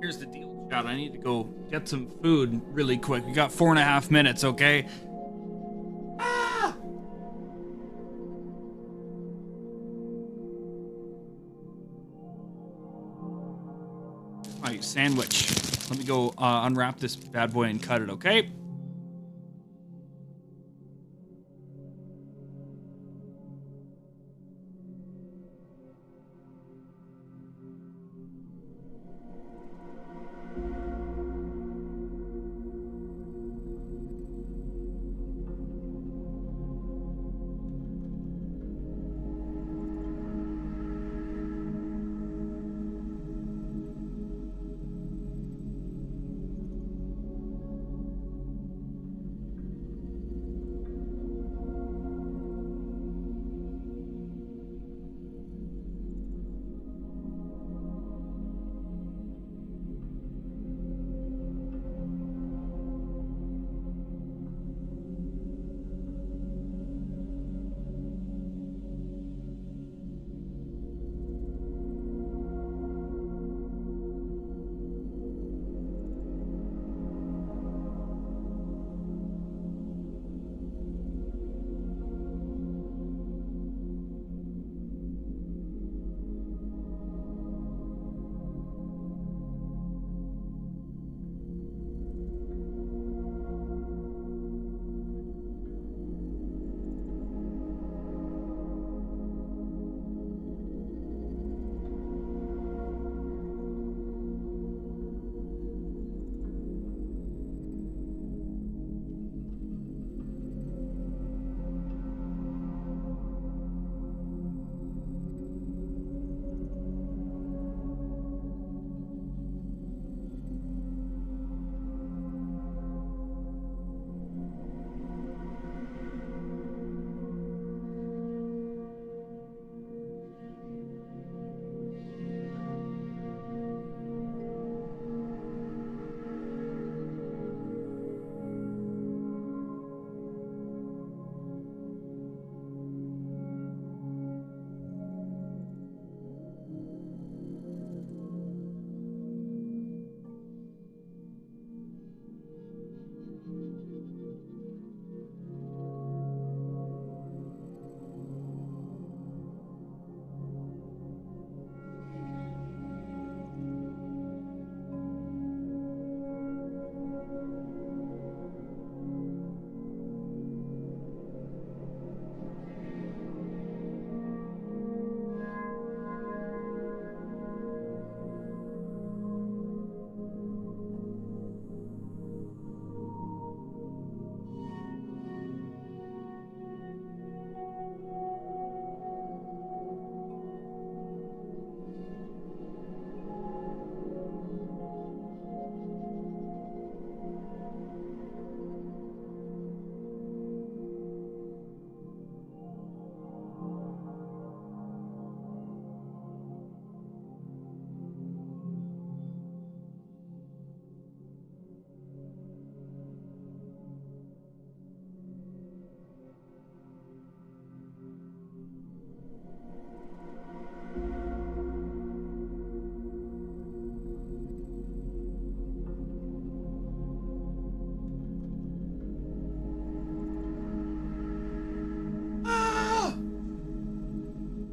Here's the deal, chat. I need to go get some food really quick. We got 4.5 minutes, okay? Ah! My sandwich. Let me go unwrap this bad boy and cut it, okay?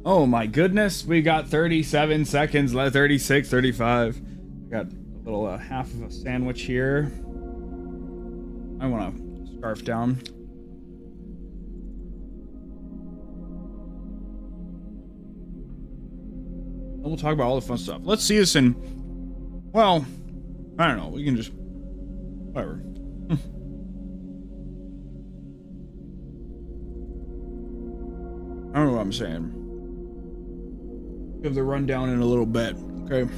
Oh my goodness, we got 37 seconds left, 36, 35. We got a little half of a sandwich here. I want to scarf down. And we'll talk about all the fun stuff. Let's see this in, well, I don't know. We can just, whatever. I don't know what I'm saying. Give the rundown in a little bit, okay?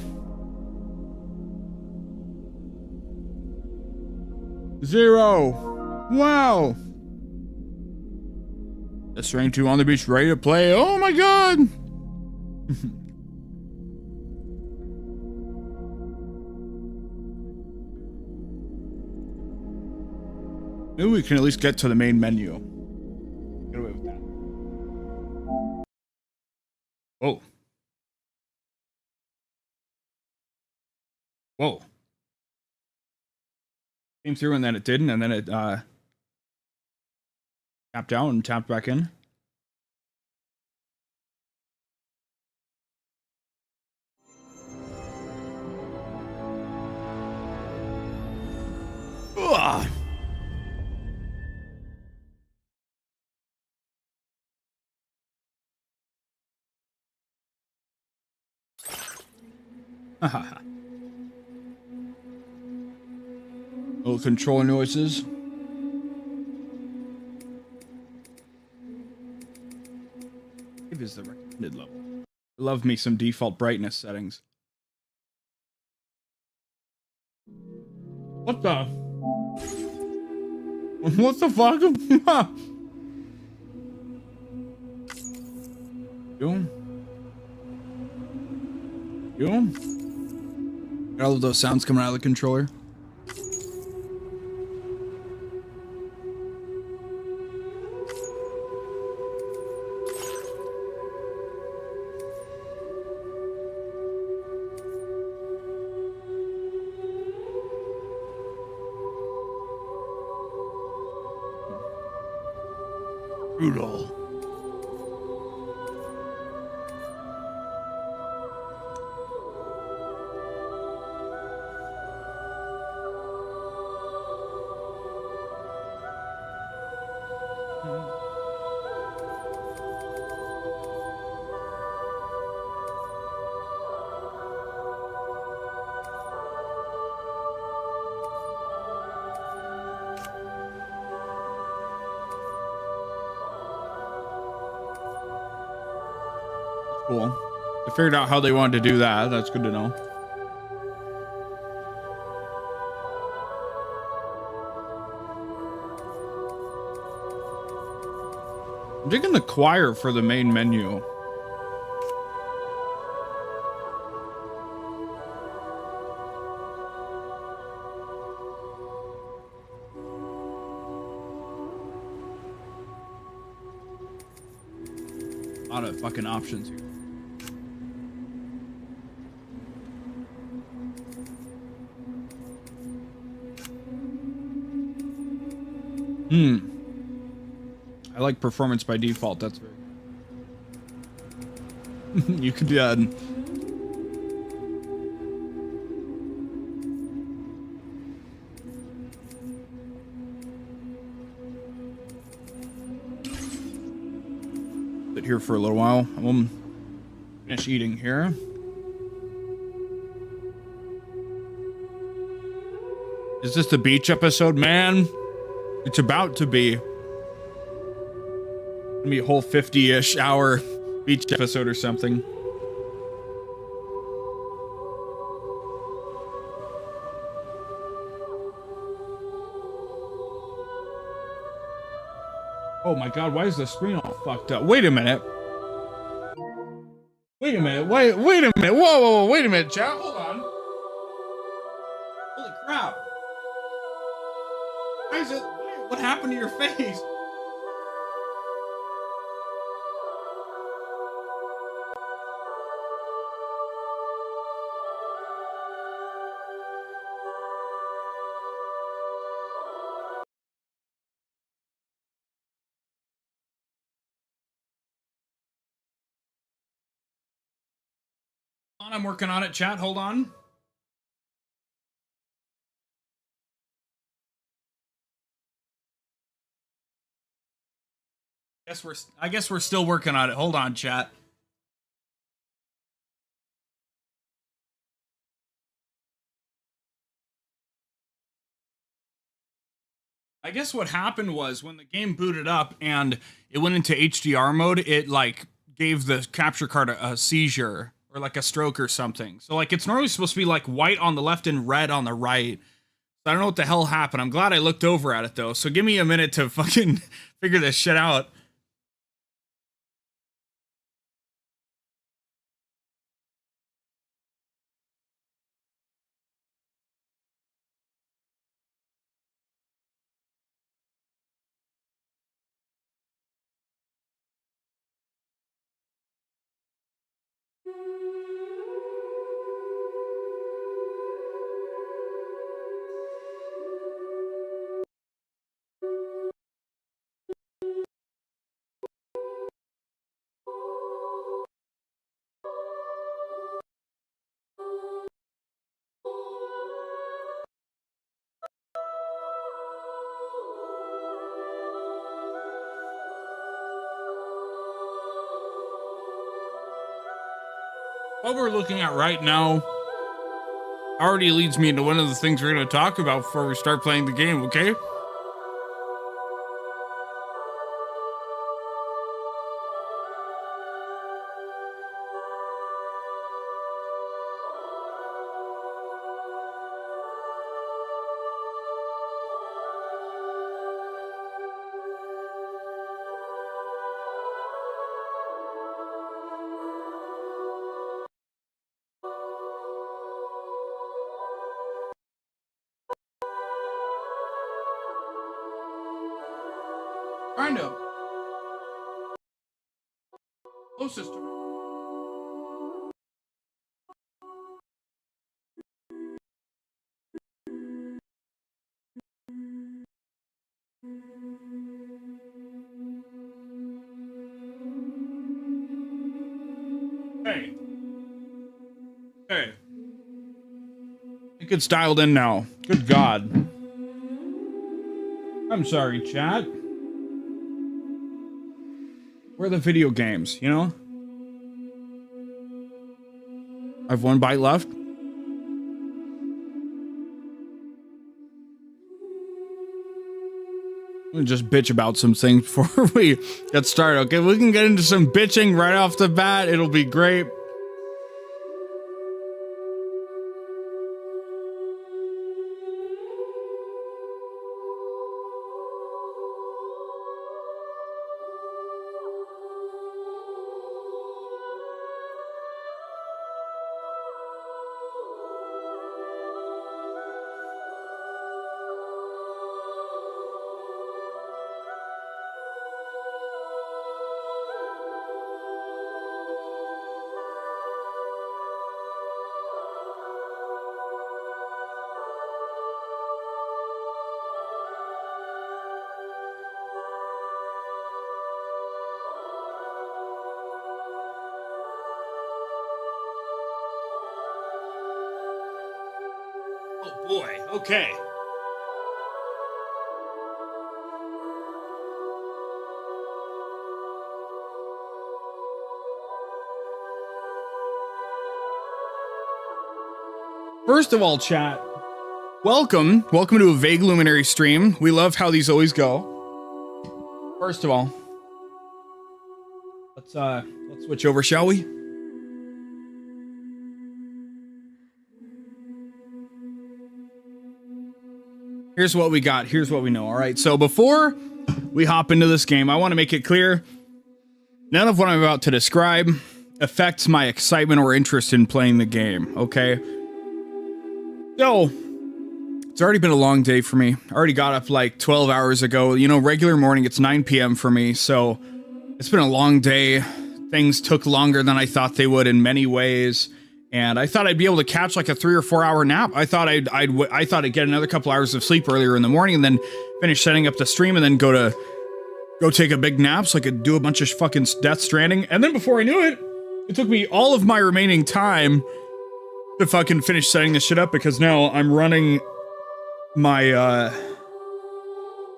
Zero. Wow. The Stranding 2 on the beach, ready to play. Oh my god. Maybe we can at least get to the main menu. Get away with that. Oh. Whoa. Came through and then it didn't, and then it tapped out and tapped back in. Ugh. Little controller noises. It is the recommended level. Love me some default brightness settings. What the? What the fuck? Got all of those sounds coming out of the controller. Brutal. Cool. They figured out how they wanted to do that. That's good to know. I'm digging the choir for the main menu. A lot of fucking options here. I like performance by default. That's very good. You could sit here for a little while. I'm finish eating here. Is this the beach episode, man? It's about to be. Gonna be a whole 50-ish hour beach episode or something. Oh my god, why is the screen all fucked up? Wait a minute. Wait a minute. Wait a minute. Whoa, wait a minute, chat. Hold on. Holy crap. Why is it? What happened to your face? I'm working on it, chat. Hold on. I guess we're still working on it. Hold on, chat. I guess what happened was when the game booted up and it went into HDR mode, it like gave the capture card a seizure or like a stroke or something. So like it's normally supposed to be like white on the left and red on the right. So I don't know what the hell happened. I'm glad I looked over at it though. So give me a minute to fucking figure this shit out. What we're looking at right now already leads me into one of the things we're going to talk about before we start playing the game, okay? Kind of. Closest to me. Hey. Hey. I think it's dialed in now. Good God. I'm sorry, chat. Where are the video games, you know? I've one bite left. I'm gonna just bitch about some things before we get started. Okay, we can get into some bitching right off the bat. It'll be great. Oh boy, okay. First of all, chat, welcome to a Vague Luminary stream. We love how these always go. First of all, let's switch over, shall we? Here's what we got. Here's what we know. All right. So before we hop into this game, I want to make it clear, none of what I'm about to describe affects my excitement or interest in playing the game. Okay. So it's already been a long day for me. I already got up like 12 hours ago. You know, regular morning, it's 9 p.m. for me. So it's been a long day. Things took longer than I thought they would in many ways. And I thought I'd be able to catch like a 3 or 4 hour nap. I thought I'd get another couple hours of sleep earlier in the morning and then finish setting up the stream and then go take a big nap so I could do a bunch of fucking Death Stranding. And then before I knew it, it took me all of my remaining time to fucking finish setting this shit up because now I'm running my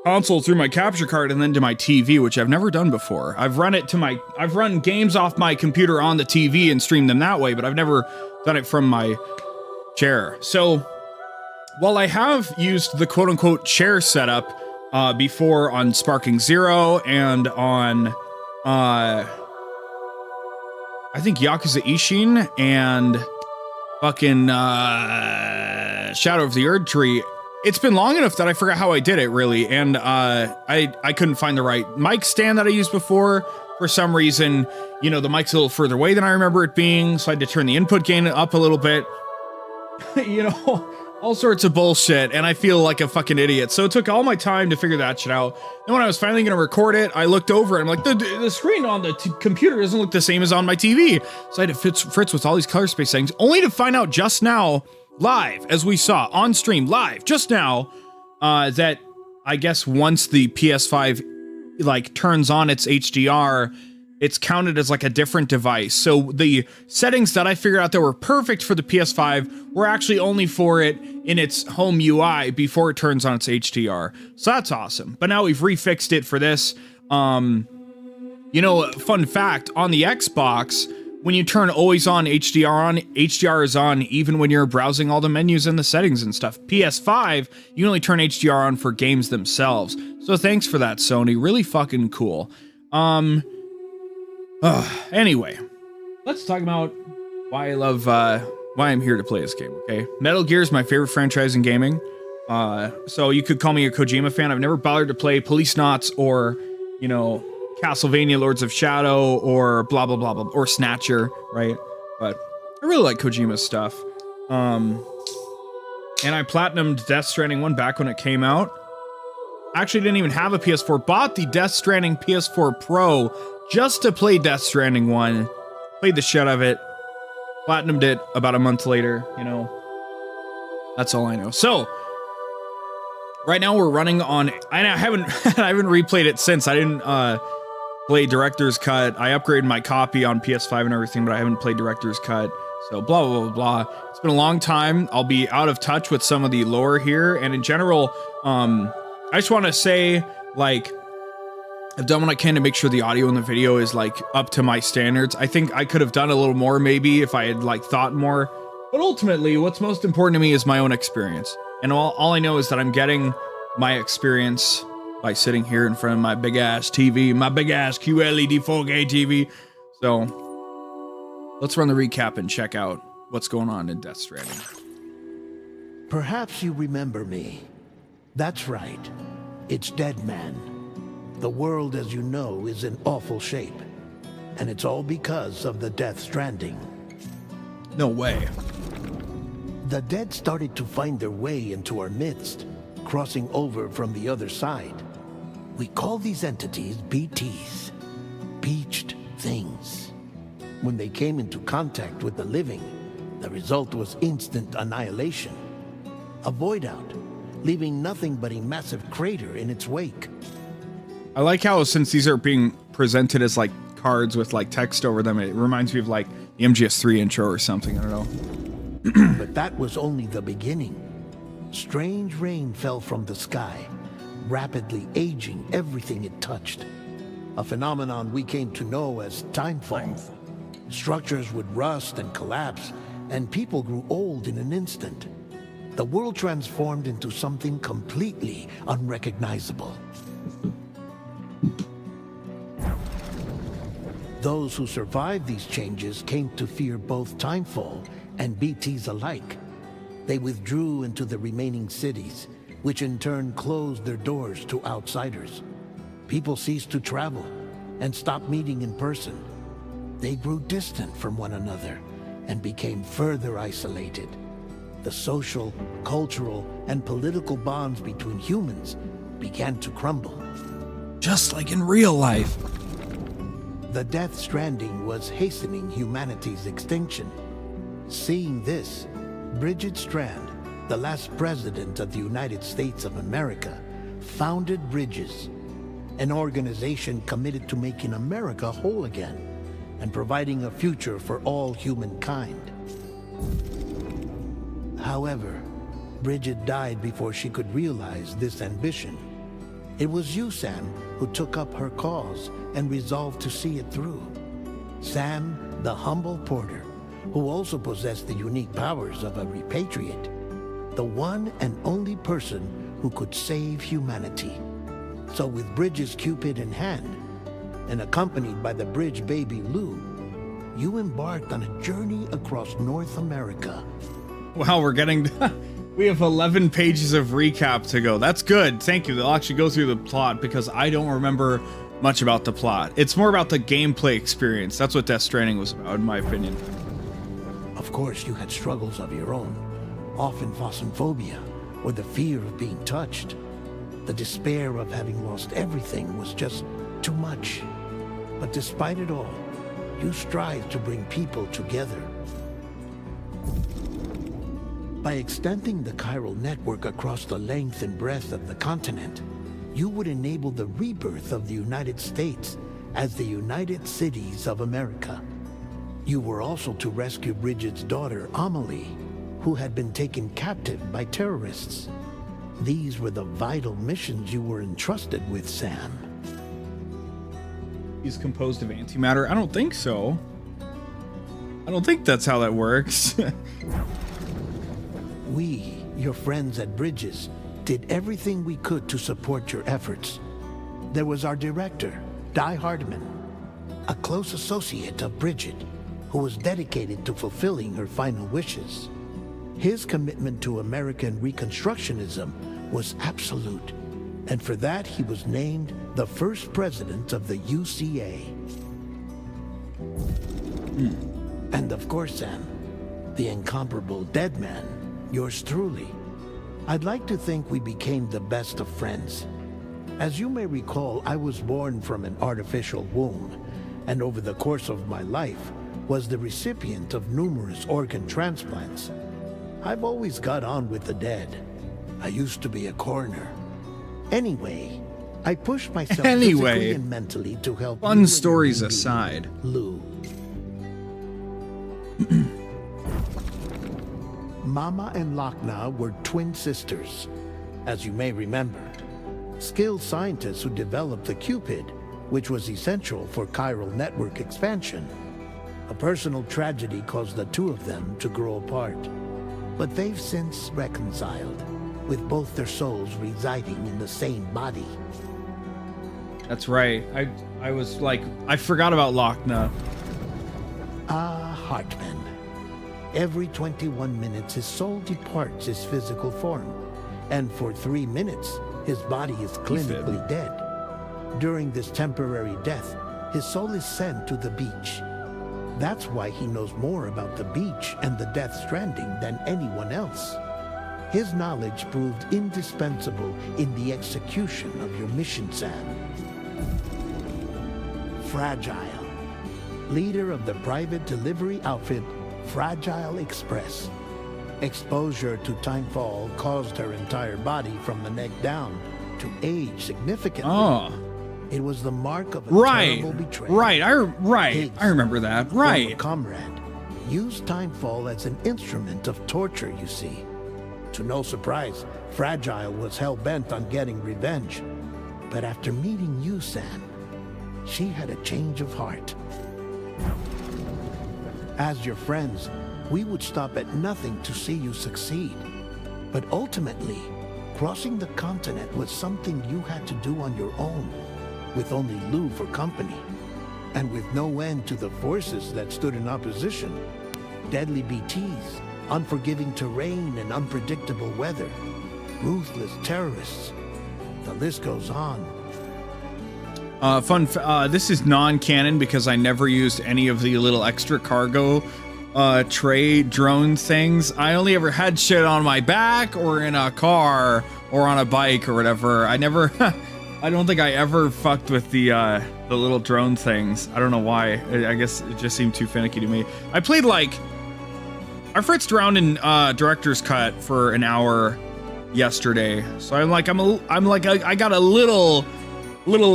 console through my capture card and then to my TV, which I've never done before. I've run games off my computer on the TV and streamed them that way, but I've never done it from my chair. So while I have used the quote unquote chair setup before on Sparking Zero and on I think Yakuza Ishin and fucking Shadow of the Erd Tree, it's been long enough that I forgot how I did it, really, and I couldn't find the right mic stand that I used before. For some reason, you know, the mic's a little further away than I remember it being, so I had to turn the input gain up a little bit. You know, all sorts of bullshit, and I feel like a fucking idiot. So it took all my time to figure that shit out. And when I was finally going to record it, I looked over and I'm like, the screen on the computer doesn't look the same as on my TV. So I had to fritz with all these color space settings, only to find out just now, live, as we saw on stream, live, just now, that I guess once the PS5 like turns on its HDR, it's counted as like a different device. So the settings that I figured out that were perfect for the PS5 were actually only for it in its home UI before it turns on its HDR. So that's awesome. But now we've refixed it for this. You know, fun fact, on the Xbox, when you turn always on, HDR is on even when you're browsing all the menus and the settings and stuff. PS5, you can only turn HDR on for games themselves. So thanks for that, Sony. Really fucking cool. Anyway, let's talk about why I love, why I'm here to play this game, okay? Metal Gear is my favorite franchise in gaming. So you could call me a Kojima fan. I've never bothered to play Police Knots or, you know, Castlevania Lords of Shadow or blah blah blah blah or Snatcher, right? But I really like Kojima's stuff. And I platinumed Death Stranding 1 back when it came out. Actually didn't even have a PS4. Bought the Death Stranding PS4 Pro just to play Death Stranding 1. Played the shit out of it. Platinumed it about a month later, you know. That's all I know. So right now we're running on, I haven't replayed it since. I didn't play Director's Cut. I upgraded my copy on PS5 and everything, but I haven't played Director's Cut. So blah, blah, blah, blah. It's been a long time. I'll be out of touch with some of the lore here. And in general, I just want to say, like, I've done what I can to make sure the audio and the video is, like, up to my standards. I think I could have done a little more, maybe, if I had, like, thought more. But ultimately, what's most important to me is my own experience. And all I know is that I'm getting my experience by sitting here in front of my big-ass TV, my big-ass QLED 4K TV. So, let's run the recap and check out what's going on in Death Stranding. Perhaps you remember me. That's right. It's Deadman. The world, as you know, is in awful shape. And it's all because of the Death Stranding. No way. The dead started to find their way into our midst, crossing over from the other side. We call these entities BTs, Beached Things. When they came into contact with the living, the result was instant annihilation. A void out, leaving nothing but a massive crater in its wake. I like how, since these are being presented as like cards with like text over them, it reminds me of like the MGS3 intro or something, I don't know. But that was only the beginning. Strange rain fell from the sky, rapidly aging everything it touched. A phenomenon we came to know as timefall. Structures would rust and collapse, and people grew old in an instant. The world transformed into something completely unrecognizable. Those who survived these changes came to fear both timefall and BTs alike. They withdrew into the remaining cities, which in turn closed their doors to outsiders. People ceased to travel and stopped meeting in person. They grew distant from one another and became further isolated. The social, cultural, and political bonds between humans began to crumble. Just like in real life. The Death Stranding was hastening humanity's extinction. Seeing this, Bridget Strand, the last president of the United States of America, founded Bridges, an organization committed to making America whole again and providing a future for all humankind. However, Bridget died before she could realize this ambition. It was you, Sam, who took up her cause and resolved to see it through. Sam, the humble porter, who also possessed the unique powers of a repatriate, the one and only person who could save humanity. So with Bridges' Cupid in hand, and accompanied by the bridge baby Lou, you embarked on a journey across North America. Wow, we're getting... We have 11 pages of recap to go. That's good. Thank you. They'll actually go through the plot because I don't remember much about the plot. It's more about the gameplay experience. That's what Death Stranding was about, in my opinion. Of course, you had struggles of your own, often phasmophobia, or the fear of being touched. The despair of having lost everything was just too much. But despite it all, you strive to bring people together. By extending the chiral network across the length and breadth of the continent, you would enable the rebirth of the United States as the United Cities of America. You were also to rescue Bridget's daughter, Amelie, who had been taken captive by terrorists. These were the vital missions you were entrusted with, Sam. He's composed of antimatter? I don't think so. I don't think that's how that works. We, your friends at Bridges, did everything we could to support your efforts. There was our director, Di Hardman, a close associate of Bridget, who was dedicated to fulfilling her final wishes. His commitment to American Reconstructionism was absolute, and for that he was named the first president of the UCA. And of course, Sam, the incomparable dead man, yours truly. I'd like to think we became the best of friends. As you may recall, I was born from an artificial womb, and over the course of my life was the recipient of numerous organ transplants. I've always got on with the dead. I used to be a coroner. Anyway, I pushed myself physically and mentally to help fun stories aside, Lou. Mama and Lochna were twin sisters, as you may remember. Skilled scientists who developed the Cupid, which was essential for chiral network expansion. A personal tragedy caused the two of them to grow apart. But they've since reconciled, with both their souls residing in the same body. That's right. I was like, I forgot about Lochna. Hartman. Every 21 minutes his soul departs his physical form, and for 3 minutes his body is clinically dead. During this temporary death, his soul is sent to the beach. That's why he knows more about the beach and the Death Stranding than anyone else. His knowledge proved indispensable in the execution of your mission, Sam. Fragile, leader of the private delivery outfit, Fragile Express. Exposure to timefall caused her entire body from the neck down to age significantly. Oh. It was the mark of a terrible betrayal. Right. I remember that. Right. Comrade used timefall as an instrument of torture, you see. To no surprise, Fragile was hell-bent on getting revenge. But after meeting you, Sam, she had a change of heart. As your friends, we would stop at nothing to see you succeed. But ultimately, crossing the continent was something you had to do on your own, with only Lou for company, and with no end to the forces that stood in opposition. Deadly BTs, unforgiving terrain and unpredictable weather, ruthless terrorists. The list goes on. This is non-canon because I never used any of the little extra cargo tray drone things. I only ever had shit on my back or in a car or on a bike or whatever. I never I don't think I ever fucked with the little drone things. I don't know why. I guess it just seemed too finicky to me. I played like I fritzed around in director's cut for an hour yesterday. So I got a little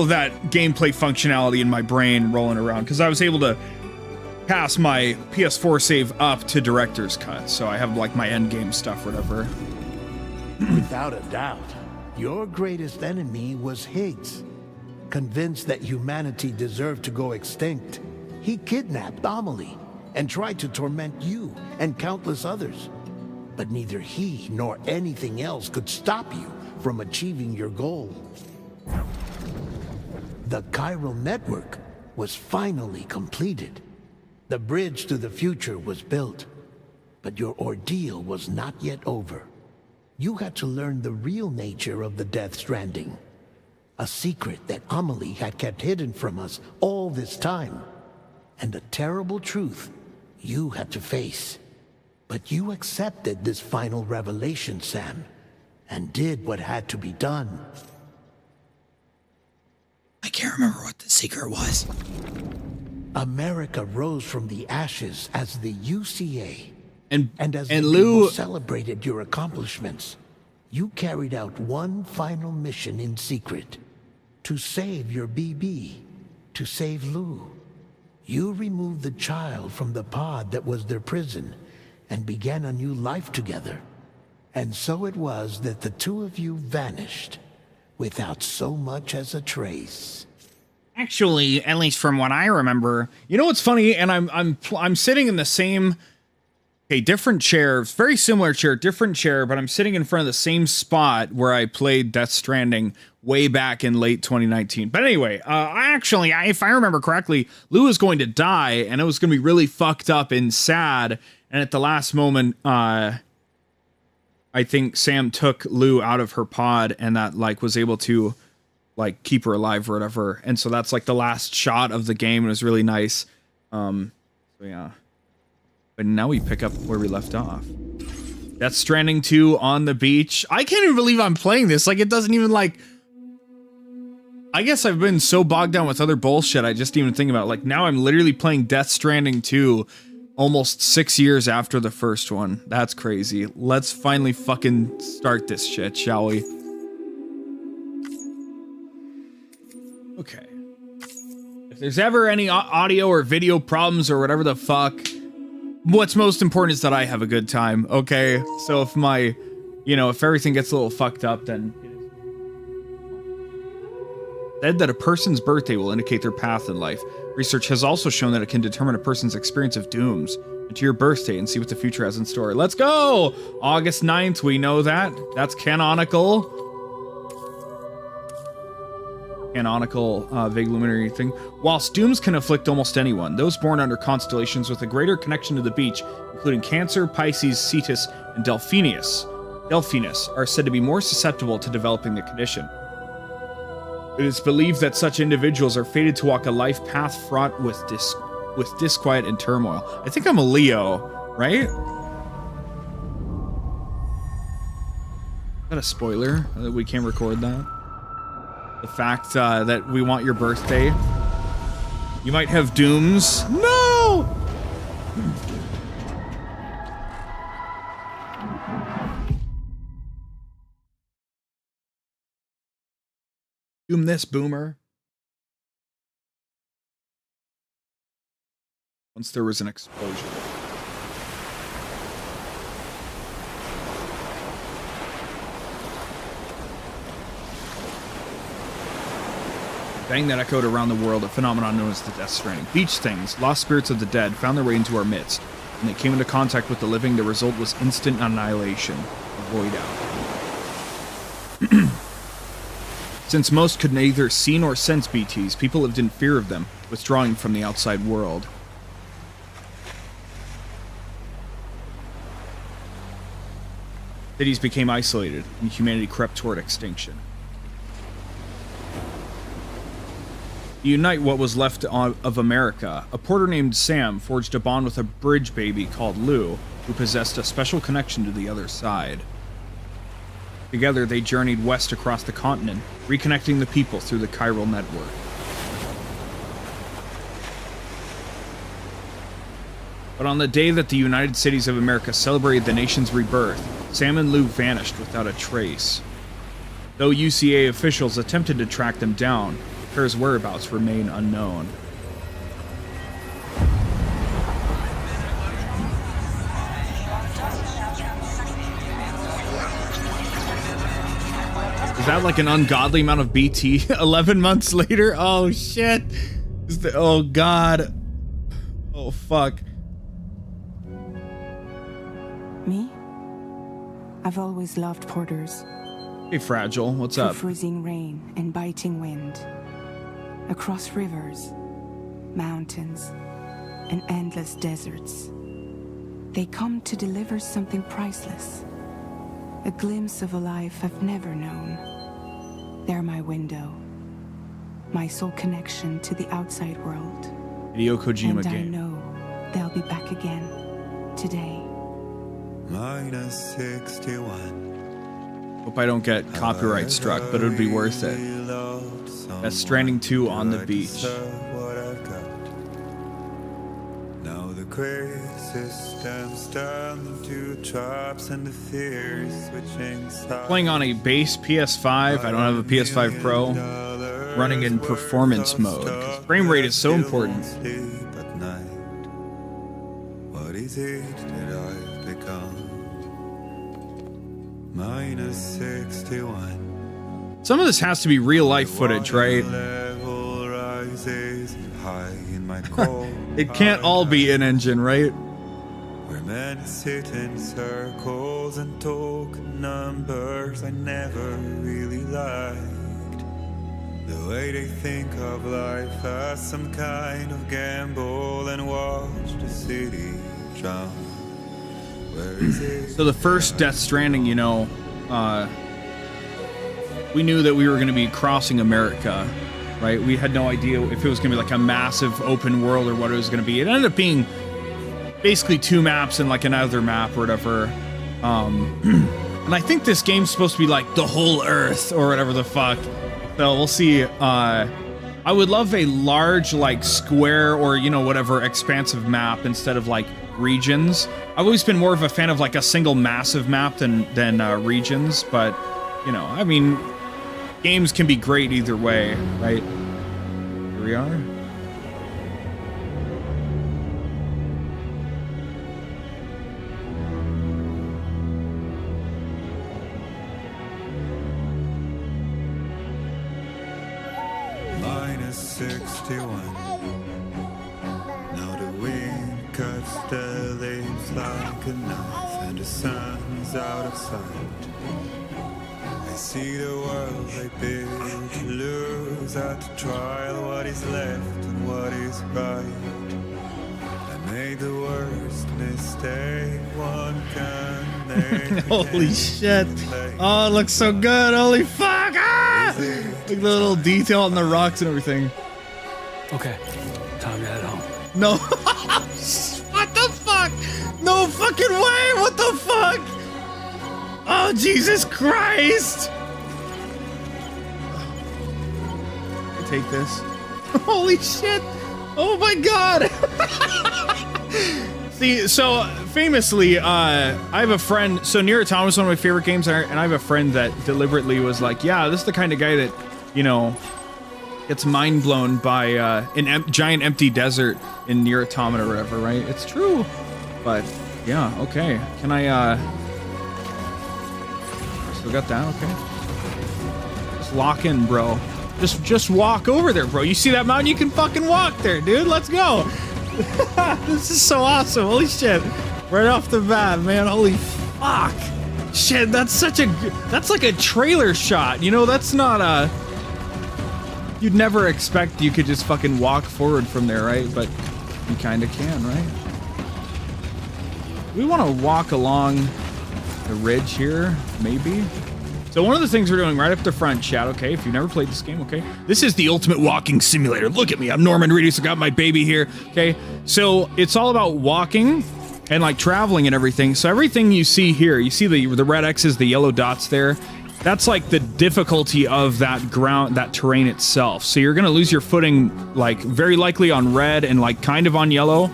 of that gameplay functionality in my brain rolling around because I was able to pass my PS4 save up to director's cut. So I have like my end game stuff, whatever. Without a doubt, your greatest enemy was Higgs. Convinced that humanity deserved to go extinct, he kidnapped Amelie and tried to torment you and countless others. But neither he nor anything else could stop you from achieving your goal. The chiral network was finally completed. The bridge to the future was built, but your ordeal was not yet over. You had to learn the real nature of the Death Stranding, a secret that Amelie had kept hidden from us all this time, and a terrible truth you had to face. But you accepted this final revelation, Sam, and did what had to be done. I can't remember what the secret was. America rose from the ashes as the UCA. And as Lou celebrated your accomplishments, you carried out one final mission in secret. To save your BB. To save Lou. You removed the child from the pod that was their prison and began a new life together. And so it was that the two of you vanished without so much as a trace. Actually, at least from what I remember, you know what's funny? And I'm sitting in the same, okay, different chair, very similar chair, different chair, but I'm sitting in front of the same spot where I played Death Stranding way back in late 2019. But anyway, if I remember correctly, Lou was going to die, and it was going to be really fucked up and sad. And at the last moment, I think Sam took Lou out of her pod, and that like was able to like keep her alive or whatever. And so that's like the last shot of the game. It was really nice. So yeah. But now we pick up where we left off. Death Stranding 2 on the beach. I can't even believe I'm playing this. Like, it doesn't even like... I guess I've been so bogged down with other bullshit, I just didn't even think about it. Like, now I'm literally playing Death Stranding 2 almost 6 years after the first one. That's crazy. Let's finally fucking start this shit, shall we? Okay. If there's ever any audio or video problems or whatever the fuck, what's most important is that I have a good time, okay? So if my, you know, if everything gets a little fucked up, then... Said that a person's birthday will indicate their path in life. Research has also shown that it can determine a person's experience of dooms. Into your birthday and see what the future has in store. Let's go! August 9th, we know that. That's canonical. Vague luminary thing. Whilst dooms can afflict almost anyone, those born under constellations with a greater connection to the beach, including Cancer, Pisces, Cetus, and Delphinus, are said to be more susceptible to developing the condition. It is believed that such individuals are fated to walk a life path fraught with disquiet and turmoil. I think I'm a Leo, right? Is that a spoiler that we can't record that? The fact that we want your birthday. You might have dooms. No! Doom this, boomer. Once there was an explosion. Bang that echoed around the world, a phenomenon known as the Death Stranding. Beach things, lost spirits of the dead, found their way into our midst. When they came into contact with the living, the result was instant annihilation. A void out. Since most could neither see nor sense BTs, people lived in fear of them, withdrawing from the outside world. Cities became isolated, and humanity crept toward extinction. To unite what was left of America, a porter named Sam forged a bond with a bridge baby called Lou, who possessed a special connection to the other side. Together, they journeyed west across the continent, reconnecting the people through the chiral network. But on the day that the United Cities of America celebrated the nation's rebirth, Sam and Lou vanished without a trace. Though UCA officials attempted to track them down, the pair's whereabouts remain unknown. Is that like an ungodly amount of BT? 11 months later? Oh shit! Oh god! Oh fuck! Me? I've always loved porters. Hey, Fragile, what's up? Freezing rain and biting wind. Across rivers, mountains, and endless deserts. They come to deliver something priceless. A glimpse of a life I've never known. They're my window. My sole connection to the outside world. Hideo Kojima and game. I know they'll be back again. Today. -61. Hope I don't get copyright struck, but it would be worth it. That's Stranding 2 on the beach. Now the crazy systems turn into traps and the fear switching sides. Playing on a base PS5, I don't have a PS5 Pro, running in performance mode, because frame rate is so important. Sleep at night. What is it that I've become? -61. Some of this has to be real life footage, right? Level right high in my cold. It can't all be in engine, right? Where men sit in circles and talk numbers I never really liked. The way they think of life as some kind of gamble and watch the city drown. Where is it? So the first Death Stranding, you know, we knew that we were going to be crossing America, right? We had no idea if it was going to be like a massive open world or what it was going to be. It ended up being basically 2 maps and like another map or whatever. And I think this game's supposed to be like the whole Earth or whatever the fuck. So we'll see. I would love a large like square or, you know, whatever expansive map instead of like regions. I've always been more of a fan of like a single massive map than regions, but you know, I mean, games can be great either way, right? Here we are. -61. Now the wind cuts the leaves like a knife, and the sun is out of sight. I see the world they build to lose at the trial, what is left and what is right. I made the worst mistake one can make. Holy shit. Oh, it looks so good. Holy fuck. Ah! Like the little detail on the rocks and everything. Okay, time to head home. No. What the fuck? No fucking way. What the fuck? Oh, Jesus Christ. I take this. Holy shit. Oh my God. See, so famously, I have a friend, so Nier Automata is one of my favorite games, and I have a friend that deliberately was like, yeah, this is the kind of guy that, you know, gets mind blown by an giant empty desert in Nier Automata or whatever, right? It's true. But yeah, okay. Can I still got that? Okay. Just lock in, bro. Just walk over there, bro. You see that mountain? You can fucking walk there, dude. Let's go. This is so awesome. Holy shit. Right off the bat, man. Holy fuck. Shit, that's like a trailer shot. You know, that's not a... You'd never expect you could just fucking walk forward from there, right? But you kind of can, right? We want to walk along the ridge here, maybe. So one of the things we're doing right up the front, chat, okay, if you've never played this game, okay, this is the ultimate walking simulator. Look at me, I'm Norman Reedus, I got my baby here, okay? So it's all about walking and like traveling and everything. So everything you see here, you see the red X's, the yellow dots there, that's like the difficulty of that ground, that terrain itself. So you're gonna lose your footing like very likely on red and like kind of on yellow.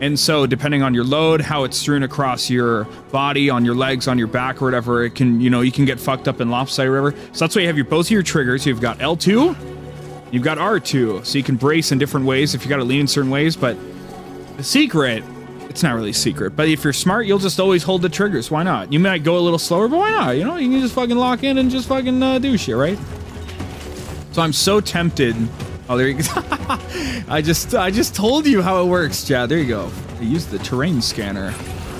And so depending on your load, how it's strewn across your body, on your legs, on your back or whatever, it can, you know, you can get fucked up and lopsided or whatever. So that's why you have both of your triggers. You've got L2, you've got R2. So you can brace in different ways if you got to lean in certain ways. But the secret, it's not really a secret, but if you're smart, you'll just always hold the triggers. Why not? You might go a little slower, but why not? You know, you can just fucking lock in and just fucking do shit, right? So I'm so tempted. Oh, there you go. I just told you how it works, Chad. There you go. I used the terrain scanner.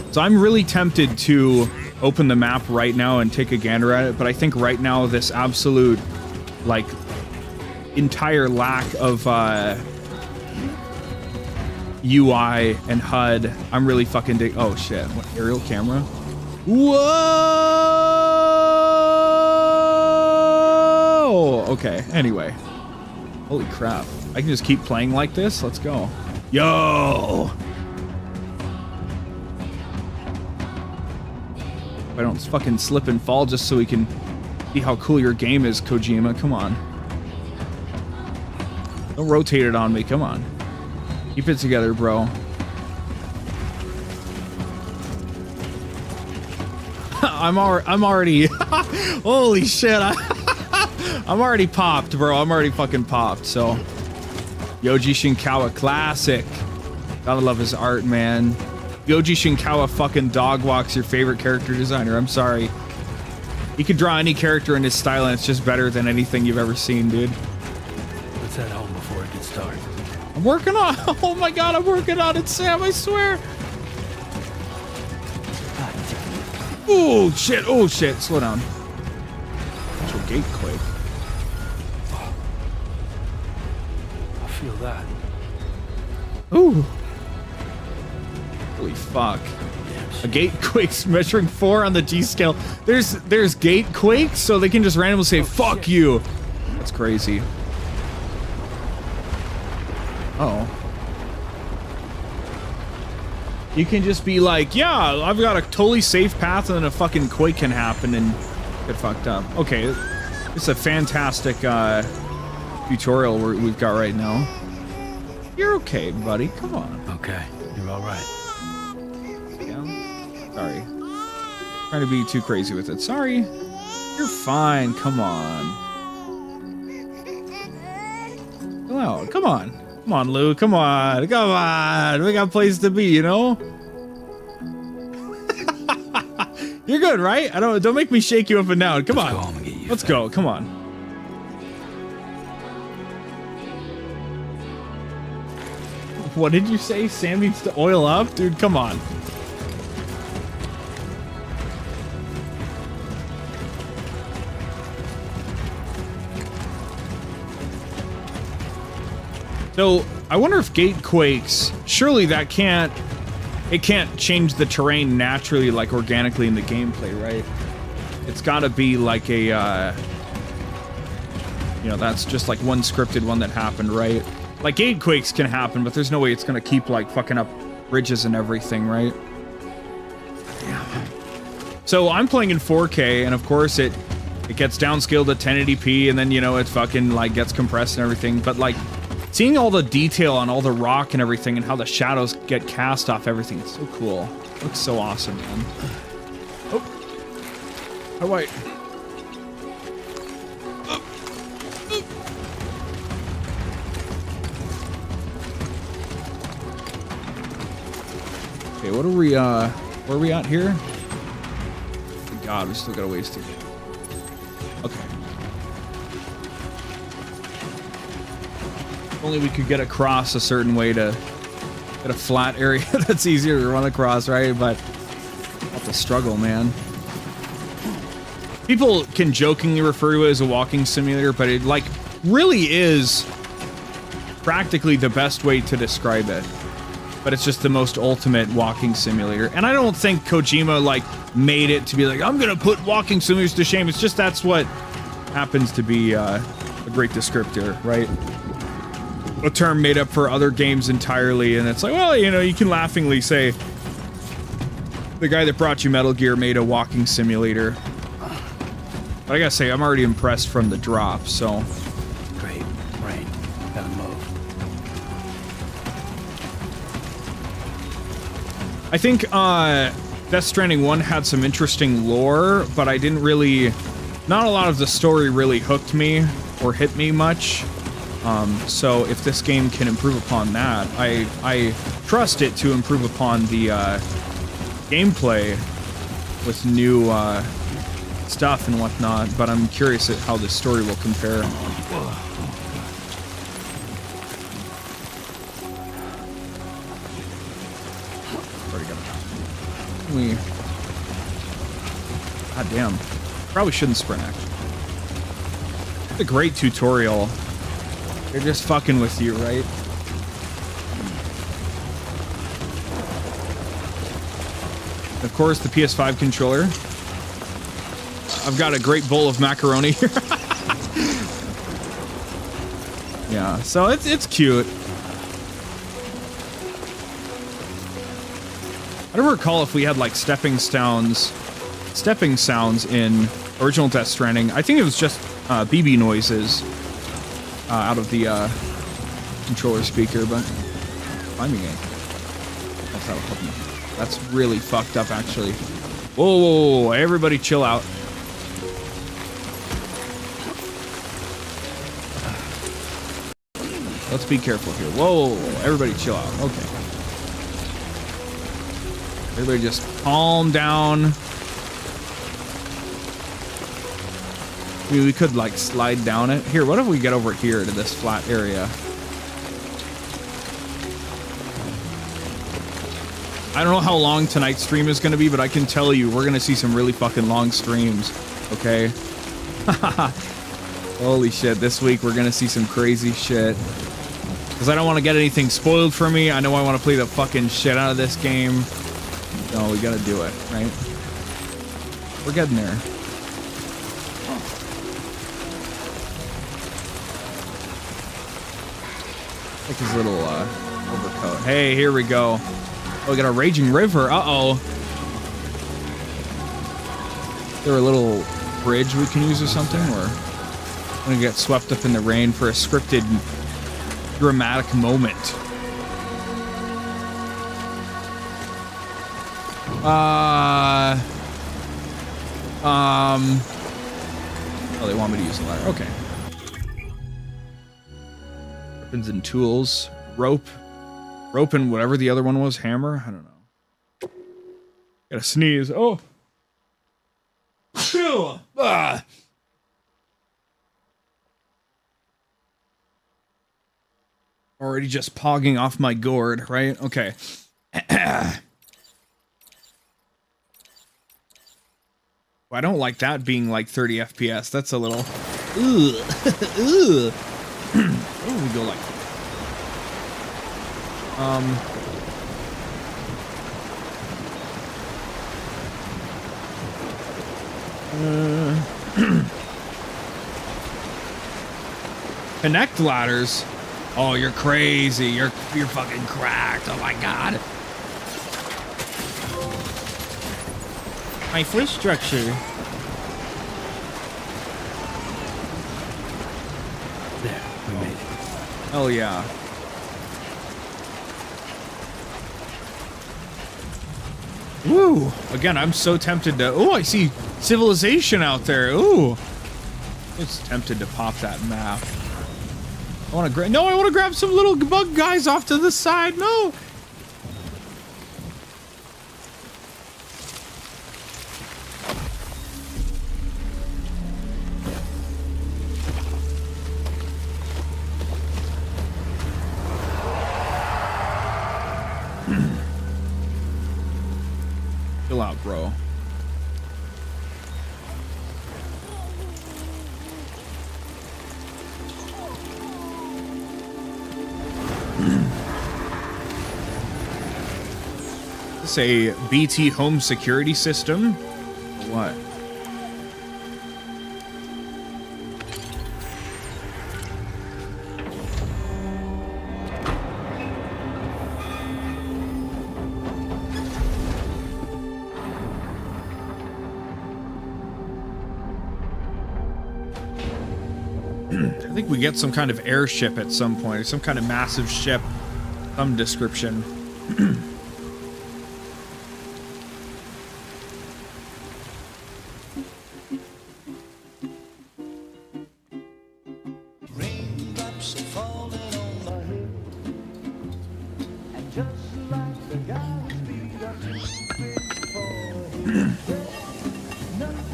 So I'm really tempted to open the map right now and take a gander at it, but I think right now this absolute, like, entire lack of UI and HUD, I'm really fucking dig. Oh shit! What, aerial camera? Whoa! Okay. Anyway. Holy crap. I can just keep playing like this? Let's go. Yo! I don't fucking slip and fall just so we can see how cool your game is, Kojima. Come on. Don't rotate it on me. Come on. Keep it together, bro. I'm already... Holy shit. I'm already popped, bro. I'm already fucking popped, so. Yoji Shinkawa classic. Gotta love his art, man. Yoji Shinkawa fucking dog walks your favorite character designer. I'm sorry. He could draw any character in his style and it's just better than anything you've ever seen, dude. Let's head home before it gets dark. I'm working on. Oh my god, I'm working on it, Sam. I swear. Oh shit! Oh shit! Slow down. Actual gate quake. I feel that. Ooh. Holy fuck. A gate quake's measuring 4 on the G scale. There's gate quakes, so they can just randomly say fuck you. That's crazy. Oh. You can just be like, yeah, I've got a totally safe path, and then a fucking quake can happen and get fucked up. Okay, it's a fantastic tutorial we've got right now. You're okay, buddy. Come on. Okay, you're all right. Yeah. Sorry. Trying to be too crazy with it. Sorry. You're fine. Come on. Chill out. Come on. Come on, Lou. Come on. Come on. We got a place to be, you know? You're good, right? Don't make me shake you up and down. Come on. Let's go home and get you. Let's go. Come on. What did you say? Sam needs to oil up? Dude, come on. So, I wonder if gate quakes, surely that can't change the terrain naturally, like organically in the gameplay, right? It's gotta be like a, you know, that's just like one scripted one that happened, right? Like gate quakes can happen, but there's no way it's gonna keep like fucking up bridges and everything, right? Yeah. So I'm playing in 4K, and of course it gets downscaled to 1080p, and then, you know, it fucking like gets compressed and everything, but like, seeing all the detail on all the rock and everything and how the shadows get cast off everything, it's so cool. It looks so awesome, man. Oh. How do I... Okay, what are we, where are we at here? Good God, we still got a ways to go. Okay. Only we could get across a certain way to get a flat area that's easier to run across, right? But that's a struggle, man. People can jokingly refer to it as a walking simulator, but it like really is practically the best way to describe it. But it's just the most ultimate walking simulator. And I don't think Kojima like made it to be like, I'm gonna put walking simulators to shame. It's just that's what happens to be a great descriptor, right? A term made up for other games entirely, and it's like, well, you know, you can laughingly say the guy that brought you Metal Gear made a walking simulator. But I gotta say, I'm already impressed from the drop, so. Great. Rain. Gotta move. I think Death Stranding 1 had some interesting lore, but I didn't really, not a lot of the story really hooked me or hit me much. So if this game can improve upon that, I trust it to improve upon the gameplay with new stuff and whatnot, but I'm curious at how the story will compare. Already got it. God damn. Probably shouldn't sprint, actually. It's a great tutorial. They're just fucking with you, right? Of course, the PS5 controller. I've got a great bowl of macaroni here. Yeah, so it's cute. I don't recall if we had like stepping sounds in original Death Stranding. I think it was just BB noises out of the controller speaker, but climbing game. That's how it helped me. That's really fucked up, actually. Whoa, whoa, whoa, everybody chill out. Let's be careful here. Whoa, everybody chill out. Okay. Everybody just calm down. I mean, we could like slide down it. Here, what if we get over here to this flat area? I don't know how long tonight's stream is going to be, but I can tell you we're going to see some really fucking long streams. Okay. Holy shit. This week we're going to see some crazy shit. Because I don't want to get anything spoiled for me. I know I want to play the fucking shit out of this game. No, we got to do it, right? We're getting there. Like his little overcoat. Hey, here we go. Oh, we got a raging river. Uh-oh. Is there a little bridge we can use or something? Or I'm gonna get swept up in the rain for a scripted dramatic moment. Oh, they want me to use a ladder. Okay. Weapons and tools. Rope and whatever the other one was. Hammer. I don't know. Gotta sneeze. Oh. Phew. Already just pogging off my gourd, right? Okay. I don't like that being like 30 FPS. That's a little. Ooh. Why don't we go like? Connect ladders. Oh, you're crazy. You're fucking cracked. Oh my god. My first structure. There, we made it. Oh yeah. Woo! Again, I'm so tempted to. Oh, I see civilization out there. Ooh. It's tempted to pop that map. I want to grab. No, I want to grab some little bug guys off to the side. No. Chill out, bro. Is this a BT home security system? Or what? I think we get some kind of airship at some point, some kind of massive ship, some description.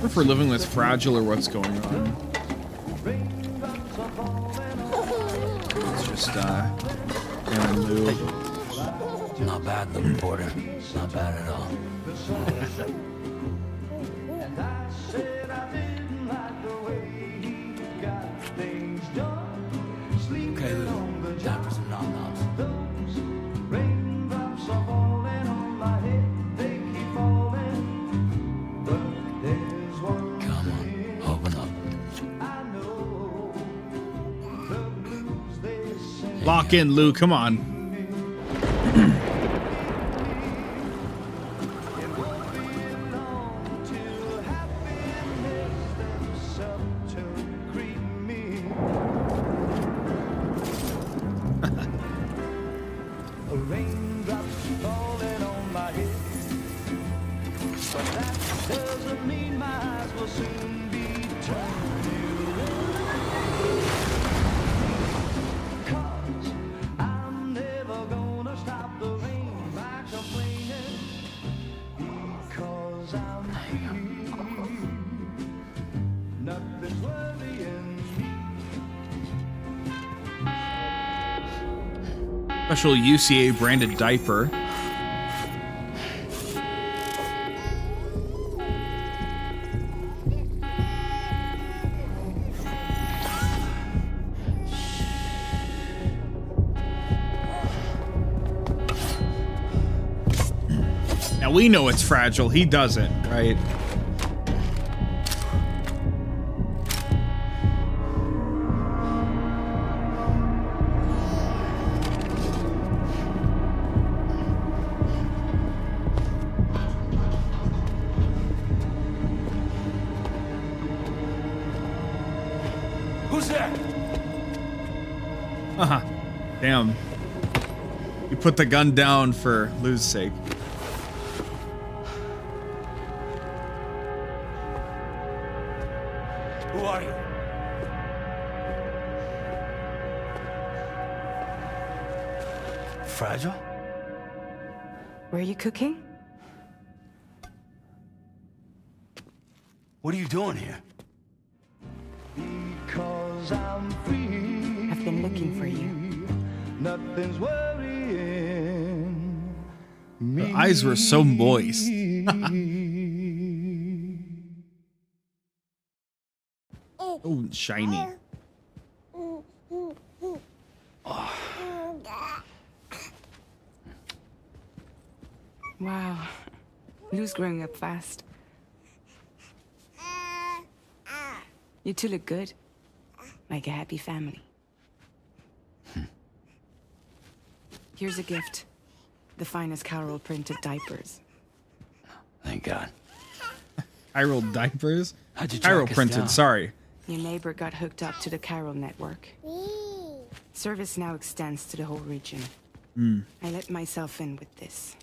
If we're living with fragile or what's going on. It's just Aaron Lou. Not bad, little porter. Not bad at all. Okay, Lou. Time for some nom-noms. Come on, open up. Lock in, Lou. Come on. Special UCA branded diaper. we know it's fragile. He doesn't, right? Who's there? Damn. You put the gun down for Lou's sake. Who are you? Fragile? Were you cooking? What are you doing here? Because I'm free. I've been looking for you. Nothing's worrying me. Her eyes were so moist. Oh, shiny. Wow. Lou's growing up fast. You two look good. Like a happy family. Here's a gift. The finest Carol printed diapers. Thank God. Chiral diapers? How'd you track Chiral us printed, down? sorry. Your neighbor got hooked up to the Carol network. Service now extends to the whole region. I let myself in with this.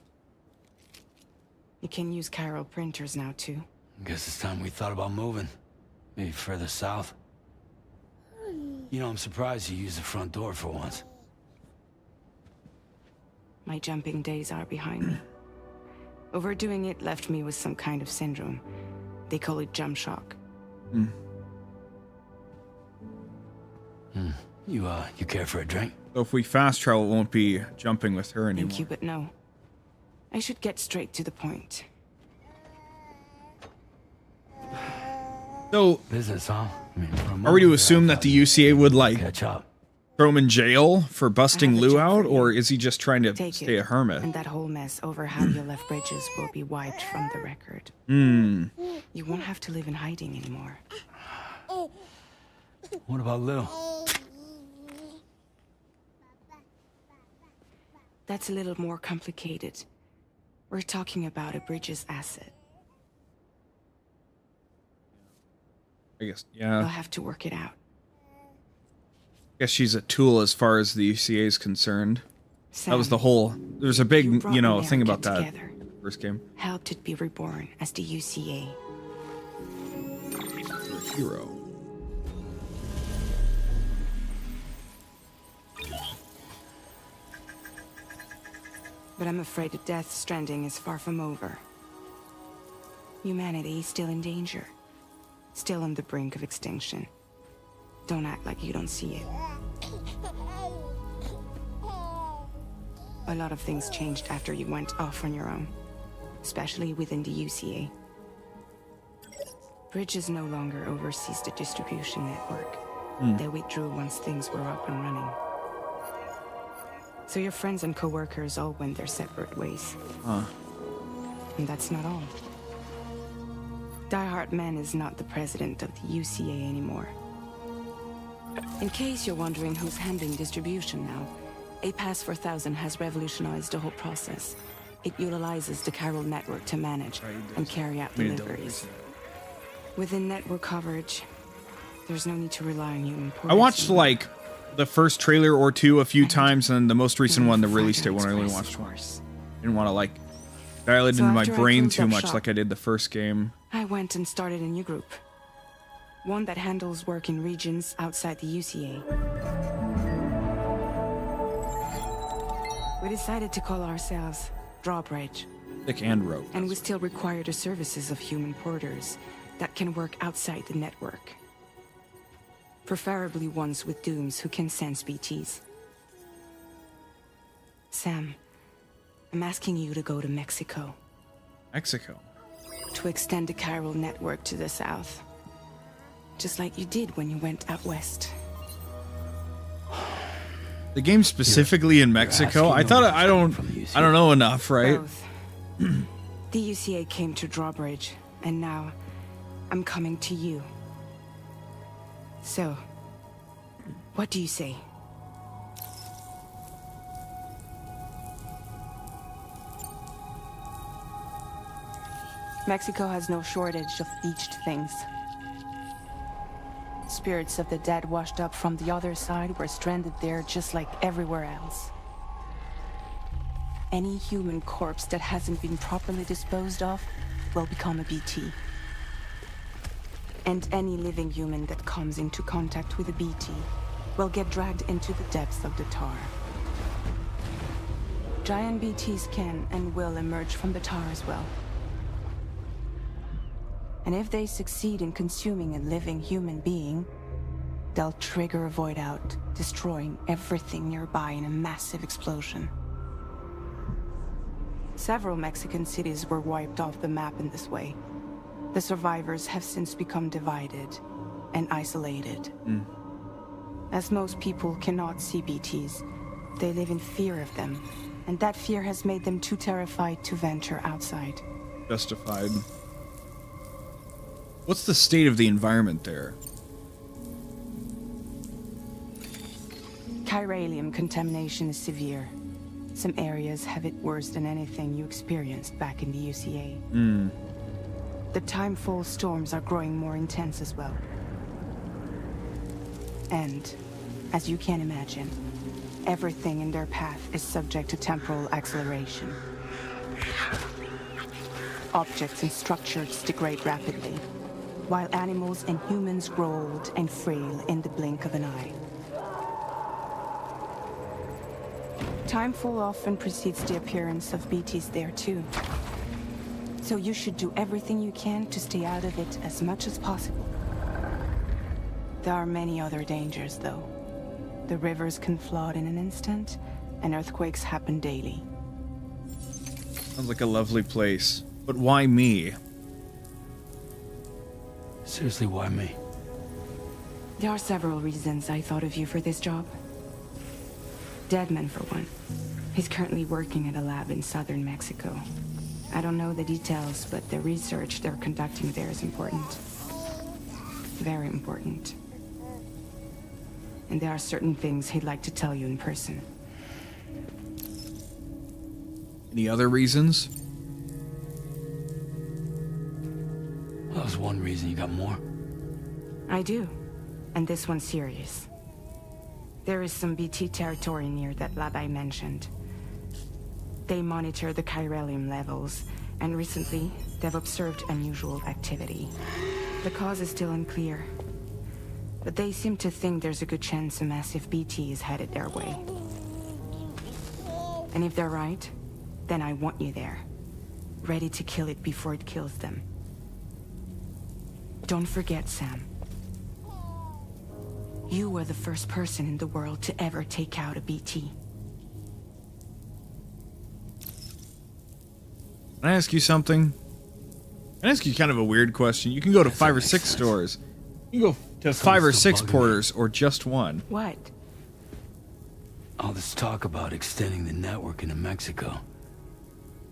You can use Carol printers now too. Guess it's time we thought about moving. Maybe further south. You know, I'm surprised you used the front door for once. My jumping days are behind me. Overdoing it left me with some kind of syndrome. They call it jump shock. You care for a drink? So if we fast travel, it won't be jumping with her anymore. Thank you, but no. I should get straight to the point. So, Business, huh? I mean, for a are we moment to there, assume I that thought the UCA would, like, catch up. throw him in jail for busting I have a Lou job out, for you. or is he just trying to Take stay it, a hermit? and that whole mess over how you left bridges will be wiped from the record. You won't have to live in hiding anymore. What about Lou? That's a little more complicated. We're talking about a bridges asset. I guess, We'll yeah. have to work it out. I guess she's a tool as far as the UCA is concerned. Sam, That was the whole, there's a big, brought you know, thing America about that together. first game. Helped it be reborn as the UCA. Hero. But I'm afraid the Death Stranding is far from over. Humanity is still in danger. Still on the brink of extinction. Don't act like you don't see it. A lot of things changed after you went off on your own. Especially within the UCA. Bridges no longer oversees the distribution network. They withdrew once things were up and running. So your friends and co-workers all went their separate ways. And that's not all. Die Hardman is not the president of the UCA anymore. In case you're wondering who's handling distribution now, A Pass 4000 has revolutionized the whole process. It utilizes the Carol network to manage and carry out deliveries. Within network coverage, there's no need to rely on human portals. I watched, like, the first trailer or two a few times, and the most recent one, the release date one, I only watched once. Didn't want to, like, dial it So into my after I brain closed too up much shop- like I did the first game. I went and started a new group. One that handles work in regions outside the UCA. We decided to call ourselves Drawbridge, Thick and rope. and we still require the services of human porters that can work outside the network. Preferably ones with dooms who can sense BTs. Sam, I'm asking you to go to Mexico Mexico. to extend the chiral network to the south. Just like you did when you went out west. The game specifically in Mexico. asking I thought no I don't from the UCA. know enough, right? Both. The UCA came to Drawbridge, and now I'm coming to you. So, what do you say? Mexico has no shortage of beached things. Spirits of the dead washed up from the other side were stranded there just like everywhere else. Any human corpse that hasn't been properly disposed of will become a BT. And any living human that comes into contact with a BT will get dragged into the depths of the tar. Giant BTs can and will emerge from the tar as well. And if they succeed in consuming a living human being, they'll trigger a void out, destroying everything nearby in a massive explosion. Several Mexican cities were wiped off the map in this way. The survivors have since become divided and isolated. As most people cannot see BTs, they live in fear of them, and that fear has made them too terrified to venture outside. Justified. What's the state of the environment there? Chiralium contamination is severe. Some areas have it worse than anything you experienced back in the UCA. The timefall storms are growing more intense as well. And, as you can imagine, everything in their path is subject to temporal acceleration. Objects and structures degrade rapidly, while animals and humans grow old and frail in the blink of an eye. Timefall often precedes the appearance of BTs there too. So you should do everything you can to stay out of it as much as possible. There are many other dangers though. The rivers can flood in an instant, and earthquakes happen daily. Sounds like a lovely place. But why me? Seriously, why me? There are several reasons I thought of you for this job. Deadman, for one. He's currently working at a lab in southern Mexico. I don't know the details, but the research they're conducting there is important. Very important. And there are certain things he'd like to tell you in person. Any other reasons? Well, that was one reason. You got more? I do. And this one's serious. There is some BT territory near that lab I mentioned. They monitor the chiralium levels, and recently, they've observed unusual activity. The cause is still unclear, but they seem to think there's a good chance a massive BT is headed their way. And if they're right, then I want you there, ready to kill it before it kills them. Don't forget, Sam. You were the first person in the world to ever take out a BT. Can I ask you something? Can I ask you kind of a weird question? You can go to 5 or 6 stores. You can go to 5 or 6 porters, or just one. What? All this talk about extending the network into Mexico.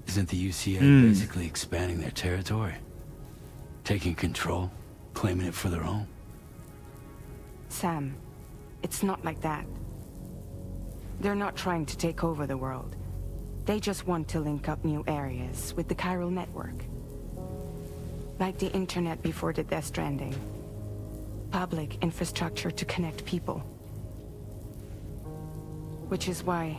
Isn't the UCA basically expanding their territory? Taking control, claiming it for their own? Sam, it's not like that. They're not trying to take over the world. They just want to link up new areas with the chiral network. Like the internet before the Death Stranding. Public infrastructure to connect people. Which is why,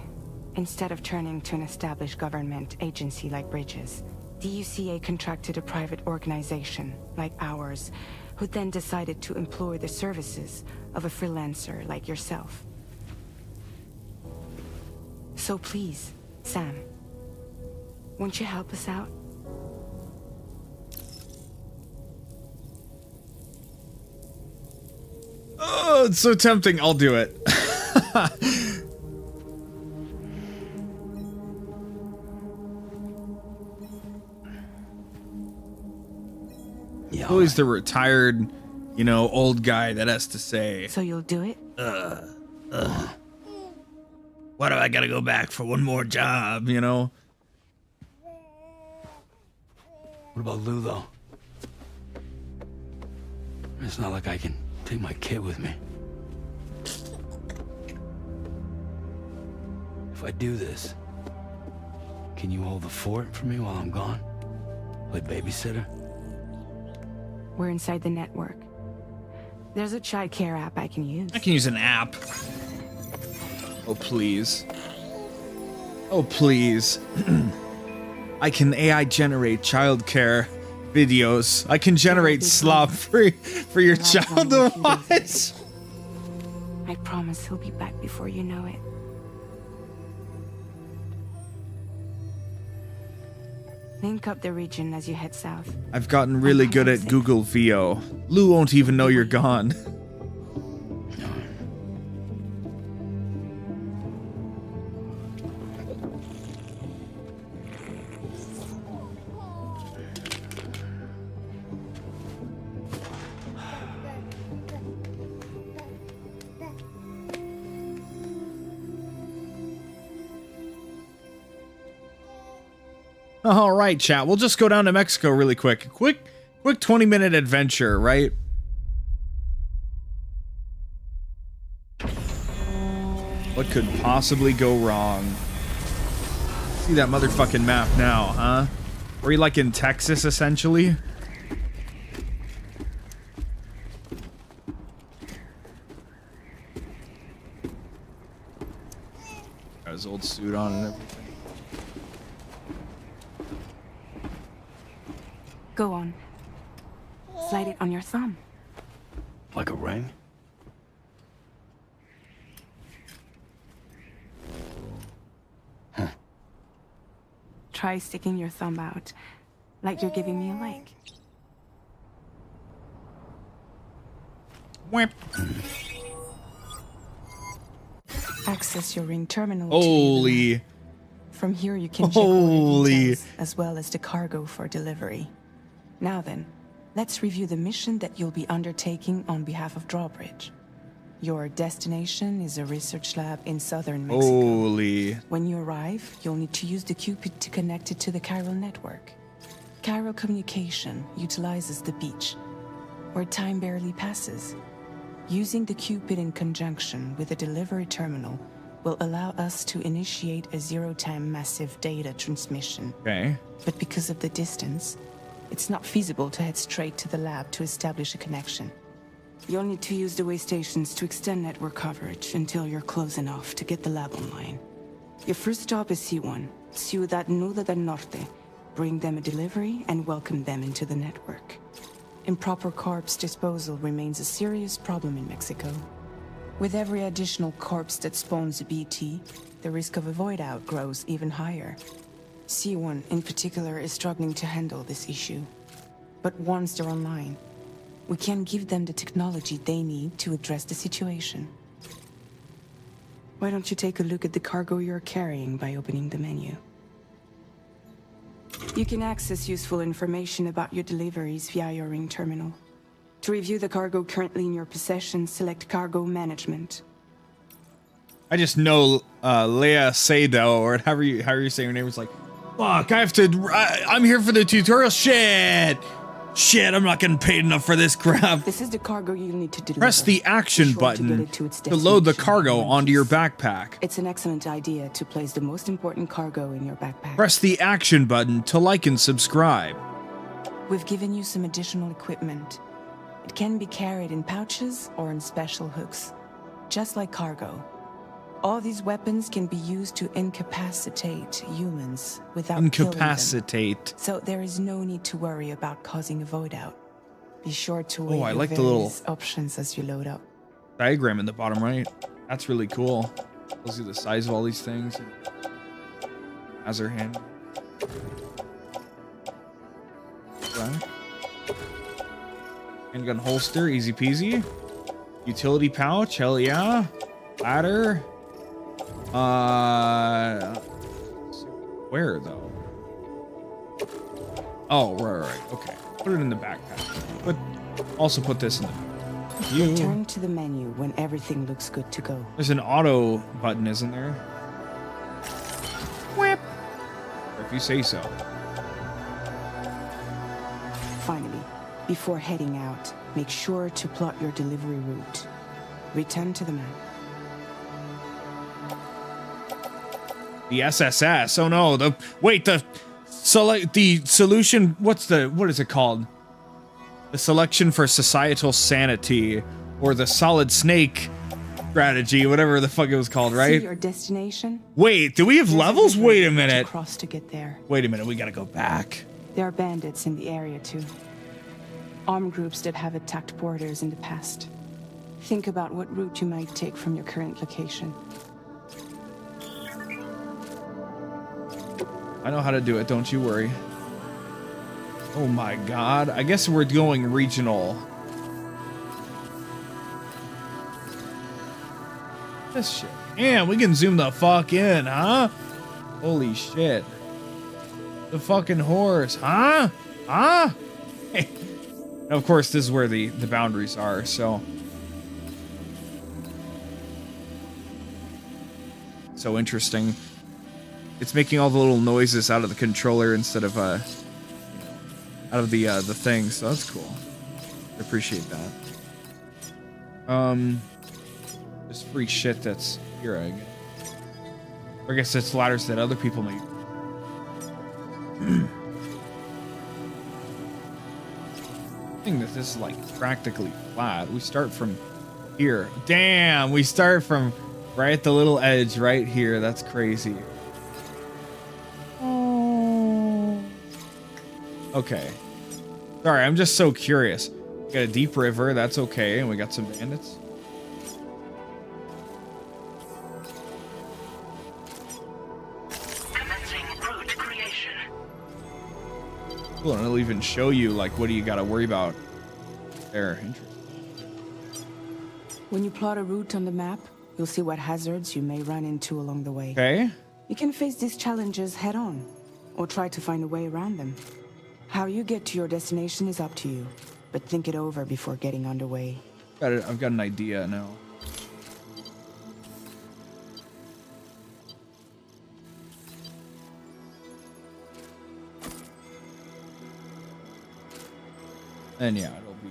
instead of turning to an established government agency like Bridges, the UCA contracted a private organization like ours, who then decided to employ the services of a freelancer like yourself. So please, Sam, won't you help us out? Oh, it's so tempting. I'll do it. Yeah. Always the retired, you know, old guy that has to say, So you'll do it? why do I gotta go back for one more job, you know? What about Lou, though? It's not like I can take my kid with me. If I do this, can you hold the fort for me while I'm gone? Play babysitter? We're inside the network. There's a child care app I can use. I can use an app. Oh, please. Oh, please. I can AI generate childcare videos. I can generate slop for your child to watch. I promise he'll be back before you know it. Link up the region as you head south. I've gotten really good at Google VO. Lou won't even know you're gone. All right, chat. We'll just go down to Mexico really quick. Quick 20-minute adventure, right? What could possibly go wrong? See that motherfucking map now, huh? Are you like in Texas, essentially? Got his old suit on and everything. Go on. Slide it on your thumb. Like a ring? Huh. Try sticking your thumb out, like you're giving me a like. Whip. Access your ring terminal. Holy. From here you can check all the details, as well as the cargo for delivery. Now then, let's review the mission that you'll be undertaking on behalf of Drawbridge. Your destination is a research lab in southern Mexico. Holy. When you arrive, you'll need to use the Cupid to connect it to the chiral network. Chiral communication utilizes the beach, where time barely passes. Using the Cupid in conjunction with a delivery terminal will allow us to initiate a zero-time massive data transmission. Okay. But because of the distance, it's not feasible to head straight to the lab to establish a connection. You'll need to use the way stations to extend network coverage until you're close enough to get the lab online. Your first stop is C1, Ciudad Nuda del Norte. Bring them a delivery and welcome them into the network. Improper corpse disposal remains a serious problem in Mexico. With every additional corpse that spawns a BT, the risk of a void out grows even higher. C1 in particular is struggling to handle this issue. But once they're online, we can give them the technology they need to address the situation. Why don't you take a look at the cargo you're carrying by opening the menu? You can access useful information about your deliveries via your ring terminal. To review the cargo currently in your possession, select Cargo Management. I just know Leia Sado, or however you say her name, is like, fuck, I'm here for the tutorial. Shit, I'm not getting paid enough for this crap. This is the cargo you'll need to deliver. Press the action button to load the cargo onto your backpack. It's an excellent idea to place the most important cargo in your backpack. Press the action button to like and subscribe. We've given you some additional equipment. It can be carried in pouches or in special hooks, just like cargo. All these weapons can be used to incapacitate humans without Incapacitate. killing them. So there is no need to worry about causing a void out. Be sure to weigh I your like the little various options as you load up. diagram in the bottom right. That's really cool. Tells you the size of all these things. As her hand. Right. Handgun holster, easy peasy. Utility pouch, hell yeah. Ladder. Where though? Oh, right. Okay. Put it in the backpack. Also put this in the Return to the menu when everything looks good to go. There's an auto button, isn't there? Whip. Or if you say so. Finally, before heading out, make sure to plot your delivery route. Return to the map. The SSS. Oh no. The solution. What is it called? The selection for societal sanity, or the solid snake strategy, whatever the fuck it was called, right? See your destination? Wait, do we have levels? Wait a minute. Cross to get there. Wait a minute, we gotta go back. There are bandits in the area too. Armed groups that have attacked borders in the past. Think about what route you might take from your current location. I know how to do it, don't you worry. Oh my god, I guess we're going regional. This shit. Man, we can zoom the fuck in, huh? Holy shit. The fucking horse, huh? Huh? And of course, this is where the boundaries are, so. So interesting. It's making all the little noises out of the controller instead of out of the thing, so that's cool. I appreciate that. Just free shit that's here, I guess. Or I guess it's ladders that other people make. I think that this is like practically flat. We start from here. Damn, we start from right at the little edge right here. That's crazy. Oh. Okay. Sorry, I'm just so curious. We got a deep river, that's okay, and we got some bandits. Cool, and it'll even show you like what do you got to worry about there. Interesting. When you plot a route on the map, you'll see what hazards you may run into along the way. Okay. You can face these challenges head on, or try to find a way around them. How you get to your destination is up to you, but think it over before getting underway. Got it. I've got an idea now. And yeah, it'll be,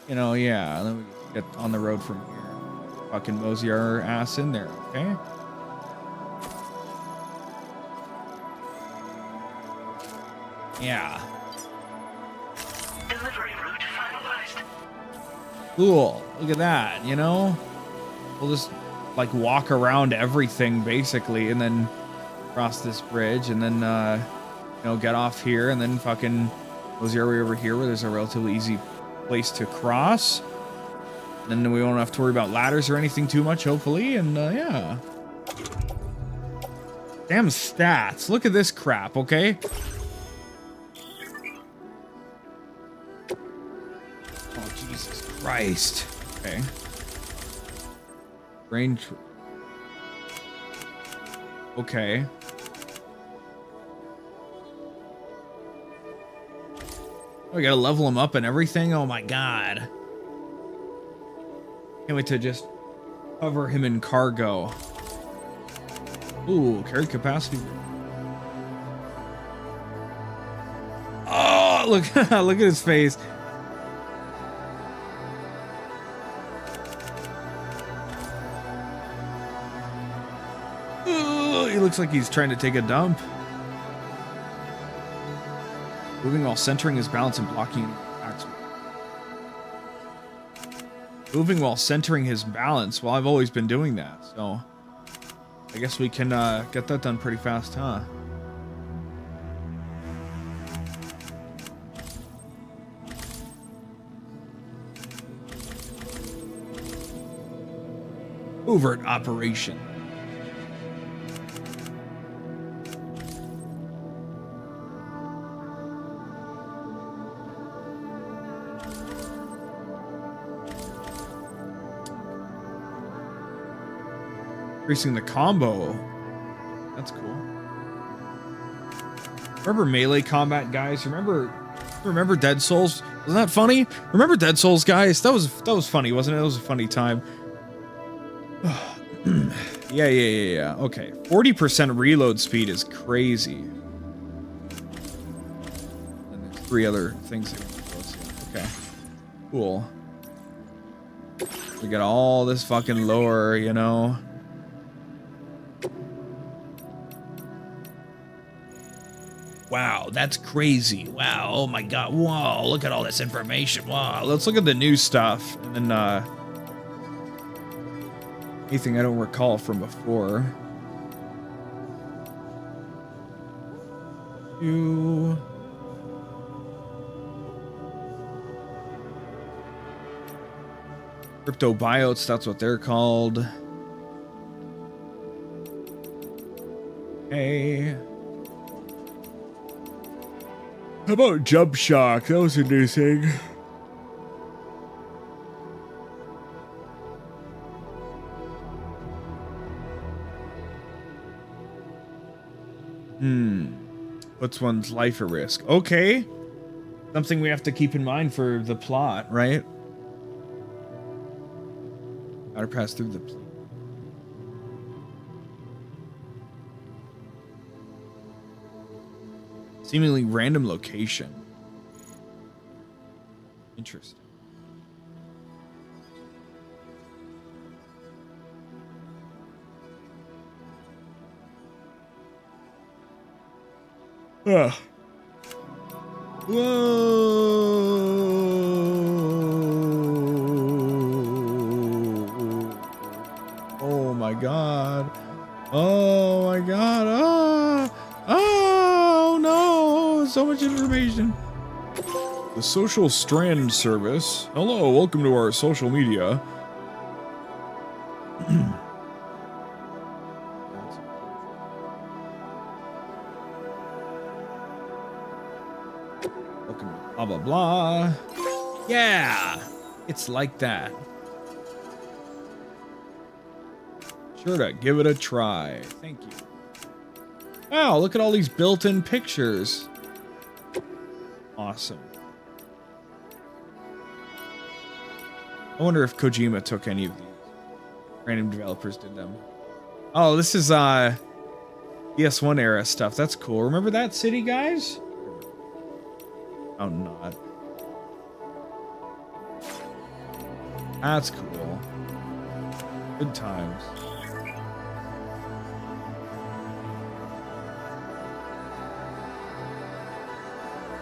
you know, yeah, and then we get on the road from here. Fucking mosey our ass in there, okay? Yeah. Delivery route finalized. Cool. Look at that, you know? We'll just, like, walk around everything, basically, and then cross this bridge, and then, you know, get off here, and then fucking mosey our way over here where there's a relatively easy place to cross. And then we won't have to worry about ladders or anything too much, hopefully, and, yeah. Damn stats. Look at this crap, okay? Oh, Jesus Christ. Okay. Range. Okay. Oh, we gotta level him up and everything? Oh my god. Can't wait to just cover him in cargo. Ooh, carry capacity. Oh, look, look at his face. Ooh, he looks like he's trying to take a dump. Moving while centering his balance and blocking attacks. Moving while centering his balance. Well, I've always been doing that, so I guess we can get that done pretty fast, huh? Overt operation. Increasing the combo. That's cool. Remember melee combat, guys? Remember Dead Souls? Wasn't that funny? Remember Dead Souls, guys? That was funny, wasn't it? It was a funny time. Yeah. Okay. 40% reload speed is crazy. 3 other things. Okay. Cool. We got all this fucking lore, you know. Wow, that's crazy. Wow, oh my god. Whoa, look at all this information. Wow, let's look at the new stuff. And then, anything I don't recall from before. You... Cryptobiotes, that's what they're called. Hey. How about Jump Shock? That was a new thing. Puts one's life at risk. Okay. Something we have to keep in mind for the plot, right? Gotta pass through the... Seemingly random location. Interesting. Ugh. Whoa. Oh my god. Oh my god. Oh no. So much information. The Social Strand Service. Hello, welcome to our social media. Blah, blah, blah. Yeah, it's like that. Sure to give it a try. Thank you. Wow, look at all these built-in pictures. Awesome. I wonder if Kojima took any of these. Random developers did them. Oh, this is PS1 era stuff. That's cool. Remember that city, guys? Oh, not. That's cool. Good times.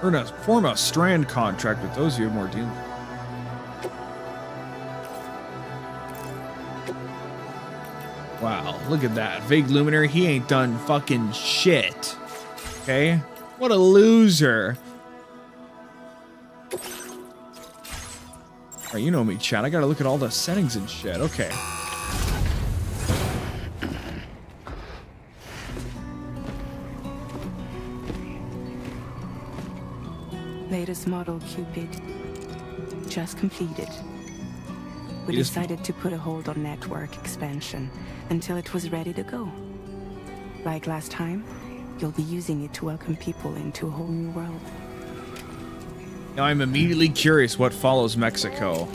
We're gonna form a strand contract with those of you more deals. Wow, look at that. Vague Luminary, he ain't done fucking shit. Okay? What a loser. Alright, you know me, chat. I gotta look at all the settings and shit. Okay. Latest model Cupid. Just completed. We decided to put a hold on network expansion until it was ready to go. Like last time, you'll be using it to welcome people into a whole new world. Now I'm immediately curious what follows Mexico.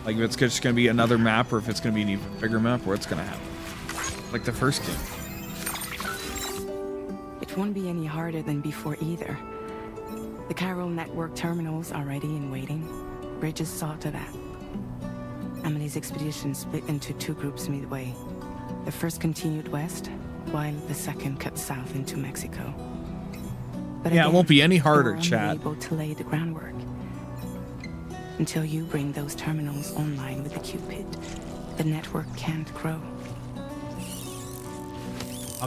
Like if it's just gonna be another map or if it's gonna be an even bigger map or what's gonna happen. Like the first game. It won't be any harder than before either. The Carol network terminals are ready and waiting. Bridges saw to that. Emily's expedition split into 2 groups midway. The first continued west, while the second cut south into Mexico. But yeah, again, it won't be any harder, we're chat. Able to lay the groundwork. Until you bring those terminals online with the Cupid, the network can't grow.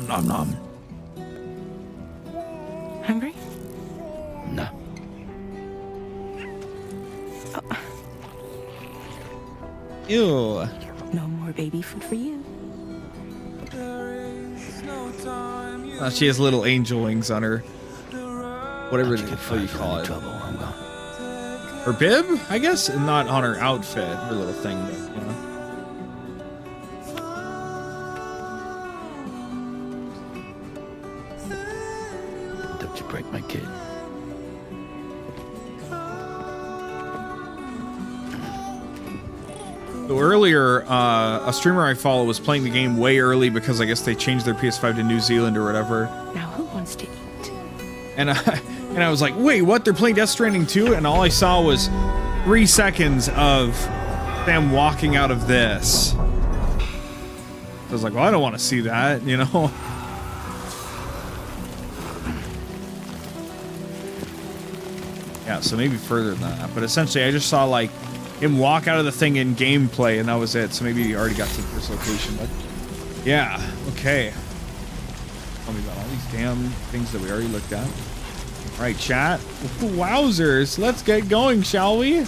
Nom nom. Hungry? No. Oh. Ew. No more baby food for you. She has little angel wings on her. Whatever the hell you call it. Trouble, 𝑰𝑵𝑗. Her bib, I guess? And not on her outfit, her little thing, but, you know. Don't you break my kid. So earlier, a streamer I follow was playing the game way early because I guess they changed their PS5 to New Zealand or whatever. Now who wants to eat? And And I was like, wait, what? They're playing Death Stranding 2? And all I saw was 3 seconds of them walking out of this. I was like, well, I don't want to see that, you know? Yeah, so maybe further than that. But essentially, I just saw, like, him walk out of the thing in gameplay, and that was it. So maybe he already got to this location. But yeah, okay. Tell me about all these damn things that we already looked at. All right, chat. Wowzers. Let's get going, shall we? All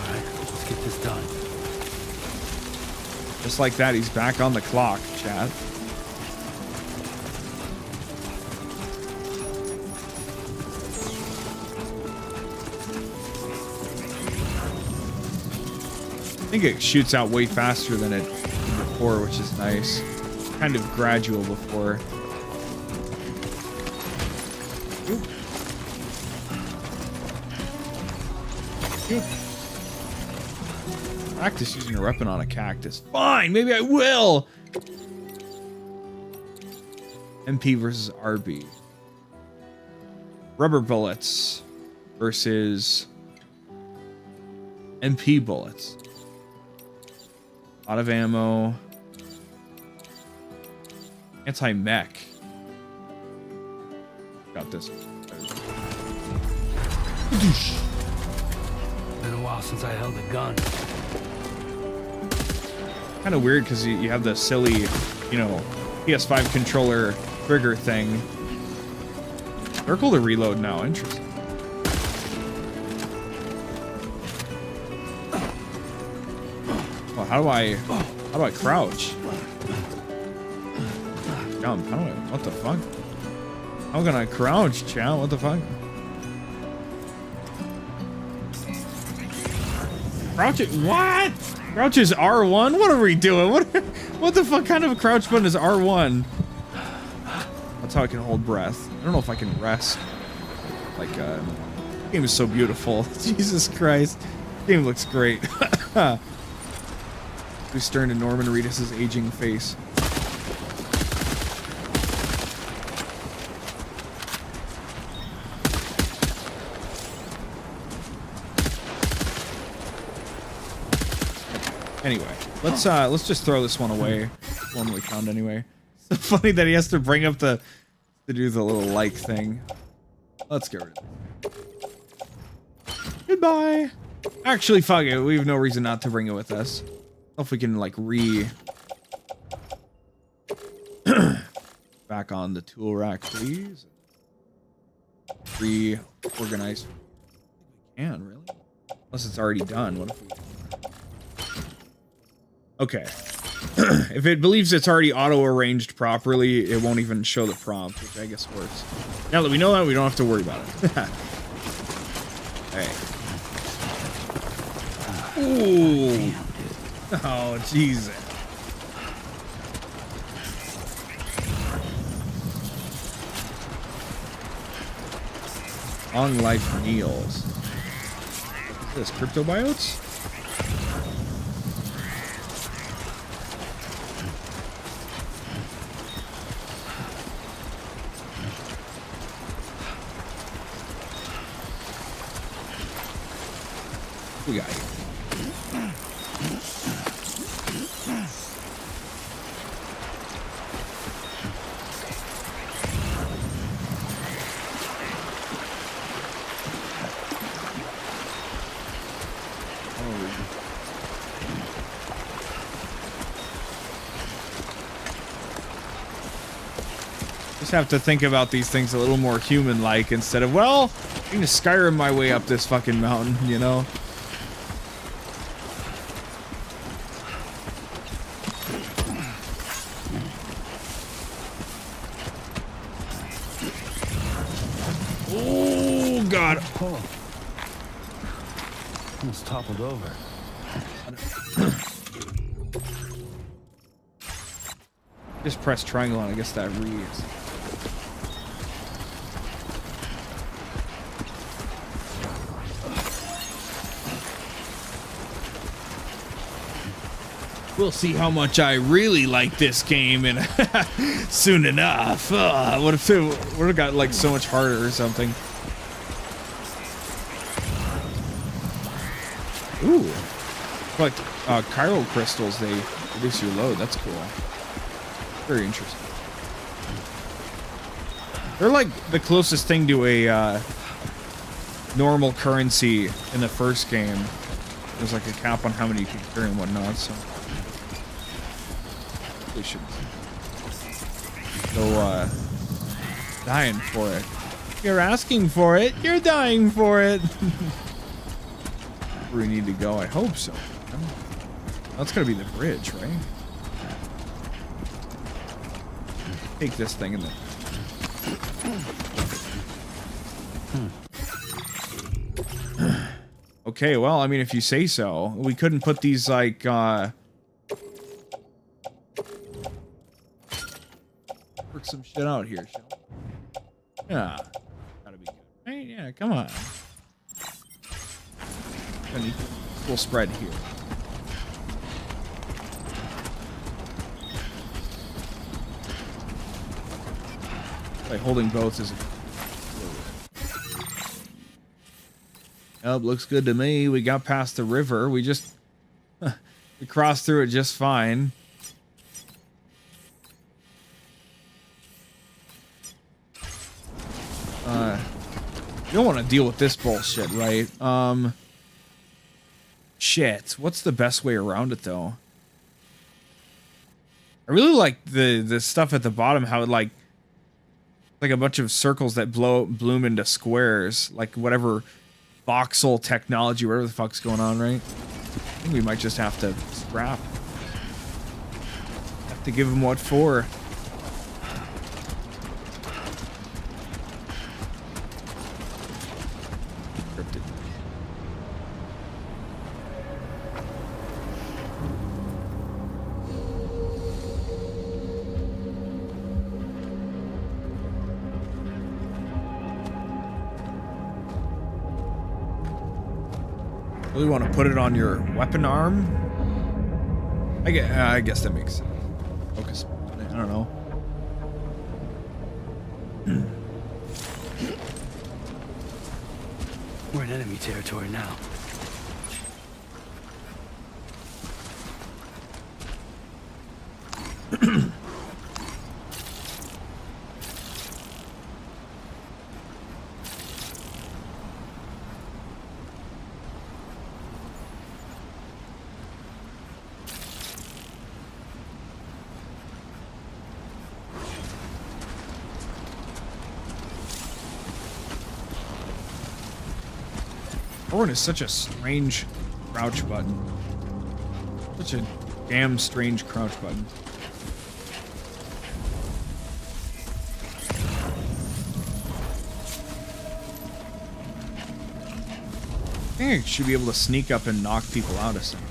right, let's get this done. Just like that, he's back on the clock, chat. I think it shoots out way faster than it did before, which is nice. Kind of gradual before. Oop. Oop. Practice using a weapon on a cactus. Fine, maybe I will. MP versus RB. Rubber bullets versus MP bullets. A lot of ammo. Anti-mech. Got this. Been a while since I held a gun. Kind of weird because you have the silly, you know, PS5 controller trigger thing. Circle to reload now. Interesting. Well, how do I crouch? Jump. How do I? What the fuck? How can I crouch, chat? What the fuck? Crouch it? What? Crouch is R1? What are we doing? What the fuck kind of a crouch button is R1? That's how I can hold breath. I don't know if I can rest. Like, the game is so beautiful. Jesus Christ. The game looks great. We staring at Norman Reedus' aging face. Anyway, let's just throw this one away. One we found anyway. It's so funny that he has to bring up to do the little like thing. Let's get rid of it. Goodbye. Actually, fuck it. We have no reason not to bring it with us. If we can like back on the tool rack, please. Reorganize. We can really, unless it's already done. What if we? Okay. If it believes it's already auto-arranged properly, it won't even show the prompt, which I guess works. Now that we know that, we don't have to worry about it. Hey. Ooh. Oh, Jesus. Long life meals. What is this? Cryptobiotes? We got here. Just have to think about these things a little more human-like instead of, well, I can just Skyrim my way up this fucking mountain, you know? Oh, God. Oh. Almost toppled over. Just press triangle and I guess that reads. We'll see how much I really like this game and soon enough. What if it would have got like so much harder or something? Ooh. Like chiral crystals, they reduce your load. That's cool. Very interesting. They're like the closest thing to a normal currency in the first game. There's like a cap on how many you can carry and whatnot, so they should go dying for it. You're asking for it, you're dying for it. Where we need to go, I hope so. That's gonna be the bridge, right? Take this thing and then okay, well, I mean, if you say so. We couldn't put these, like, work some shit out here, shall we? Yeah. Gotta be good. Right? Yeah, come on. Gonna need full spread here. Like, holding both is... Yep, looks good to me. We got past the river. We just... we crossed through it just fine. You don't want to deal with this bullshit, right? Shit. What's the best way around it, though? I really like the stuff at the bottom, how it, like a bunch of circles that bloom into squares, like whatever voxel technology, whatever the fuck's going on, right? I think we might just have to scrap. Have to give them what for. Cryptid. Really want to put it on your weapon arm? I guess that makes sense. Focus on it. I don't know. We're in enemy territory now. Forward is such a strange crouch button. Such a damn strange crouch button. I think I should be able to sneak up and knock people out of something.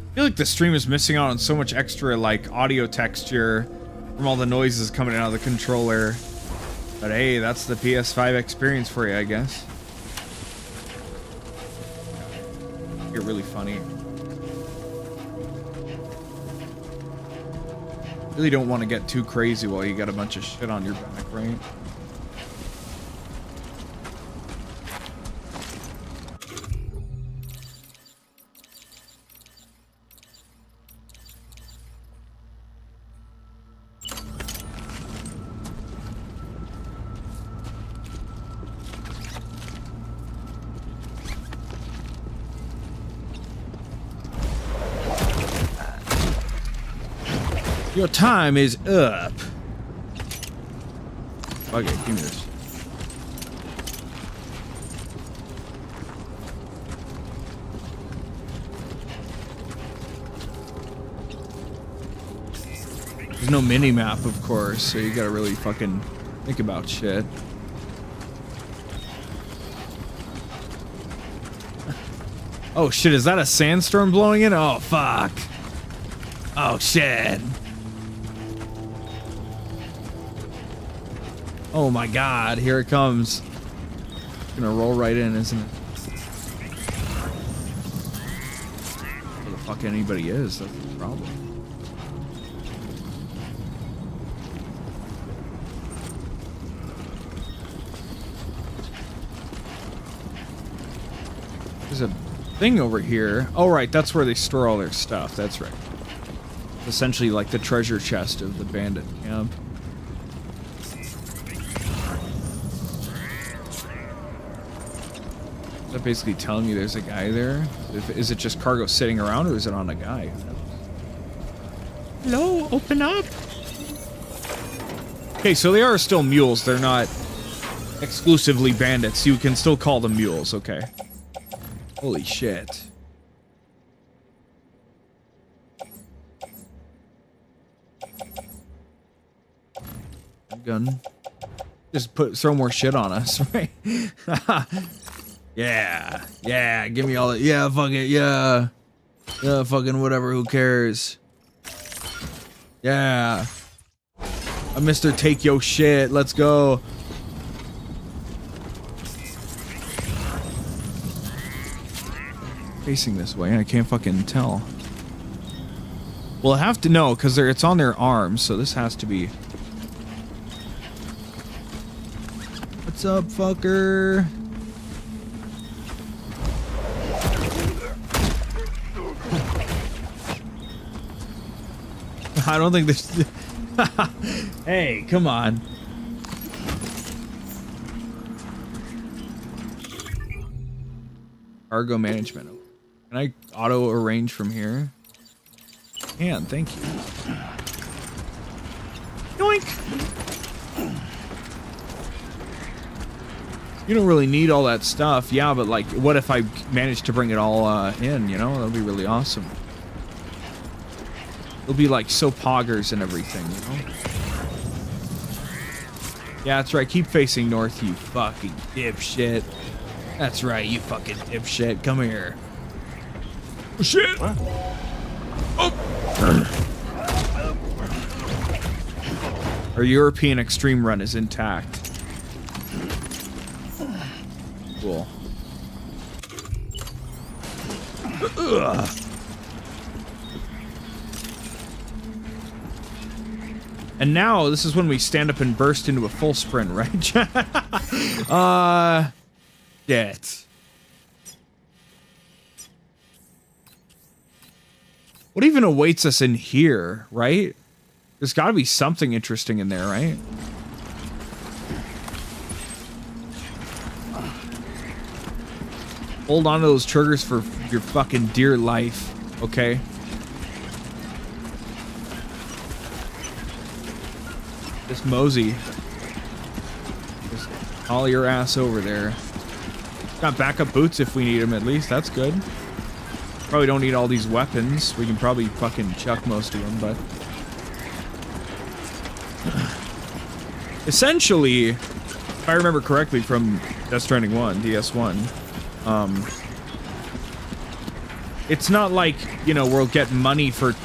I feel like the stream is missing out on so much extra, like, audio texture from all the noises coming out of the controller. But hey, that's the PS5 experience for you, I guess. You're really funny. Really don't want to get too crazy while you got a bunch of shit on your back, right? Your time is up. Okay, give me this. There's no mini map, of course, so you gotta really fucking think about shit. Oh shit, is that a sandstorm blowing in? Oh fuck. Oh shit. Oh my god, here it comes. It's gonna roll right in, isn't it? Where the fuck anybody is, that's the problem. There's a thing over here. Oh, right, that's where they store all their stuff. That's right. Essentially like the treasure chest of the bandit camp. Is that basically telling me there's a guy there? Is it just cargo sitting around, or is it on a guy? Hello, open up. Okay, so they are still mules. They're not exclusively bandits. You can still call them mules, okay. Holy shit. Gun. Just throw more shit on us, right? Yeah. Yeah, give me all that. Yeah, fuck it. Yeah. Yeah, fucking whatever, who cares? Yeah. Mr. Take Yo shit. Let's go. Facing this way, I can't fucking tell. Well, I have to know because it's on their arms, so this has to be. What's up, fucker? I don't think this. Hey, come on. Cargo management. Can I auto arrange from here? Can, thank you. Yoink! You don't really need all that stuff. Yeah, but like, what if I managed to bring it all in, you know? That would be really awesome. It'll be like so poggers and everything, you know? Yeah, that's right. Keep facing north, you fucking dipshit. That's right, you fucking dipshit. Come here. Oh, shit! Oh! Our European extreme run is intact. Cool. Ugh. And now, this is when we stand up and burst into a full sprint, right? Shit. What even awaits us in here, right? There's gotta be something interesting in there, right? Hold on to those triggers for your fucking dear life, okay? Just mosey. Just haul your ass over there. Got backup boots if we need them at least. That's good. Probably don't need all these weapons. We can probably fucking chuck most of them, but... Essentially, if I remember correctly from Death Stranding 1, DS1, it's not like, you know, we'll get money for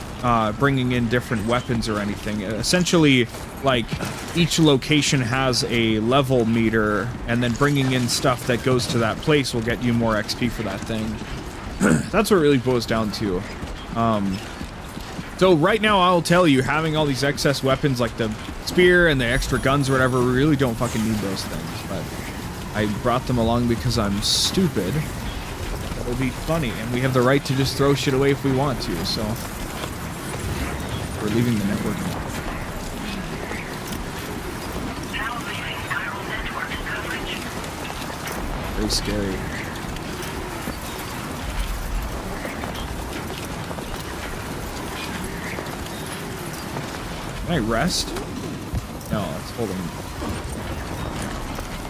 bringing in different weapons or anything. Essentially, like, each location has a level meter, and then bringing in stuff that goes to that place will get you more XP for that thing. That's what it really boils down to. So right now, I'll tell you, having all these excess weapons like the spear and the extra guns or whatever, we really don't fucking need those things. But I brought them along because I'm stupid. It'll be funny, and we have the right to just throw shit away if we want to, so... We're leaving the network now. Very scary. Can I rest? No, it's holding.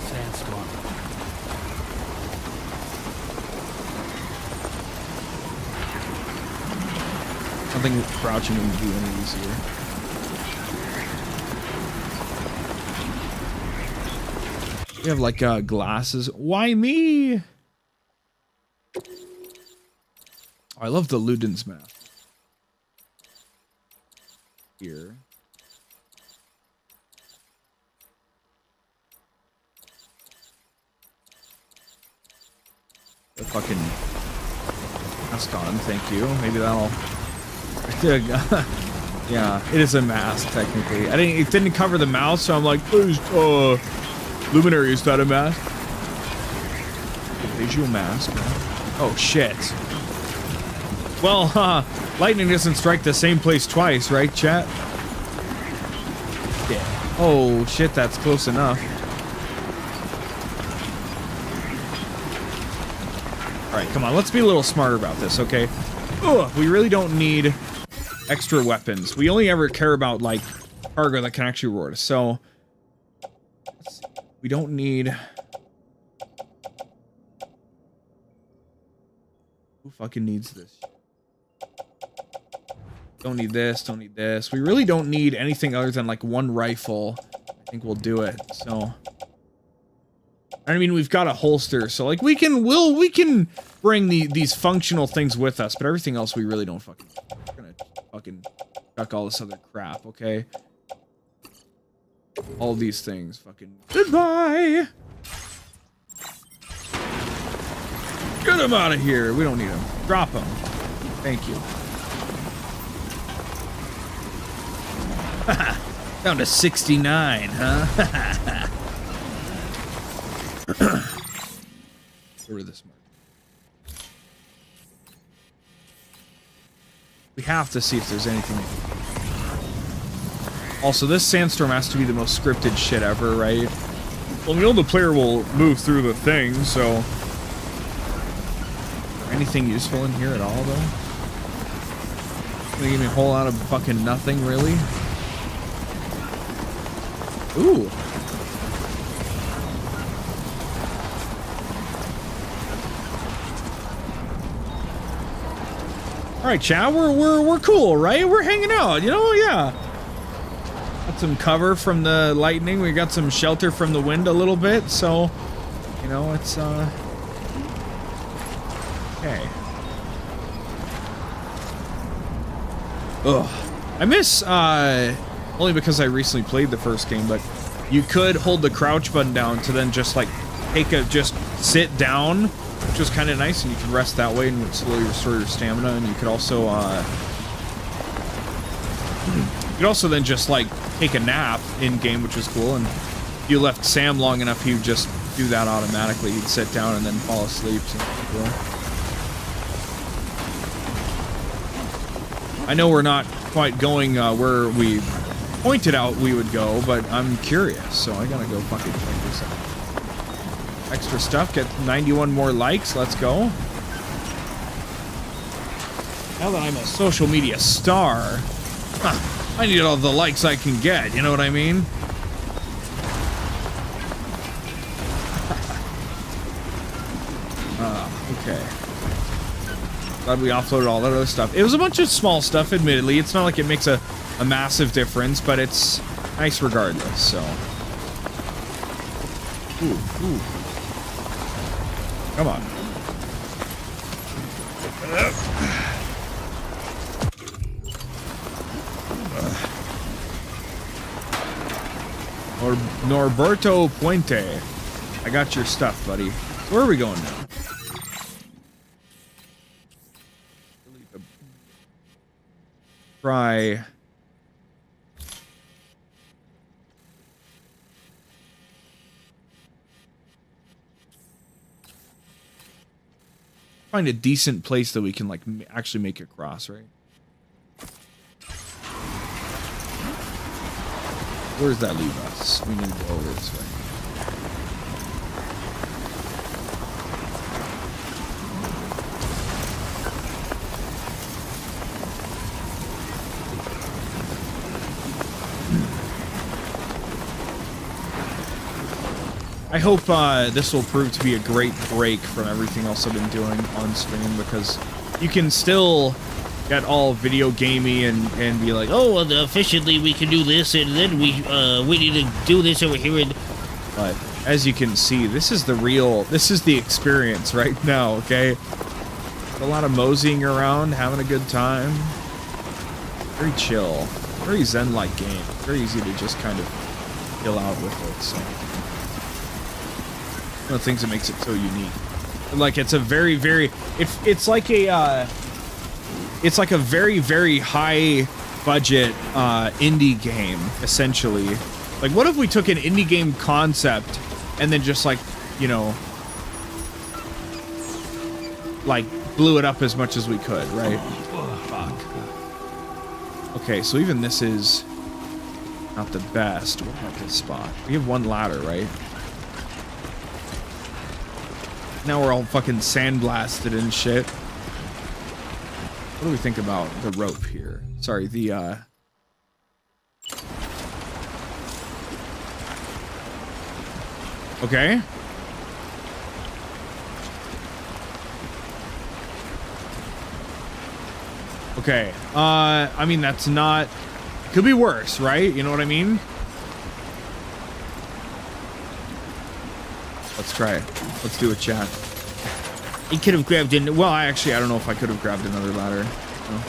Sandstorm. I don't think crouching would be any easier. We have like glasses. Why me? Oh, I love the Luden's map. Here. The fucking mask on, thank you. Maybe that'll. Yeah, it is a mask technically. It didn't cover the mouth, so I'm like, Luminary, is that a mask? A visual mask. Oh shit. Well, lightning doesn't strike the same place twice, right, chat? Yeah. Oh shit, that's close enough. Alright, come on, let's be a little smarter about this, okay? Ugh, we really don't need extra weapons. We only ever care about, like, cargo that can actually reward us, so... We don't need... Who fucking needs this? Don't need this, don't need this. We really don't need anything other than, like, one rifle. I think we'll do it, so... I mean, we've got a holster, so like we can bring these functional things with us, but everything else we really don't fucking. We're gonna fucking chuck all this other crap, okay? All these things, fucking goodbye. Get them out of here. We don't need them. Drop them. Thank you. Down to 69, huh? Over this mark. We have to see if there's anything. Also, this sandstorm has to be the most scripted shit ever, right? Well, we know the player will move through the thing, so... Anything useful in here at all, though? Gonna give me a whole lot of fucking nothing, really? Ooh. All right, chat, we're cool, right? We're hanging out, you know? Yeah. Got some cover from the lightning. We got some shelter from the wind a little bit, so you know it's okay. Ugh. I miss only because I recently played the first game, but you could hold the crouch button down to then just like just sit down. Which was kind of nice, and you can rest that way and slowly restore your stamina. And you could also, then just like take a nap in game, which is cool. And if you left Sam long enough, he would just do that automatically. He'd sit down and then fall asleep. So cool. I know we're not quite going where we pointed out we would go, but I'm curious, so I gotta go fucking check this out. Extra stuff, get 91 more likes, let's go. Now that I'm a social media star, I need all the likes I can get, you know what I mean? Okay. Glad we offloaded all that other stuff. It was a bunch of small stuff, admittedly. It's not like it makes a massive difference, but it's nice regardless, so. Ooh. Come on. Norberto Puente. I got your stuff, buddy. Where are we going now? Try. Find a decent place that we can like actually make it cross, right? Where does that leave us? We need to go over this way. I hope this will prove to be a great break from everything else I've been doing on stream, because you can still get all video gamey and be like, oh, well, efficiently we can do this, and then we need to do this over here. And but as you can see, this is the experience right now, okay? A lot of moseying around, having a good time. Very chill. Very zen-like game. Very easy to just kind of chill out with it, so. One of the things that makes it so unique. Like, it's a very, very... It's like a, it's like a very, very high budget indie game, essentially. Like, what if we took an indie game concept and then just, like, you know, like, blew it up as much as we could, right? Fuck. Okay, so even this is not the best at this spot. We have one ladder, right? Now we're all fucking sandblasted and shit. What do we think about the rope here? Sorry, the, Okay. Okay. I mean, that's not... Could be worse, right? You know what I mean? Let's try it. Let's do it, chat. He could have grabbed in... Well, I don't know if I could have grabbed another ladder. No.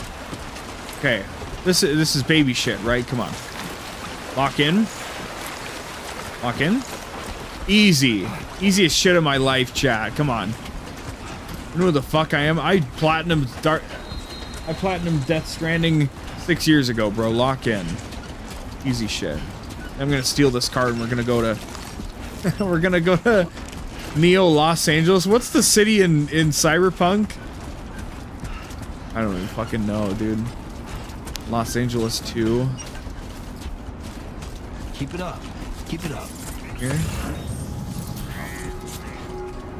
Okay. This is baby shit, right? Come on. Lock in. Lock in. Easy. Easiest shit of my life, chat. Come on. You know who the fuck I am? I platinum Death Stranding 6 years ago, bro. Lock in. Easy shit. I'm gonna steal this card and we're gonna go to... we're gonna go to Neo Los Angeles. What's the city in Cyberpunk? I don't even fucking know, dude. Los Angeles 2. Keep it up. Keep it up. Here.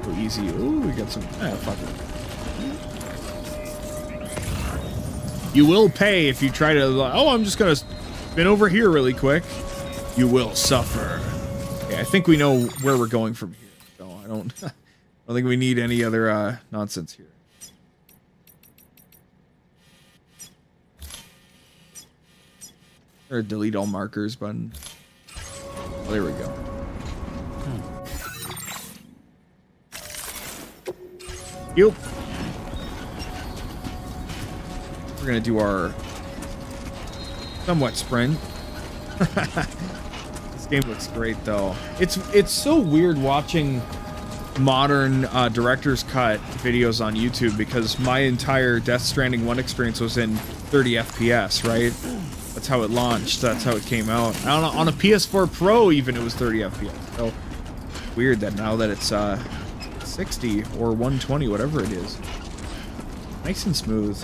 Go easy. Ooh, we got some... fuck it. You will pay if you try to... Oh, I'm just gonna spin over here really quick. You will suffer. Okay, I think we know where we're going from here. So I don't think we need any other nonsense here. Or delete all markers button. Oh, there we go. Yep. We're gonna do our somewhat sprint. This game looks great though. It's so weird watching modern director's cut videos on YouTube because my entire Death Stranding 1 experience was in 30 FPS, right? That's how it launched. That's how it came out. I don't know, on a PS4 Pro even it was 30 FPS. So weird that now that it's 60 or 120, whatever it is. Nice and smooth.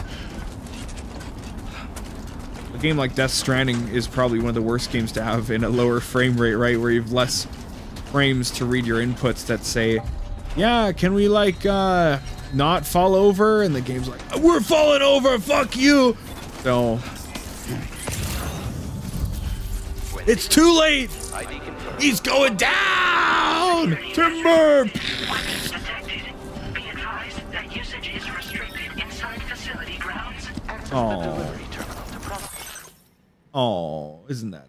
A game like Death Stranding is probably one of the worst games to have in a lower frame rate, right? Where you have less frames to read your inputs that say, yeah, can we like not fall over? And the game's like, we're falling over, fuck you! So it's too late! He's going down! Timber! Oh. Oh, isn't that?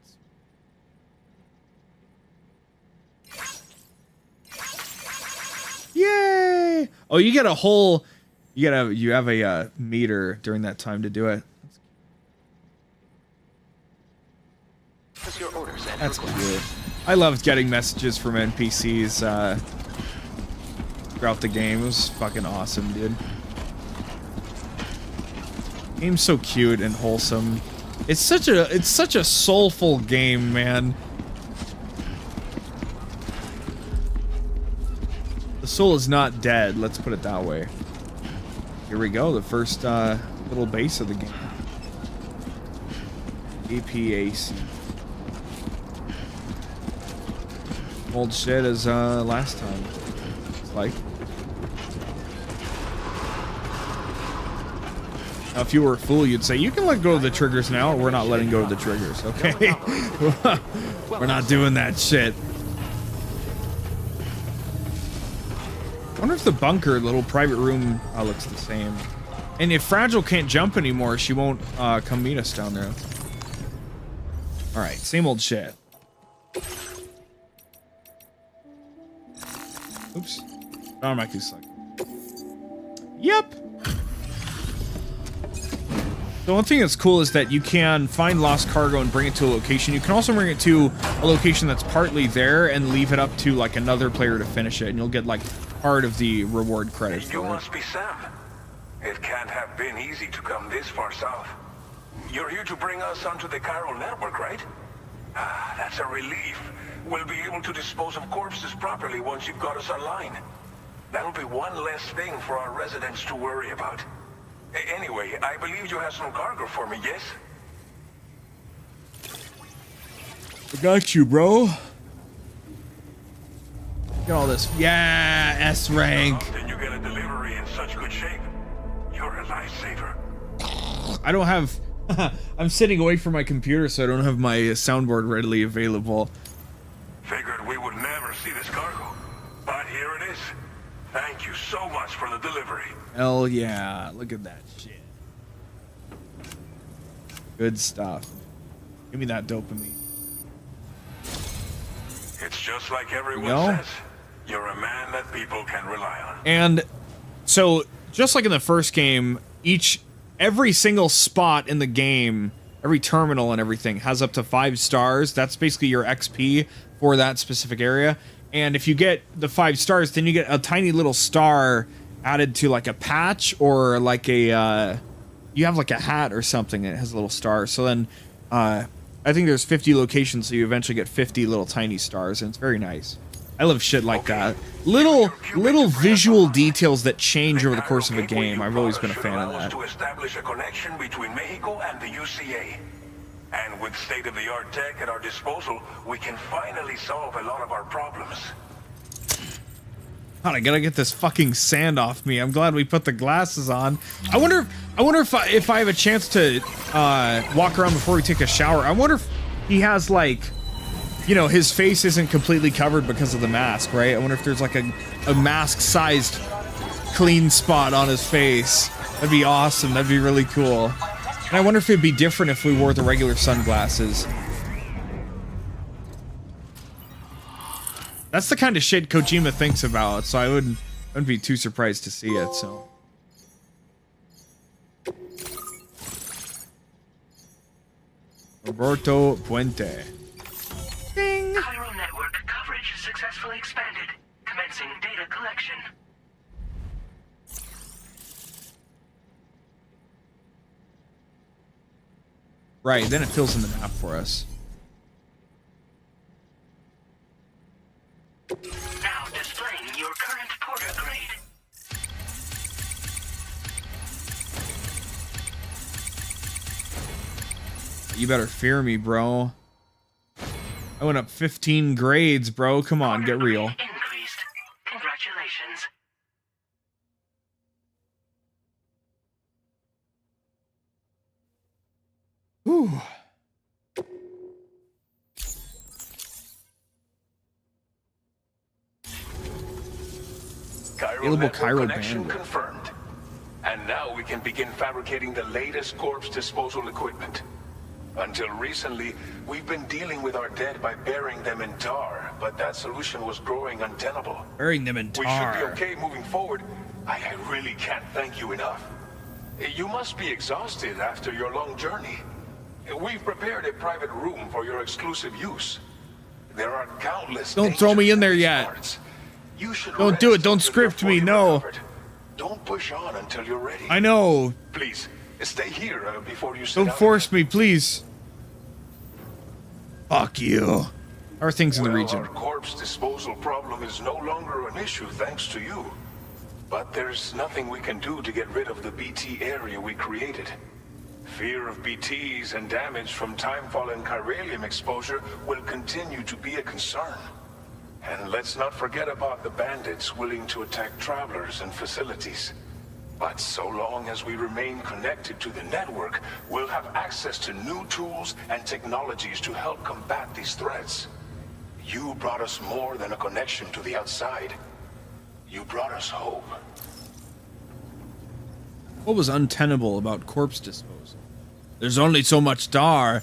Yay! Oh, you get a whole, you have a meter during that time to do it. That's cool. I loved getting messages from NPCs throughout the game. It was fucking awesome, dude. Game's so cute and wholesome. It's such a soulful game, man. The soul is not dead, let's put it that way. Here we go, the first little base of the game. APAC. Old shit as last time. It's like. Now, if you were a fool, you'd say, you can let go of the triggers now, or we're not letting go of the triggers, okay? We're not doing that shit. I wonder if the bunker, little private room, looks the same. And if Fragile can't jump anymore, she won't come meet us down there. Alright, same old shit. Oops. Automatically select. Yep. The one thing that's cool is that you can find lost cargo and bring it to a location. You can also bring it to a location that's partly there and leave it up to like another player to finish it, and you'll get like part of the reward credit for it. You must be Sam. It can't have been easy to come this far south. You're here to bring us onto the chiral network, right? Ah, that's a relief. We'll be able to dispose of corpses properly once you've got us online. That'll be one less thing for our residents to worry about. Anyway, I believe you have some cargo for me, yes? I got you, bro. Get all this. Yeah, S rank. Then you get a delivery in such good shape. You're a lifesaver. I don't have... I'm sitting away from my computer, so I don't have my soundboard readily available. Figured we would never see this cargo. But here it is. Thank you so much for the delivery. Hell yeah. Look at that shit. Good stuff. Give me that dopamine. It's just like everyone says. You're a man that people can rely on. And so, just like in the first game, every single spot in the game, every terminal and everything has up to 5 stars. That's basically your XP for that specific area. And if you get the 5 stars, then you get a tiny little star added to like a patch or like a, you have like a hat or something that has a little star. So then, I think there's 50 locations, so you eventually get 50 little tiny stars, and it's very nice. I love shit like that. Little visual details that change over the course of a game. I've always been a fan of that. To establish a connection between Mexico and the UCA. And with state-of-the-art tech at our disposal, we can finally solve a lot of our problems. God, I gotta get this fucking sand off me. I'm glad we put the glasses on. I wonder if I have a chance to walk around before we take a shower. I wonder if he has like, you know, his face isn't completely covered because of the mask, right? I wonder if there's like a mask-sized clean spot on his face. That'd be awesome. That'd be really cool. And I wonder if it'd be different if we wore the regular sunglasses. That's the kind of shit Kojima thinks about, so I wouldn't be too surprised to see it, so. Roberto Puente. Ding! Chiral network coverage successfully expanded. Commencing data collection. Right, then it fills in the map for us. Now displaying your current porter grade. You better fear me, bro. I went up 15 grades, bro. Come on, get real. Increased. Congratulations. Whew. Available chiral Connection bandwidth. confirmed. And now we can begin fabricating the latest corpse disposal equipment. Until recently, we've been dealing with our dead by burying them in tar, but that solution was growing untenable. Burying them in We should tar. be okay moving forward. I really can't thank you enough. You must be exhausted after your long journey. We've prepared a private room for your exclusive use. There are countless. Don't throw me in there yet. parts. You should Don't do it. rest Don't until script you're me. fully No. recovered. Don't push on until you're ready. I know. Please, stay here before you sit Don't down. force me, please. Fuck you. How are things in the Well, region? our corpse disposal problem is no longer an issue thanks to you. But there's nothing we can do to get rid of the BT area we created. Fear of BTs and damage from timefall and chiralium exposure will continue to be a concern. And let's not forget about the bandits willing to attack travelers and facilities. But so long as we remain connected to the network, we'll have access to new tools and technologies to help combat these threats. You brought us more than a connection to the outside. You brought us hope. What was untenable about corpse disposal? There's only so much tar.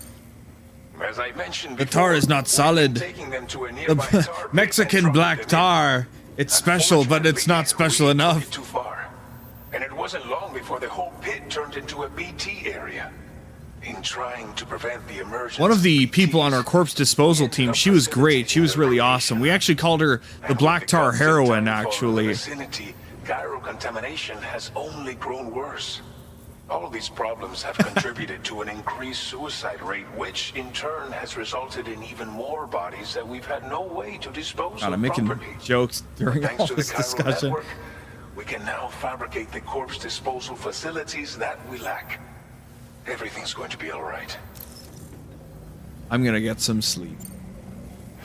As I mentioned The before, tar is not solid. taking them to a nearby The tar pit Mexican and black dropping them in. tar It's special, but it's not special enough. Too far. And it wasn't long before the whole pit turned into a BT area. In trying to prevent the emergence. One of the people on our corpse disposal team, she was great. She was really awesome. We actually called her the Black Tar Heroine, actually. Gyro contamination has only grown worse. All these problems have contributed to an increased suicide rate, which in turn has resulted in even more bodies that we've had no way to dispose God, of I'm making properly. jokes during Thanks all to the this Gyro discussion. network, we can now fabricate the corpse disposal facilities that we lack. Everything's going to be all right. I'm gonna get some sleep.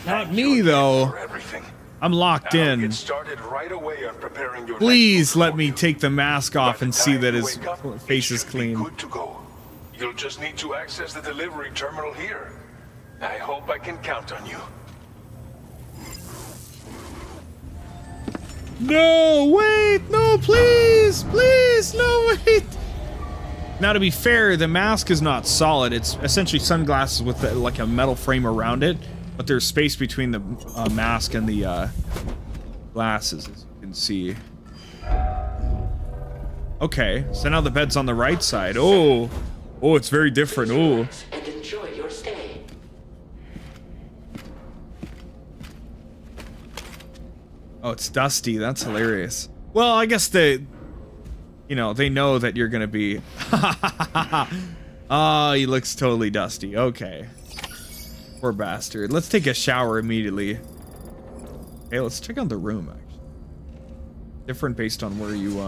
Not me, though. I'm locked in. Get started right away on preparing your Please let me take the mask off and see that his face is clean. good to go. You'll just need to access the delivery terminal here. I hope I can count on you. No, wait, no, please, please, no, wait. Now, to be fair, the mask is not solid. It's essentially sunglasses with like a metal frame around it, but there's space between the mask and the glasses, as you can see. Okay, so now the bed's on the right side. Oh, oh, it's very different. Oh. And enjoy your stay. Oh, it's dusty. That's hilarious. Well, I guess they know that you're gonna be. Oh, he looks totally dusty. Okay. Poor bastard. Let's take a shower immediately. Okay, let's check out the room, actually. Different based on where you,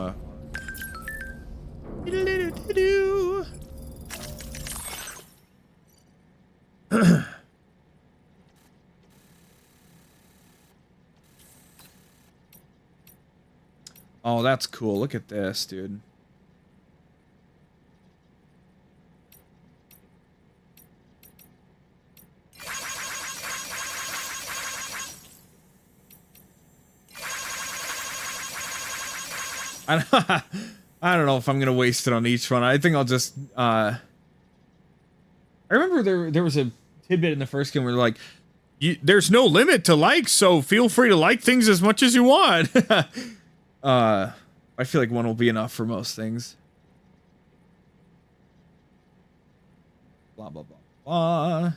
Oh, that's cool. Look at this, dude. I don't know if I'm gonna waste it on each one. I think I'll just I remember there was a tidbit in the first game where they're like, there's no limit to likes, so feel free to like things as much as you want. I feel like one will be enough for most things. Blah blah blah blah.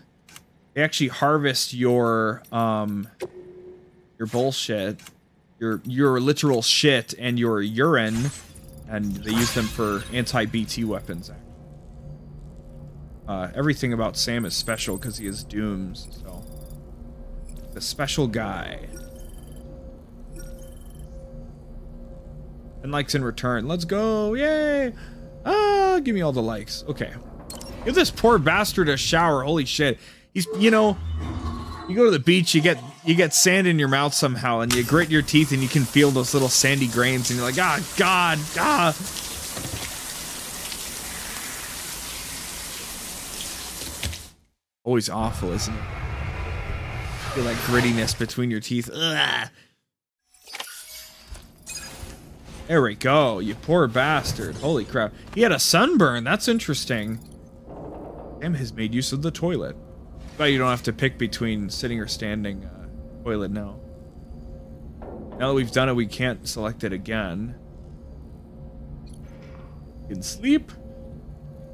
They actually harvest your bullshit, your literal shit and your urine, and they use them for anti-BT weapons. Everything about Sam is special because he has dooms, so the special guy. And likes in return. Let's go! Yay! Ah, give me all the likes. Okay. Give this poor bastard a shower. Holy shit. He's, you know, you go to the beach, you get sand in your mouth somehow, and you grit your teeth and you can feel those little sandy grains, and you're like, ah, God, ah. Always awful, isn't it? Feel that grittiness between your teeth. Ugh. There we go, you poor bastard. Holy crap. He had a sunburn. That's interesting. Sam has made use of the toilet. But you don't have to pick between sitting or standing toilet now. Now that we've done it, we can't select it again. You can sleep.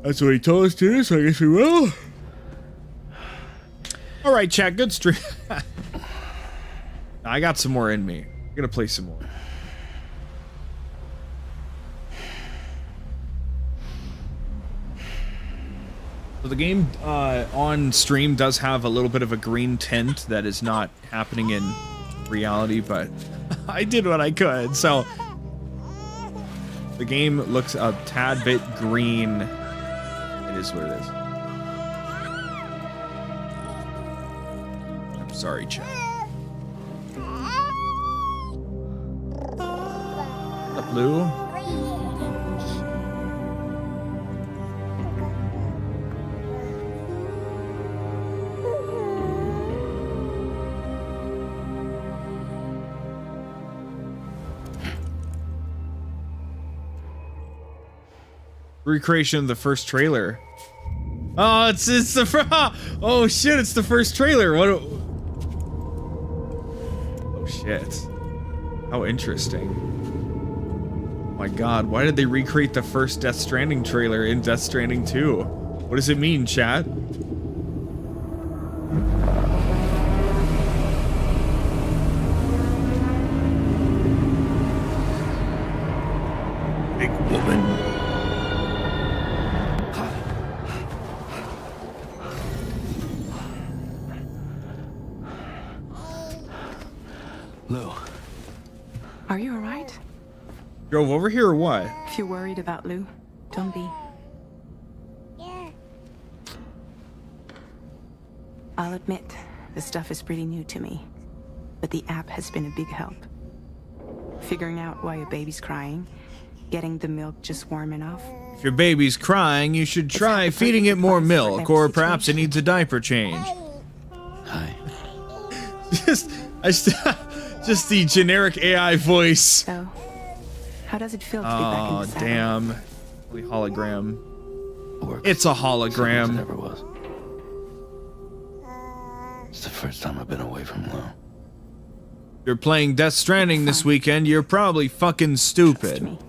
That's what he told us to do, so I guess we will. Alright, chat, good stream. I got some more in me. I'm gonna play some more. So the game on stream does have a little bit of a green tint that is not happening in reality, but I did what I could. So the game looks a tad bit green. It is what it is. I'm sorry, chat. The blue. Recreation of the first trailer. Oh, it's the oh shit! It's the first trailer. What? Oh shit! How interesting. Oh my god, why did they recreate the first Death Stranding trailer in Death Stranding 2? What does it mean, chat? Big woman. Lou. Are you alright? Drove over here or what? If you're worried about Lou, don't be. I'll admit, the stuff is pretty new to me, but the app has been a big help. Figuring out why a baby's crying, getting the milk just warm enough. If your baby's crying, you should try feeding it more milk, or perhaps it needs a diaper change. Hi. Just the generic AI voice. So, how does it feel to be back in the saddle? Damn. Holy hologram. Works. It's a Same as it hologram. ever was. It's the first time I've been away from Lou. You're playing Death Stranding this weekend, you're probably fucking stupid. Me.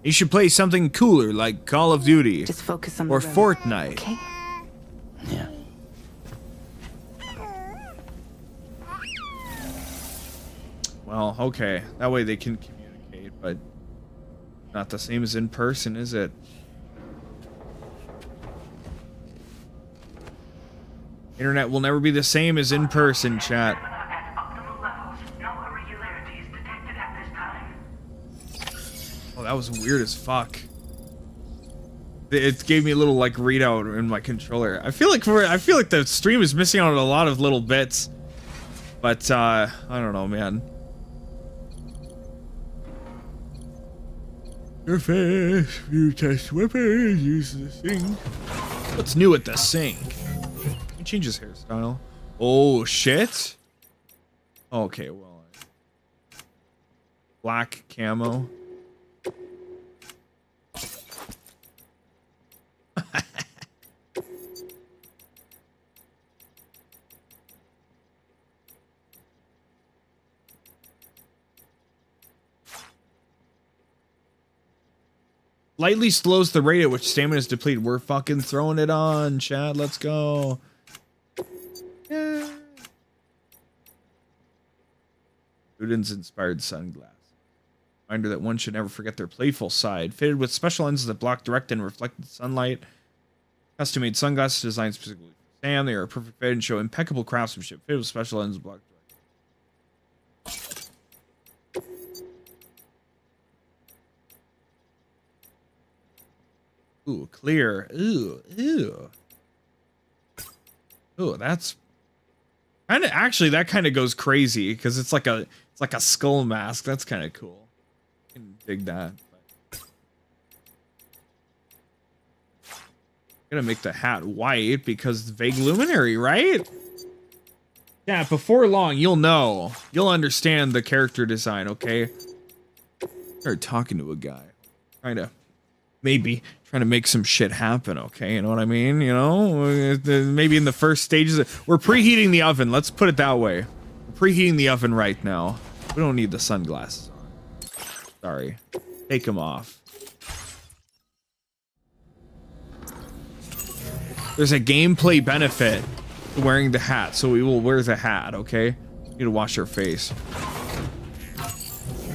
You should play something cooler like Call of Duty Just focus on or the road, Fortnite. okay? Yeah. Well, okay. That way they can communicate, but not the same as in person, is it? Internet will never be the same as in person, chat. At optimal levels, no irregularities detected at this time. Oh, that was weird as fuck. It gave me a little like readout in my controller. I feel like the stream is missing out on a lot of little bits. But I don't know, man. Your face, you test weapons, use the sink. What's new at the sink? He changes hairstyle. Oh shit. Okay, well. Black camo. Lightly slows the rate at which stamina is depleted. We're fucking throwing it on, Chad. Let's go. Yeah. Udin's inspired sunglasses. Reminder that one should never forget their playful side. Fitted with special lenses that block direct and reflected sunlight. Custom-made sunglasses designed specifically for Sam. They are a perfect fit and show impeccable craftsmanship. Fitted with special lenses that block direct. Ooh, clear. Ooh, ew. Ooh, that's kind of actually that kind of goes crazy because it's like a skull mask. That's kind of cool. I can dig that. But gonna make the hat white because vague luminary, right? Yeah, before long you'll know. You'll understand the character design, okay? Start talking to a guy. Trying to make some shit happen, okay? You know what I mean? You know, maybe in the first stages, we're preheating the oven. Let's put it that way. We're preheating the oven right now. We don't need the sunglasses on. Sorry. Take them off. There's a gameplay benefit to wearing the hat, so we will wear the hat, okay? We need to wash our face.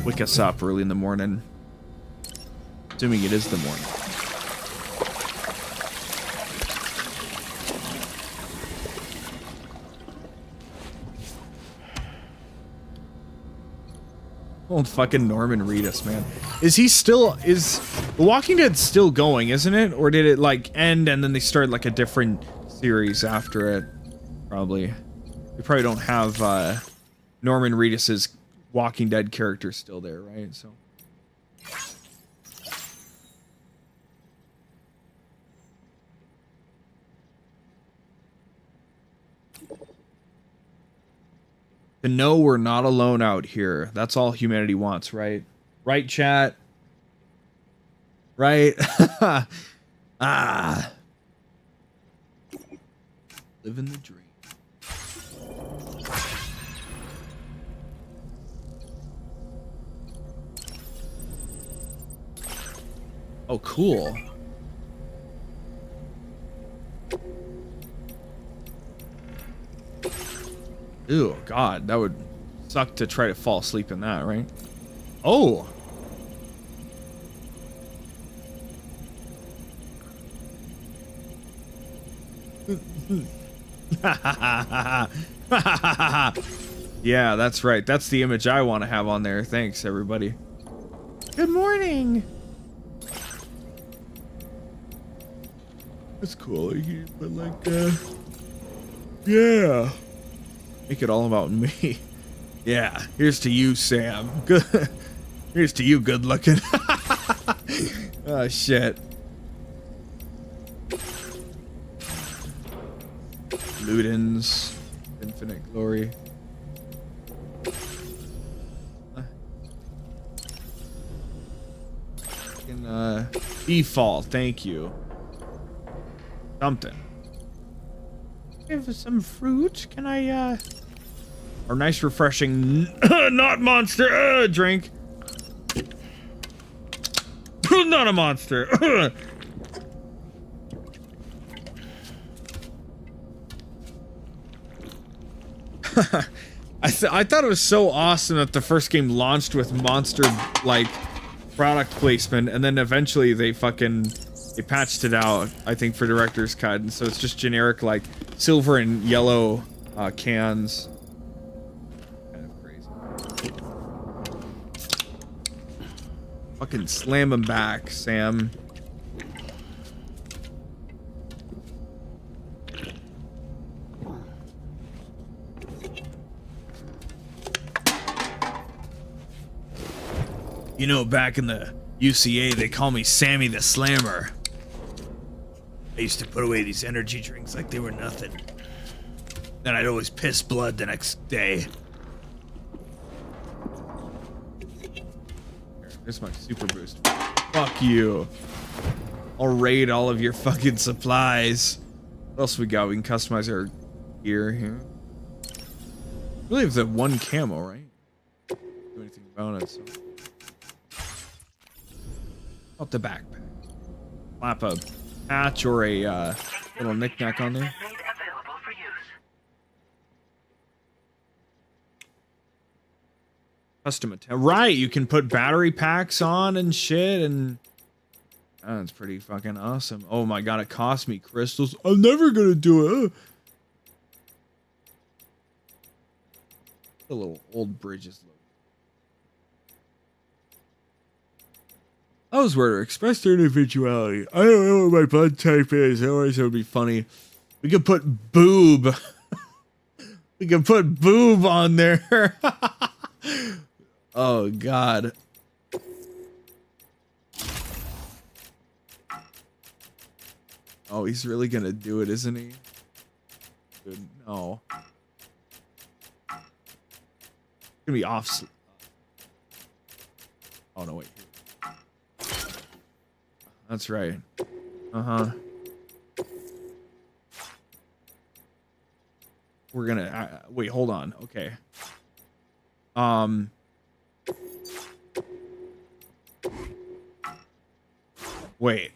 Wake us up early in the morning. Assuming it is the morning. Old fucking Norman Reedus, man. Is The Walking Dead still going, isn't it? Or did it like end and then they started like a different series after it? Probably. We probably don't have Norman Reedus's Walking Dead character still there, right? So to know we're not alone out here. That's all humanity wants, right? Right, chat? Right? Ah. Living the dream. Oh, cool. Ew, God, that would suck to try to fall asleep in that, right? Oh. Yeah, that's right. That's the image I want to have on there. Thanks, everybody. Good morning. That's cool. But like, yeah. Make it all about me. Yeah. Here's to you, Sam. Good. Here's to you, good looking. Oh shit. Ludens, infinite glory. Default, thank you. Something. Give some fruit. Can I or nice refreshing not monster drink. Not a monster. I thought it was so awesome that the first game launched with monster like product placement, and then eventually they patched it out, I think, for director's cut, and so it's just generic like silver and yellow cans. Kind of crazy. Fucking slam him back, Sam. You know, back in the UCA, they call me Sammy the Slammer. I used to put away these energy drinks like they were nothing. Then I'd always piss blood the next day. There's my super boost. Fuck you. I'll raid all of your fucking supplies. What else we got? We can customize our gear here. We have the one camo, right? Do anything about it, so. Out the backpack. Slap a patch or a little knick-knack on there. Custom attack. Right, you can put battery packs on and shit, and that's pretty fucking awesome. Oh my god, it cost me crystals. I'm never gonna do it. The little old bridges look. I was where to express their individuality. I don't know what my blood type is. Otherwise, it would be funny. We could put boob. We could put boob on there. Oh, God. Oh, he's really going to do it, isn't he? Good. No. It's going to be off. Oh, no, wait. That's right. Uh-huh. We're gonna wait, hold on. Okay. Wait.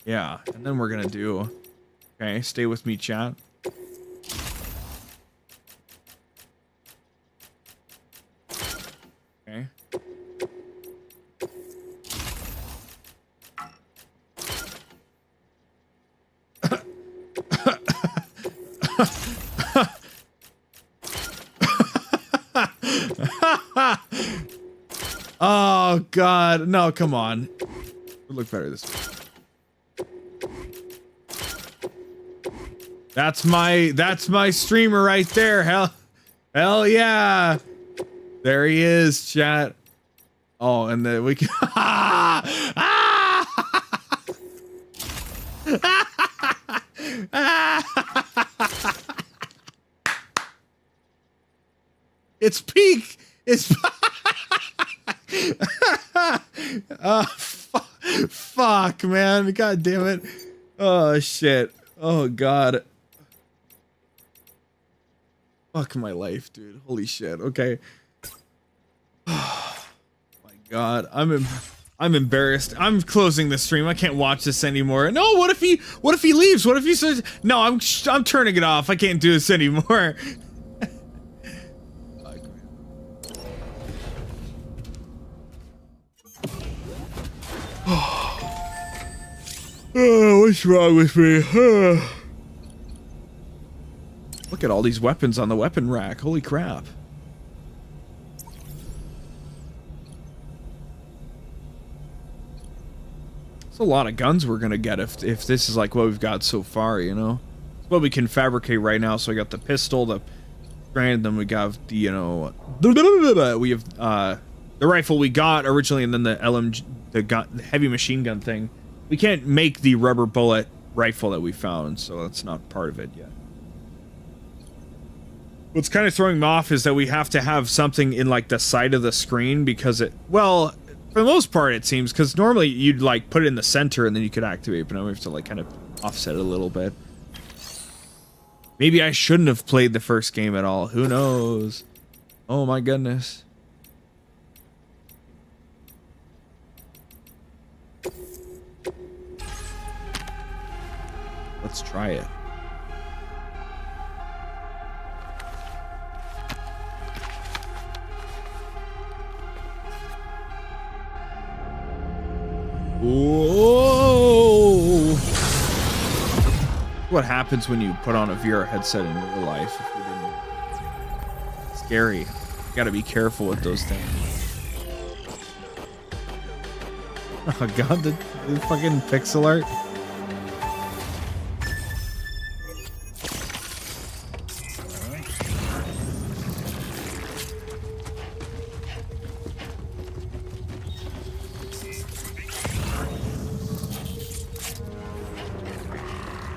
Yeah, and then we're gonna do. Okay, stay with me, chat. Okay. Oh God, no, come on. It would look better this way. That's my streamer right there. Hell yeah. There he is, chat. Oh, and then we can It's peak. It's fuck, man. God damn it. Oh shit. Oh God. Fuck my life, dude. Holy shit. Okay. God, I'm embarrassed. I'm closing the stream. I can't watch this anymore. No, what if he leaves? What if he says, "No, I'm turning it off. I can't do this anymore." Oh, what's wrong with me? Look at all these weapons on the weapon rack. Holy crap. It's a lot of guns we're gonna get if this is like what we've got so far, you know? It's what we can fabricate right now. So I got the pistol, the strand, then we got the, you know, we have the rifle we got originally, and then the LMG, the heavy machine gun thing. We can't make the rubber bullet rifle that we found, so that's not part of it yet. What's kind of throwing me off is that we have to have something in like the side of the screen because it, well, for the most part it seems, because normally you'd like put it in the center and then you could activate, but now we have to like kind of offset it a little bit. Maybe I shouldn't have played the first game at all. Who knows? Oh my goodness. Let's try it. Whoa! What happens when you put on a VR headset in real life? If you didn't... Scary. You gotta be careful with those things. Oh god, the fucking pixel art.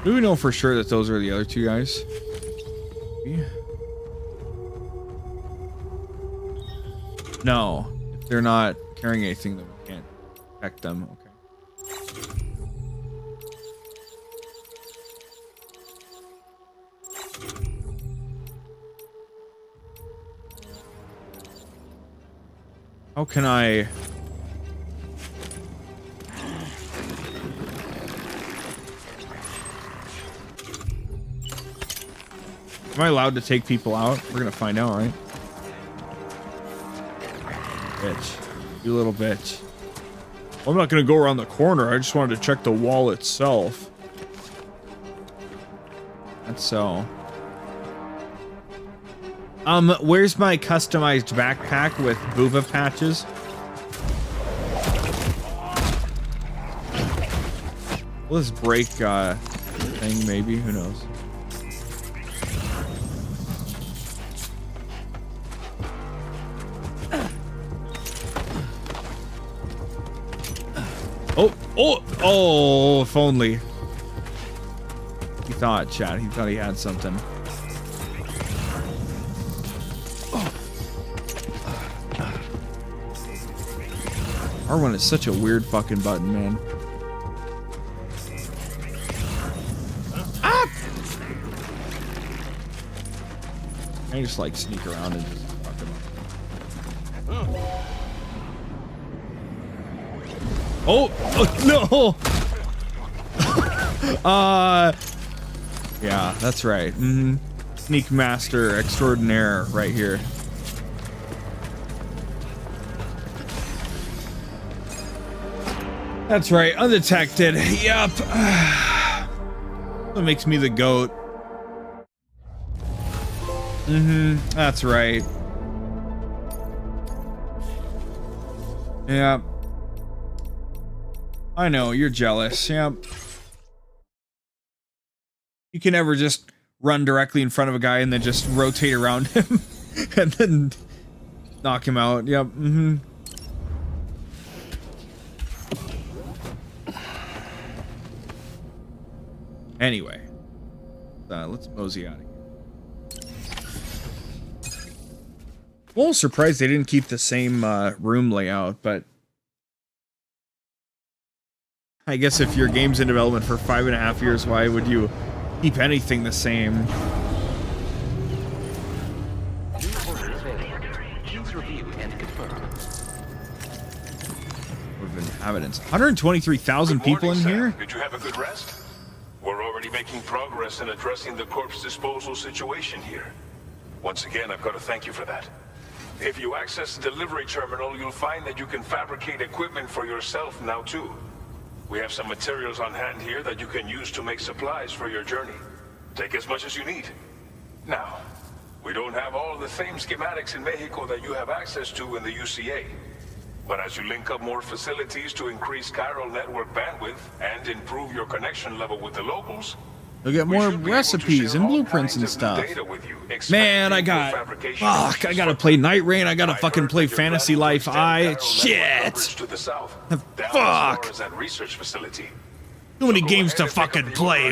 Do we know for sure that those are the other two guys? Yeah. No. If they're not carrying anything, then we can't check them. Okay. How can I... Am I allowed to take people out? We're gonna find out, right? Bitch. You little bitch. Well, I'm not gonna go around the corner. I just wanted to check the wall itself. That's so. Where's my customized backpack with 𝑰𝑵𝑻 patches? Will this break, thing maybe? Who knows? Oh, if only. He thought, Chad. He thought he had something. R1 is such a weird fucking button, man. Ah! I just like sneak around and just fuck him up. Oh no! Yeah, that's right. Sneak master extraordinaire right here. That's right, undetected. Yep. That makes me the GOAT. That's right. Yep. I know, you're jealous. Yep. You can never just run directly in front of a guy and then just rotate around him and then knock him out. Yep. Anyway, let's mosey out of here. I'm almost surprised they didn't keep the same room layout, but I guess if your game's in development for 5.5 years, why would you keep anything the same? Please review and confirm. of inhabitants. 123,000 people in Sam. here? Did you have a good rest? We're already making progress in addressing the corpse disposal situation here. Once again, I've got to thank you for that. If you access the delivery terminal, you'll find that you can fabricate equipment for yourself now too. We have some materials on hand here that you can use to make supplies for your journey. Take as much as you need. Now, we don't have all the same schematics in Mexico that you have access to in the UCA. But as you link up more facilities to increase chiral network bandwidth and improve your connection level with the locals, you'll get more recipes and blueprints and stuff. Man, I gotta play Night Rain. I gotta fucking play Fantasy Life. Shit. Fuck. Too many games to fucking play.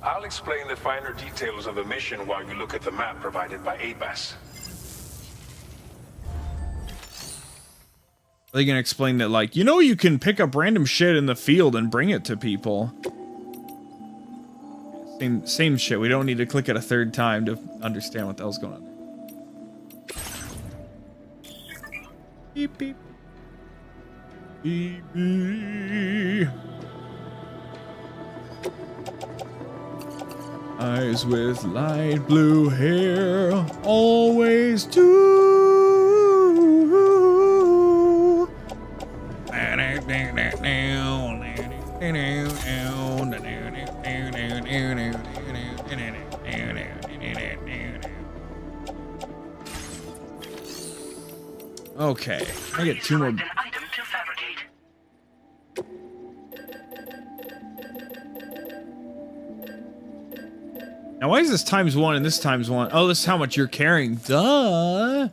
I'll explain the finer details of the mission while you look at the map provided by ABAS. Are they gonna explain that, like, you know, you can pick up random shit in the field and bring it to people? Same shit. We don't need to click it a third time to understand what the hell's going on. Beep beep. Beep beep. Eyes with light blue hair, always do. Okay, I get 2 more. An item to fabricate. Now, why is this _1 and this ×1? Oh, this is how much you're carrying. Duh.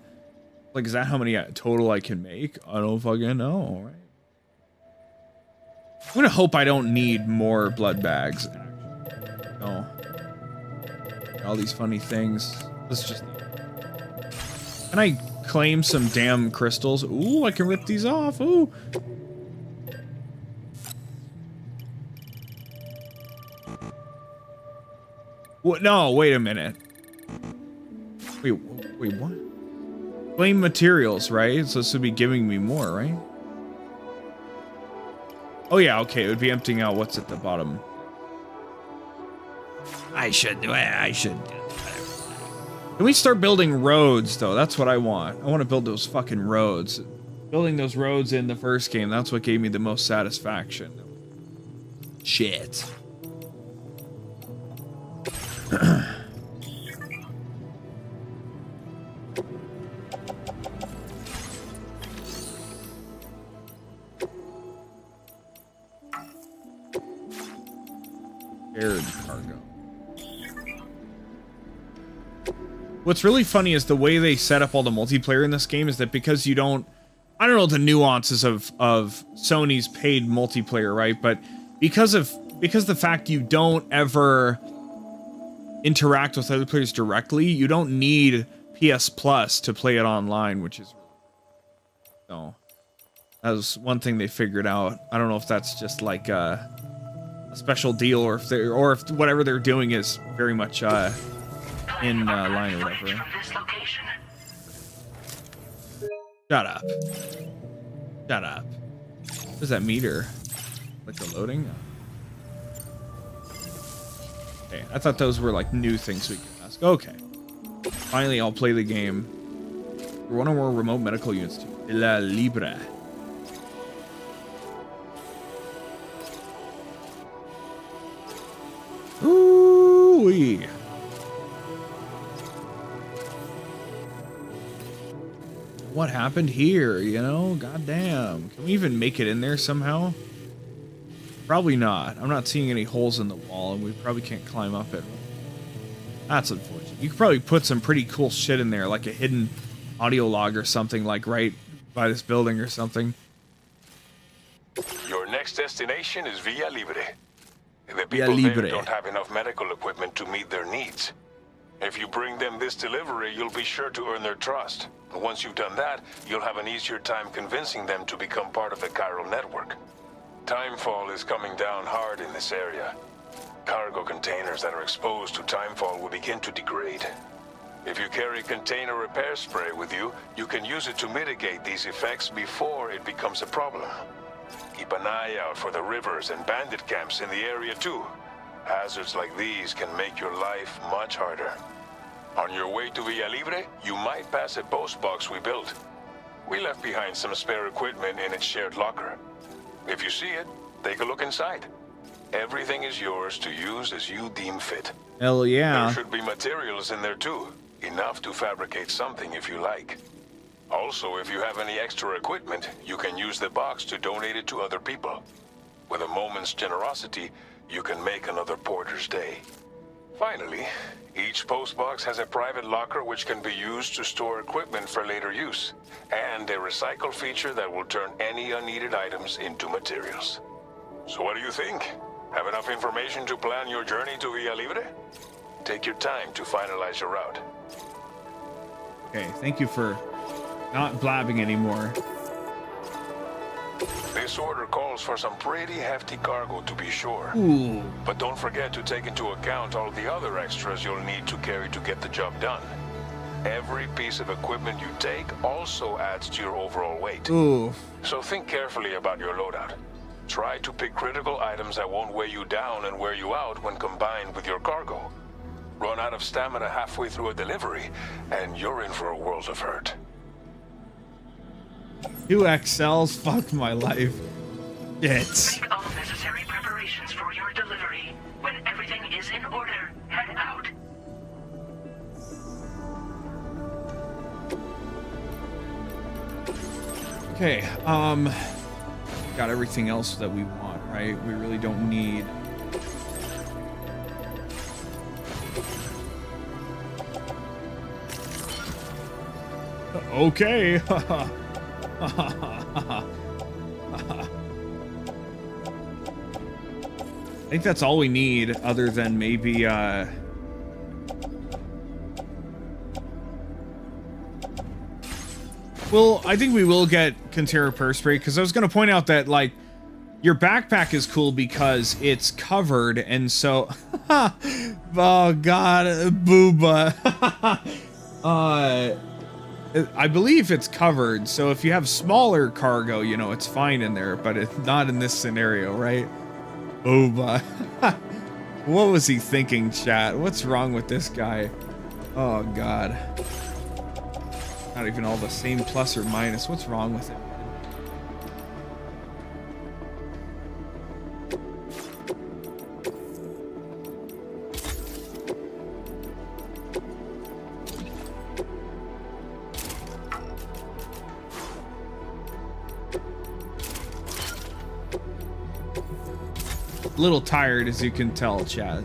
Like, is that how many total I can make? I don't fucking know. All right. I'm gonna hope I don't need more blood bags. No. All these funny things. Let's just. Can I claim some damn crystals? Ooh, I can rip these off. Ooh. What? No, wait a minute. Wait, what? Claim materials, right? So this would be giving me more, right? Oh yeah, okay, it would be emptying out what's at the bottom. I should do it. Can we start building roads, though? That's what I want. I want to build those fucking roads. Building those roads in the first game, that's what gave me the most satisfaction. Shit. Aired cargo. What's really funny is the way they set up all the multiplayer in this game is that because you don't, I don't know the nuances of Sony's paid multiplayer, right? But because the fact you don't ever interact with other players directly, you don't need PS Plus to play it online, which is so. That was one thing they figured out. I don't know if that's just like a special deal or if whatever they're doing is very much in line or whatever. Shut up. Shut up. What is that meter? Like the loading? Okay, I thought those were like new things we could ask. Okay. Finally, I'll play the game. For one or more remote medical units to La Libre. Ooh-wee. What happened here, you know? Goddamn. Can we even make it in there somehow? Probably not. I'm not seeing any holes in the wall, and we probably can't climb up it. That's unfortunate. You could probably put some pretty cool shit in there, like a hidden audio log or something, like right by this building or something. Your next destination is Villa Libre. The people there don't have enough medical equipment to meet their needs. If you bring them this delivery, you'll be sure to earn their trust. And once you've done that, you'll have an easier time convincing them to become part of the chiral network. Timefall is coming down hard in this area. Cargo containers that are exposed to timefall will begin to degrade. If you carry container repair spray with you, you can use it to mitigate these effects before it becomes a problem. Keep an eye out for the rivers and bandit camps in the area too. Hazards like these can make your life much harder. On your way to Villa Libre, you might pass a post box we built. We left behind some spare equipment in its shared locker. If you see it, take a look inside. Everything is yours to use as you deem fit. Hell yeah. There should be materials in there too. Enough to fabricate something if you like. Also, if you have any extra equipment, you can use the box to donate it to other people. With a moment's generosity, you can make another porter's day. Finally, each postbox has a private locker which can be used to store equipment for later use, and a recycle feature that will turn any unneeded items into materials. So what do you think? Have enough information to plan your journey to Villa Libre? Take your time to finalize your route. Okay, thank you for not blabbing anymore. This order calls for some pretty hefty cargo, to be sure. Ooh. But don't forget to take into account all the other extras you'll need to carry to get the job done. Every piece of equipment you take also adds to your overall weight. Ooh. So think carefully about your loadout. Try to pick critical items that won't weigh you down and wear you out when combined with your cargo. Run out of stamina halfway through a delivery, and you're in for a world of hurt. 2 XLs? Fuck my life. Shit. Make all necessary preparations for your delivery. When everything is in order, head out. Okay, got everything else that we want, right? We really don't need... Okay. I think that's all we need, other than maybe, well, I think we will get container purse spray, because I was going to point out that, like, your backpack is cool because it's covered, and so... oh, God, booba. I believe it's covered, so if you have smaller cargo, you know, it's fine in there, but it's not in this scenario, right? Booba. What was he thinking, chat? What's wrong with this guy? Oh, God. Not even all the same plus or minus. What's wrong with it? A little tired, as you can tell, Chad.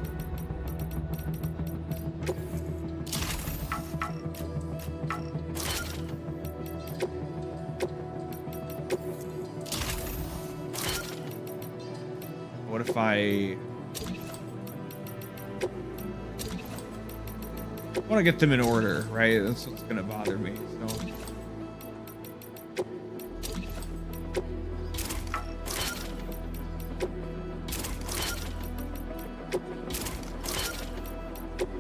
What if I want to get them in order, right? That's what's gonna bother me. So.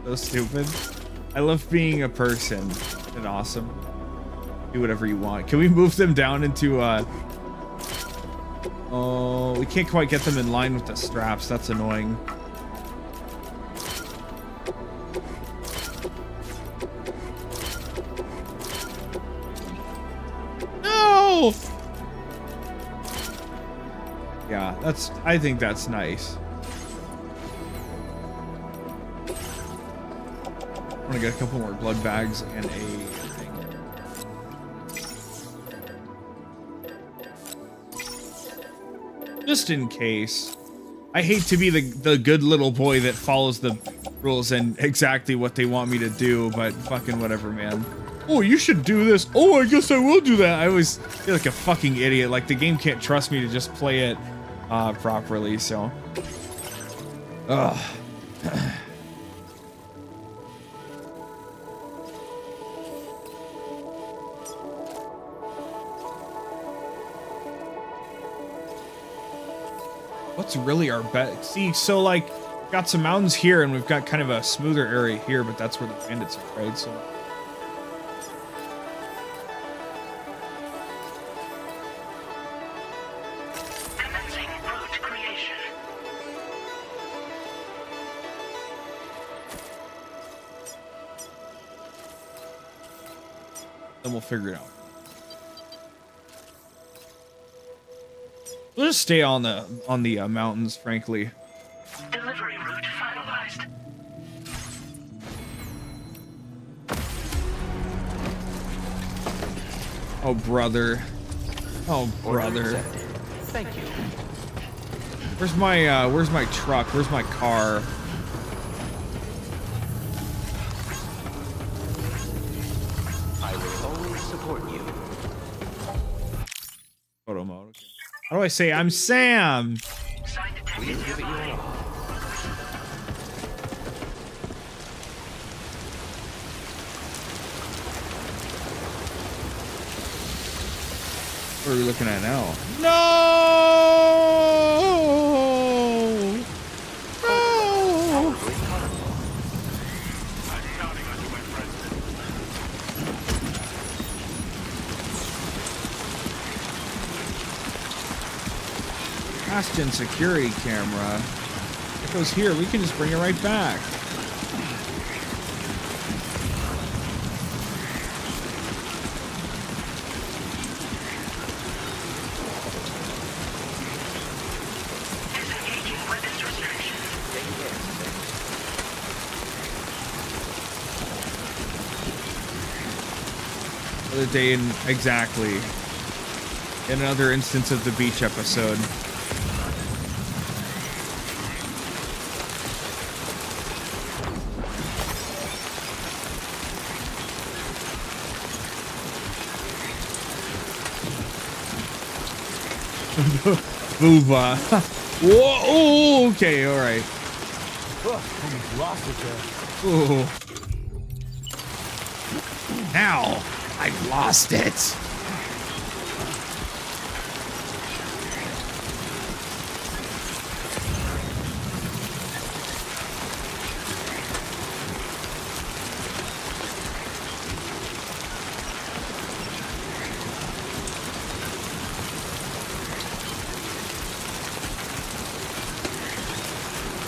So stupid. I love being a person. And awesome. Do whatever you want. Can we move them down into oh, we can't quite get them in line with the straps. That's annoying. No! Yeah, I think that's nice. I'm gonna get a couple more blood bags and a thing. Just in case. I hate to be the good little boy that follows the rules and exactly what they want me to do, but fucking whatever, man. Oh, you should do this. Oh, I guess I will do that. I always feel like a fucking idiot. Like the game can't trust me to just play it properly, so. Ugh. What's really our bet? See, so like got some mountains here, and we've got kind of a smoother area here, but that's where the bandits are, right? So. Commencing route creation. Then we'll figure it out. We'll just stay on the mountains, frankly. Delivery route finalized. Oh, brother. Oh, brother. Thank you. Where's my truck? Where's my car? I will always support you. Photo mode. Okay. How do I say I'm Sam? Please give it your all. What are we looking at now? No! No! Bastion security camera. It goes here. We can just bring it right back. Disengaging weapons restrictions. Another day in exactly. In another instance of the beach episode. Vuva. Whoa! Oh, okay, all right. Almost lost it there. Ooh. Now I've lost it.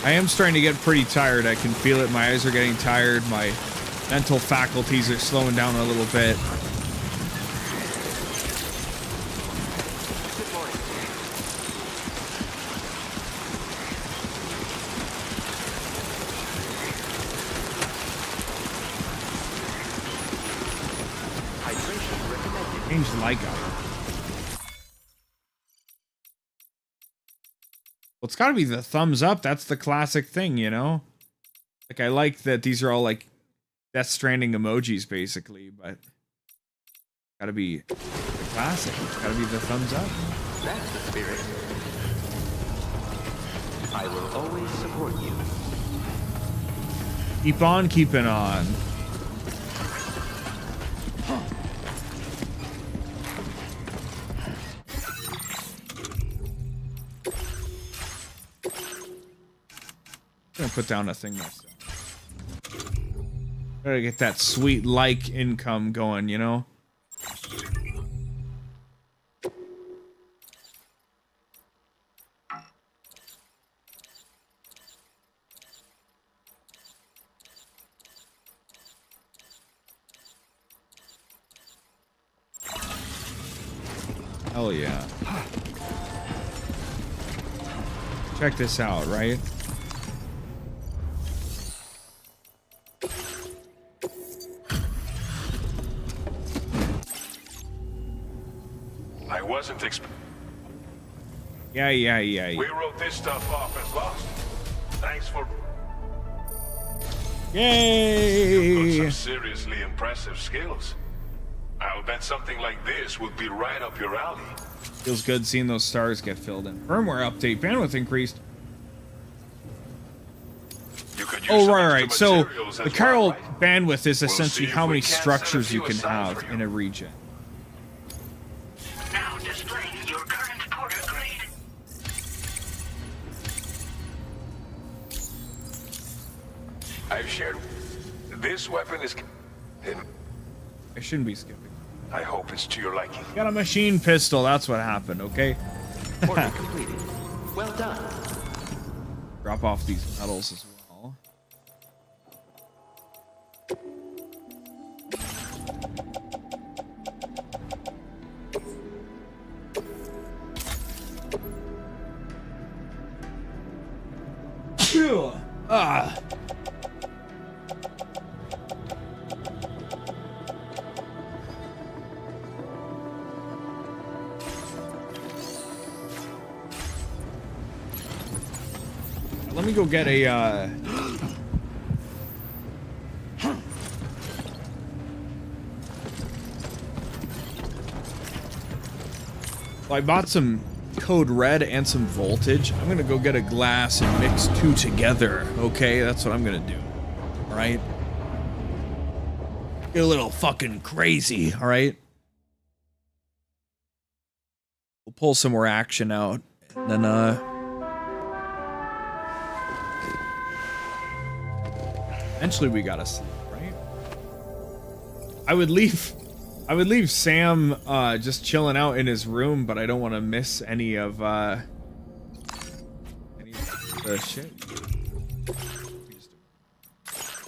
I am starting to get pretty tired. I can feel it. My eyes are getting tired. My mental faculties are slowing down a little bit. Change the light up. Well, it's got to be the thumbs up. That's the classic thing, you know? Like, I like that these are all, like, Death Stranding emojis, basically, but... Gotta be the classic. It's gotta be the thumbs up. That's the spirit. I will always support you. Keep on keeping on. I'm gonna put down a thing myself. Gotta get that sweet like income going, you know? Hell yeah. Check this out, right? I wasn't expecting. Yeah. We wrote this stuff off as lost. Thanks for. Yay! You've got some seriously impressive skills. I'll bet something like this would be right up your alley. Feels good seeing those stars get filled in. Firmware update. Bandwidth increased. You could use Oh, some right. extra So materials the as Chiral well, right? bandwidth is We'll essentially see if how we many can't set a structures you few can aside have for you. in a region. Now displaying your current porter grade. I've shared. This weapon is. I shouldn't be skipping. I hope it's to your liking. Got a machine pistol. That's what happened. Okay. Order completed. Well done. Drop off these medals as well. Ah. Let me go get a I bought some Code Red and some Voltage. I'm gonna go get a glass and mix two together. Okay, that's what I'm gonna do. All right. Get a little fucking crazy. All right. We'll pull some more action out, and then eventually we gotta sleep, right? I would leave Sam just chilling out in his room, but I don't want to miss any of the shit.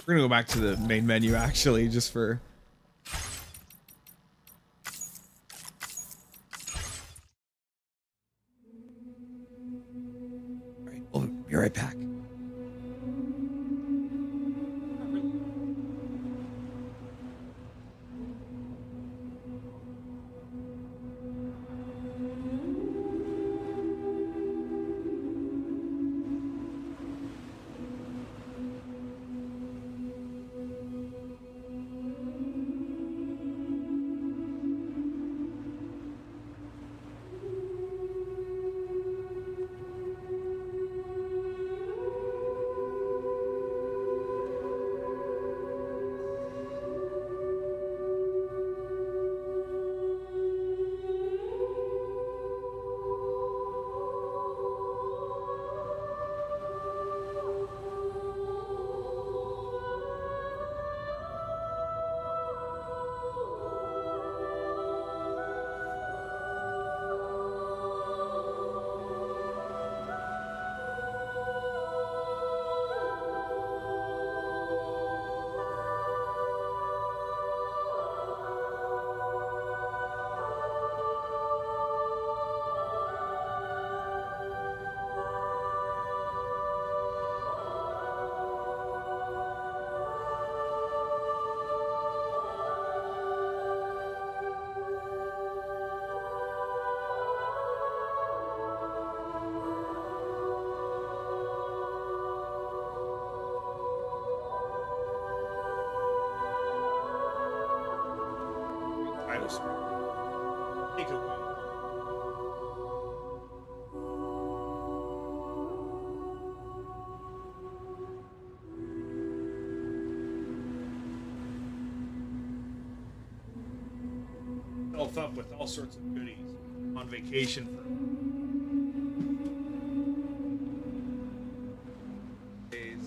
We're gonna go back to the main menu actually, just for. All right, we'll be right back. Take it away. Self up with all sorts of goodies on vacation for days.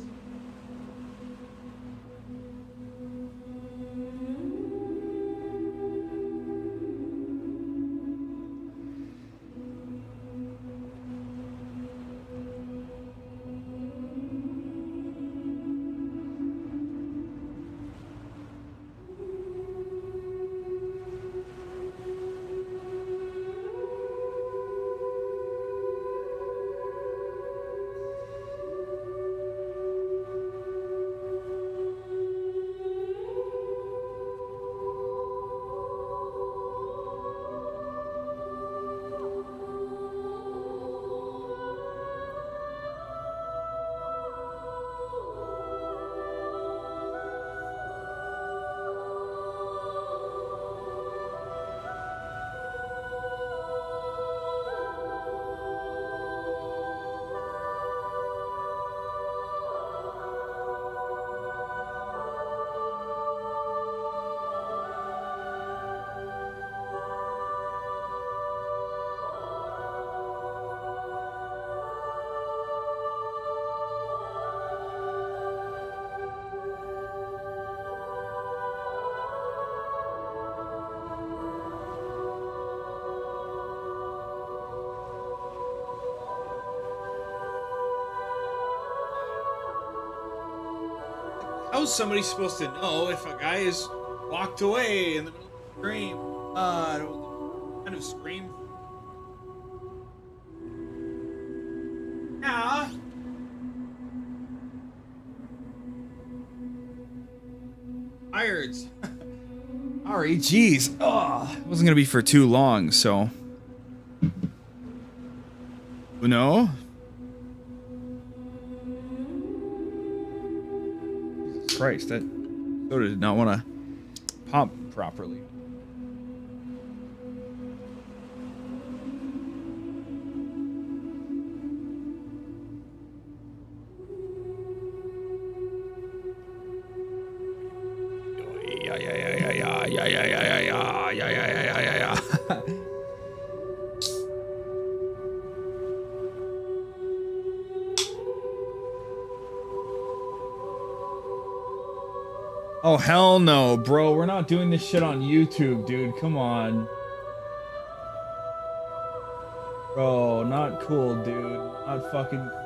how's somebody supposed to know if a guy is walked away in the middle of the stream? What kind of scream? Yeah. Irons. Sorry, jeez. Oh, it wasn't gonna be for too long, so. No. Jesus Christ, that soda did not want to pop properly. Yeah. Oh, hell no, bro. We're not doing this shit on YouTube, dude. Come on. Bro, not cool, dude. Not fucking cool.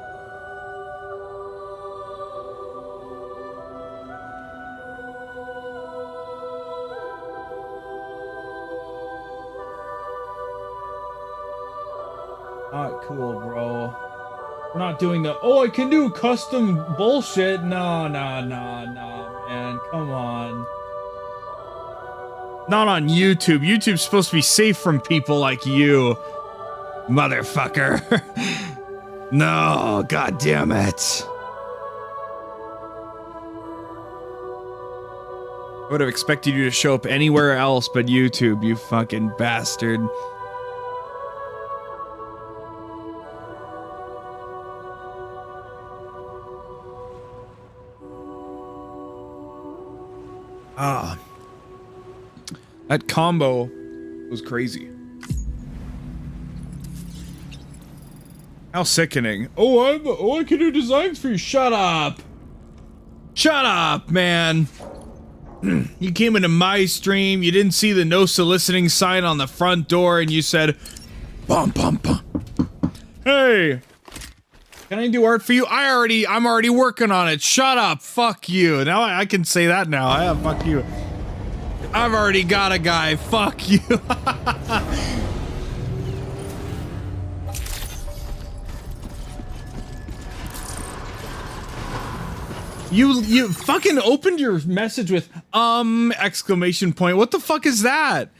Not cool, bro. We're not doing the, oh, I can do custom bullshit. No, man. Come on. Not on YouTube. YouTube's supposed to be safe from people like you, motherfucker. No, god damn it. I would have expected you to show up anywhere else but YouTube, you fucking bastard. Ah, that combo was crazy. How sickening. I can do designs for you. Shut up. Shut up, man. You came into my stream, you didn't see the no soliciting sign on the front door, and you said, bum, bum, bum. Hey, can I do art for you? I'm already working on it. Shut up. Fuck you. Now I can say that now. Yeah, fuck you. I've already got a guy. Fuck you. You fucking opened your message with exclamation point. What the fuck is that?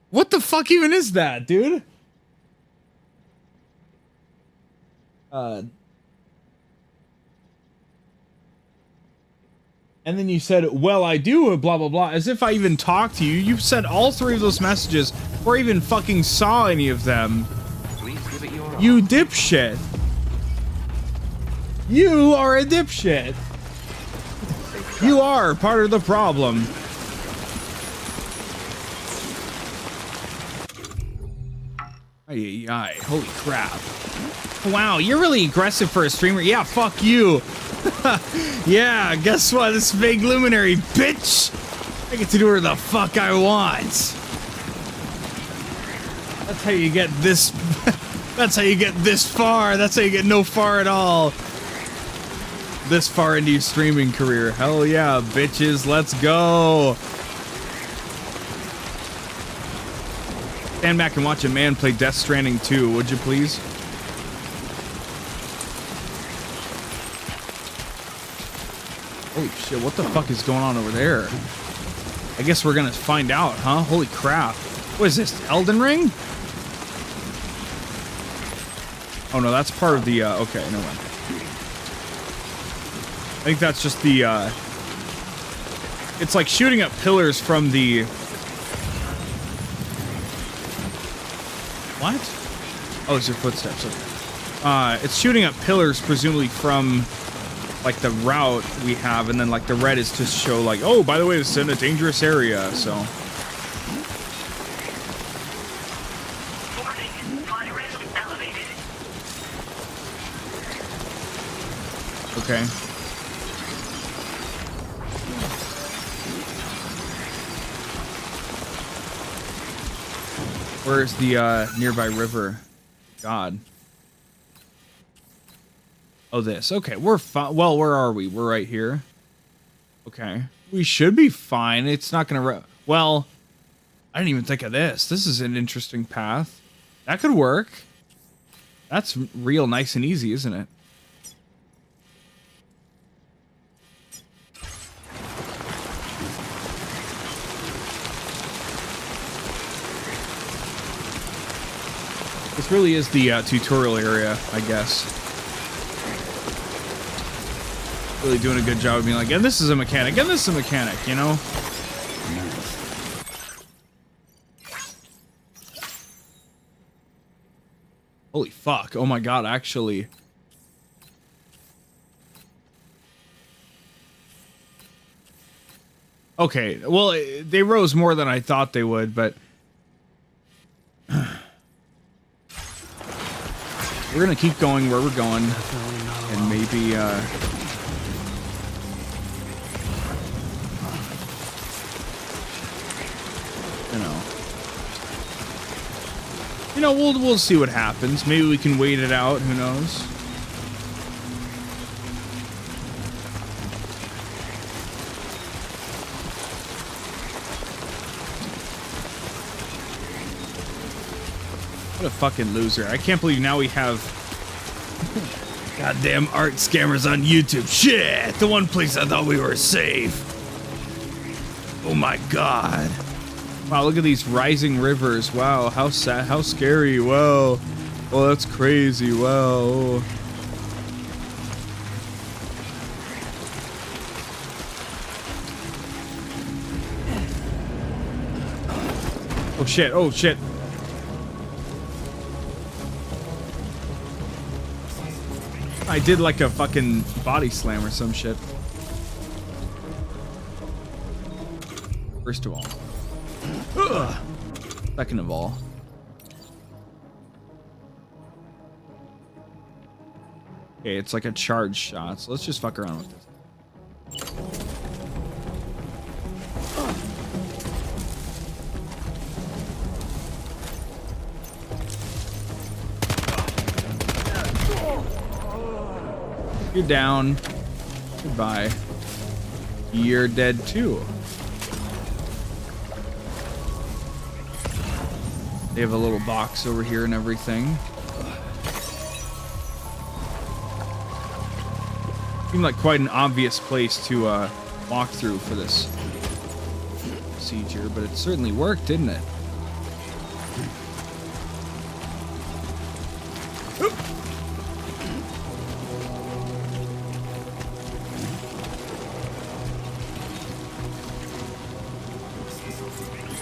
What the fuck even is that, dude? And then you said, well, I do, blah, blah, blah, as if I even talked to you. You've sent all three of those messages before I even fucking saw any of them. You dipshit. You are a dipshit. You are part of the problem. Ay, holy crap. Wow, you're really aggressive for a streamer. Yeah, fuck you. Yeah, guess what? This vague luminary, bitch. I get to do whatever the fuck I want. That's how you get this. That's how you get this far. That's how you get no far at all. This far into your streaming career. Hell yeah, bitches. Let's go. Stand back and watch a man play Death Stranding 2, would you please? Holy shit, what the fuck is going on over there? I guess we're gonna find out, huh? Holy crap. What is this, Elden Ring? Oh no, that's part of the, okay, no way. I think that's just the, it's like shooting up pillars from the... What? Oh, it's your footsteps, okay. It's shooting up pillars, presumably from... like the route we have, and then like the red is to show like, oh, by the way, this is in a dangerous area, so. Okay. Where's the nearby river? God. Oh, this. Okay, we're fine. Well, where are we? We're right here. Okay. We should be fine. It's not gonna... Well, I didn't even think of this. This is an interesting path. That could work. That's real nice and easy, isn't it? This really is the tutorial area, I guess. Really doing a good job of being like, and this is a mechanic, and this is a mechanic, you know? Holy fuck. Oh my god, actually. Okay, well, they rose more than I thought they would, but... We're gonna keep going where we're going, and maybe, you know, we'll see what happens. Maybe we can wait it out. Who knows? What a fucking loser. I can't believe now we have goddamn art scammers on YouTube. Shit! The one place I thought we were safe. Oh my god. Wow, look at these rising rivers. Wow, how sad, how scary. Wow. Oh, that's crazy. Wow. Oh shit, oh shit. I did like a fucking body slam or some shit. First of all. Ugh. Second of all. Okay, it's like a charge shot, so let's just fuck around with this. You're down. Goodbye. You're dead too. They have a little box over here and everything. Seemed like quite an obvious place to walk through for this procedure, but it certainly worked, didn't it?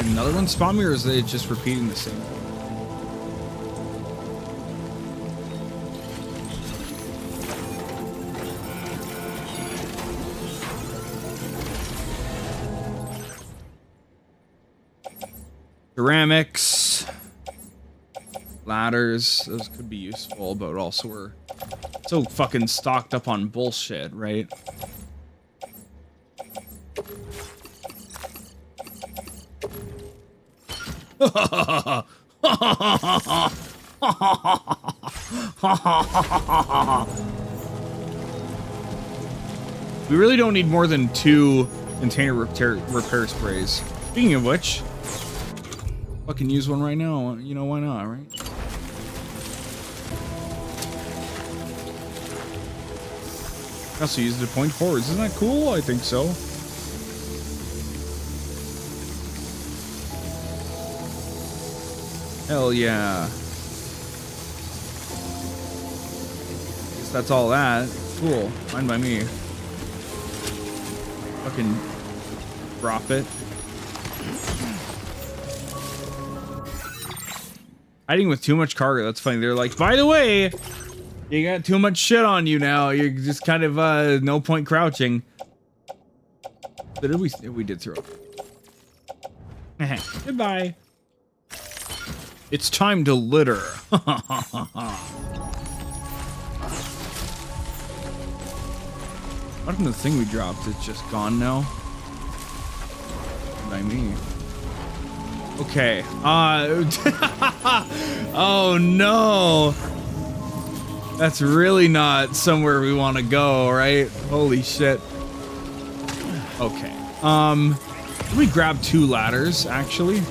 Another one spawn me, or is they just repeating the same? Ceramics, ladders, those could be useful, but also we're so fucking stocked up on bullshit, right? We really don't need more than 2 container repair sprays. Speaking of which, fucking use one right now. You know, why not, right? I also use it to point forwards. Isn't that cool? I think so. Hell yeah. Guess that's all that. Cool. Fine by me. Fucking drop it. Hiding with too much cargo. That's funny. They're like, by the way, you got too much shit on you now. You're just kind of no point crouching. But we did throw it. Goodbye. It's time to litter. What happened to the thing we dropped? It's just gone now? By me. Okay. Oh no. That's really not somewhere we want to go, right? Holy shit. Okay. Let me grab 2 ladders, actually.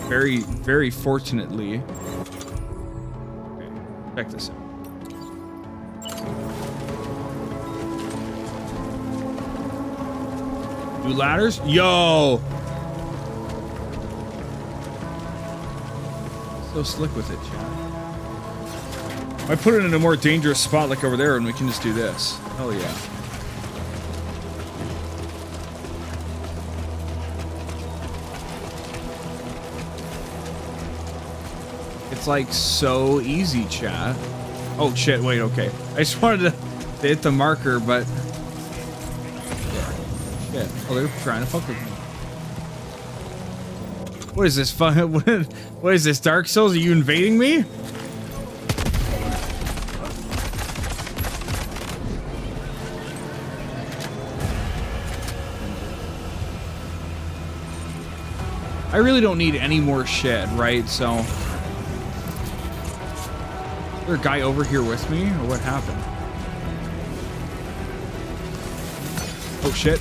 Very, very fortunately. Okay, check this out. Two ladders? Yo! So slick with it, chat. I put it in a more dangerous spot like over there and we can just do this. Hell yeah. It's like so easy, chat. Oh shit, wait, okay. I just wanted to hit the marker, but... Shit. Oh, they're trying to fuck with me. What is this fun? What is this, Dark Souls? Are you invading me? I really don't need any more shit, right? So... Is there a guy over here with me, or what happened? Oh shit.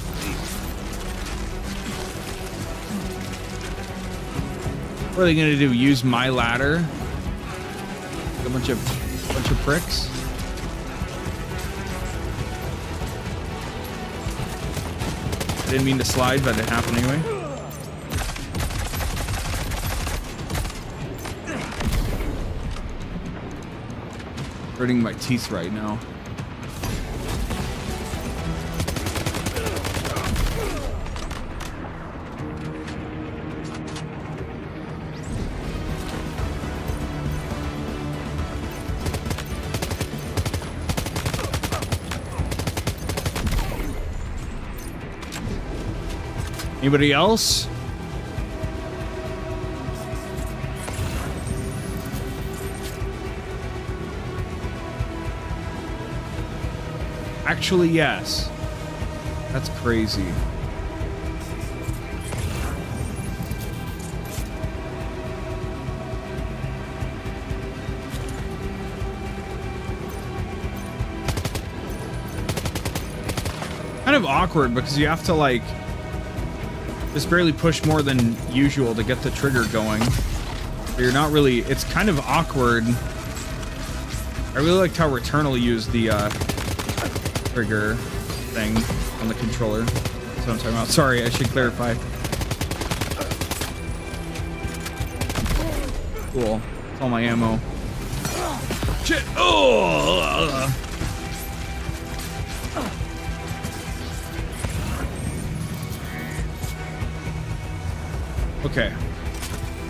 What are they gonna do? Use my ladder? Like a bunch of pricks? I didn't mean to slide, but it happened anyway. Hurting my teeth right now. Anybody else? Actually, yes. That's crazy. Kind of awkward because you have to like just barely push more than usual to get the trigger going. But you're not really, it's kind of awkward. I really liked how Returnal used the trigger thing on the controller. That's what I'm talking about. Sorry, I should clarify. Cool. That's all my ammo. Shit! Oh! Okay.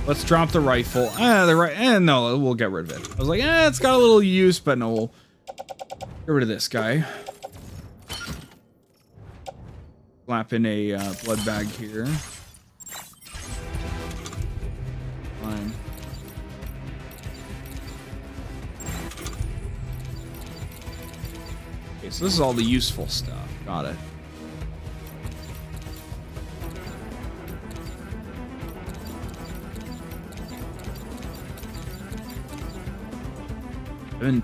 Let's drop the rifle. No, we'll get rid of it. I was like, it's got a little use, but no, we'll get rid of this guy. Slap in a blood bag here. Fine. Okay, so this is all the useful stuff. Got it. I don't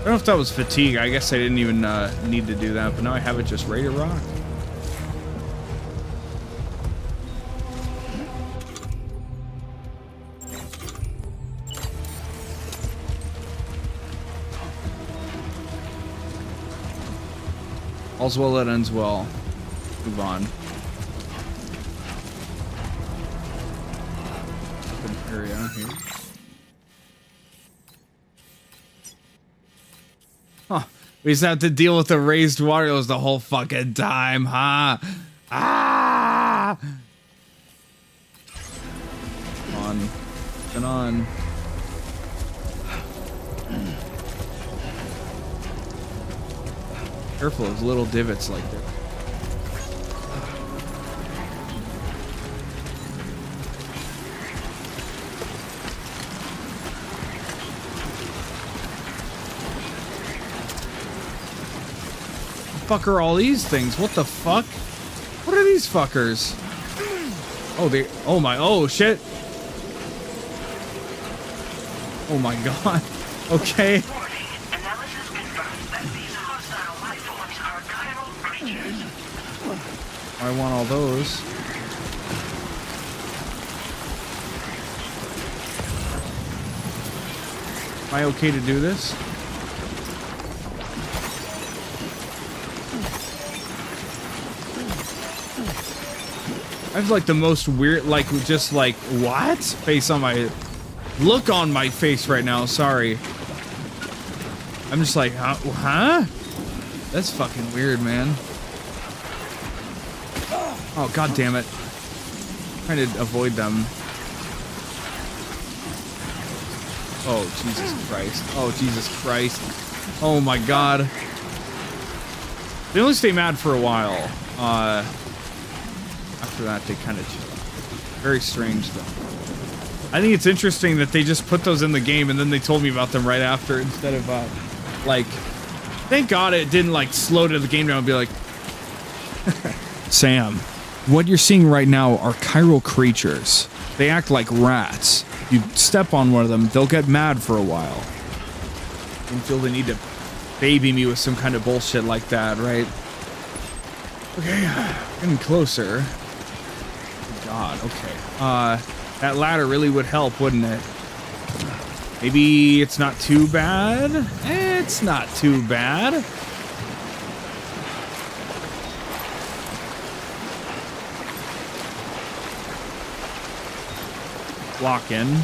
know if that was fatigue. I guess I didn't even need to do that, but now I have it just ready to rock. All's well that ends well. Move on. Open area here. Huh. We just have to deal with the raised water hose the whole fucking time, huh? Ah! Come on. Come on. Careful of little divots like that. Fuck are all these things? What the fuck? What are these fuckers? Oh, they. Oh my. Oh shit. Oh my god. Okay. Warning. Analysis confirms that these hostile life forms are chiral creatures. I want all those. Am I okay to do this? I have like the most weird, like just like what face on my look on my face right now. Sorry, I'm just like, huh? That's fucking weird, man. Oh god damn it! I'm trying to avoid them. Oh Jesus Christ! Oh Jesus Christ! Oh my god! They only stay mad for a while. After that, they kind of chill. Very strange, though. I think it's interesting that they just put those in the game and then they told me about them right after instead of, like, thank God it didn't, like, slow to the game down and be like, Sam, what you're seeing right now are chiral creatures. They act like rats. You step on one of them, they'll get mad for a while. Don't feel the need to baby me with some kind of bullshit like that, right? Okay, getting closer. God, okay. That ladder really would help, wouldn't it? Maybe it's not too bad? It's not too bad. Lock in.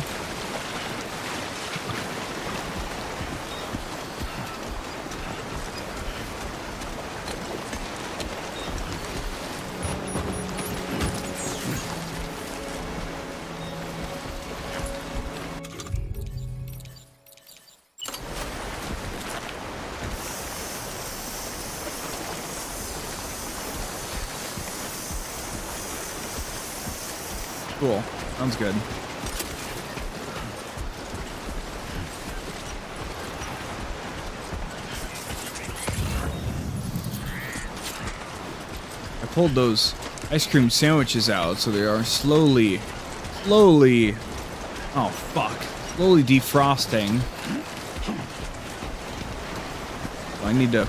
Cool. Sounds good. I pulled those ice cream sandwiches out, so they are slowly, oh fuck, slowly defrosting. I need to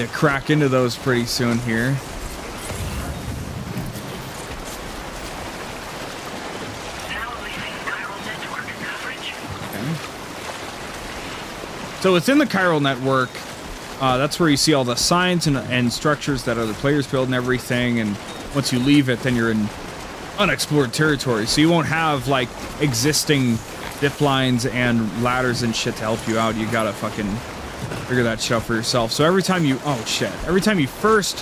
crack into those pretty soon here. So it's in the chiral network. That's where you see all the signs and structures that other players build and everything. And once you leave it, then you're in unexplored territory. So you won't have like existing zip lines and ladders and shit to help you out. You gotta fucking figure that shit out for yourself. So every time you, every time you first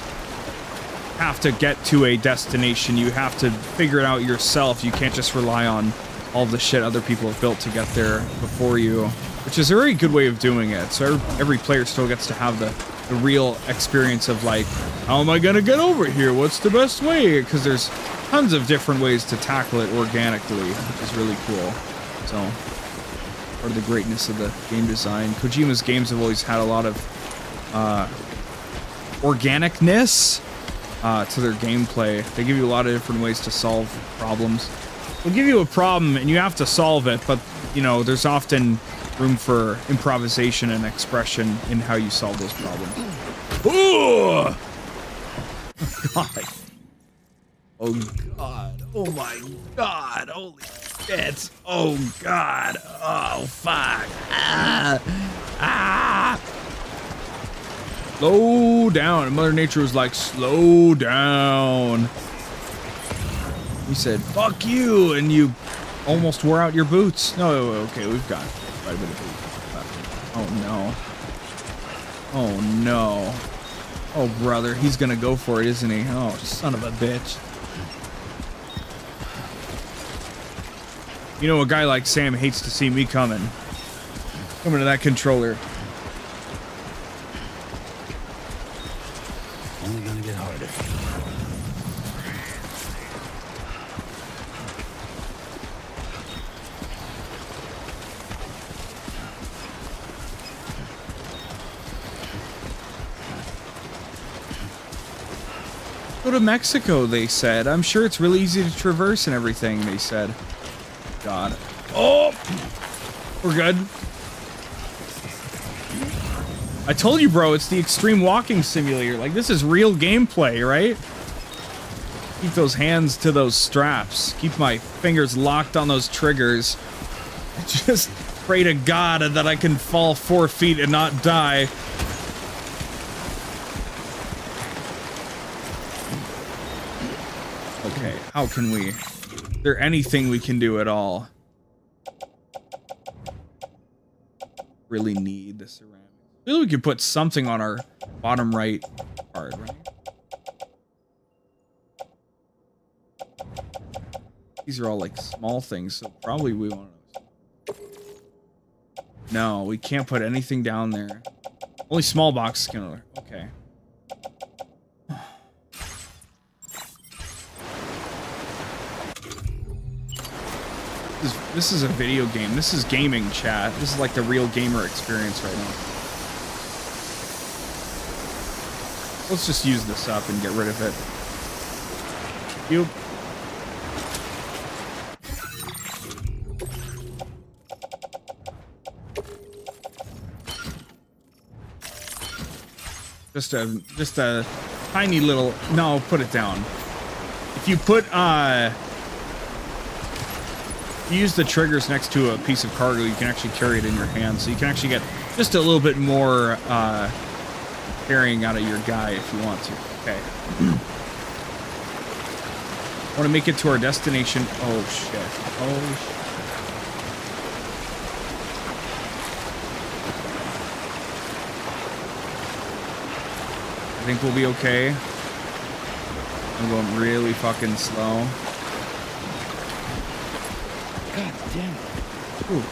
have to get to a destination, you have to figure it out yourself. You can't just rely on all the shit other people have built to get there before you. Which is a very good way of doing it. So every player still gets to have the real experience of like, how am I gonna get over here? What's the best way? Because there's tons of different ways to tackle it organically, which is really cool. So, part of the greatness of the game design. Kojima's games have always had a lot of organicness to their gameplay. They give you a lot of different ways to solve problems. They'll give you a problem and you have to solve it, but you know, there's often room for improvisation and expression in how you solve those problems. Ooh! God. Oh god. Oh my god. Holy shit. Oh god. Oh fuck. Slow down. And Mother Nature was like, slow down. He said, fuck you, and you almost wore out your boots. No, okay, we've got quite a bit of boots. Oh no. Oh no. Oh brother, he's gonna go for it, isn't he? Oh, son of a bitch. You know, a guy like Sam hates to see me coming to that controller. Only gonna get harder. Go to Mexico, they said. I'm sure it's really easy to traverse and everything, they said. God. Oh! We're good. I told you, bro, it's the extreme walking simulator. Like, this is real gameplay, right? Keep those hands to those straps. Keep my fingers locked on those triggers. Just pray to God that I can fall 4 feet and not die. Okay, how can we? Is there anything we can do at all? Really need the ceramic. I feel we could put something on our bottom right card, right? These are all like small things, so probably we want to. No, we can't put anything down there. Only small boxes can. Okay. This is a video game. This is gaming, chat. This is like the real gamer experience right now. Let's just use this up and get rid of it. You. Just a tiny little. No, put it down. If you put you use the triggers next to a piece of cargo, you can actually carry it in your hand, so you can actually get just a little bit more carrying out of your guy if you want to. Okay. Want to make it to our destination. Oh shit. Oh shit. I think we'll be okay. I'm going really fucking slow. God damn it. Ooh.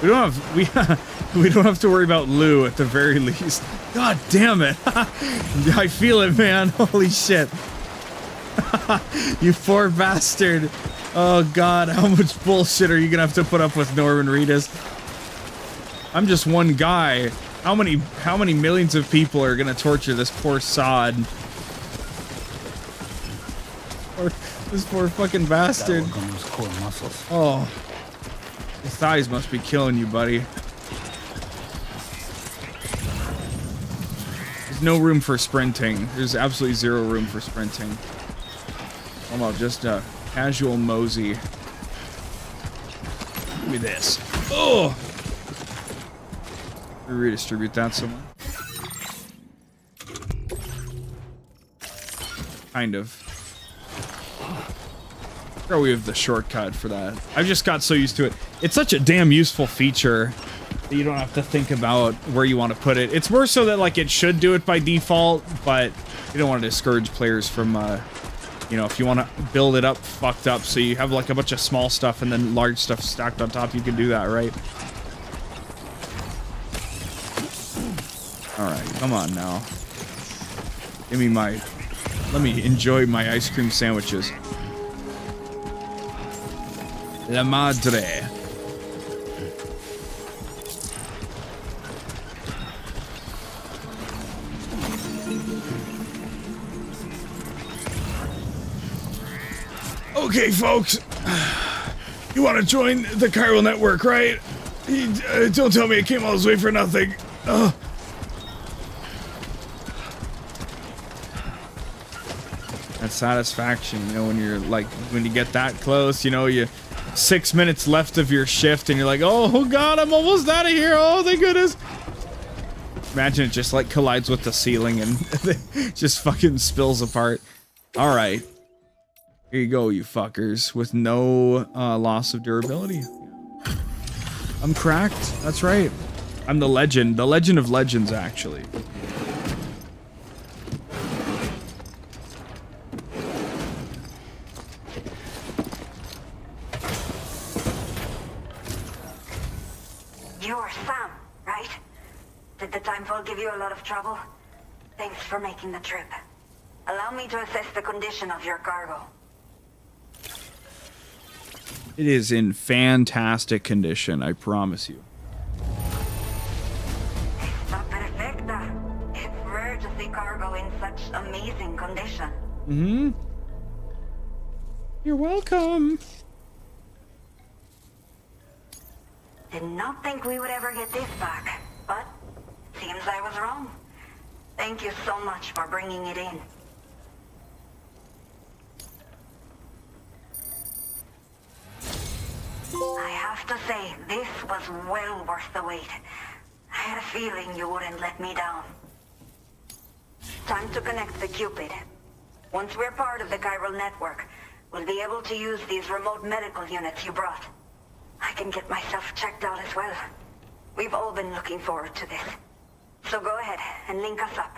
We don't have to worry about Lou at the very least. God damn it. I feel it, man. Holy shit. You poor bastard. Oh god, how much bullshit are you gonna have to put up with, Norman Reedus? I'm just one guy. How many millions of people are gonna torture this poor sod? Or this poor fucking bastard. Oh, his thighs must be killing you, buddy. There's no room for sprinting. There's absolutely zero room for sprinting. How about just a casual mosey? Give me this. Oh! Redistribute that somewhere. Kind of. Or we have the shortcut for that. I've just got so used to it. It's such a damn useful feature that you don't have to think about where you want to put it. It's more so that like it should do it by default, but you don't want to discourage players from you know, if you want to build it up fucked up so you have like a bunch of small stuff and then large stuff stacked on top, you can do that, right? Alright, come on now. Give me my... Let me enjoy my ice cream sandwiches. La madre. Okay, folks. You want to join the chiral network, right? Don't tell me I came all this way for nothing. That satisfaction, you know, when you're like, when you get that close, you know, you 6 minutes left of your shift and you're like, oh god, I'm almost out of here. Oh, thank goodness. Imagine it just like collides with the ceiling and just fucking spills apart. All right. Here you go, you fuckers, with no loss of durability. I'm cracked. That's right. I'm the legend of legends, actually. You're Sam, right? Did the timefall give you a lot of trouble? Thanks for making the trip. Allow me to assess the condition of your cargo. It is in fantastic condition, I promise you. Está perfecta. It's rare to see cargo in such amazing condition. Mm-hmm. You're welcome. Did not think we would ever get this back, but seems I was wrong. Thank you so much for bringing it in. I have to say, this was well worth the wait. I had a feeling you wouldn't let me down. Time to connect the Cupid. Once we're part of the chiral network, we'll be able to use these remote medical units you brought. I can get myself checked out as well. We've all been looking forward to this. So go ahead and link us up.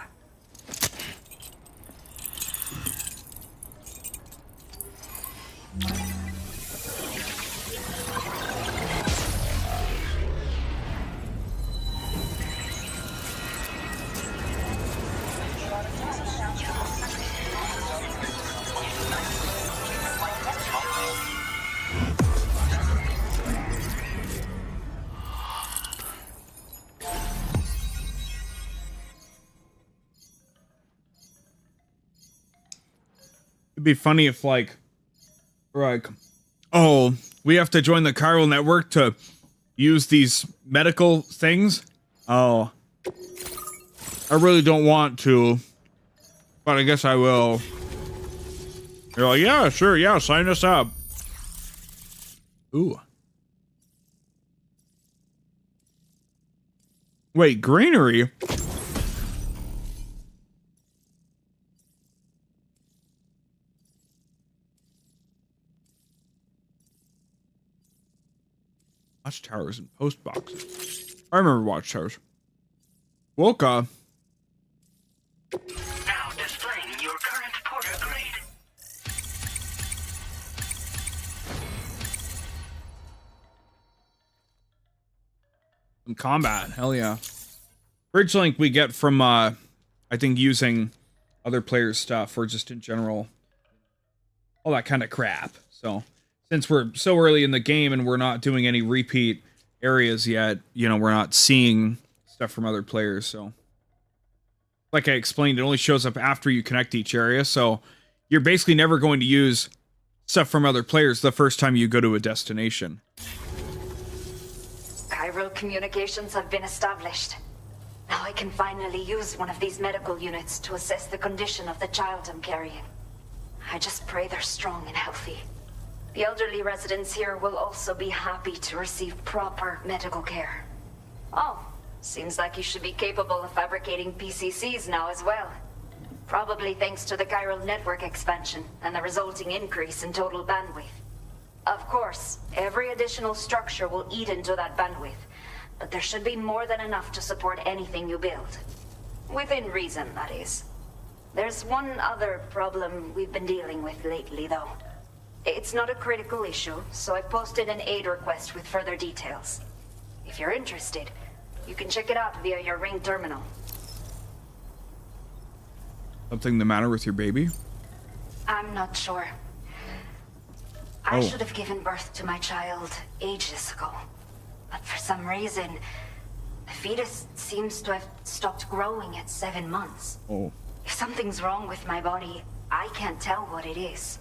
It'd be funny if like, oh, we have to join the chiral network to use these medical things. Oh, I really don't want to, but I guess I will. You're like, yeah, sure, yeah, sign us up. Ooh. Wait, greenery? Watchtowers and post boxes. I remember watchtowers. Woka. Now displaying your current porter grade. Some combat, hell yeah. Bridge link we get from I think using other players' stuff or just in general. All that kind of crap. So since we're so early in the game and we're not doing any repeat areas yet, you know, we're not seeing stuff from other players, so. Like I explained, it only shows up after you connect each area, so you're basically never going to use stuff from other players the first time you go to a destination. Chiral communications have been established. Now I can finally use one of these medical units to assess the condition of the child I'm carrying. I just pray they're strong and healthy. The elderly residents here will also be happy to receive proper medical care. Oh, seems like you should be capable of fabricating PCCs now as well. Probably thanks to the chiral network expansion and the resulting increase in total bandwidth. Of course, every additional structure will eat into that bandwidth, but there should be more than enough to support anything you build. Within reason, that is. There's one other problem we've been dealing with lately, though. It's not a critical issue, so I posted an aid request with further details. If you're interested, you can check it out via your Ring terminal. Something the matter with your baby? I'm not sure. I should have given birth to my child ages ago. But for some reason, the fetus seems to have stopped growing at 7 months. Oh. If something's wrong with my body, I can't tell what it is.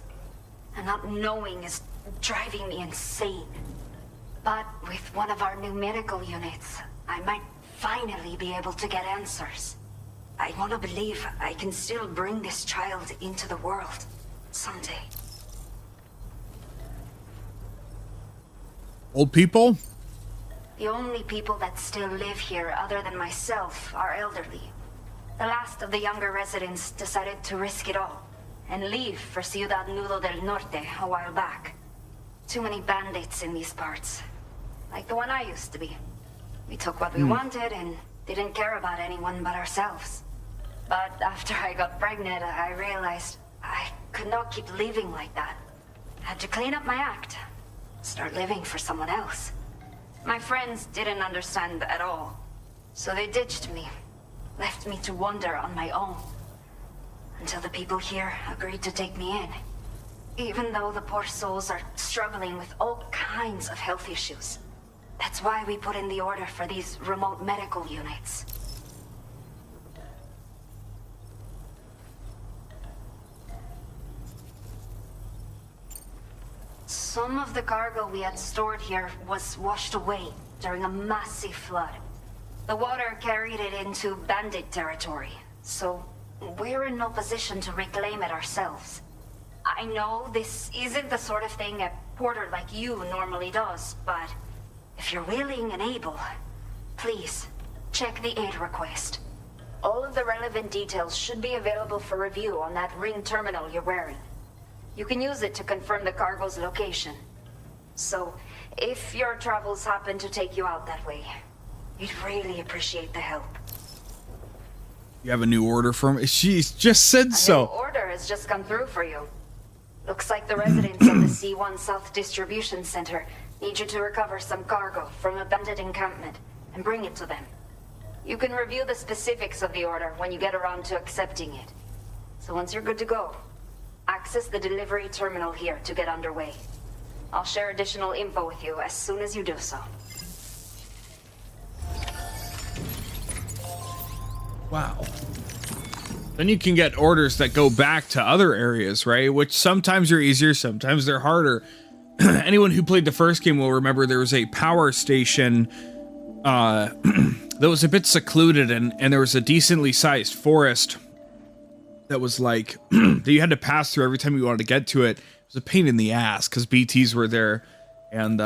And not knowing is driving me insane. But with one of our new medical units, I might finally be able to get answers. I want to believe I can still bring this child into the world someday. Old people? The only people that still live here other than myself are elderly. The last of the younger residents decided to risk it all and leave for Ciudad Nudo del Norte a while back. Too many bandits in these parts. Like the one I used to be. We took what we wanted and didn't care about anyone but ourselves. But after I got pregnant, I realized I could not keep living like that. Had to clean up my act. Start living for someone else. My friends didn't understand at all. So they ditched me. Left me to wander on my own. Until the people here agreed to take me in. Even though the poor souls are struggling with all kinds of health issues. That's why we put in the order for these remote medical units. Some of the cargo we had stored here was washed away, during a massive flood. The water carried it into bandit territory, so we're in no position to reclaim it ourselves. I know this isn't the sort of thing a porter like you normally does, but if you're willing and able, please check the aid request. All of the relevant details should be available for review on that ring terminal you're wearing. You can use it to confirm the cargo's location. So, if your travels happen to take you out that way, we'd really appreciate the help. You have a new order from... She's just said so. A new order has just come through for you. Looks like the residents of the C1 South Distribution Center need you to recover some cargo from a bandit encampment and bring it to them. You can review the specifics of the order when you get around to accepting it. So once you're good to go, access the delivery terminal here to get underway. I'll share additional info with you as soon as you do so. Wow. Then you can get orders that go back to other areas, right? Which sometimes are easier, sometimes they're harder. Anyone who played the first game will remember there was a power station that was a bit secluded, and there was a decently sized forest that was like that you had to pass through every time you wanted to get to it. It was a pain in the ass because BTs were there, and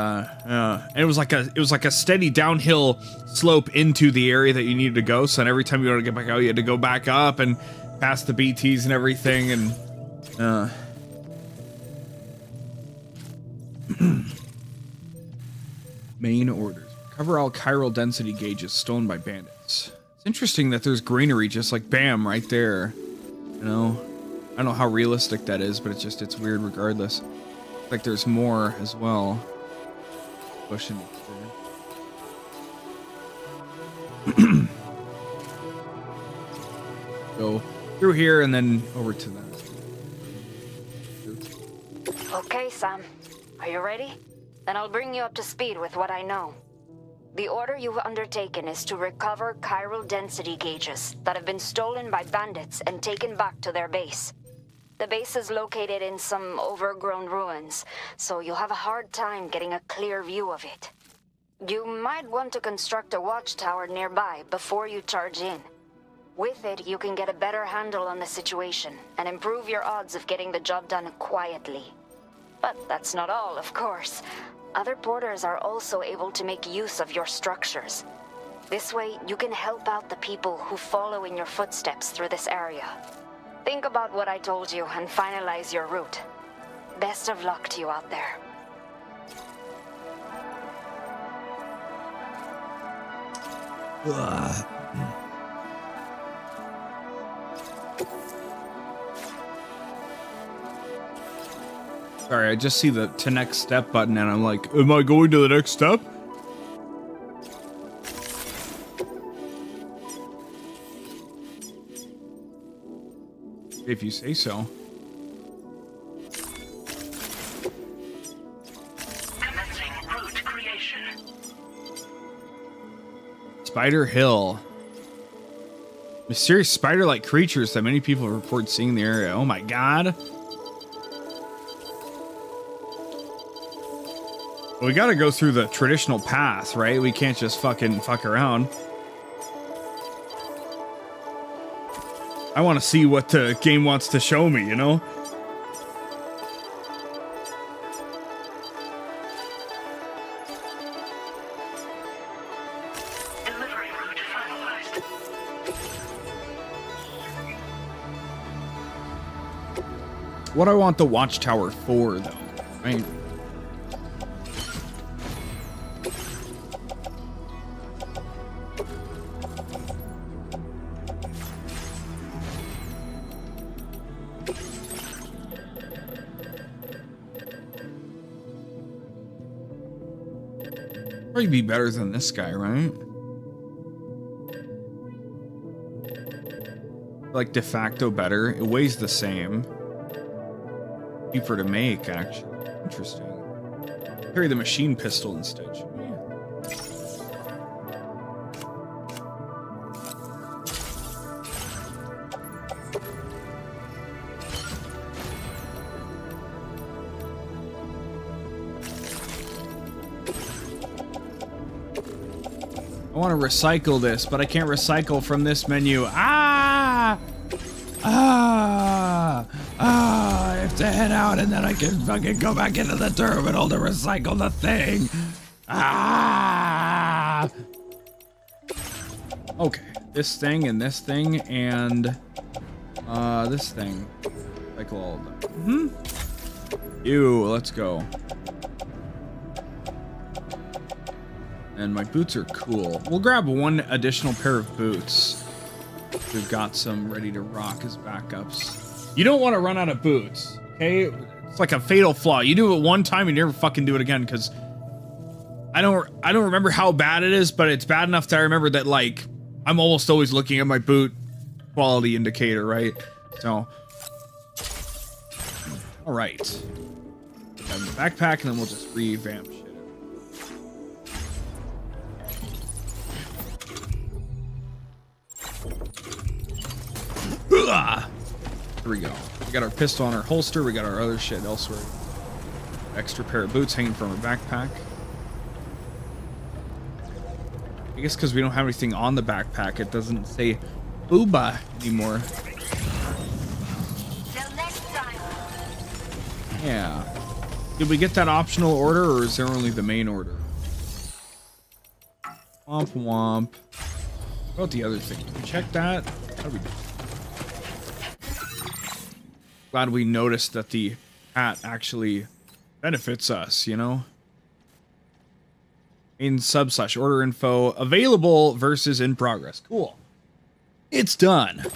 it was like a steady downhill slope into the area that you needed to go. So every time you wanted to get back out, you had to go back up and past the BTs and everything, and main orders. Cover all chiral density gauges stolen by bandits. It's interesting that there's greenery just like bam right there. You know, I don't know how realistic that is, but it's weird regardless. Like there's more as well. Pushing it through. Go through here and then over to that. Okay, Sam. Are you ready? Then I'll bring you up to speed with what I know. The order you've undertaken is to recover chiral density gauges that have been stolen by bandits and taken back to their base. The base is located in some overgrown ruins, so you'll have a hard time getting a clear view of it. You might want to construct a watchtower nearby before you charge in. With it, you can get a better handle on the situation and improve your odds of getting the job done quietly. But that's not all, of course. Other porters are also able to make use of your structures. This way, you can help out the people who follow in your footsteps through this area. Think about what I told you and finalize your route. Best of luck to you out there. Sorry, I just see the to next step button and I'm like, am I going to the next step? If you say so. Commencing route creation. Spider Hill. Mysterious spider-like creatures that many people report seeing in the area. Oh my god. We gotta go through the traditional path, right? We can't just fucking fuck around. I want to see what the game wants to show me, you know? Delivery route finalized. What do I want the watchtower for, though? Right? Probably be better than this guy, right? Like de facto better. It weighs the same. Cheaper to make, actually. Interesting. Carry the machine pistol instead, should we? I want to recycle this, but I can't recycle from this menu. Ah! Ah! Ah! I have to head out and then I can fucking go back into the terminal to recycle the thing. Ah! Okay, this thing and this thing and this thing. Recycle all of them. Ew, let's go. And my boots are cool. We'll grab one additional pair of boots. We've got some ready to rock as backups. You don't want to run out of boots, okay? It's like a fatal flaw. You do it one time and you never fucking do it again, because I don't remember how bad it is, but it's bad enough that I remember that, like, I'm almost always looking at my boot quality indicator, right? So, all right. Grab the backpack and then we'll just revamp shit. Here we go. We got our pistol on our holster. We got our other shit elsewhere. Extra pair of boots hanging from our backpack. I guess because we don't have anything on the backpack, it doesn't say booba anymore. Yeah. Did we get that optional order, or is there only the main order? Womp womp. What about the other thing? Can we check that? How do we do? Glad we noticed that the hat actually benefits us, you know? In sub/order info, available versus in progress. Cool. It's done.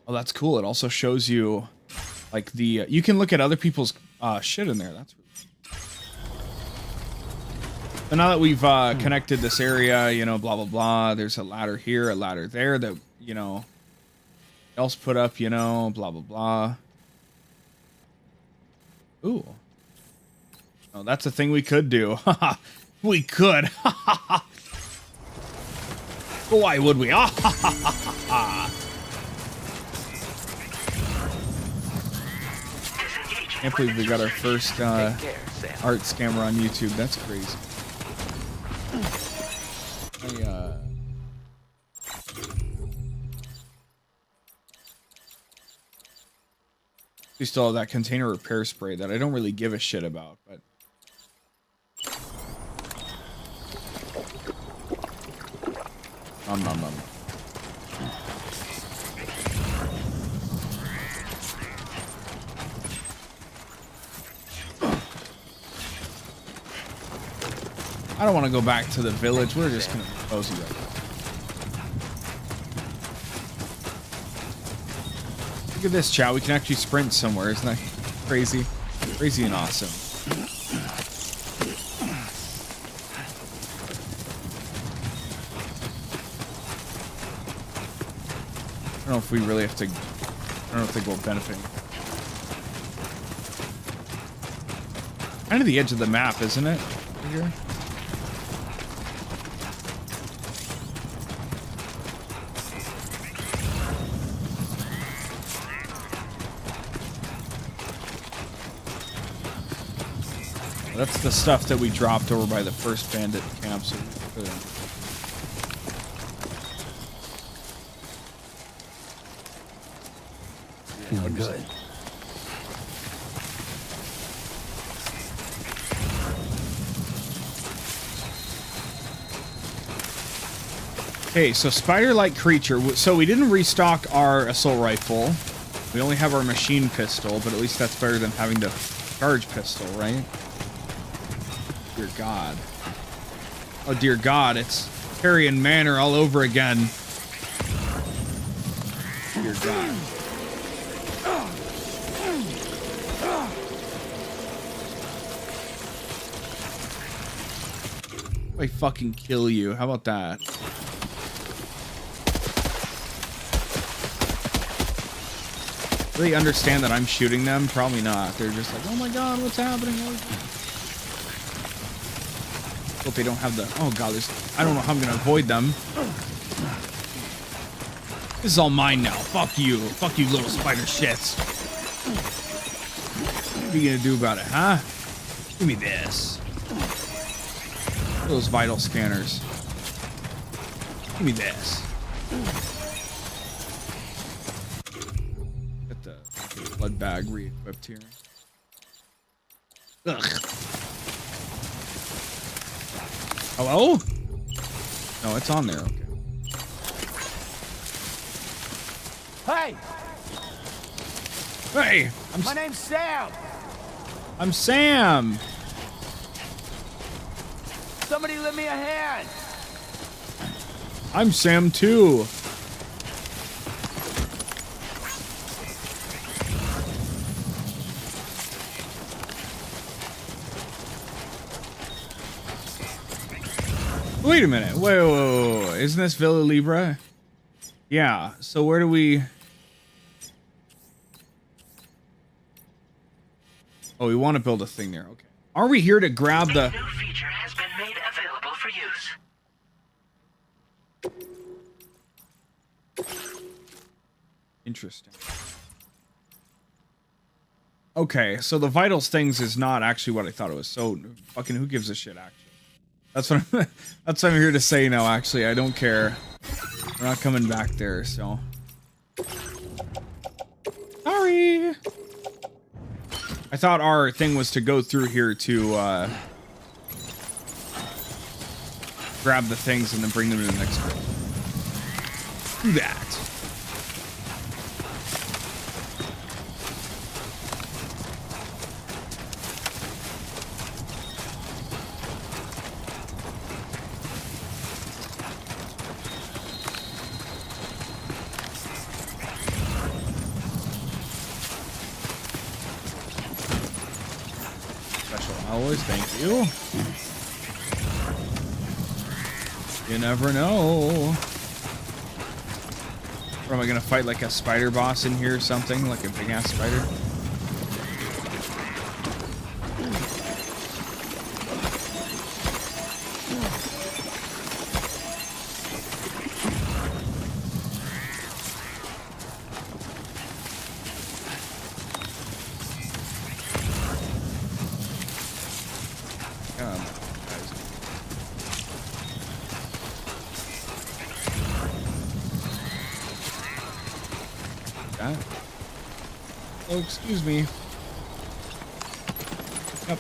Oh, that's cool. It also shows you, like, the you can look at other people's shit in there. That's really cool. So now that we've connected this area, you know, blah blah blah. There's a ladder here, a ladder there that, you know, else put up, you know, blah blah blah. Ooh. Oh, that's a thing we could do. We could. Why would we? Can't believe we got our first art scammer on YouTube. That's crazy. We still have that container repair spray that I don't really give a shit about, but I don't want to go back to the village. We're just gonna cozy right now. Look at this, chat. We can actually sprint somewhere. Isn't that crazy? Crazy and awesome. I don't know if we really have to. I don't think we'll benefit. Kind of the edge of the map, isn't it? Right here. That's the stuff that we dropped over by the first bandit camp. So feeling good. Okay, so spider-like creature. So we didn't restock our assault rifle. We only have our machine pistol, but at least that's better than having to charge pistol, right? Dear God. Oh, dear God, it's Carrion Manor all over again. Dear God. I fucking kill you. How about that? Do they understand that I'm shooting them? Probably not. They're just like, oh my God, what's happening? But they don't have the... Oh God, I don't know how I'm going to avoid them. This is all mine now. Fuck you. Fuck you, little spider shits. What are you going to do about it, huh? Give me this. Those vital scanners. Give me this. Get the blood bag re-equipped here. Ugh. Hello? No, it's on there. Okay. Hey! Hey! My name's Sam! I'm Sam! Somebody lend me a hand! I'm Sam too. Wait a minute. Wait. Isn't this Villa Libra? Yeah. So where do we... Oh, we want to build a thing there. Okay. Are we here to grab the... A new feature has been made available for use. Interesting. Okay, so the vitals things is not actually what I thought it was. So fucking who gives a shit, actually? That's what I'm, that's what I'm here to say now, actually. I don't care. We're not coming back there, so... Sorry! I thought our thing was to go through here to, grab the things and then bring them to the next room. Do that. Always, thank you. You never know. Or am I gonna fight like a spider boss in here or something? Like a big ass spider? Oh, excuse me. Yep.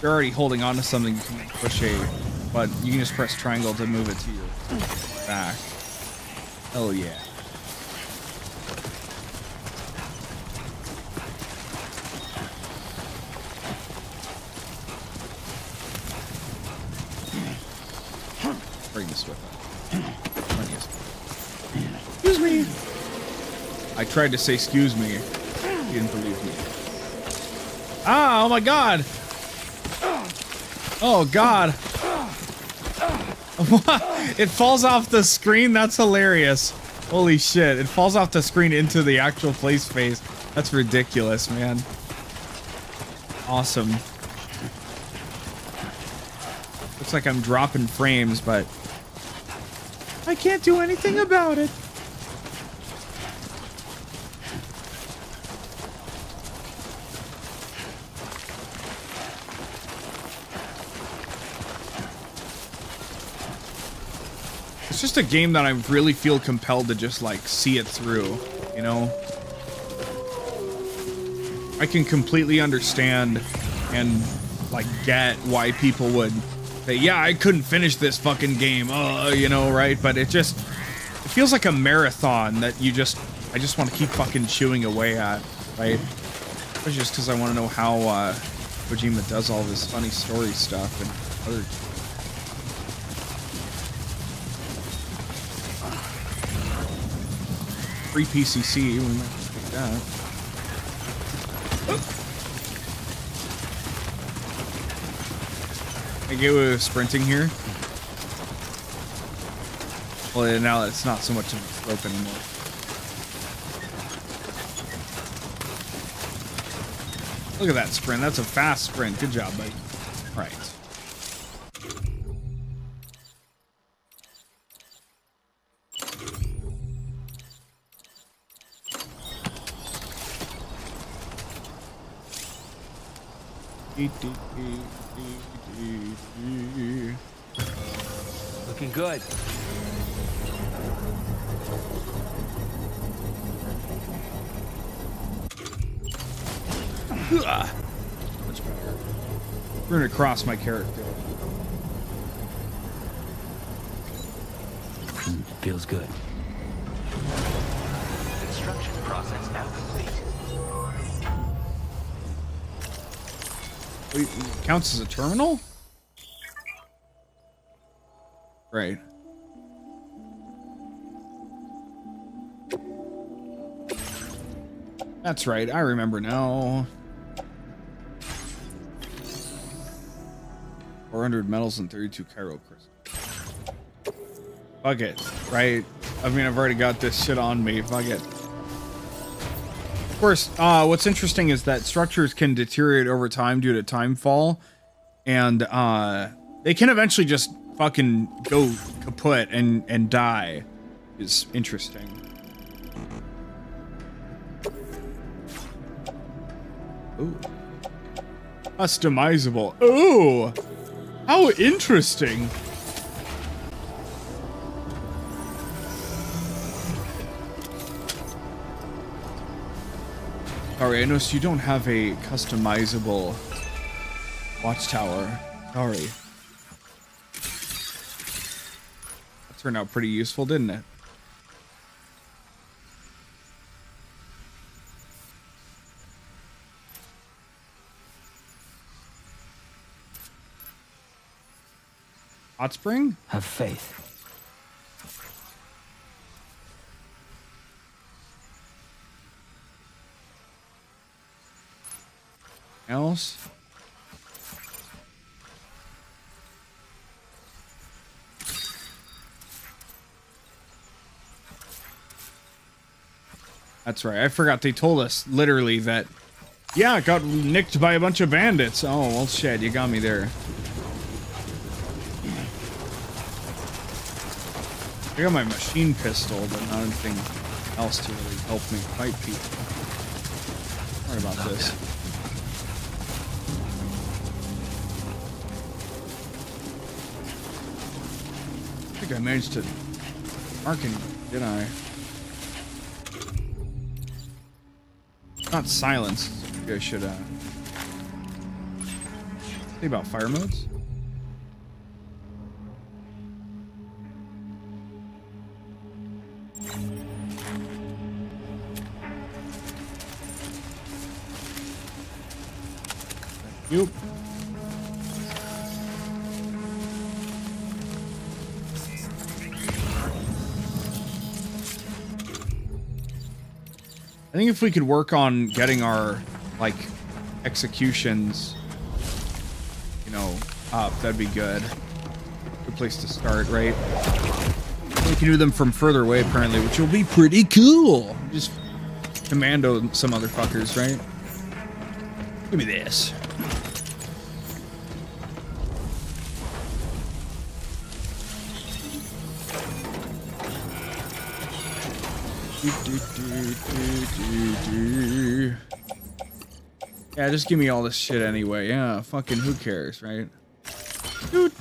You're already holding on to something, you can push A, but you can just press triangle to move it to your back. Oh yeah. Bring this with us. Excuse me. I tried to say excuse me. You didn't believe me. Ah, oh my god. Oh god. It falls off the screen? That's hilarious. Holy shit. It falls off the screen into the actual play space. That's ridiculous, man. Awesome. Looks like I'm dropping frames, but I can't do anything about it. It's just a game that I really feel compelled to just like see it through, you know? I can completely understand and like get why people would say, yeah, I couldn't finish this fucking game, you know, right? But it feels like a marathon that I just want to keep fucking chewing away at, right? Especially just because I want to know how Kojima does all this funny story stuff and other. Free PCC, we might take that. I get with sprinting here. Well, now it's not so much of a slope anymore. Look at that sprint. That's a fast sprint. Good job, buddy. All right. Looking good. Much better. We're gonna cross my character. Feels good. Construction process now complete. Wait, it counts as a terminal? Right. That's right, I remember now. 400 metals and 32 Cairo crystals. Fuck it, right? I mean, I've already got this shit on me. Fuck it. Of course, what's interesting is that structures can deteriorate over time due to time fall, and they can eventually just fucking go kaput and die. Is interesting. Ooh. Customizable. Ooh! How interesting! Sorry, I noticed you don't have a customizable watchtower. Sorry. That turned out pretty useful, didn't it? Hot spring? Have faith. Else? That's right. I forgot they told us literally that, yeah, it got nicked by a bunch of bandits. Oh, well, shit. You got me there. I got my machine pistol, but not anything else to really help me fight people. Sorry about this. I think I managed to mark him, did I? Not silence. Maybe I should, think about fire modes. Yep. I think if we could work on getting our, like, executions, you know, up, that'd be good. Good place to start, right? We can do them from further away, apparently, which will be pretty cool. Just commando some motherfuckers, right? Give me this. Yeah, just give me all this shit anyway. Yeah, fucking who cares, right? Dude.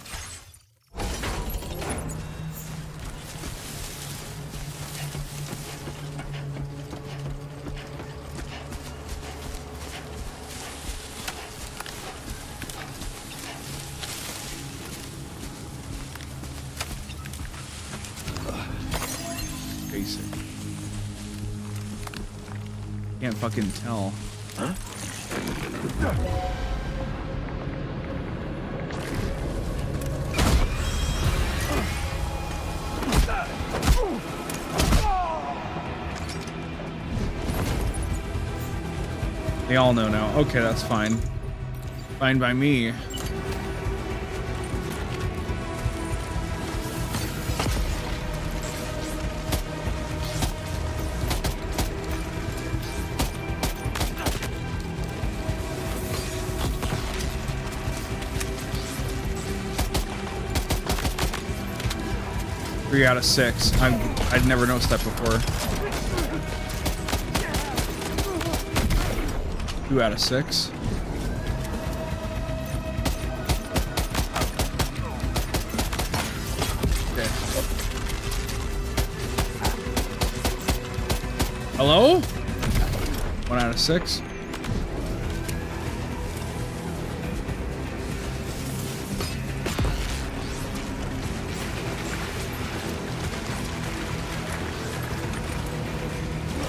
Basic. Can't fucking tell. Huh? They all know now. Okay, that's fine. Fine by me. Three out of 6. I'd never noticed that before. 2 out of 6. Hello? 1 out of 6.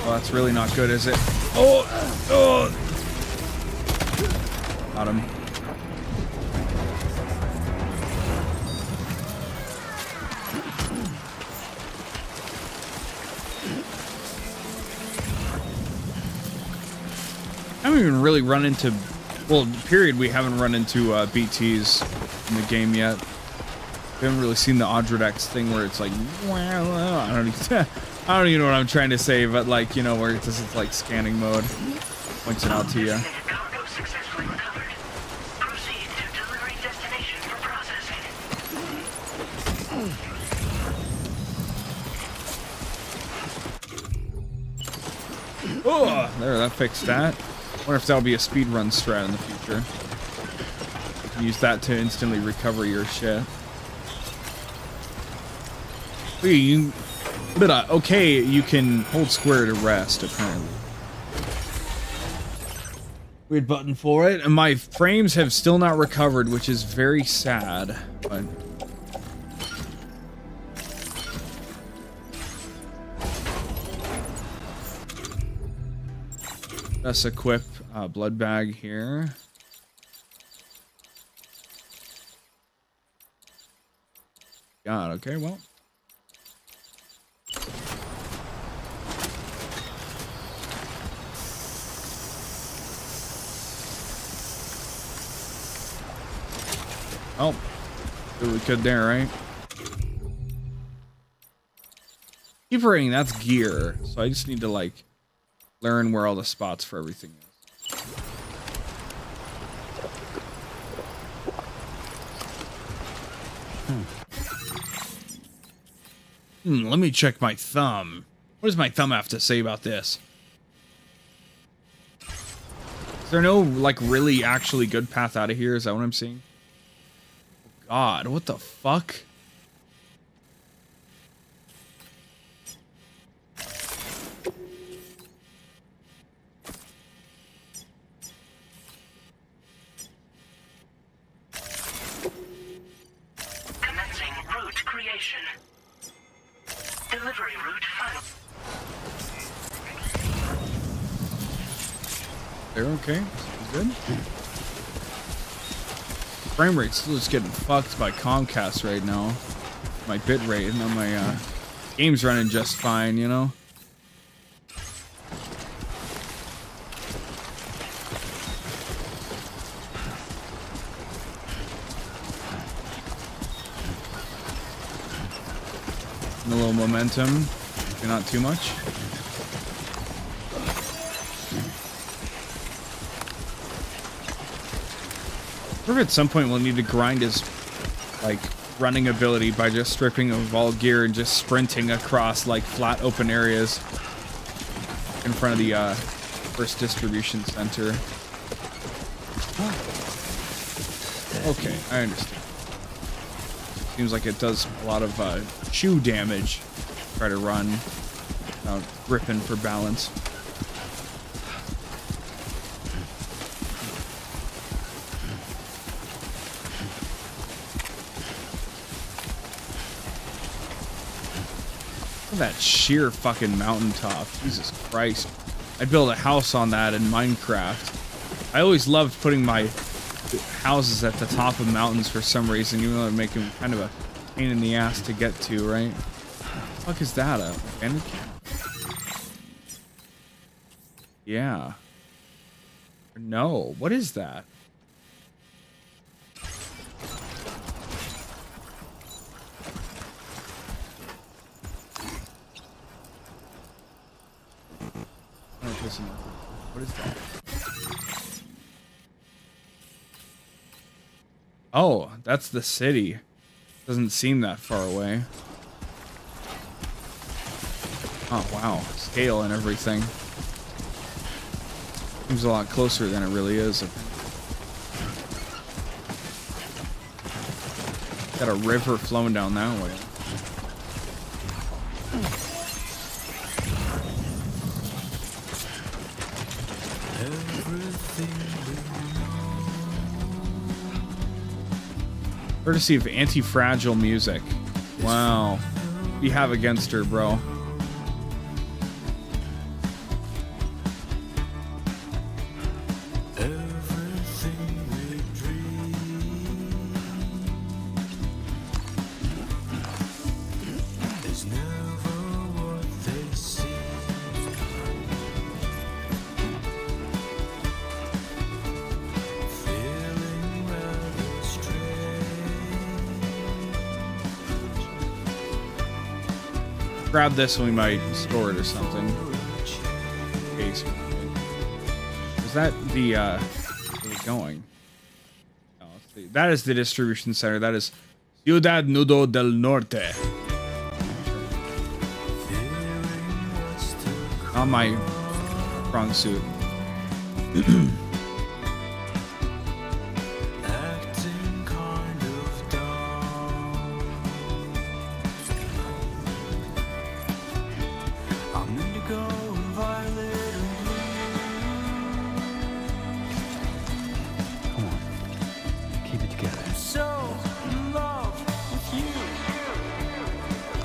Oh, that's really not good, is it? Oh! Oh! Got him. I haven't even really run into, well, period, we haven't run into BTs in the game yet. We haven't really seen the Audredex thing where it's like, well, I don't even know what I'm trying to say, but like, you know, where it's just like scanning mode. Points it out to you. Cargo successfully recovered. Proceed to delivery destination for processing. Oh, there, that fixed that. Wonder if that'll be a speedrun strat in the future. You can use that to instantly recover your shit. Okay, you can hold square to rest, apparently. Weird button for it. And my frames have still not recovered, which is very sad. But let's equip blood bag here. God, okay, well. Oh, do what we could there, right? Keep forgetting that's gear, so I just need to like learn where all the spots for everything is. Let me check my thumb. What does my thumb have to say about this? Is there no like really actually good path out of here? Is that what I'm seeing? God, what the fuck? Commencing route creation. Delivery route final. They're okay. Good. Frame rate's still just getting fucked by Comcast right now. My bit rate, and my game's running just fine, you know? And a little momentum, but not too much. Or at some point we'll need to grind his like running ability by just stripping of all gear and just sprinting across like flat open areas in front of the first distribution center. Okay, I understand. Seems like it does a lot of shoe damage. Try to run without gripping for balance. That sheer fucking mountaintop. Jesus Christ. I'd build a house on that in Minecraft. I always loved putting my houses at the top of mountains for some reason, even though it make them kind of a pain in the ass to get to, right? What the fuck is that? A bandit camp? Yeah. No. What is that? What is that? Oh, that's the city. Doesn't seem that far away. Oh, wow. Scale and everything. Seems a lot closer than it really is. Got a river flowing down that way. Courtesy of Anti-Fragile Music. Wow. What do you have against her, bro? Grab this and we might store it or something. Case. Is that the where are we going? Oh, let's see. That is the distribution center. That is Ciudad Nudo del Norte. On my strong suit.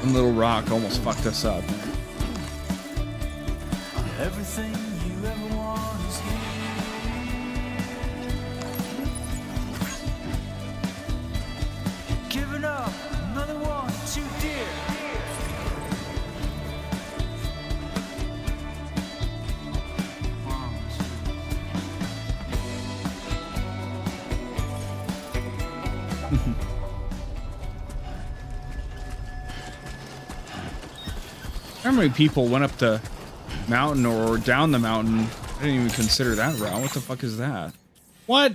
Little rock almost fucked us up. Everything you ever want is here. Giving up, another one too dear. How many people went up the mountain or down the mountain? I didn't even consider that route. What the fuck is that? What?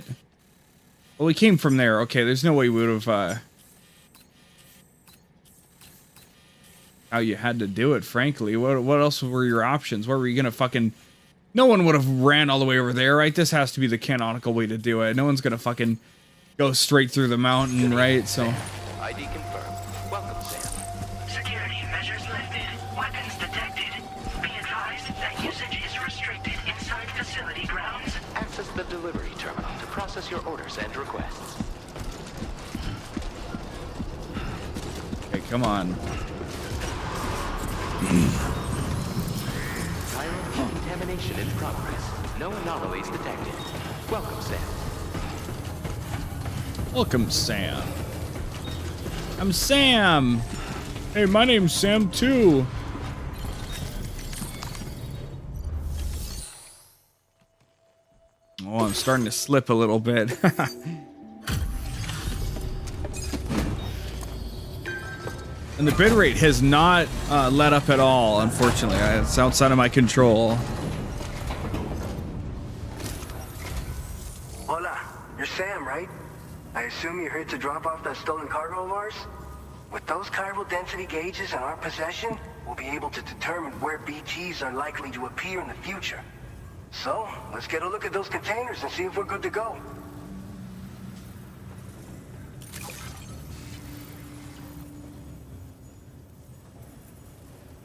Well, we came from there. Okay, there's no way we would have, how you had to do it, frankly. What else were your options? Where were you gonna fucking... No one would have ran all the way over there, right? This has to be the canonical way to do it. No one's gonna fucking go straight through the mountain, right? So... ID confirmed. Welcome, Sam. Security measures lifted. Weapons detected. Be advised that usage is restricted inside facility grounds. Access the delivery terminal to process your orders and requests. Okay, come on. Viral contamination in progress. No anomalies detected. Welcome, Sam. Welcome, Sam. I'm Sam. Hey, my name's Sam too. Oh, I'm starting to slip a little bit. And the bitrate has not let up at all, unfortunately. It's outside of my control. Hola, you're Sam, right? I assume you're here to drop off that stolen cargo of ours? With those chiral density gauges in our possession, we'll be able to determine where BTs are likely to appear in the future. So, let's get a look at those containers and see if we're good to go.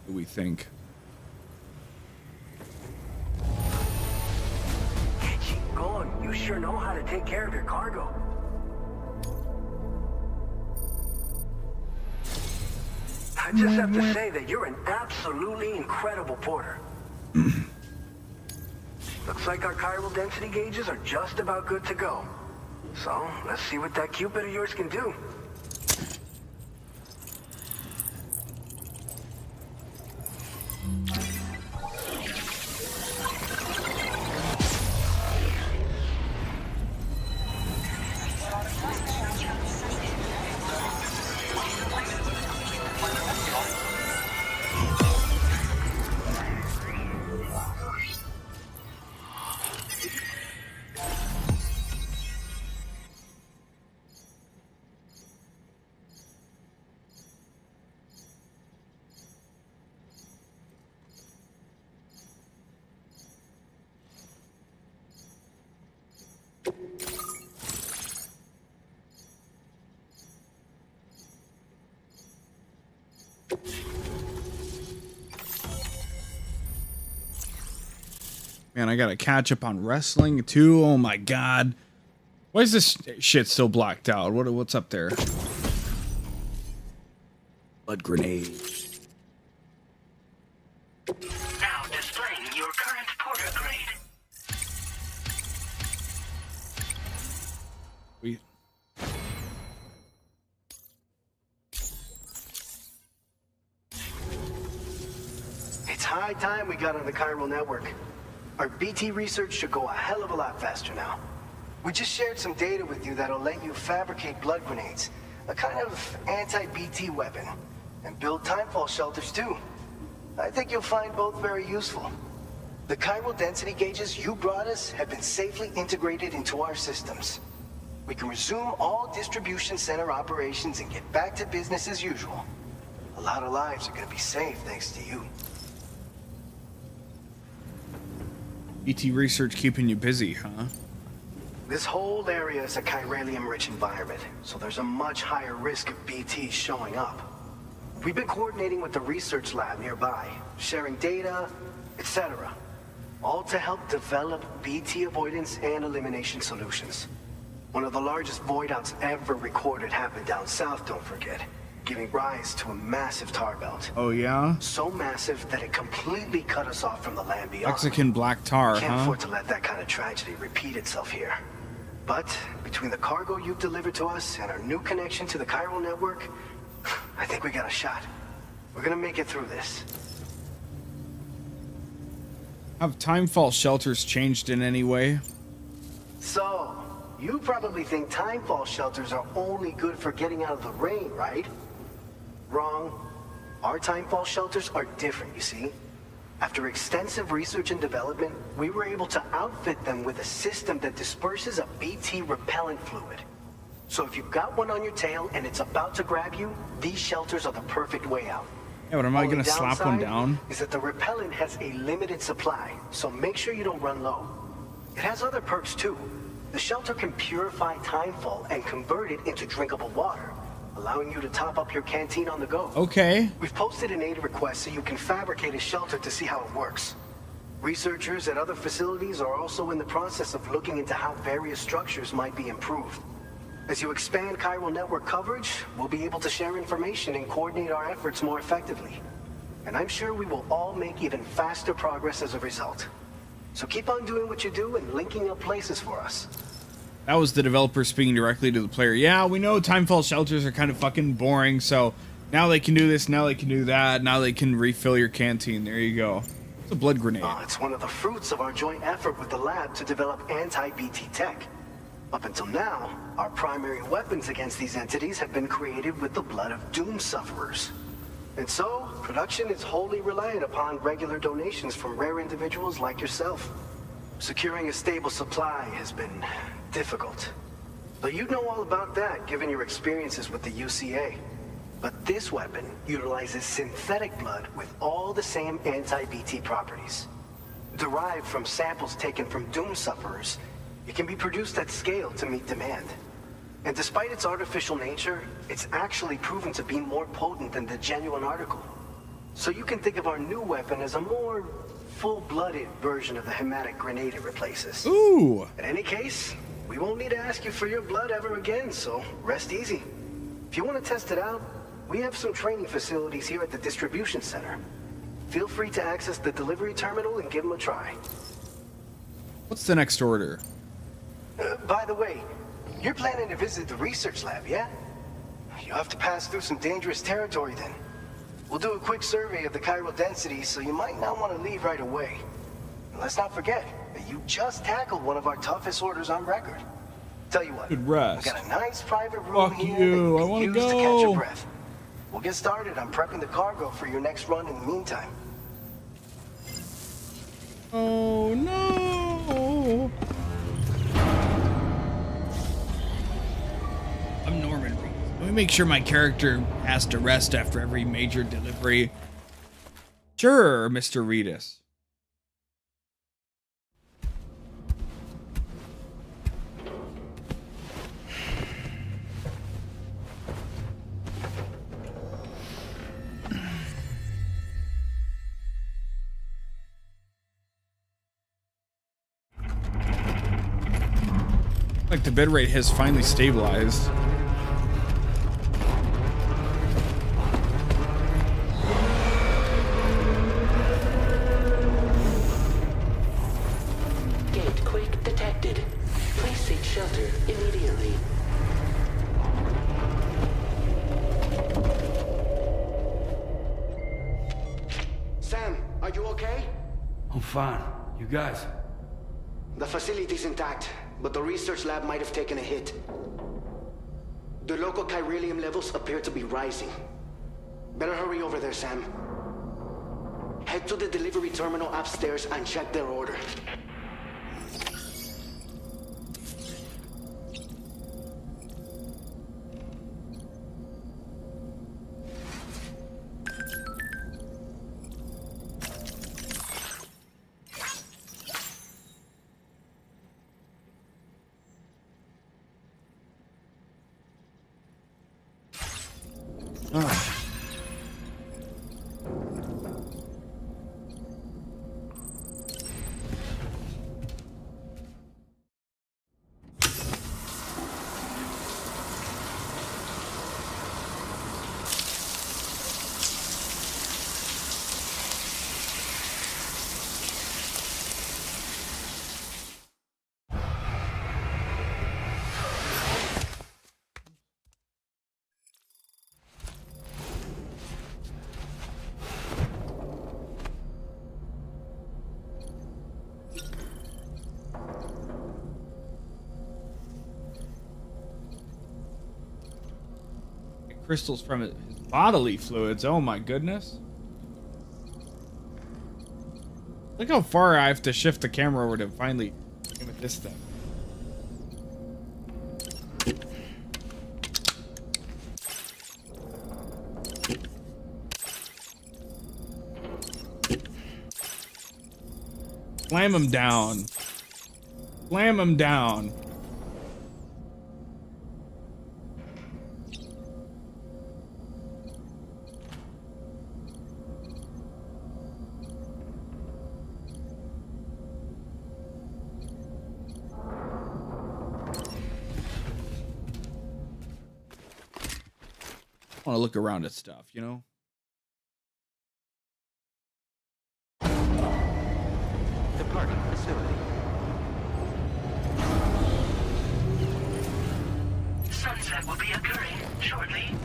What do we think? Chico, you sure know how to take care of your cargo. I just have to say that you're an absolutely incredible porter. Looks like our chiral density gauges are just about good to go. So, let's see what that Cupid of yours can do. Man, I gotta catch up on wrestling too. Oh my god. Why is this shit still blocked out? What's up there? Blood grenade. Now displaying your current porter grade. We. It's high time we got on the chiral network. Our BT research should go a hell of a lot faster now. We just shared some data with you that'll let you fabricate blood grenades, a kind of anti-BT weapon, and build timefall shelters too. I think you'll find both very useful. The chiral density gauges you brought us have been safely integrated into our systems. We can resume all distribution center operations and get back to business as usual. A lot of lives are gonna be saved thanks to you. BT research keeping you busy, huh? This whole area is a chiralium-rich environment, so there's a much higher risk of BTs showing up. We've been coordinating with the research lab nearby, sharing data, etc. All to help develop BT avoidance and elimination solutions. One of the largest void outs ever recorded happened down south, don't forget, giving rise to a massive tar belt. Oh yeah? So massive that it completely cut us off from the land beyond. Mexican black tar, Can't huh? afford to let that kind of tragedy repeat itself here. But between the cargo you've delivered to us and our new connection to the chiral network, I think we got a shot. We're gonna make it through this. Have timefall shelters changed in any way? So, you probably think timefall shelters are only good for getting out of the rain, right? Wrong. Our timefall shelters are different, you see. After extensive research and development, we were able to outfit them with a system that disperses a BT repellent fluid. So if you've got one on your tail and it's about to grab you, these shelters are the perfect way out. Yeah, but am I Only gonna slap one downside down? is that the repellent has a limited supply, so make sure you don't run low. It has other perks too. The shelter can purify timefall and convert it into drinkable water, allowing you to top up your canteen on the go. Okay. We've posted an aid request so you can fabricate a shelter to see how it works. Researchers at other facilities are also in the process of looking into how various structures might be improved. As you expand chiral network coverage, we'll be able to share information and coordinate our efforts more effectively. And I'm sure we will all make even faster progress as a result. So keep on doing what you do and linking up places for us. That was the developer speaking directly to the player. Yeah, we know timefall shelters are kind of fucking boring, so now they can do this, now they can do that, now they can refill your canteen. There you go. It's a blood grenade. It's one of the fruits of our joint effort with the lab to develop anti-BT tech. Up until now, our primary weapons against these entities have been created with the blood of doom sufferers. And so, production is wholly reliant upon regular donations from rare individuals like yourself. Securing a stable supply has been difficult. But you'd know all about that given your experiences with the UCA. But this weapon utilizes synthetic blood with all the same anti-BT properties. Derived from samples taken from doom sufferers, it can be produced at scale to meet demand. And despite its artificial nature, it's actually proven to be more potent than the genuine article. So you can think of our new weapon as a more full-blooded version of the hematic grenade it replaces. Ooh! In any case, we won't need to ask you for your blood ever again, so rest easy. If you want to test it out, we have some training facilities here at the distribution center. Feel free to access the delivery terminal and give them a try. What's the next order? By the way, you're planning to visit the research lab, yeah? You'll have to pass through some dangerous territory then. We'll do a quick survey of the chiral density, so you might not want to leave right away. And let's not forget that you just tackled one of our toughest orders on record. Tell you what, Good rest. we got a nice private room Fuck here you, that I you wanna can use to catch your go. breath. We'll get started on prepping the cargo for your next run in the meantime. Oh no! I'm Norman Reedus. Let me make sure my character has to rest after every major delivery. Sure, Mr. Reedus. Like the bitrate has finally stabilized. Gate quake detected. Please seek shelter immediately. Sam, are you okay? I'm fine. You guys? The facility's intact, but the research lab might have taken a hit. The local chiralium levels appear to be rising. Better hurry over there, Sam. Head to the delivery terminal upstairs and check their order. Crystals from his bodily fluids. Oh my goodness. Look how far I have to shift the camera over to finally aim at this thing. Slam him down. Slam him down. I want to look around at stuff, you know? Departing facility. Sunset will be occurring shortly.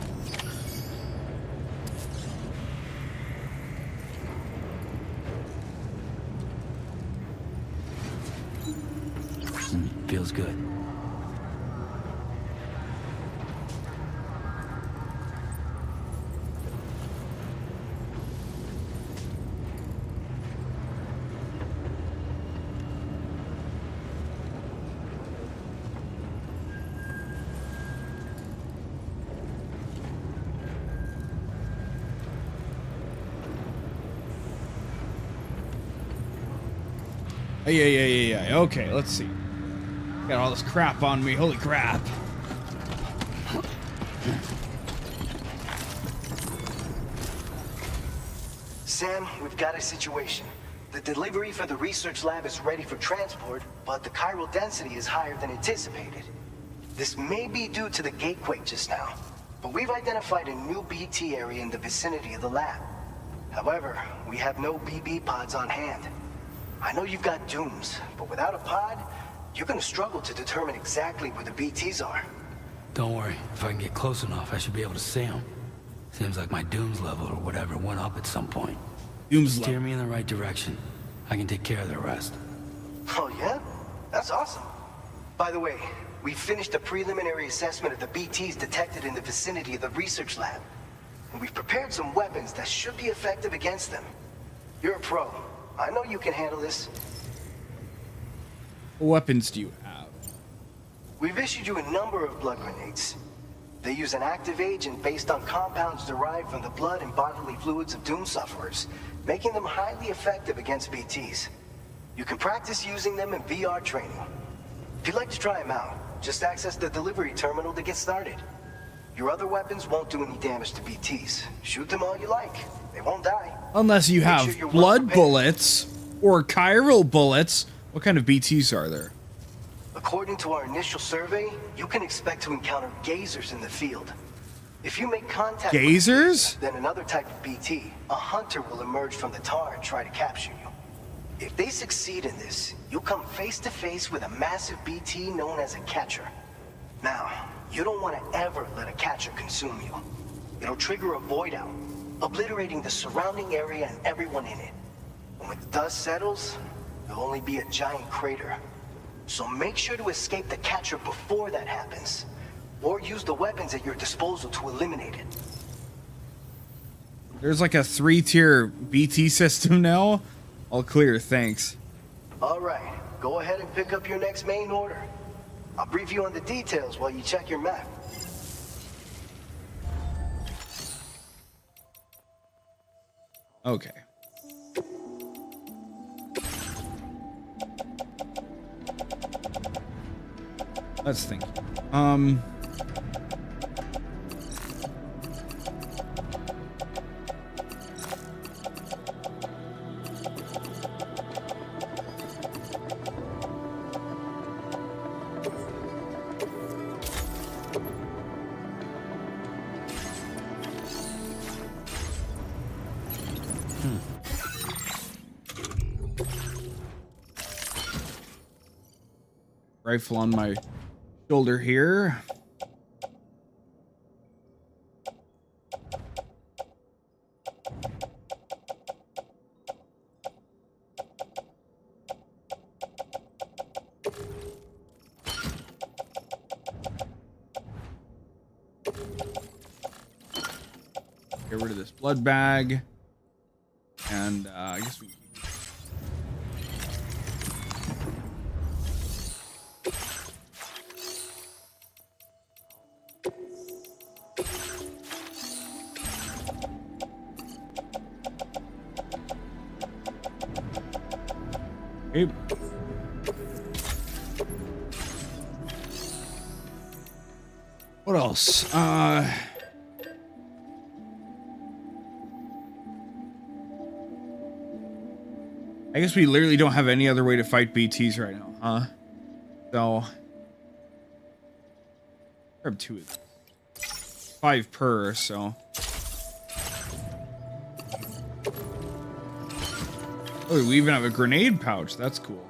Feels good. Yeah. Okay, let's see. Got all this crap on me. Holy crap. Sam, we've got a situation. The delivery for the research lab is ready for transport, but the chiral density is higher than anticipated. This may be due to the gatequake just now, but we've identified a new BT area in the vicinity of the lab. However, we have no BB pods on hand. I know you've got dooms, but without a pod, you're gonna struggle to determine exactly where the BTs are. Don't worry. If I can get close enough, I should be able to see them. Seems like my dooms level or whatever went up at some point. Dooms level. Steer me in the right direction. I can take care of the rest. Oh yeah? That's awesome. By the way, we finished a preliminary assessment of the BTs detected in the vicinity of the research lab. And we've prepared some weapons that should be effective against them. You're a pro. I know you can handle this. What weapons do you have? We've issued you a number of blood grenades. They use an active agent based on compounds derived from the blood and bodily fluids of doom sufferers, making them highly effective against BTs. You can practice using them in VR training. If you'd like to try them out, just access the delivery terminal to get started. Your other weapons won't do any damage to BTs. Shoot them all you like. They won't die. Unless you have blood bullets or chiral bullets. What kind of BTs are there? According to our initial survey, you can expect to encounter gazers in the field. If you make contact Gazers? with then another type of BT, a hunter will emerge from the tar and try to capture you. If they succeed in this, you'll come face to face with a massive BT known as a catcher. Now, you don't want to ever let a catcher consume you. It'll trigger a void out, obliterating the surrounding area and everyone in it. And when the dust settles, there'll only be a giant crater. So make sure to escape the catcher before that happens, or use the weapons at your disposal to eliminate it. There's like a 3-tier BT system now. All clear, thanks. All right, go ahead and pick up your next main order. I'll brief you on the details while you check your map. Okay. Let's think. Rifle on my shoulder here. Get rid of this blood bag. And I guess we okay. What else? I guess we literally don't have any other way to fight BTs right now, huh? So grab 2 of these. 5 per, so. Oh, we even have a grenade pouch. That's cool.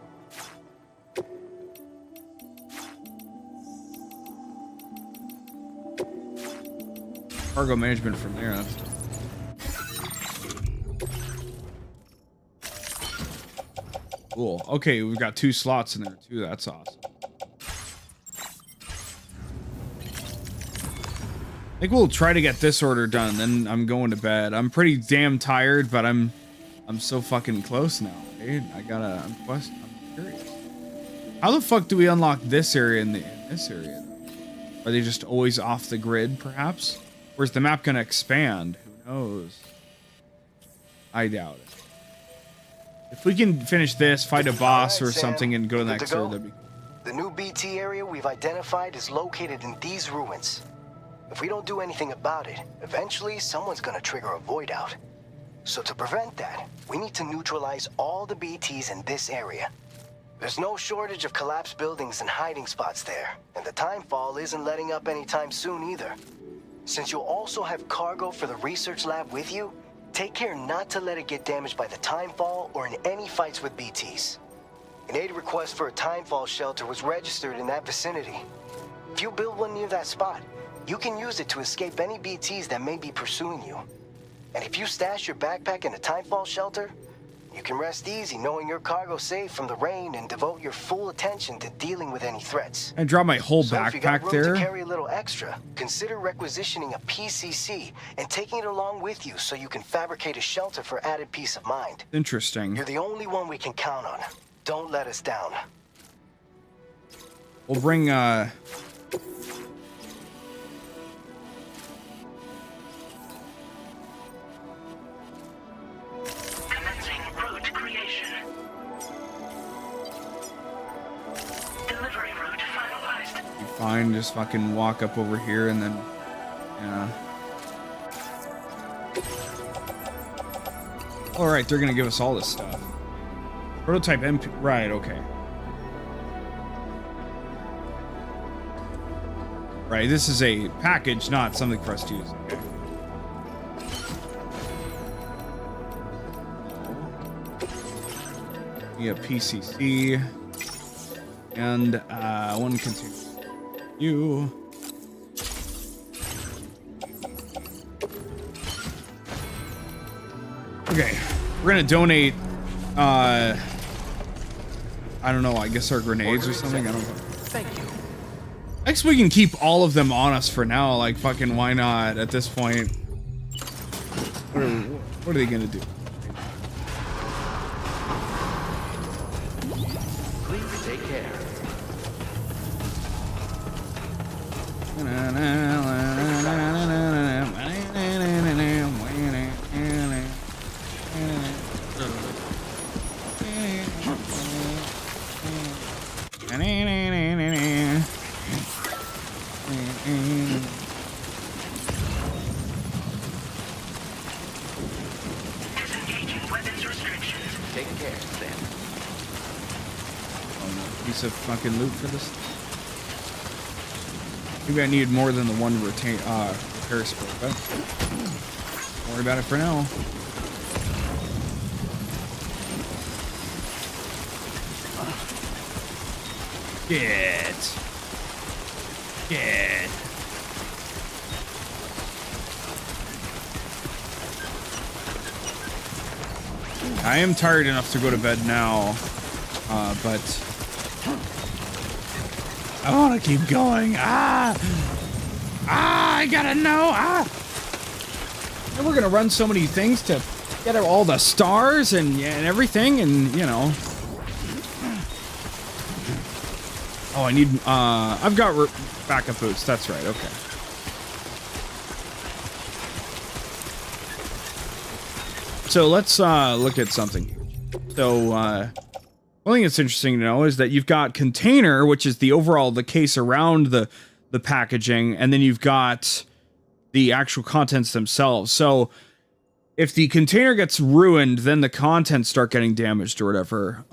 Cargo management from there. That's cool. Okay, we've got 2 slots in there too. That's awesome. I think we'll try to get this order done, then I'm going to bed. I'm pretty damn tired, but I'm so fucking close now, dude. I'm curious. How the fuck do we unlock this area in this area? Are they just always off the grid, perhaps? Or is the map gonna expand? Who knows? I doubt it. If we can finish this, fight a boss or something, and go to the next area, that'd be cool. The new BT area we've identified is located in these ruins. If we don't do anything about it, eventually someone's gonna trigger a void out. So to prevent that, we need to neutralize all the BTs in this area. There's no shortage of collapsed buildings and hiding spots there, and the timefall isn't letting up anytime soon either. Since you'll also have cargo for the research lab with you, take care not to let it get damaged by the timefall or in any fights with BTs. An aid request for a timefall shelter was registered in that vicinity. If you build one near that spot, you can use it to escape any BTs that may be pursuing you. And if you stash your backpack in a timefall shelter, you can rest easy knowing your cargo's safe from the rain and devote your full attention to dealing with any threats. I drop my whole So if you got backpack room there. to carry a little extra, consider requisitioning a PCC and taking it along with you so you can fabricate a shelter for added peace of mind. Interesting. You're the only one we can count on. Don't let us down. We'll bring Commencing route creation. Delivery route finalized. fine, just fucking walk up over here and then yeah. All right, they're gonna give us all this stuff. Prototype MP, right? Okay. Right, this is a package, not something for us to use. Yeah, PCC. And one container. You. Okay, we're gonna donate. I don't know. I guess our grenades or something. I don't know. Thank you. I guess we can keep all of them on us for now. Like, fucking, why not? At this point, what are they gonna do? Please take care. Disengaging weapons restrictions. Take care, Sam. Oh, no. Piece of fucking loot for this. Maybe I need more than the one repair spray, but don't worry about it for now. Get. I am tired enough to go to bed now, but I want to keep going. I gotta know. And we're gonna run so many things to get all the stars and everything, and you know. Oh, I need. I've got backup boots. That's right. Okay. So let's look at something. So one thing that's interesting to know is that you've got container, which is the case around the packaging, and then you've got the actual contents themselves. So if the container gets ruined, then the contents start getting damaged or whatever.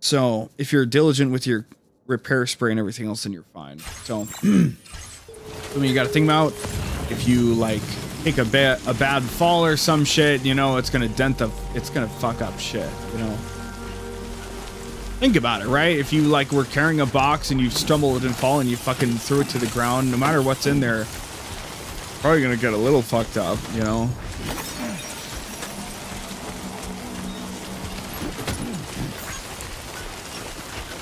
So if you're diligent with your repair spray and everything else, then you're fine. So I mean, you got to think about if you like take a bad fall or some shit, you know, it's gonna it's gonna fuck up shit, you know. Think about it, right? If you like were carrying a box and you stumbled and fall and you fucking threw it to the ground, no matter what's in there, probably gonna get a little fucked up, you know.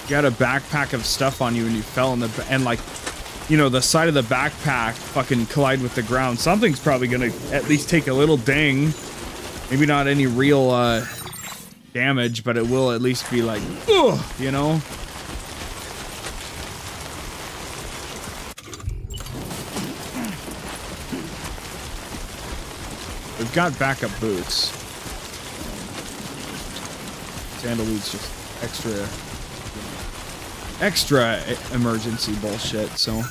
You had a backpack of stuff on you and you fell in and like, you know, the side of the backpack fucking collide with the ground. Something's probably gonna at least take a little ding. Maybe not any real damage, but it will at least be like, ugh, you know. We've got backup boots. Sandalwood's just extra emergency bullshit, so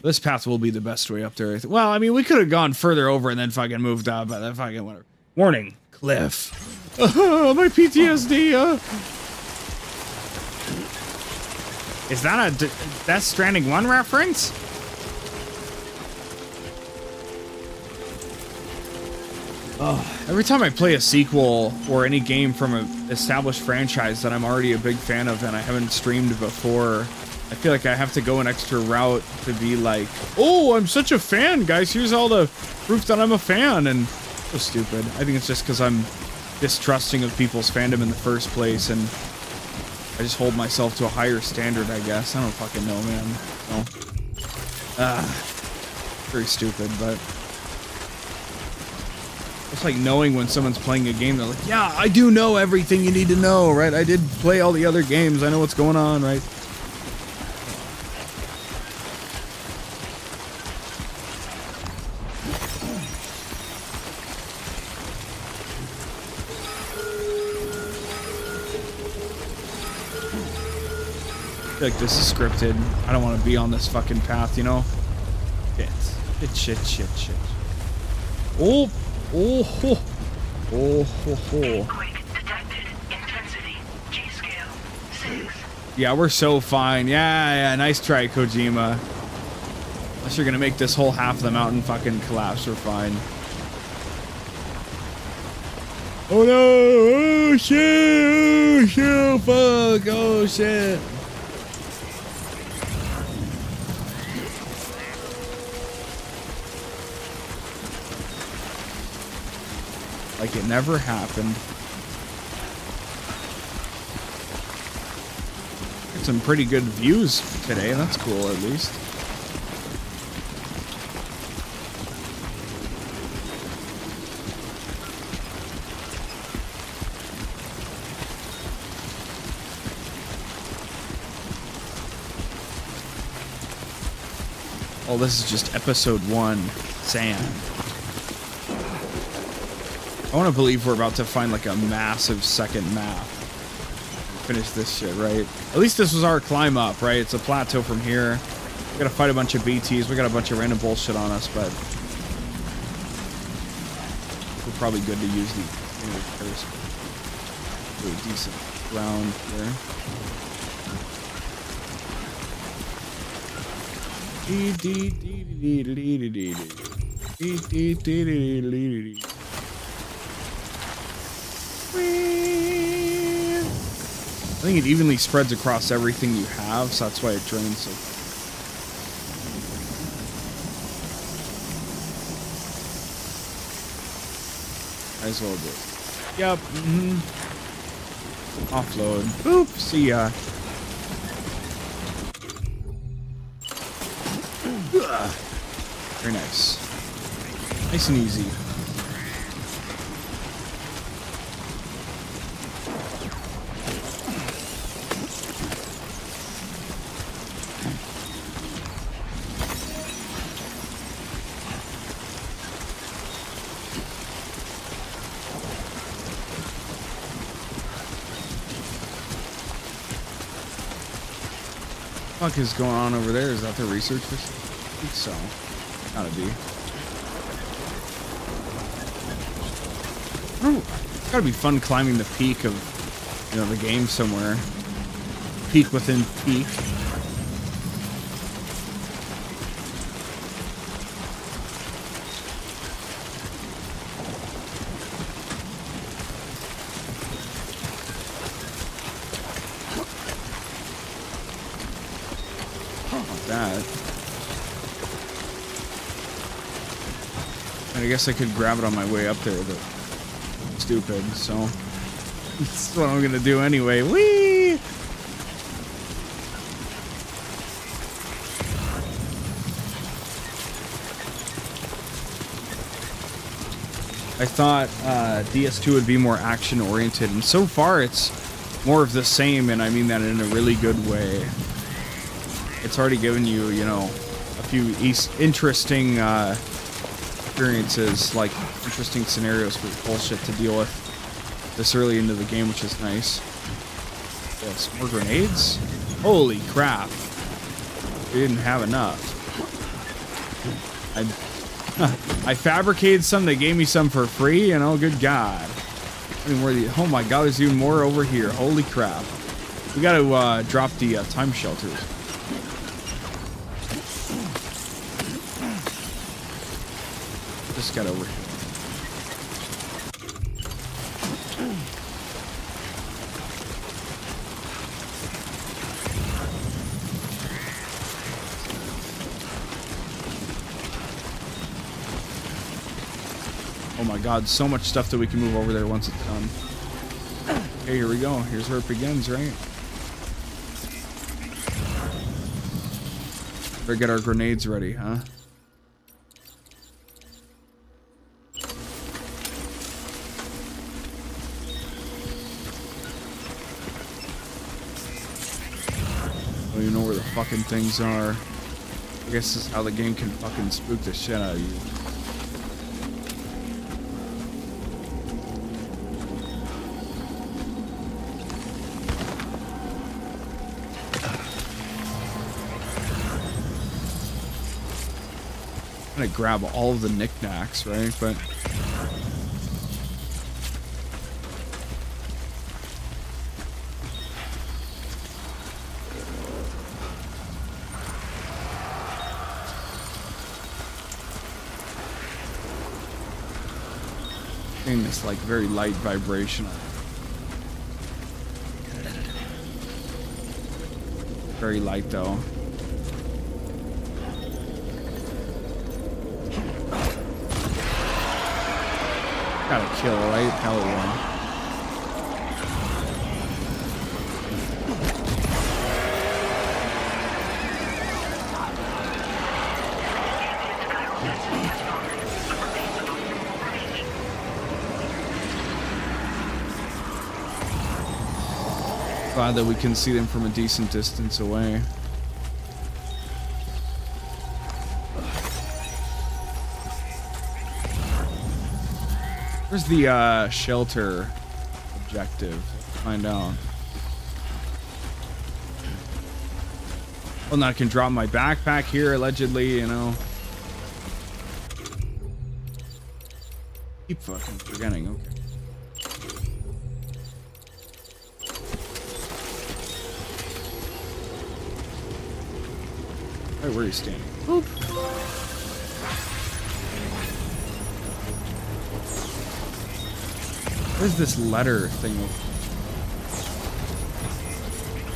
this path will be the best way up there. Well, I mean, we could have gone further over and then fucking moved up, but then fucking whatever. Warning, cliff. My PTSD. Is that a Death Stranding 1 reference? Every time I play a sequel or any game from an established franchise that I'm already a big fan of and I haven't streamed before, I feel like I have to go an extra route to be like, oh, I'm such a fan, guys. Here's all the proof that I'm a fan. And so stupid. I think it's just because I'm distrusting of people's fandom in the first place, and I just hold myself to a higher standard, I guess. I don't fucking know, man. No. Very stupid, but it's like knowing when someone's playing a game, they're like, yeah, I do know everything you need to know, right? I did play all the other games. I know what's going on, right? I feel like this is scripted. I don't want to be on this fucking path, you know? Shit. Oh! Oh ho! Oh ho ho! Detected. Intensity. G-scale 6. Yeah, we're so fine. Yeah, nice try, Kojima. Unless you're gonna make this whole half of the mountain fucking collapse, we're fine. Oh no! Oh shit! Oh shit! Fuck! Oh shit! Like it never happened. Got some pretty good views today. That's cool, at least. Oh, this is just episode 1. Sand. I want to believe we're about to find like a massive second map. Finish this shit, right? At least this was our climb up, right? It's a plateau from here. We gotta fight a bunch of BTs. We got a bunch of random bullshit on us, but we're probably good to use the first. Really decent ground here. I think it evenly spreads across everything you have, so that's why it drains so. Might as well do it. Yep. Offload. Boop. See ya. Very nice. Nice and easy. What the fuck is going on over there? Is that the research facility? I think so. Gotta be. Oh, it's gotta be fun climbing the peak of, you know, the game somewhere. Peak within peak. I guess I could grab it on my way up there, but I'm stupid, so that's what I'm gonna do anyway. Whee! I thought DS2 would be more action oriented, and so far it's more of the same, and I mean that in a really good way. It's already given you, you know, a few interesting experiences, like interesting scenarios for bullshit to deal with this early into the game, which is nice. Yes, more grenades? Holy crap. We didn't have enough. I fabricated some, they gave me some for free, you know, good God. I mean, where the, oh my God, there's even more over here. Holy crap. We gotta drop the time shelters. Just got over here. Oh my God, so much stuff that we can move over there once it's done. Okay, here we go. Here's where it begins, right? Better get our grenades ready, huh? I don't even know where the fucking things are. I guess this is how the game can fucking spook the shit out of you. I'm gonna grab all of the knickknacks, right? But Getting this like very light vibration. Very light though. Gotta kill, right? Hell yeah. Glad that we can see them from a decent distance away. Where's the shelter objective? Let's find out. Well, now I can drop my backpack here, allegedly, you know. Keep fucking forgetting, okay. Right where are you standing? Oop. Where's this letter thing?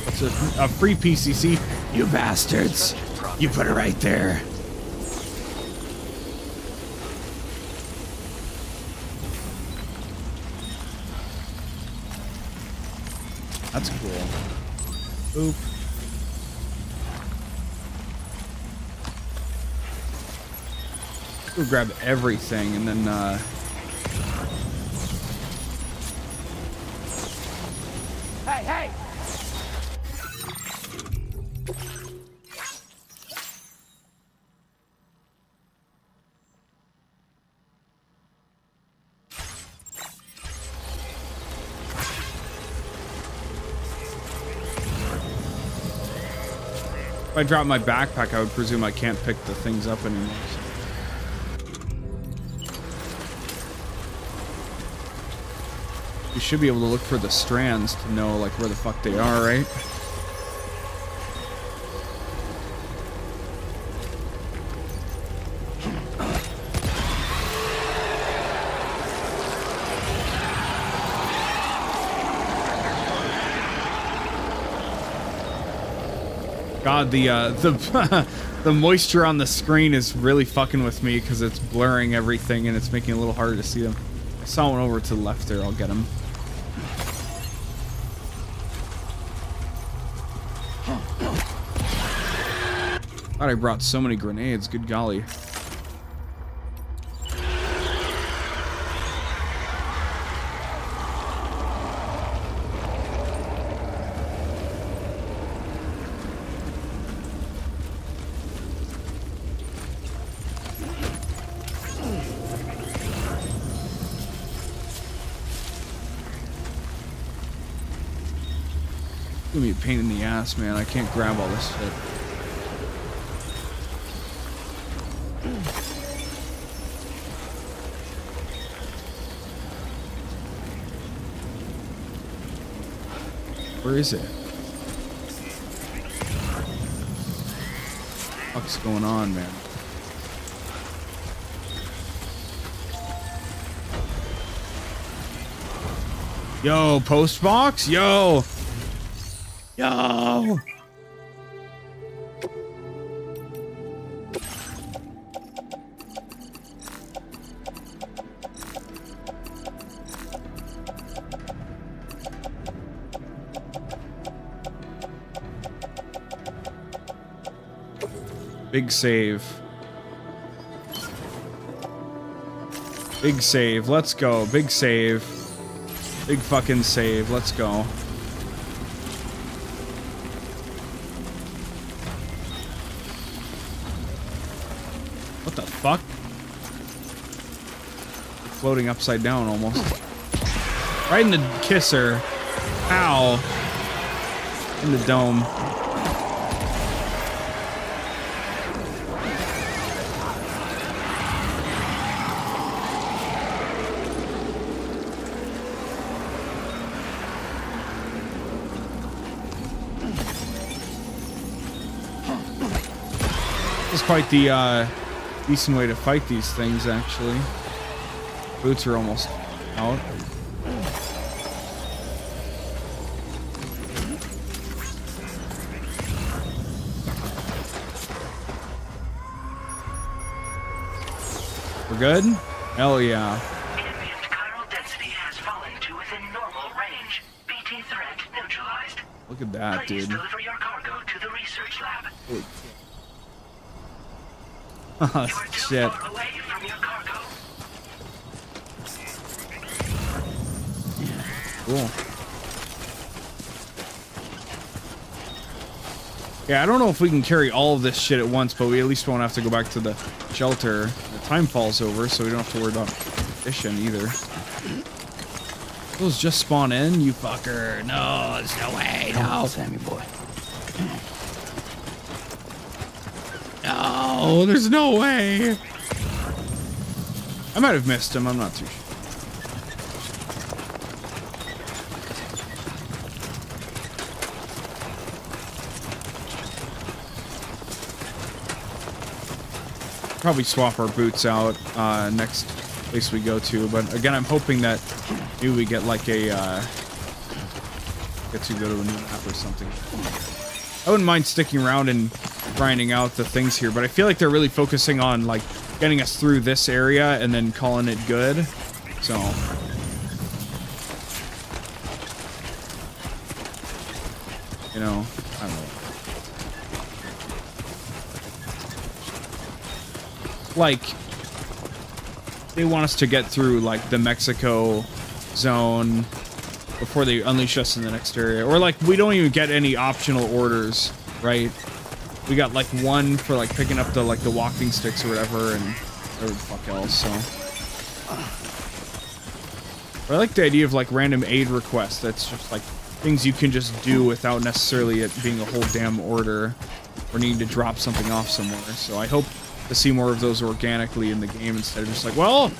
It's a free PCC. You bastards! You put it right there. That's cool. Oop. We'll grab everything and then Hey, hey! if I drop my backpack, I would presume I can't pick the things up anymore. So. You should be able to look for the strands to know like where the fuck they are, right? God, the moisture on the screen is really fucking with me because it's blurring everything and it's making it a little harder to see them. I saw one over to the left there. I'll get him. Thought I brought so many grenades. Good golly. It's gonna be a pain in the ass, man. I can't grab all this shit. Where is it? What's going on, man? Yo, post box? Yo! Yo! Big save. Big save. Let's go. Big save. Big fucking save. Let's go. What the fuck? Floating upside down almost. Right in the kisser. Ow. In the dome. Quite the decent way to fight these things, actually. Boots are almost out. We're good? Hell yeah. Ambient chiral density has fallen to within normal range. BT threat neutralized. Look at that, Please dude. deliver your cargo to the research lab. Holy You are too shit. far away from your cargo. Cool. Yeah, I don't know if we can carry all of this shit at once, but we at least won't have to go back to the shelter. The time falls over, so we don't have to worry about fishing either. Those just spawn in, you fucker. No, there's no way. Come on, No. Sammy boy. No, there's no way. I might have missed him. I'm not too sure. Probably swap our boots out next place we go to, but again, I'm hoping that maybe we get like a get to go to a new map or something. I wouldn't mind sticking around and grinding out the things here, but I feel like they're really focusing on like getting us through this area and then calling it good. So you know, I don't know. Like, they want us to get through, like, the Mexico zone before they unleash us in the next area. Or, like, we don't even get any optional orders, right? We got, like, one for, like, picking up the, like, the walking sticks or whatever, and whatever the fuck else, so. But I like the idea of, like, random aid requests. That's just, like, things you can just do without necessarily it being a whole damn order or needing to drop something off somewhere. So I hope to see more of those organically in the game instead of just like, well,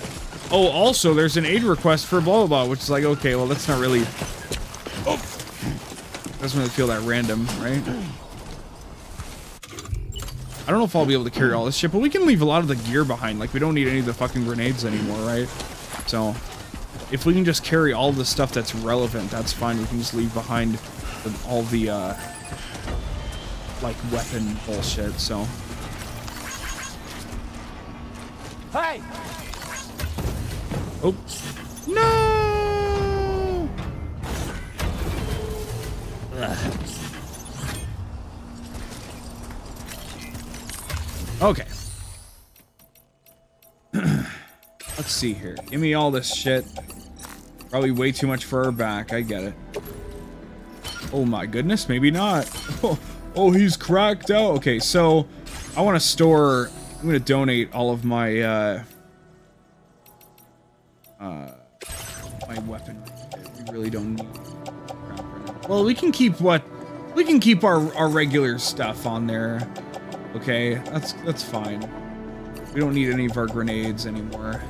oh, also there's an aid request for blah blah blah, which is like, okay, well, that's not really, oh, doesn't really feel that random, right? I don't know if I'll be able to carry all this shit, but we can leave a lot of the gear behind. Like, we don't need any of the fucking grenades anymore, right? So if we can just carry all the stuff that's relevant, that's fine. We can just leave behind all the like weapon bullshit. So Hey! oh no! Ugh. Okay. Let's see here. Give me all this shit. Probably way too much for our back. I get it. Oh my goodness, maybe not. Oh, he's cracked out. Okay, so I want to store. I'm gonna donate all of my my weapon. We really don't need crap right now. Well, we can keep our regular stuff on there. Okay, that's fine. We don't need any of our grenades anymore.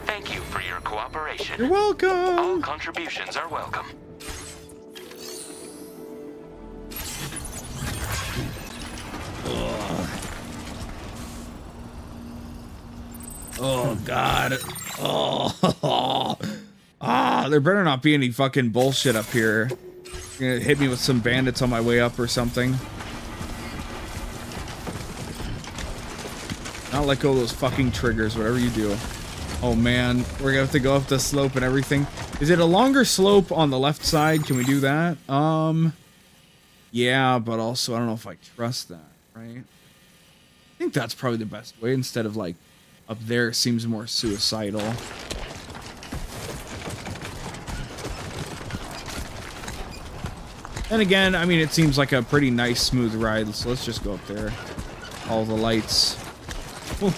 Thank you for your cooperation. You're welcome. All contributions are welcome. Oh God. Oh. Ah, there better not be any fucking bullshit up here. You're gonna hit me with some bandits on my way up or something. Not let go of those fucking triggers, whatever you do. Oh man, we're gonna have to go up the slope and everything. Is it a longer slope on the left side? Can we do that? Yeah, but also I don't know if I trust that, right? I think that's probably the best way instead of like up there. It seems more suicidal. And again, I mean, it seems like a pretty nice, smooth ride, so let's just go up there. All the lights. Well,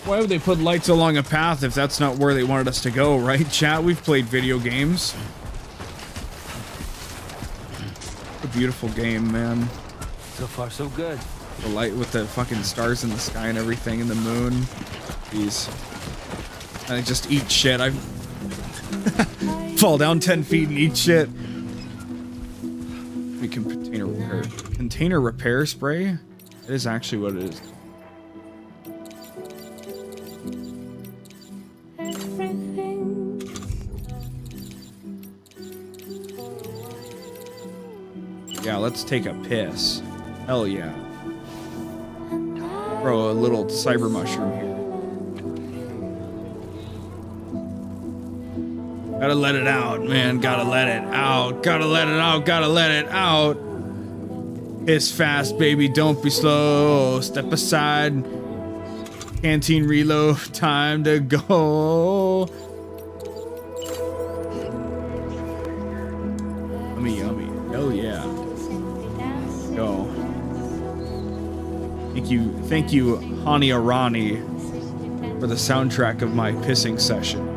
why would they put lights along a path if that's not where they wanted us to go, right, chat? We've played video games. A beautiful game, man. So far, so good. The light with the fucking stars in the sky and everything, and the moon. Jeez. I just eat shit. I fall down 10 feet and eat shit. We can container repair spray. It is actually what it is. let's take a piss. Hell yeah. Throw a little cyber mushroom here. Gotta let it out, man. Gotta let it out. Gotta let it out. Gotta let it out. Piss fast, baby. Don't be slow. Step aside. Canteen reload. Time to go. Yummy, yummy. Hell yeah. Go. Thank you, Hani Arani, for the soundtrack of my pissing session.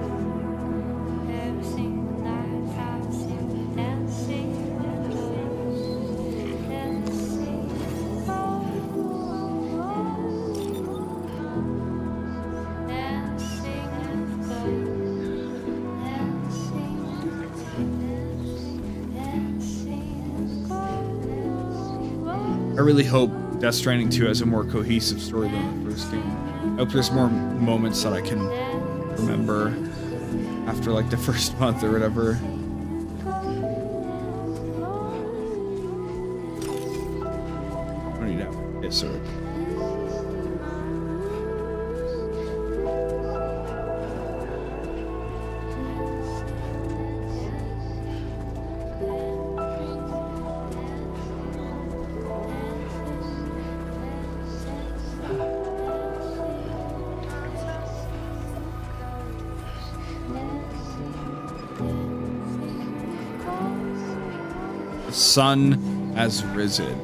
I really hope Death Stranding 2 has a more cohesive story than the first game. I hope there's more moments that I can remember after like the first month or whatever. I don't need to have a piss or... Sun has risen.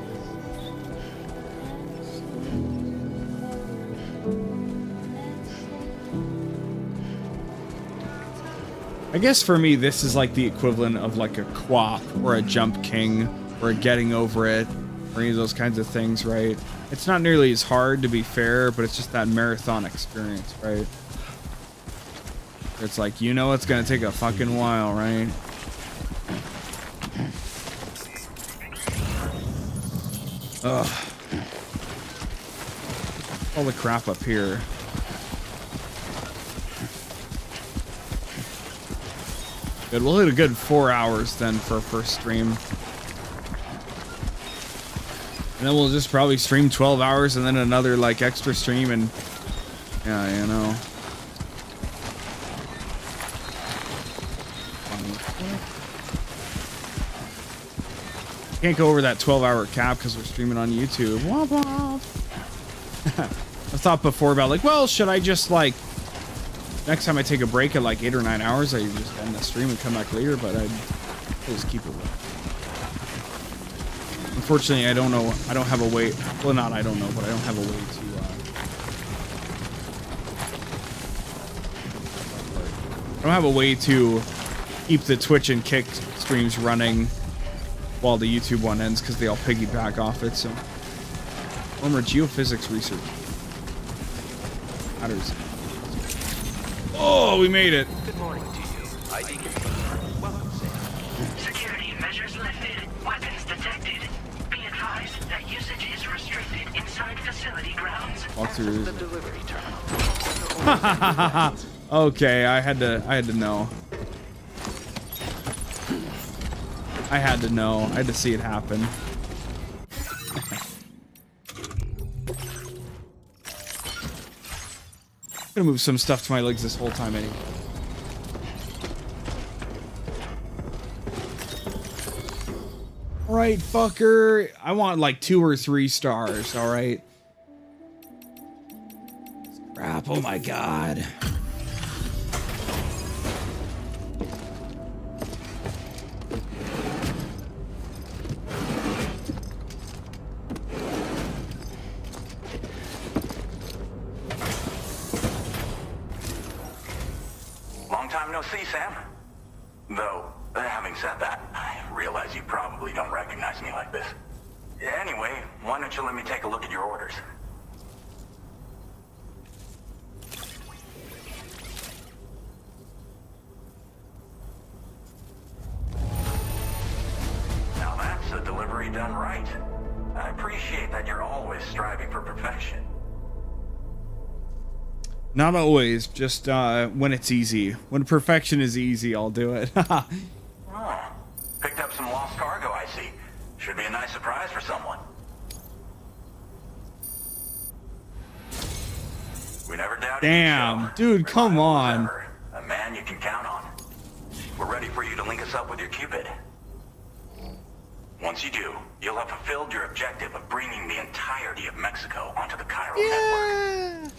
I guess for me, this is like the equivalent of like a QWOP or a Jump King or a Getting Over It or any of those kinds of things, right? It's not nearly as hard, to be fair, but it's just that marathon experience, right? It's like, you know it's gonna take a fucking while, right? Ugh. All the crap up here. Good, we'll hit a good 4 hours then for our first stream. And then we'll just probably stream 12 hours and then another like extra stream and yeah, you know. Can't go over that 12-hour cap because we're streaming on YouTube. Womp womp. I thought before about like, well, should I just like next time I take a break at like 8 or 9 hours, I just end the stream and come back later, but I'd just keep it. Unfortunately, I don't know. I don't have a way. Well, not I don't know, but I don't have a way to. I don't have a way to keep the Twitch and Kick streams running while the YouTube one ends because they all piggyback off it. So, former geophysics research matters. Oh, we made it. Good morning to you. ID confirmed. Welcome, Sam. Security measures lifted. Weapons detected. Be advised that usage is restricted inside facility grounds. Walk through The delivery terminal. Okay, I had to know. I had to know. I had to see it happen. I'm gonna move some stuff to my legs this whole time anyway. Alright, fucker. I want like 2 or 3 stars, alright? Crap, oh my god. Long time no see, Sam. Though, having said that, I realize you probably don't recognize me like this. Anyway, why don't you let me take a look at your orders? Now that's a delivery done right. I appreciate that you're always striving for perfection. Not always, just when it's easy. When perfection is easy, I'll do it. Picked up some lost cargo, I see. Should be a nice Damn, dude, come on. A man you can count on. We're ready for you to link us up with your Cupid. Once you do, you'll have fulfilled your objective of bringing the entirety of Mexico onto the Cairo network.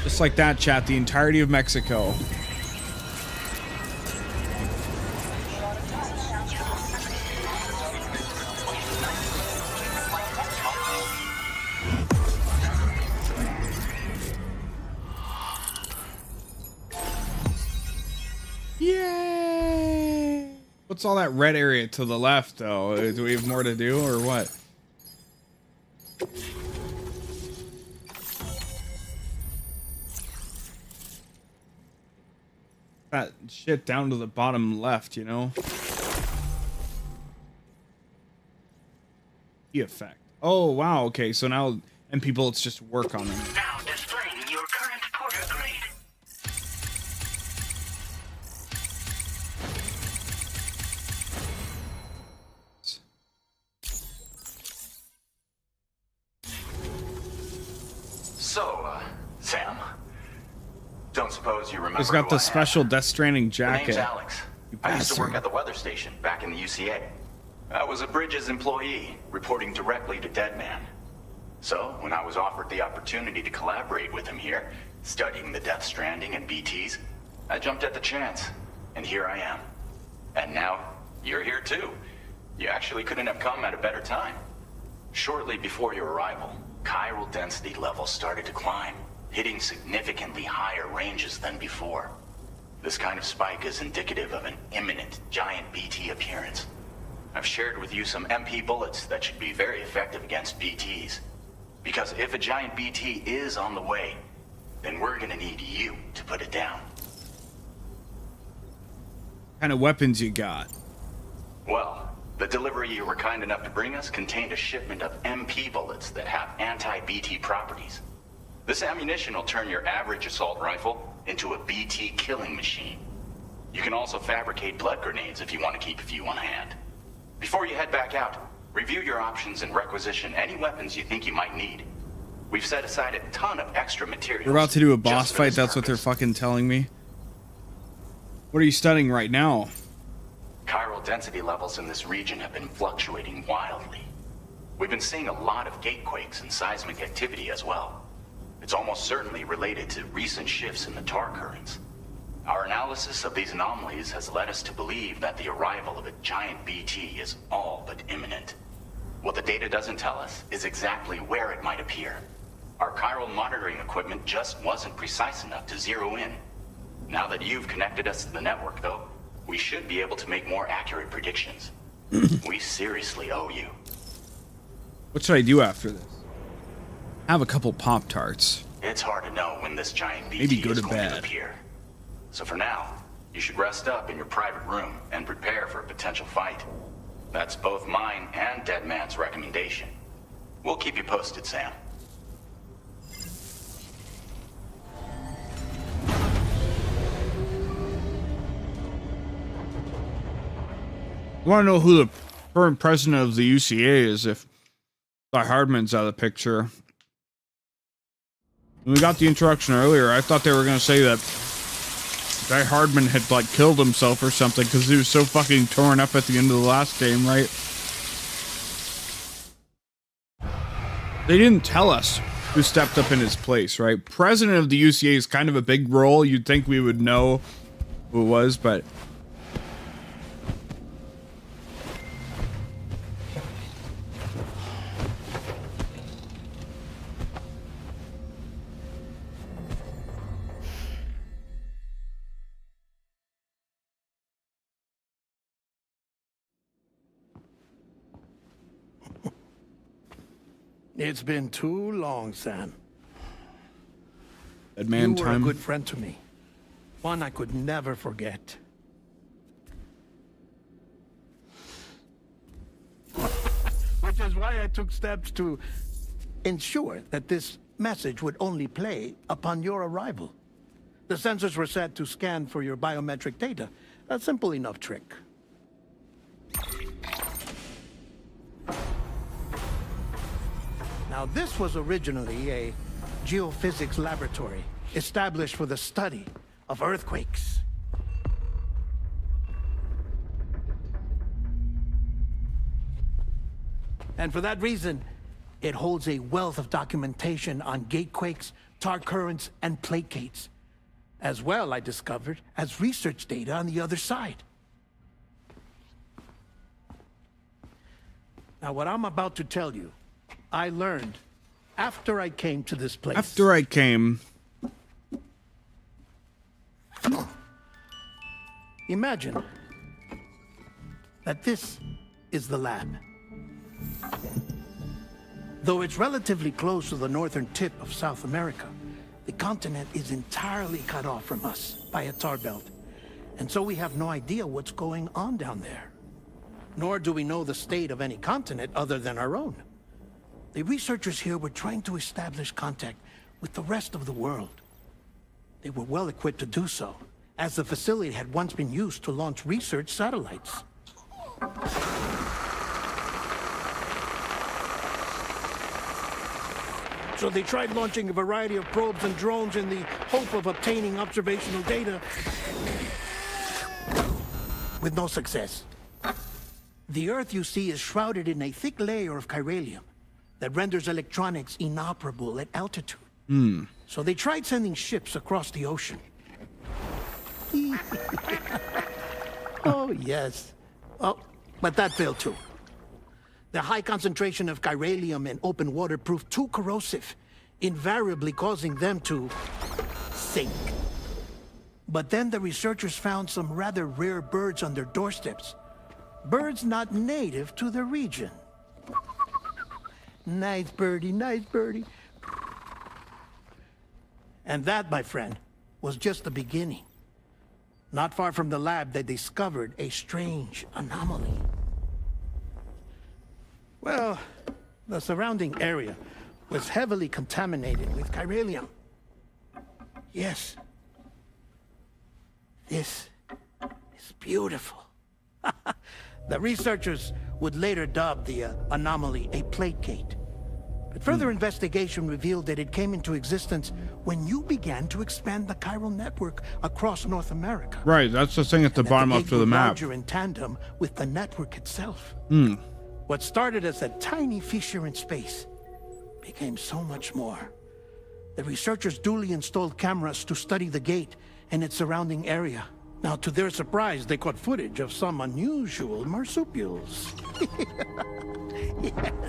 Just like that, chat, the entirety of Mexico. Yay! What's all that red area to the left, though? Do we have more to do, or what? That shit down to the bottom left, you know? The effect. Oh, wow, okay, so now, and people, let's just work on them. Now displaying your current porter grade. So, Sam, don't suppose you remember He's got who the I special am? Death Stranding My jacket. name's Alex. You I used to work bastard. at the weather station back in the UCA. I was a Bridges employee, reporting directly to Deadman. So, when I was offered the opportunity to collaborate with him here, studying the Death Stranding and BTs, I jumped at the chance, and here I am. And now, you're here too. You actually couldn't have come at a better time. Shortly before your arrival, chiral density levels started to climb, hitting significantly higher ranges than before. This kind of spike is indicative of an imminent giant BT appearance. I've shared with you some MP bullets that should be very effective against BTs. Because if a giant BT is on the way, then we're gonna need you to put it down. What kind of weapons you got? Well, the delivery you were kind enough to bring us contained a shipment of MP bullets that have anti-BT properties. This ammunition will turn your average assault rifle into a BT killing machine. You can also fabricate blood grenades if you want to keep a few on hand. Before you head back out, review your options and requisition any weapons you think you might need. We've set aside a ton of extra materials. We're about to do a boss just for fight, this that's what they're purpose. fucking telling me. What are you studying right now? Chiral density levels in this region have been fluctuating wildly. We've been seeing a lot of gatequakes and seismic activity as well. It's almost certainly related to recent shifts in the tar currents. Our analysis of these anomalies has led us to believe that the arrival of a giant BT is all but imminent. What the data doesn't tell us is exactly where it might appear. Our chiral monitoring equipment just wasn't precise enough to zero in. Now that you've connected us to the network, though, we should be able to make more accurate predictions. We seriously owe you. What should I do after this? Have a couple Pop-Tarts. It's hard to know when this giant BT Maybe go is to going to bed. appear. So for now, you should rest up in your private room and prepare for a potential fight. That's both mine and Deadman's recommendation. We'll keep you posted, Sam. I want to know who the current president of the UCA is if 𝑰𝑵𝑗𝑻𝑚's out of the picture. When we got the introduction earlier, I thought they were going to say that 𝒀𝑐 had, like, killed himself or something because he was so fucking torn up at the end of the last game, right? They didn't tell us who stepped up in his place, right? President of the UCA is kind of a big role. You'd think we would know who it was, but... It's been too long, Sam. Dead man You were a time. good friend to me. One I could never forget. Which is why I took steps to ensure that this message would only play upon your arrival. The sensors were set to scan for your biometric data. A simple enough trick. Now, this was originally a geophysics laboratory established for the study of earthquakes. And for that reason, it holds a wealth of documentation on gatequakes, tar currents, and plate gates. As well, I discovered, as research data on the other side. Now, what I'm about to tell you, I learned after I came to this place. After I came. Imagine that this is the lab. Though it's relatively close to the northern tip of South America, the continent is entirely cut off from us by a tar belt. And so we have no idea what's going on down there. Nor do we know the state of any continent other than our own. The researchers here were trying to establish contact with the rest of the world. They were well equipped to do so, as the facility had once been used to launch research satellites. So they tried launching a variety of probes and drones in the hope of obtaining observational data, with no success. The Earth, you see, is shrouded in a thick layer of chiralium that renders electronics inoperable at altitude. So they tried sending ships across the ocean. Oh, yes. Oh, but that failed too. The high concentration of chiralium in open water proved too corrosive, invariably causing them to sink. But then the researchers found some rather rare birds on their doorsteps. Birds not native to the region. Nice birdie, nice birdie. And that, my friend, was just the beginning. Not far from the lab, they discovered a strange anomaly. Well, the surrounding area was heavily contaminated with chiralium. Yes. This is beautiful. The researchers would later dub the anomaly a plate gate. But further investigation revealed that it came into existence when you began to expand the chiral network across North America. Right, that's the thing at the bottom up to the map. Larger in tandem with the network itself. What started as a tiny fissure in space became so much more. The researchers duly installed cameras to study the gate and its surrounding area. Now, to their surprise, they caught footage of some unusual marsupials. Yes,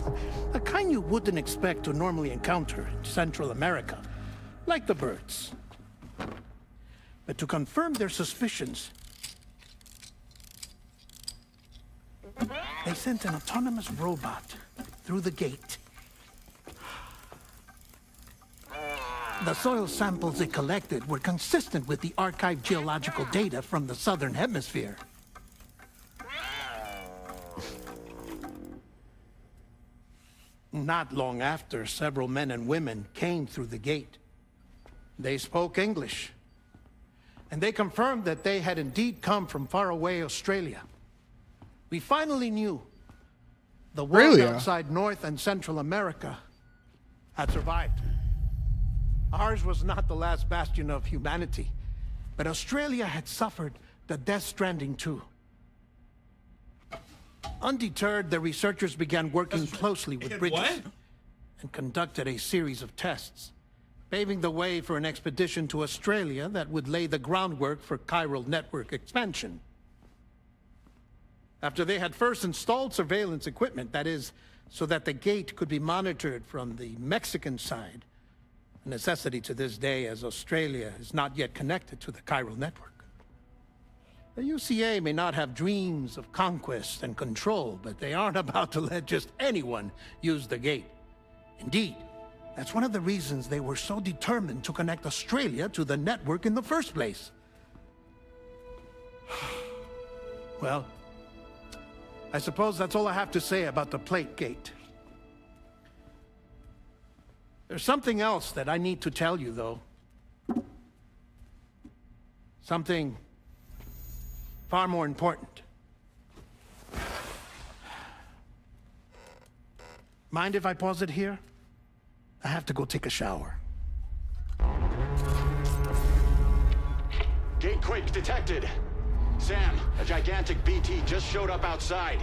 a kind you wouldn't expect to normally encounter in Central America, like the birds. But to confirm their suspicions, they sent an autonomous robot through the gate. The soil samples it collected were consistent with the archived geological data from the southern hemisphere. Not long after, several men and women came through the gate. They spoke English, and they confirmed that they had indeed come from faraway Australia. We finally knew the world outside North and Central America had survived. Ours was not the last bastion of humanity, but Australia had suffered the death stranding too. Undeterred, the researchers began working closely with Bridges and conducted a series of tests, paving the way for an expedition to Australia that would lay the groundwork for chiral network expansion. After they had first installed surveillance equipment, that is, so that the gate could be monitored from the Mexican side, a necessity to this day as Australia is not yet connected to the chiral network. The UCA may not have dreams of conquest and control, but they aren't about to let just anyone use the gate. Indeed, that's one of the reasons they were so determined to connect Australia to the network in the first place. Well, I suppose that's all I have to say about the plate gate. There's something else that I need to tell you, though. Something far more important. Mind if I pause it here? I have to go take a shower. Gate quake detected. Sam, a gigantic BT just showed up outside.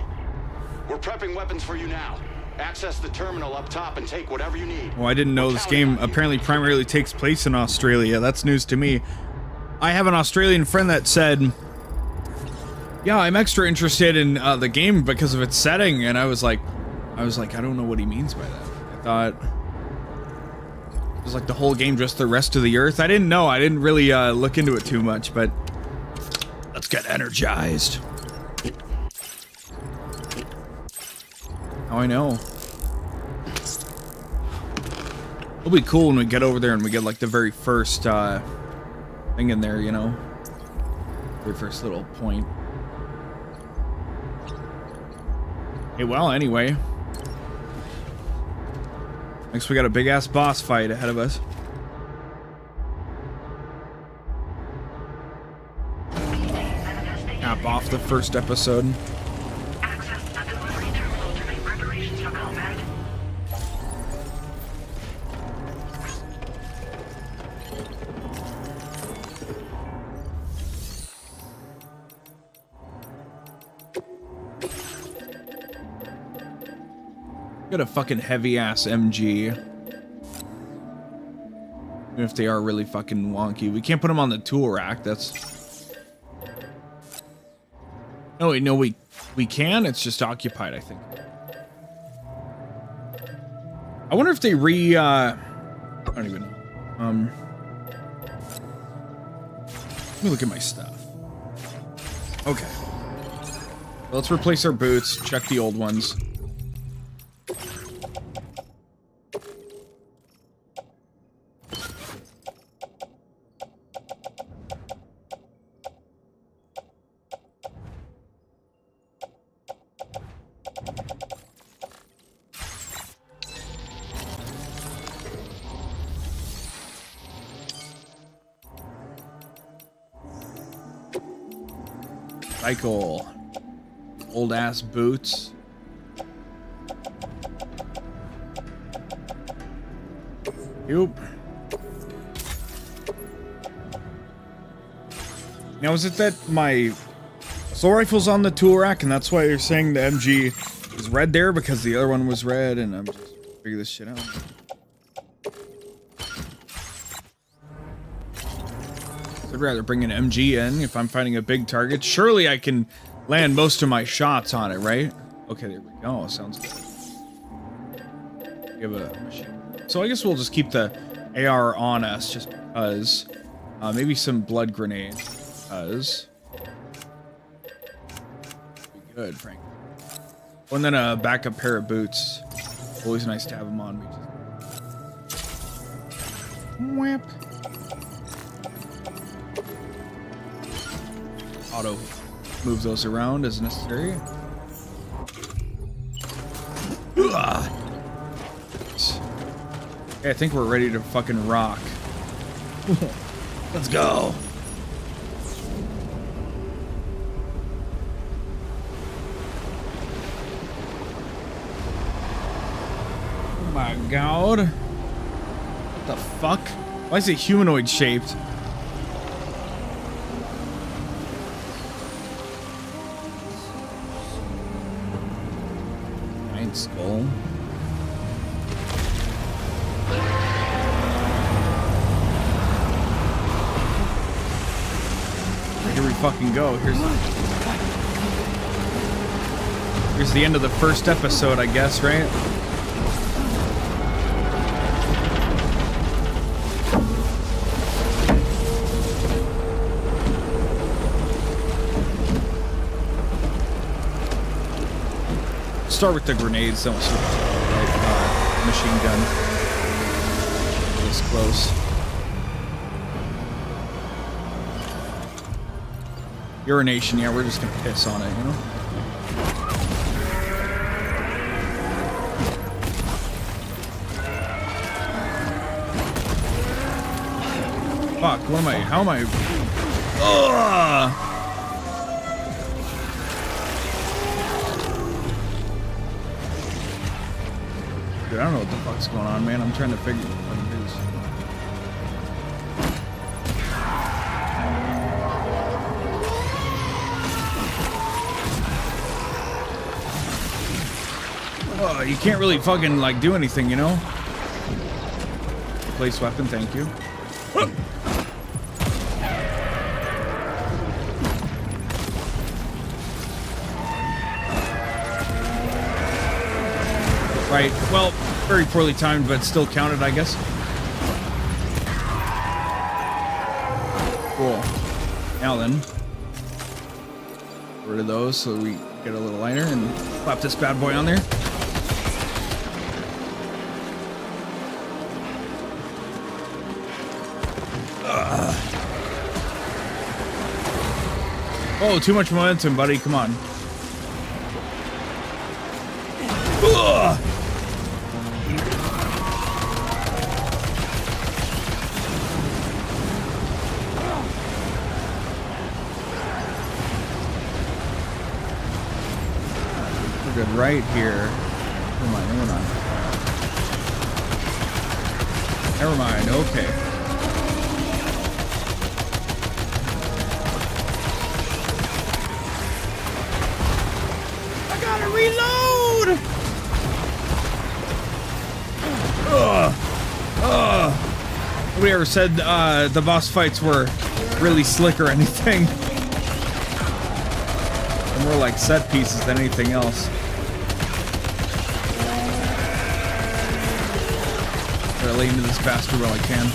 We're prepping weapons for you now. Access the terminal up top and take whatever you need. Well, I didn't know this game apparently primarily takes place in Australia. That's news to me. I have an Australian friend that said, yeah, I'm extra interested in the game because of its setting, and I was like, I don't know what he means by that. I thought it was like the whole game, just the rest of the Earth. I didn't know. I didn't really look into it too much, but let's get energized. Now I know. It'll be cool when we get over there and we get like the very first thing in there, you know? Very first little point. Okay, well, anyway. Next we got a big ass boss fight ahead of us. Cap off the first episode. Got a fucking heavy ass MG. Even if they are really fucking wonky. We can't put them on the tool rack. That's... Oh wait, no, we can. It's just occupied, I think. I wonder if they I don't even know. Let me look at my stuff. Okay. Let's replace our boots. Check the old ones. Cycle. Old ass boots. Yoop. Now is it that my assault rifle's on the tool rack and that's why you're saying the MG is red there because the other one was red and I'm just figure this shit out. I'd rather bring an MG in if I'm fighting a big target. Surely I can land most of my shots on it, right? Okay, there we go. Sounds good. Give a machine. So I guess we'll just keep the AR on us just because. Maybe some blood grenade. Because. Be good, frankly. Oh, and then a backup pair of boots. Always nice to have them on me. Whap. Auto move those around as necessary. Okay, I think we're ready to fucking rock. Let's go. Oh my god. What the fuck? Why is it humanoid shaped? Skull. Here we fucking go. Here's the end of the first episode, I guess, right? Start with the grenades, then we'll switch to machine gun. This close. Urination, yeah, we're just gonna piss on it, you know? Fuck, what am I? How am I? Ugh! I don't know what the fuck's going on, man. I'm trying to figure what it is. Oh, you can't really fucking like do anything, you know? Replace weapon, thank you. Right, well, very poorly timed, but still counted, I guess. Cool. Now then, get rid of those so we get a little lighter and slap this bad boy on there. Oh, too much momentum, buddy. Come on. We're good right here. Never mind, never mind. Never mind, okay. Reload! Nobody ever said the boss fights were really slick or anything. They're more like set pieces than anything else. Gotta lay into this bastard while I can.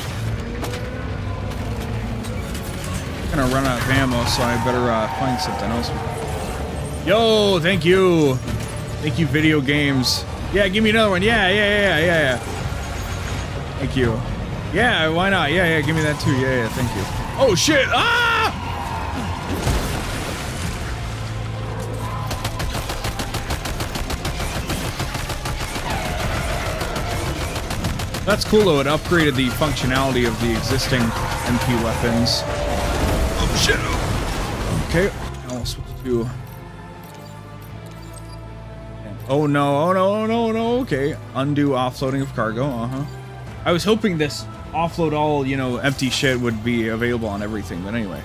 I'm gonna run out of ammo, so I better find something else. Yo, thank you. Thank you, video games. Yeah, give me another one. Yeah. Thank you. Yeah, why not? Yeah, give me that too. Yeah, thank you. Oh, shit. Ah! That's cool, though. It upgraded the functionality of the existing MP weapons. Oh, shit. Okay, now I'll switch to... Oh no, okay. Undo offloading of cargo, I was hoping this offload all, you know, empty shit would be available on everything, but anyway.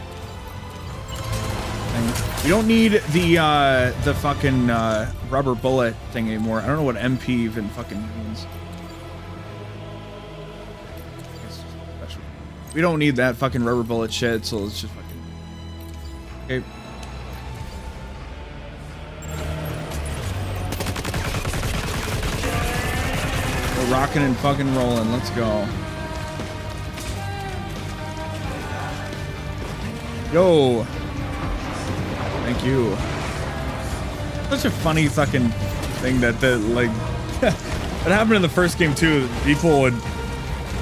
And we don't need the fucking rubber bullet thing anymore. I don't know what MP even fucking means. We don't need that fucking rubber bullet shit, so let's just fucking... Okay. Rocking and fucking rolling. Let's go. Yo. Thank you. Such a funny fucking thing that like it happened in the first game too. People would,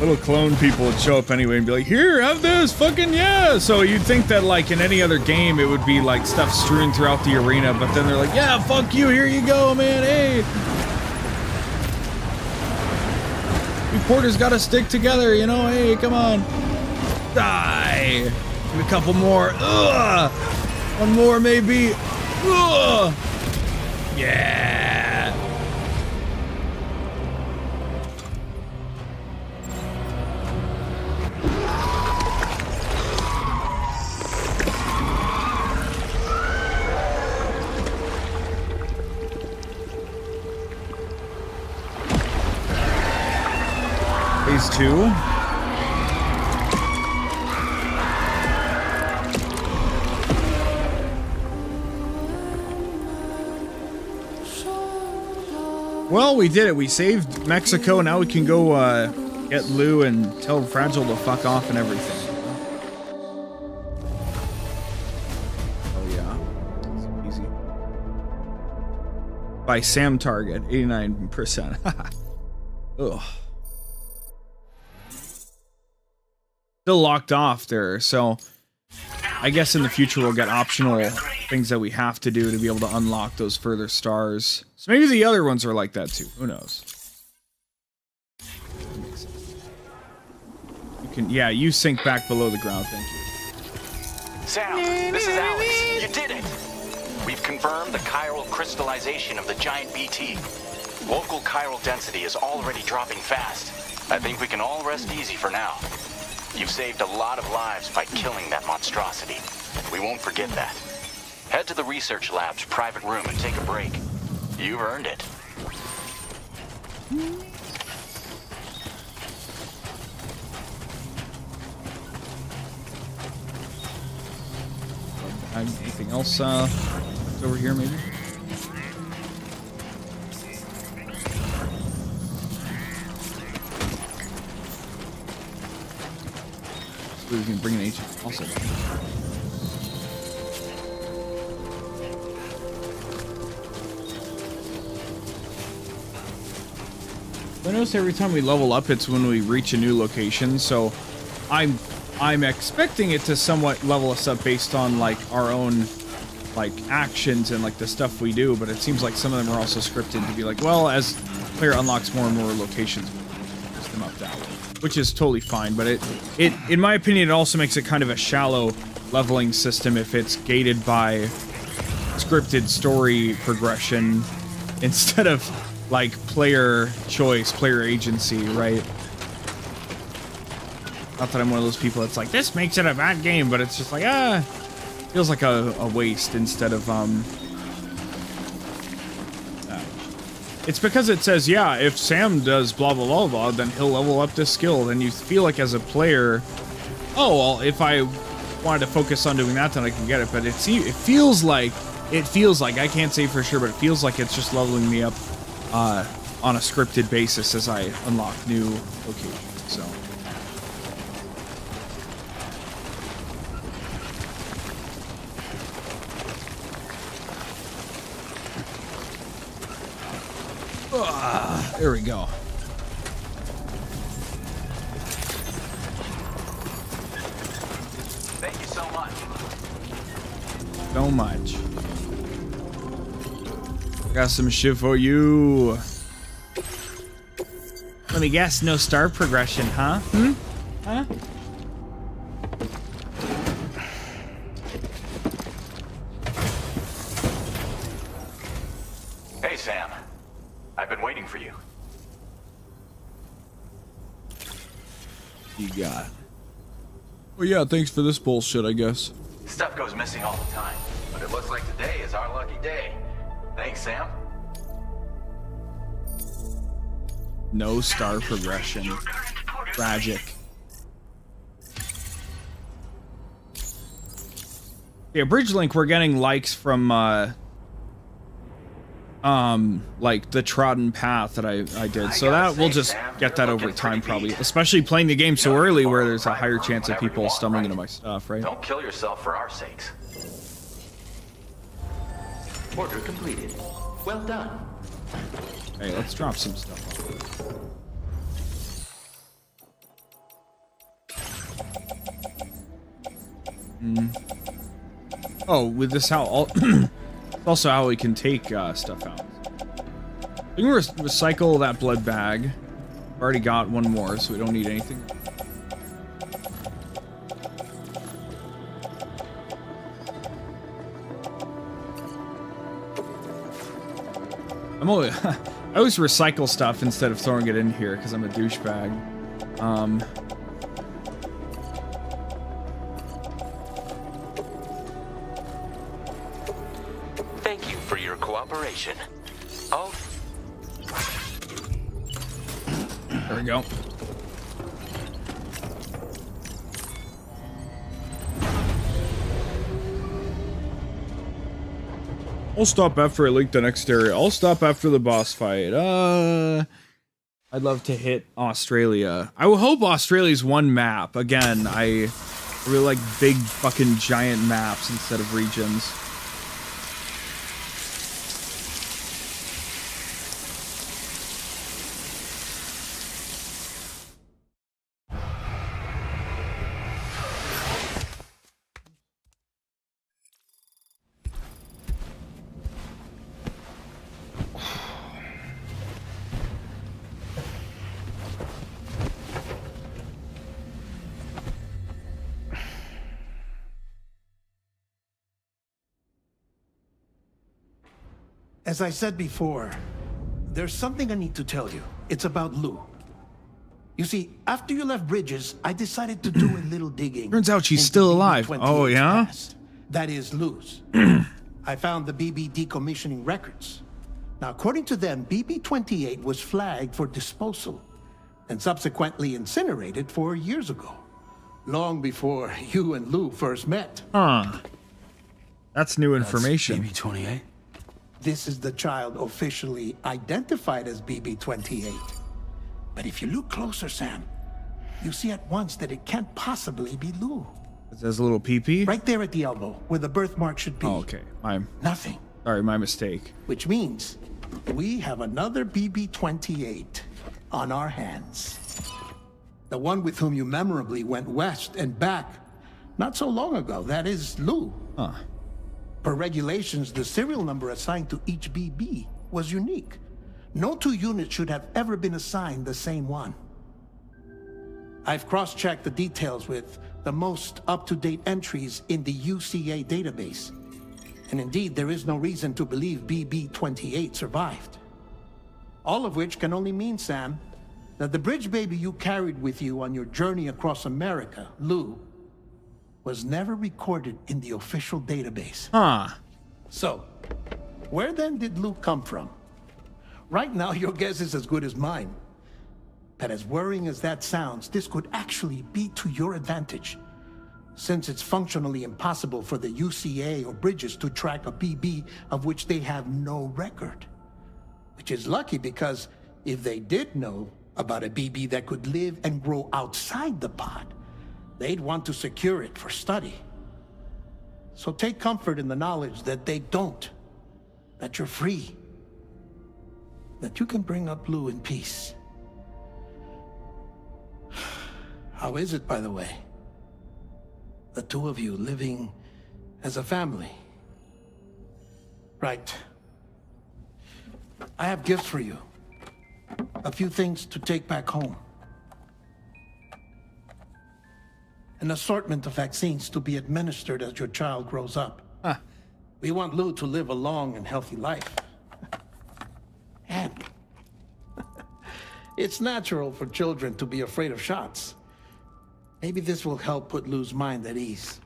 little clone people would show up anyway and be like, here, have this, fucking yeah. So you'd think that like in any other game it would be like stuff strewn throughout the arena, but then they're like, yeah, fuck you, here you go, man, hey. Reporters gotta stick together, you know? Hey, come on. Die. Give a couple more. Ugh. One more, maybe. Ugh. Yeah. Phase 2. Well, we did it. We saved Mexico. Now we can go get Lou and tell Fragile to fuck off and everything. Oh yeah, it's easy. By Sam Target, 89%. Ugh. Still locked off there, so I guess in the future we'll get optional things that we have to do to be able to unlock those further stars. So maybe the other ones are like that too. Who knows? You can, yeah, you sink back below the ground. Thank you. Sam, this is Alex. You did it. We've confirmed the chiral crystallization of the giant BT. Local chiral density is already dropping fast. I think we can all rest easy for now. You've saved a lot of lives by killing that monstrosity. We won't forget that. Head to the research lab's private room and take a break. You've earned it. Anything else over here, maybe? So we can bring an agent also. I notice every time we level up, it's when we reach a new location. So I'm expecting it to somewhat level us up based on like our own like actions and like the stuff we do, but it seems like some of them are also scripted to be like, well, as player unlocks more and more locations, we'll push them up that way, which is totally fine. But it in my opinion, it also makes it kind of a shallow leveling system if it's gated by scripted story progression instead of like player choice, player agency, right? Not that I'm one of those people that's like, this makes it a bad game, but it's just like, feels like a waste instead of, it's because it says, yeah, if Sam does blah, blah, blah, blah, then he'll level up this skill. Then you feel like as a player, oh, well, if I wanted to focus on doing that, then I can get it. But it feels like, I can't say for sure, but it feels like it's just leveling me up, on a scripted basis as I unlock new locations, so. There we go. Thank you so much. So much. Got some shit for you. Let me guess, no star progression, huh? Huh? Hey, Sam. I've been waiting for you. You got. Well, yeah, thanks for this bullshit, I guess. Stuff goes missing all the time, but it looks like today is our lucky day. Thanks, Sam. No star progression. Tragic. Yeah, Bridge Link, we're getting likes from, like the trodden path that I did. So that we'll just get that over time, probably. Especially playing the game so early where there's a higher chance of people stumbling into my stuff, right? Don't kill yourself for our sakes. Order completed. Well done. Hey, let's drop some stuff off. Oh, with this how also how we can take stuff out. We can recycle that blood bag. Already got one more, so we don't need anything. I always recycle stuff instead of throwing it in here because I'm a douchebag. Thank you for your cooperation. Oh. There we go. I'll stop after I link the next area. I'll stop after the boss fight. I'd love to hit Australia. I will hope Australia's one map. Again, I really like big fucking giant maps instead of regions. As I said before, There's something I need to tell you. It's about Lou. You see, after you left Bridges, I decided to do a little digging. Turns out she's still alive. Oh, yeah? Past. That is Lou's. I found the BB decommissioning records. Now, according to them, BB-28 was flagged for disposal and subsequently incinerated 4 years ago, long before you and Lou first met. Huh. That's new information. BB-28? This is the child officially identified as BB-28. But if you look closer, Sam, you see at once that it can't possibly be Lou. It says a little pee-pee? Right there at the elbow, where the birthmark should be. Oh, okay. Nothing. Sorry, my mistake. Which means we have another BB-28 on our hands. The one with whom you memorably went west and back not so long ago. That is Lou. Huh. Per regulations, the serial number assigned to each BB was unique. No two units should have ever been assigned the same one. I've cross-checked the details with the most up-to-date entries in the UCA database. And indeed, there is no reason to believe BB-28 survived. All of which can only mean, Sam, that the bridge baby you carried with you on your journey across America, Lou, was never recorded in the official database. Huh. So, where then did Lou come from? Right now, your guess is as good as mine. But as worrying as that sounds, this could actually be to your advantage, since it's functionally impossible for the UCA or Bridges to track a BB of which they have no record. Which is lucky, because if they did know about a BB that could live and grow outside the pod, they'd want to secure it for study. So take comfort in the knowledge that they don't, that you're free, that you can bring up Lou in peace. How is it, by the way? The two of you living as a family. Right. I have gifts for you. A few things to take back home. An assortment of vaccines to be administered as your child grows up. We want Lou to live a long and healthy life. And it's natural for children to be afraid of shots. Maybe this will help put Lou's mind at ease.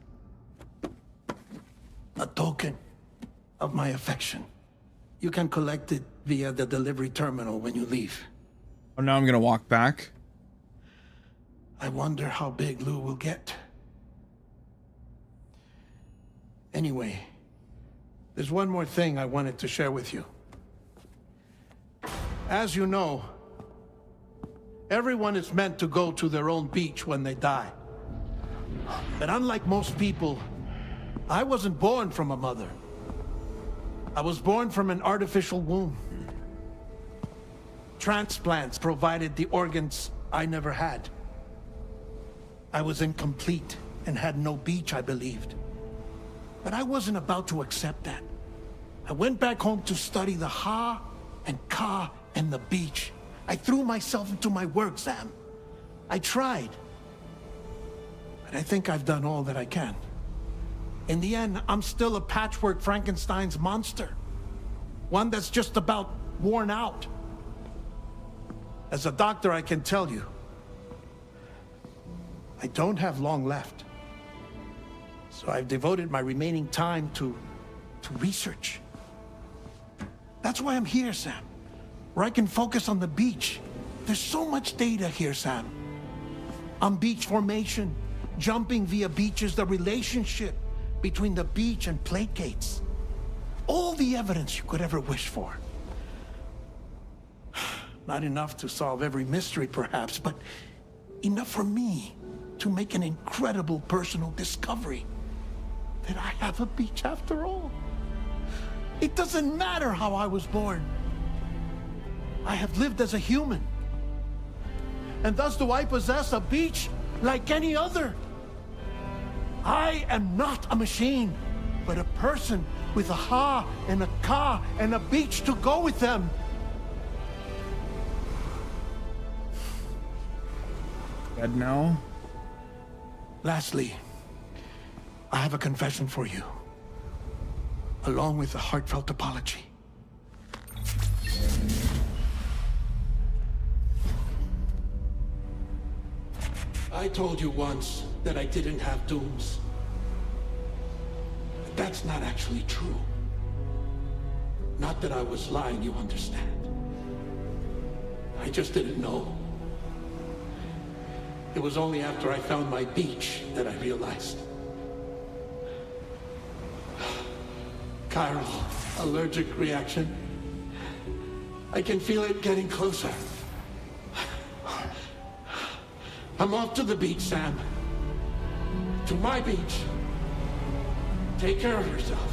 A token of my affection. You can collect it via the delivery terminal when you leave. Oh, now I'm gonna walk back. I wonder how big Lou will get. Anyway, there's one more thing I wanted to share with you. As you know, everyone is meant to go to their own beach when they die. But unlike most people, I wasn't born from a mother. I was born from an artificial womb. Transplants provided the organs I never had. I was incomplete and had no beach, I believed. But I wasn't about to accept that. I went back home to study the Ha and Ka and the beach. I threw myself into my work, Sam. I tried. But I think I've done all that I can. In the end, I'm still a patchwork Frankenstein's monster. One that's just about worn out. As a doctor, I can tell you, I don't have long left. So I've devoted my remaining time to research. That's why I'm here, Sam. Where I can focus on the beach. There's so much data here, Sam. On beach formation, jumping via beaches, the relationship between the beach and plate gates. All the evidence you could ever wish for. Not enough to solve every mystery, perhaps, but enough for me to make an incredible personal discovery. That I have a beach after all. It doesn't matter how I was born. I have lived as a human. And thus do I possess a beach like any other. I am not a machine, but a person with a Ha and a Ka and a beach to go with them. Dead now? Lastly, I have a confession for you, along with a heartfelt apology. I told you once that I didn't have dooms. But that's not actually true. Not that I was lying, you understand. I just didn't know. It was only after I found my beach that I realized. Chiral allergic reaction. I can feel it getting closer. I'm off to the beach, Sam. To my beach. Take care of yourself.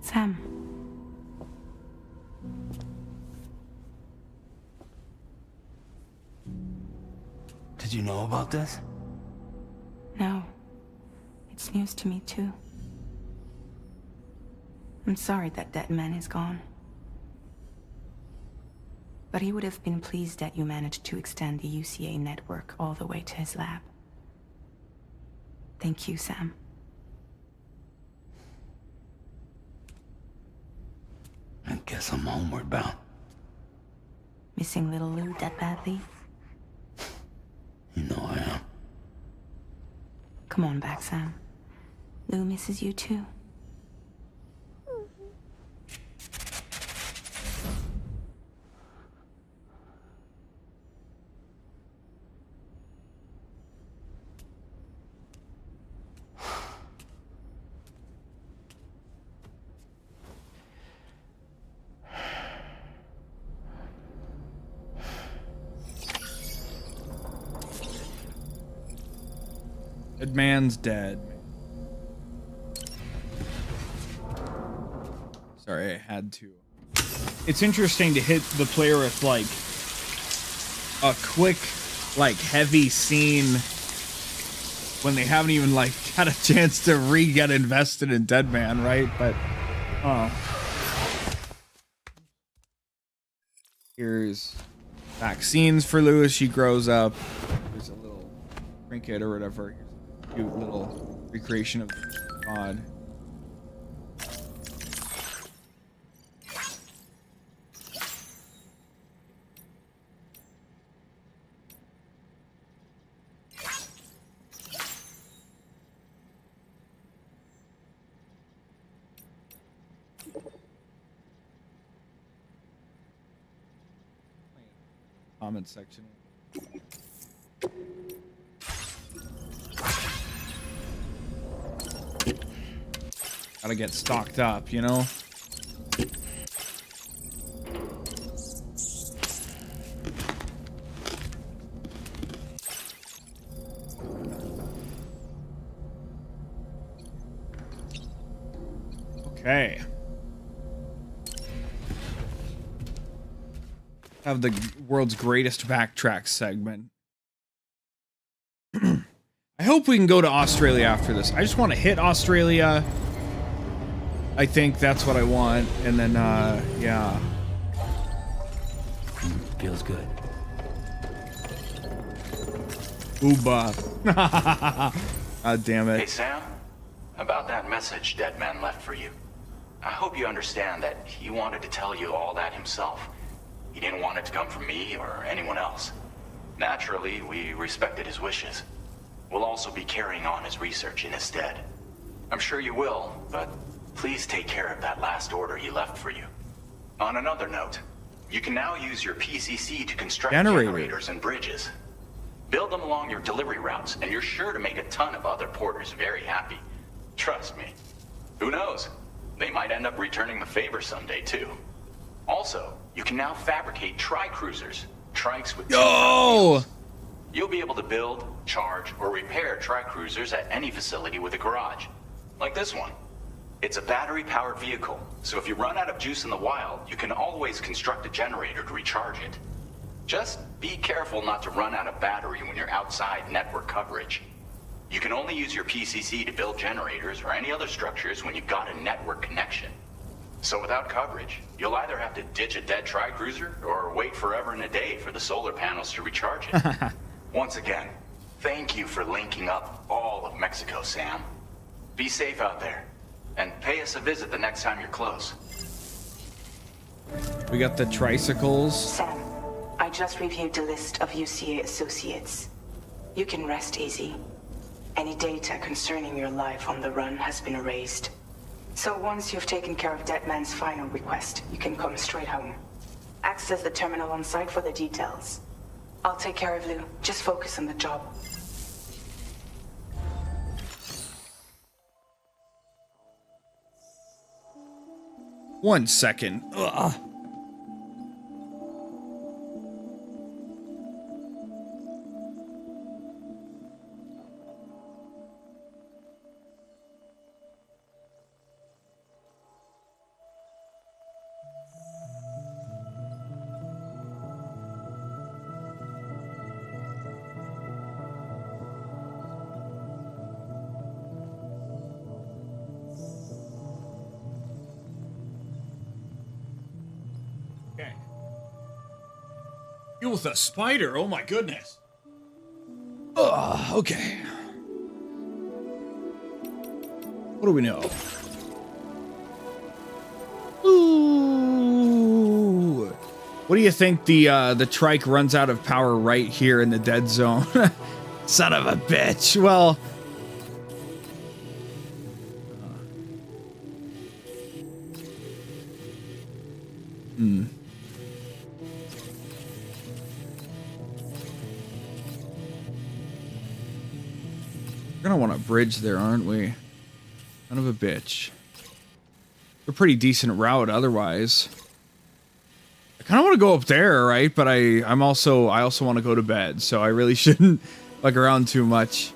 Sam. Did you know about this? No. It's news to me, too. I'm sorry that that man is gone. But he would have been pleased that you managed to extend the UCA network all the way to his lab. Thank you, Sam. I guess I'm homeward bound. Missing little Lou that badly? You know I am. Come on back, Sam. Lou misses you too. Dead man's dead. Sorry, I had to. It's interesting to hit the player with like a quick, like heavy scene when they haven't even like had a chance to get invested in Dead Man, right? But here's vaccines for Lou as she grows up. There's a little trinket or whatever. Cute little recreation of God. Comment section. Gotta get stocked up, you know? Okay. Have the world's greatest backtrack segment. I hope we can go to Australia after this. I just want to hit Australia. I think that's what I want. And then, yeah. Feels good. Ooba. God damn it. Hey, Sam. About that message Dead Man left for you. I hope you understand that he wanted to tell you all that himself. He didn't want it to come from me or anyone else. Naturally, we respected his wishes. We'll also be carrying on his research in his stead. I'm sure you will, but please take care of that last order he left for you. On another note, you can now use your PCC to construct generators and bridges. Build them along your delivery routes, and you're sure to make a ton of other porters very happy. Trust me. Who knows? They might end up returning the favor someday, too. Also, you can now fabricate tri-cruisers. Trikes with Yo! You'll be able to build, charge, or repair tri-cruisers at any facility with a garage. Like this one. It's a battery-powered vehicle, so if you run out of juice in the wild, you can always construct a generator to recharge it. Just be careful not to run out of battery when you're outside network coverage. You can only use your PCC to build generators or any other structures when you've got a network connection. So without coverage, you'll either have to ditch a dead tri-cruiser or wait forever and a day for the solar panels to recharge it. Once again, thank you for linking up all of Mexico, Sam. Be safe out there, and pay us a visit the next time you're close. We got the tricycles. Sam, I just reviewed the list of UCA associates. You can rest easy. Any data concerning your life on the run has been erased. So once you've taken care of Deadman's final request, you can come straight home. Access the terminal on site for the details. I'll take care of Lou. Just focus on the job. One second. Ugh. Deal with a spider. Oh my goodness. Okay. What do we know? Ooh. What do you think the trike runs out of power right here in the dead zone? Son of a bitch. Well, we're gonna want a bridge there, aren't we? Son of a bitch. A pretty decent route otherwise. I kind of want to go up there, right? But I also want to go to bed, so I really shouldn't bug around too much.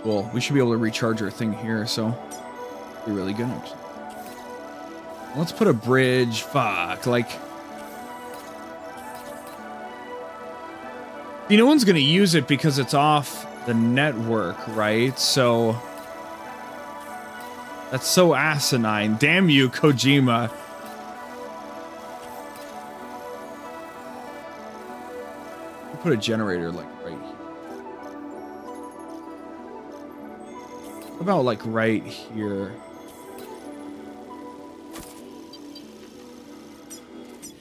Well, we should be able to recharge our thing here, so be really good. Let's put a bridge. Fuck, like, no one's gonna use it because it's off the network, right? So that's so asinine. Damn you, Kojima. We'll put a generator like right here. How about like right here?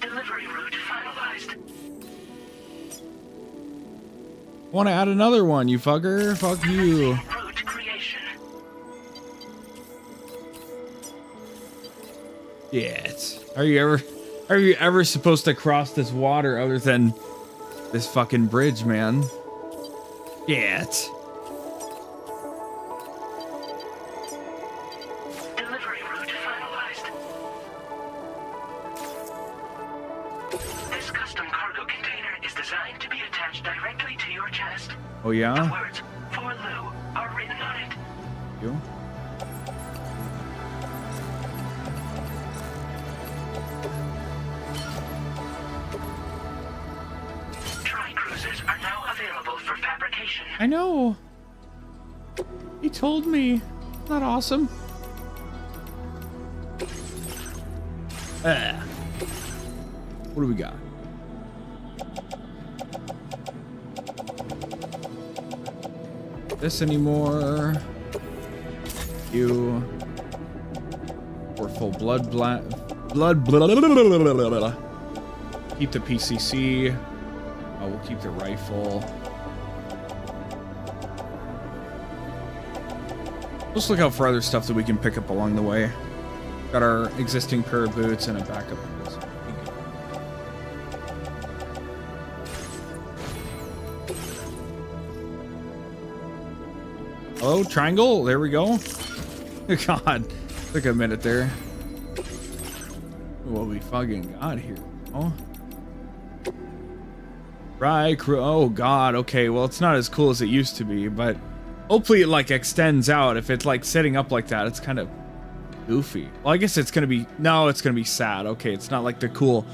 Delivery route finalized. Want to add another one, you fucker? Fuck you. Route creation. Shit. Are you ever supposed to cross this water other than this fucking bridge, man? Shit. Delivery route finalized. This custom cargo container is designed to be attached directly to your chest. Oh yeah? The words "For Lou" are written on it. You? Tri-cruisers are now available for fabrication. I know. He told me. Not awesome. What do we got? This anymore? You. Or full blood. Keep the PCC. Oh, we'll keep the rifle. Let's look out for other stuff that we can pick up along the way. Got our existing pair of boots and a backup. Hello, triangle. There we go. God, took a minute there. What we fucking got here? Oh, right. Oh God. Okay. Well, it's not as cool as it used to be, but hopefully it like extends out. If it's like setting up like that, it's kind of goofy. Well, I guess it's gonna be, no, it's gonna be sad. Okay, it's not like the cool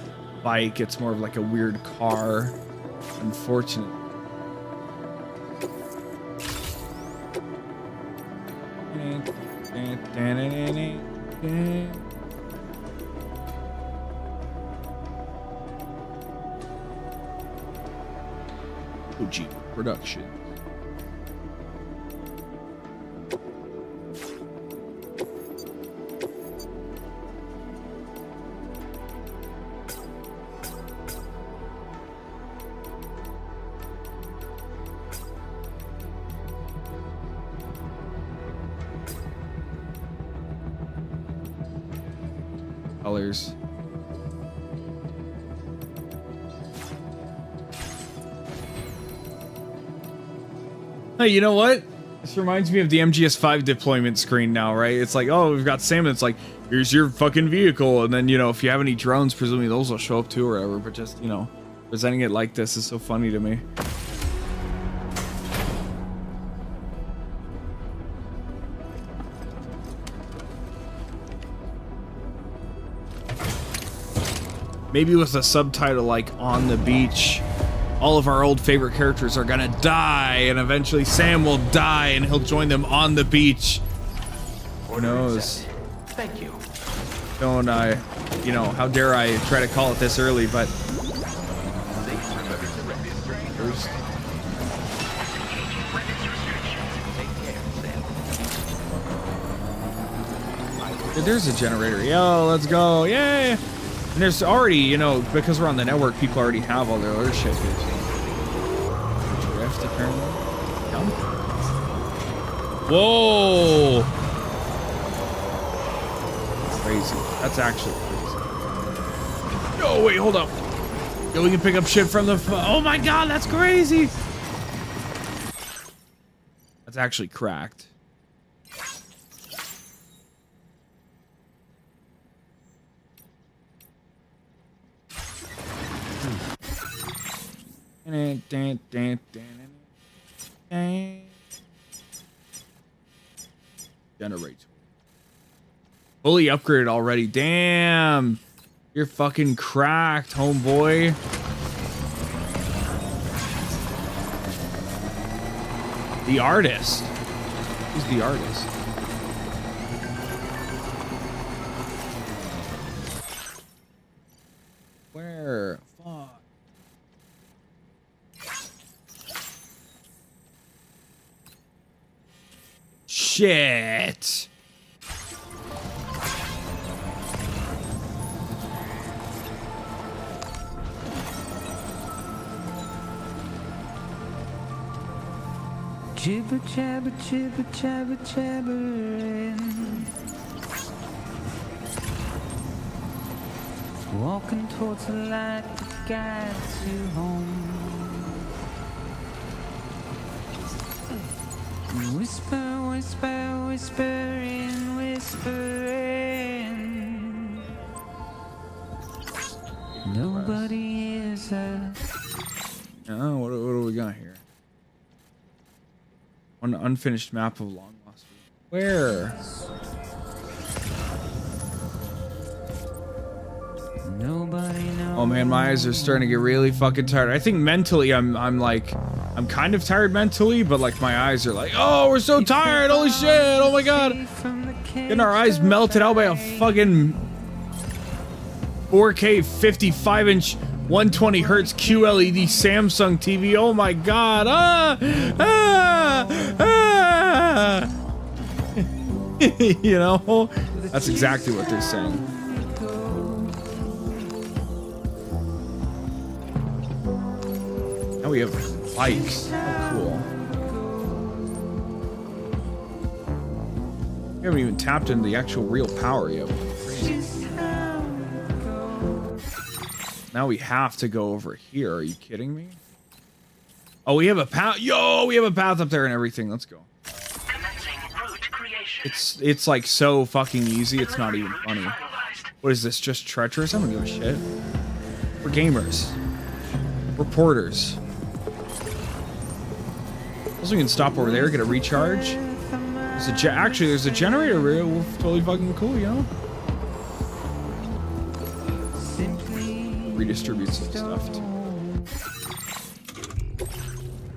bike. It's more of like a weird car. Unfortunately. OG production. Colors. Hey, you know what? This reminds me of the MGS5 deployment screen now, right? It's like, oh, we've got Sam, and it's like, here's your fucking vehicle. And then, you know, if you have any drones, presumably those will show up too or whatever. But just, you know, presenting it like this is so funny to me. Maybe with a subtitle like "On the Beach, all of our old favorite characters are gonna die, and eventually Sam will die, and he'll join them on the beach." Who knows? Thank you. Don't I? You know, how dare I try to call it this early? But first, there's a generator. Yo, let's go! Yay! And there's already, you know, because we're on the network, people already have all their other shit. Drift, apparently. Come. Whoa! Crazy. That's actually crazy. No, wait, hold up. Yo, we can pick up shit from the. Oh my god, that's crazy! That's actually cracked. Generate. Fully upgraded already. Damn. You're fucking cracked, homeboy. The artist. Who's the artist? Where? Fuck. Shit. Jibber jabber jibber jabber jabbering. Walking towards the light that guides you home. Whisper, whisper, whispering, whispering. Nobody is Oh, what do we got here? One unfinished map of Long Lost. Where? Nobody knows. Oh man, my eyes are starting to get really fucking tired. I think mentally I'm kind of tired mentally, but like my eyes are like, oh, we're so tired, holy shit, oh my god. Getting our eyes melted out by a fucking 4K 55-inch 120 hertz QLED Samsung TV. Oh my god. You know, that's exactly what they're saying. Now we have bikes. Oh, cool. We haven't even tapped into the actual real power yet. Now we have to go over here. Are you kidding me? Oh, we have a path. Yo, we have a path up there and everything. Let's go. It's like so fucking easy. It's not even funny. What is this? Just treacherous? I don't give a shit. We're gamers. We're porters. Also, we can stop over there, get a recharge. Actually, there's a generator real totally fucking cool, you know? Redistribute some stuff too.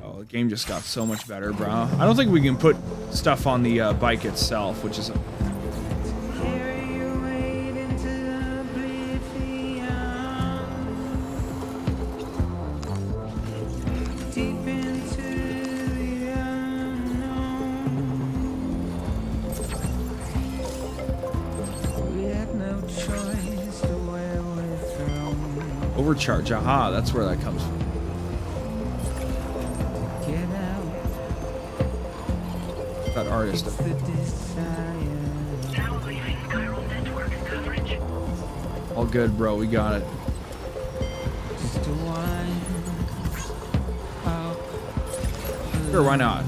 Oh, the game just got so much better, bro. I don't think we can put stuff on the bike itself, which is a... Overcharge, aha, that's where that comes from. That artist. All good, bro, we got it. Sure, why not?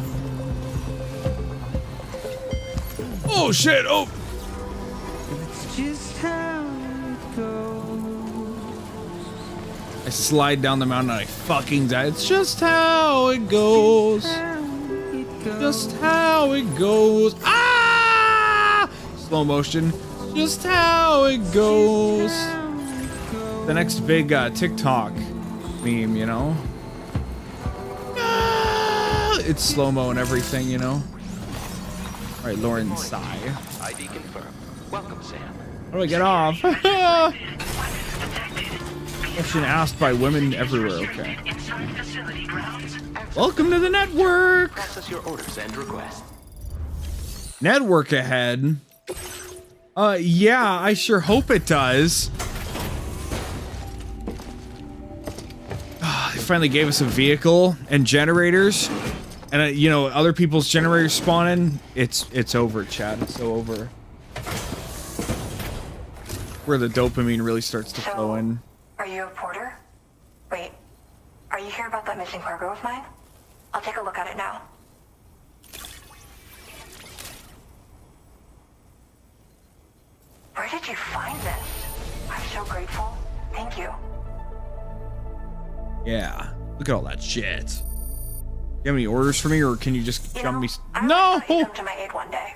Oh shit, oh! I slide down the mountain and I fucking die. It's just how it goes. Just how it goes. Ah! Slow motion. Just how it goes. The next big TikTok meme, you know? Ah! It's slow-mo and everything, you know? Alright, Lauren sigh. ID confirmed. Welcome, Sam. How do I get off? Question asked by women everywhere. Okay. Welcome to the network. Process your orders and requests. Network ahead. Yeah, I sure hope it does. They finally gave us a vehicle and generators, and you know, other people's generators spawning. It's over, Chad. It's so over. Where the dopamine really starts to flow in. Are you a porter? Wait, are you here about that missing cargo of mine? I'll take a look at it now. Where did you find this? I'm so grateful. Thank you. Yeah, look at all that shit. You have any orders for me, or can you just jump me? No! You come to my aid one day.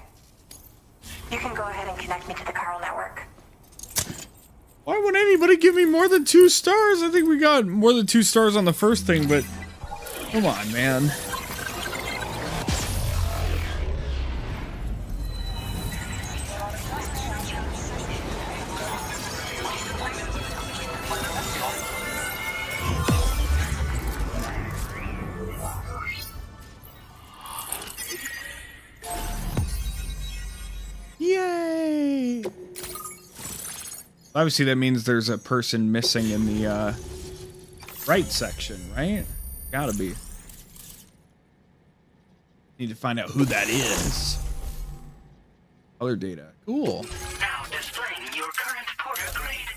You can go ahead and connect me to the chiral network. Why would anybody give me more than 2 stars? I think we got more than 2 stars on the first thing, but come on, man. Yay! Obviously, that means there's a person missing in the right section, right? Gotta be. Need to find out who that is. Other data. Cool. Now displaying your current porter grade.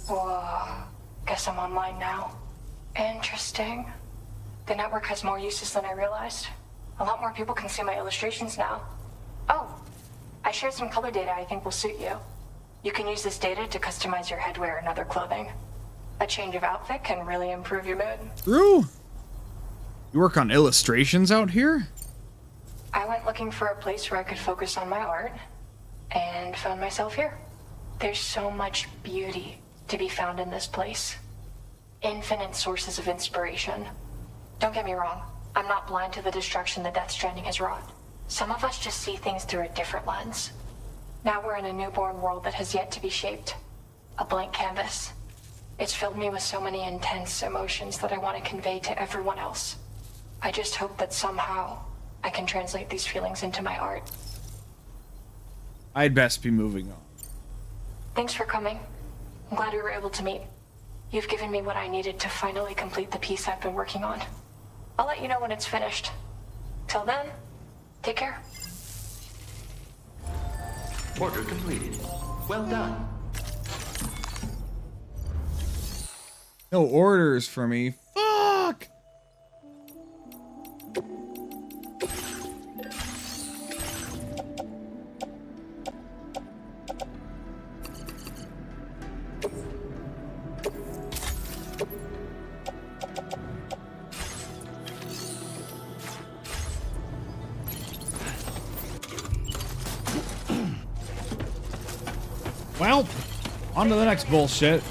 Whoa. Guess I'm online now. Interesting. The network has more uses than I realized. A lot more people can see my illustrations now. Oh, I shared some color data I think will suit you. You can use this data to customize your headwear and other clothing. A change of outfit can really improve your mood. True. You work on illustrations out here? I went looking for a place where I could focus on my art, and found myself here. There's so much beauty to be found in this place. Infinite sources of inspiration. Don't get me wrong, I'm not blind to the destruction that Death Stranding has wrought. Some of us just see things through a different lens. Now we're in a newborn world that has yet to be shaped. A blank canvas. It's filled me with so many intense emotions that I want to convey to everyone else. I just hope that somehow I can translate these feelings into my art. I'd best be moving on. Thanks for coming. I'm glad we were able to meet. You've given me what I needed to finally complete the piece I've been working on. I'll let you know when it's finished. Till then, take care. Order completed. Well done. No orders for me. Fuck! Well, on to the next bullshit.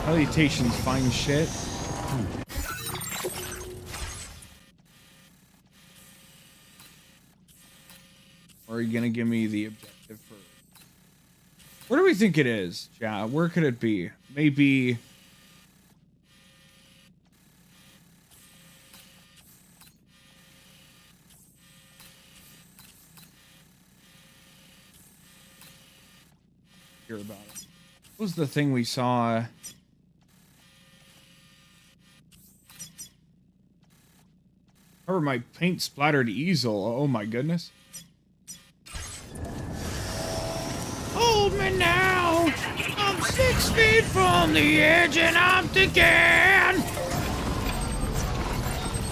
Salutations, fine shit. Or are you gonna give me the objective first? Where do we think it is? Yeah, where could it be? Maybe... hear about it. What was the thing we saw? Cover my paint splattered easel. Oh my goodness. Hold me now. I'm 6 feet from the edge and I'm thinking.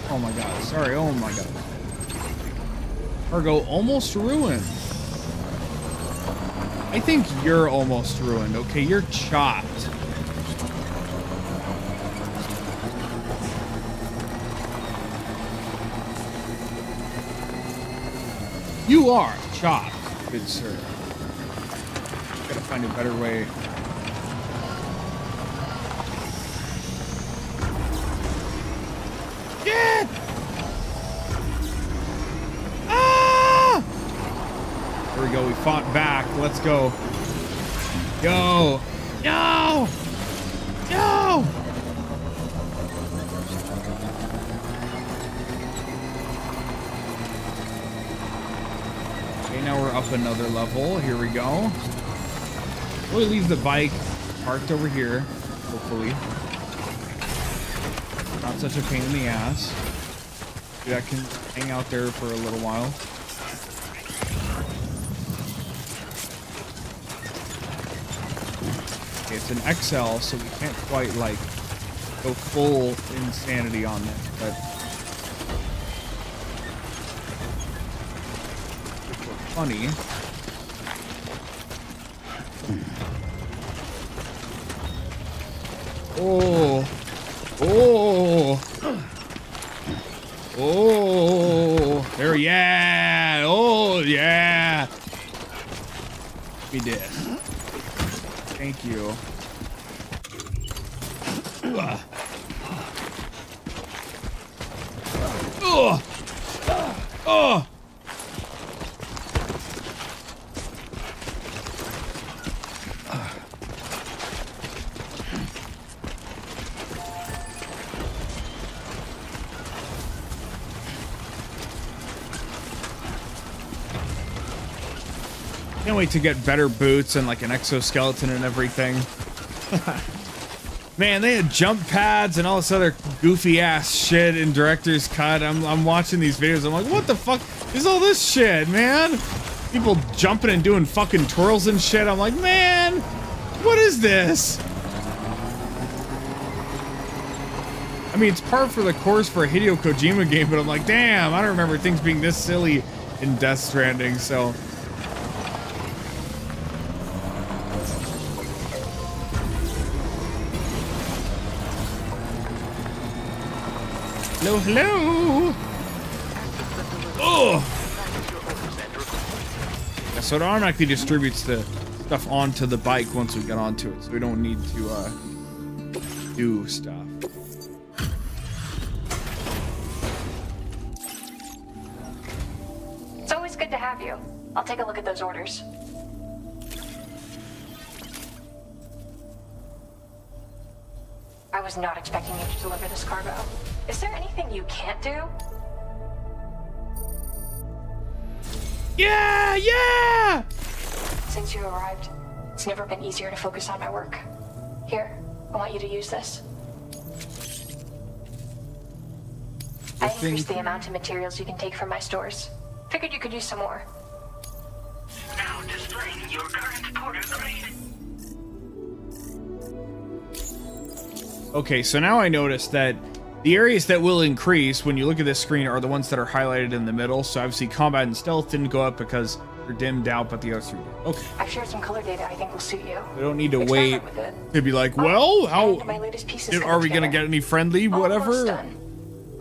Oh my god. Sorry. Oh my god. Cargo almost ruined. I think you're almost ruined. Okay, you're chopped. You are chopped, good sir. Gotta find a better way. Shit! Ah! There we go. We fought back. Let's go. Yo! No! No! Okay, now we're up another level. Here we go. We'll leave the bike parked over here, hopefully. Not such a pain in the ass. Maybe I can hang out there for a little while. Okay, it's an XL, so we can't quite, like, go full insanity on this, but... funny. Oh. Oh. Oh. There, yeah. Oh, yeah. We did. Thank you. Oh. Oh. Can't wait to get better boots and like an exoskeleton and everything. Man, they had jump pads and all this other goofy ass shit in director's cut. I'm watching these videos. I'm like, what the fuck is all this shit, man? People jumping and doing fucking twirls and shit. I'm like, man, what is this? I mean, it's par for the course for a Hideo Kojima game, but I'm like, damn, I don't remember things being this silly in Death Stranding, so... Hello, hello. Oh. Yeah, so it automatically distributes the stuff onto the bike once we get onto it, so we don't need to do stuff. It's always good to have you. I'll take a look at those orders. I was not expecting you to deliver this cargo. Is there anything you can't do? Yeah, yeah! Since you arrived, it's never been easier to focus on my work. Here, I want you to use this. I increased the amount of materials you can take from my stores. Figured you could use some more. Now displaying your current porter grade. Okay, so now I noticed that the areas that will increase when you look at this screen are the ones that are highlighted in the middle. So obviously combat and stealth didn't go up because they're dimmed out, but the other three did. Okay. I've shared some color data I think will suit you. We don't need to wait to be like, well, how are we going to get any friendly, whatever? Done.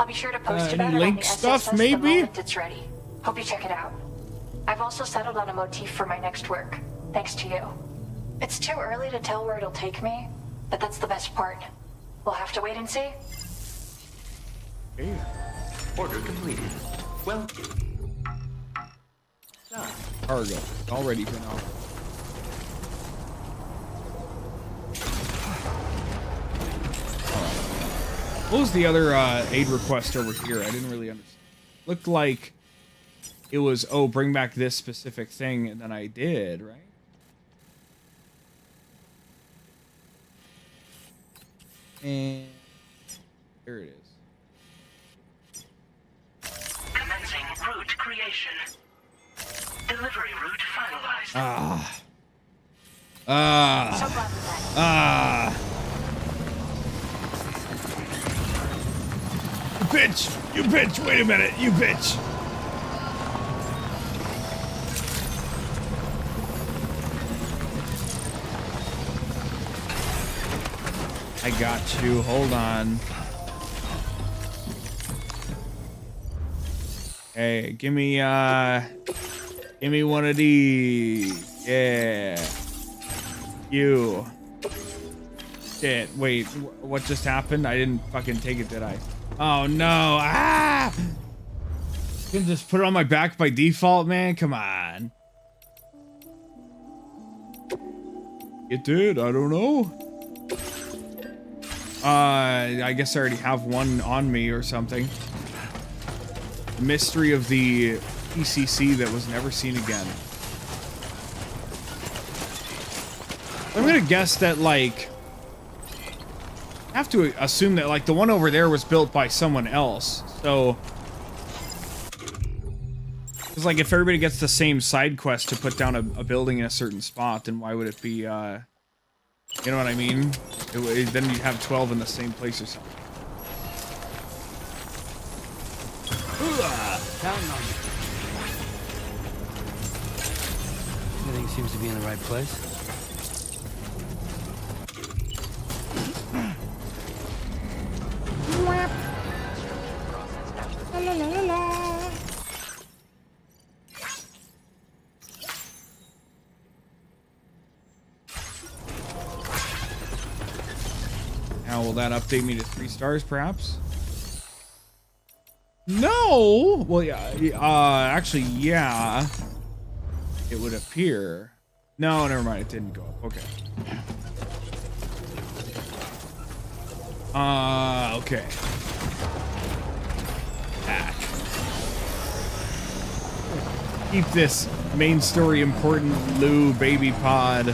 I'll be sure to post about any it link on the stuff, SSS maybe? the moment it's ready. Hope you check it out. I've also settled on a motif for my next work, thanks to you. It's too early to tell where it'll take me, but that's the best part. We'll have to wait and see. Okay. Order completed. Well done. Cargo. Already been off. What was the other aid request over here? I didn't really understand. Looked like it was, oh, bring back this specific thing, and then I did, right? And there it is. Commencing route creation. Delivery route finalized. You bitch, wait a minute, you bitch. I got you, hold on. Hey, give me one of these. Yeah. You. Shit, wait, what just happened? I didn't fucking take it, did I? Oh no, ah! You can just put it on my back by default, man, come on. It did, I don't know. I guess I already have one on me or something. The mystery of the PCC that was never seen again. I'm gonna guess that, like, I have to assume that, like, the one over there was built by someone else. So, it's like if everybody gets the same side quest to put down a building in a certain spot, then why would it be, you know what I mean? Then you'd have 12 in the same place or something. Everything seems to be in the right place. La, la, la, la. Now, will that update me to 3 stars, perhaps? No! Well, yeah, actually, yeah. It would appear. No, never mind, it didn't go up. Okay. Okay. Keep this main story important Lou baby pod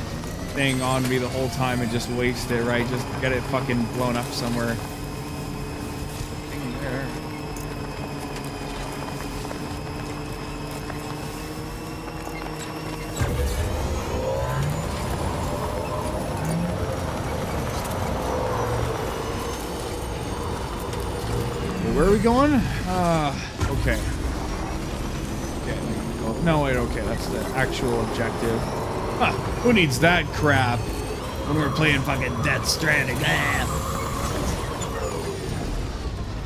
thing on me the whole time and just waste it, right? Just get it fucking blown up somewhere. Where are we going? Okay. No, wait, okay, that's the actual objective. Huh, who needs that crap when we're playing fucking Death Stranding?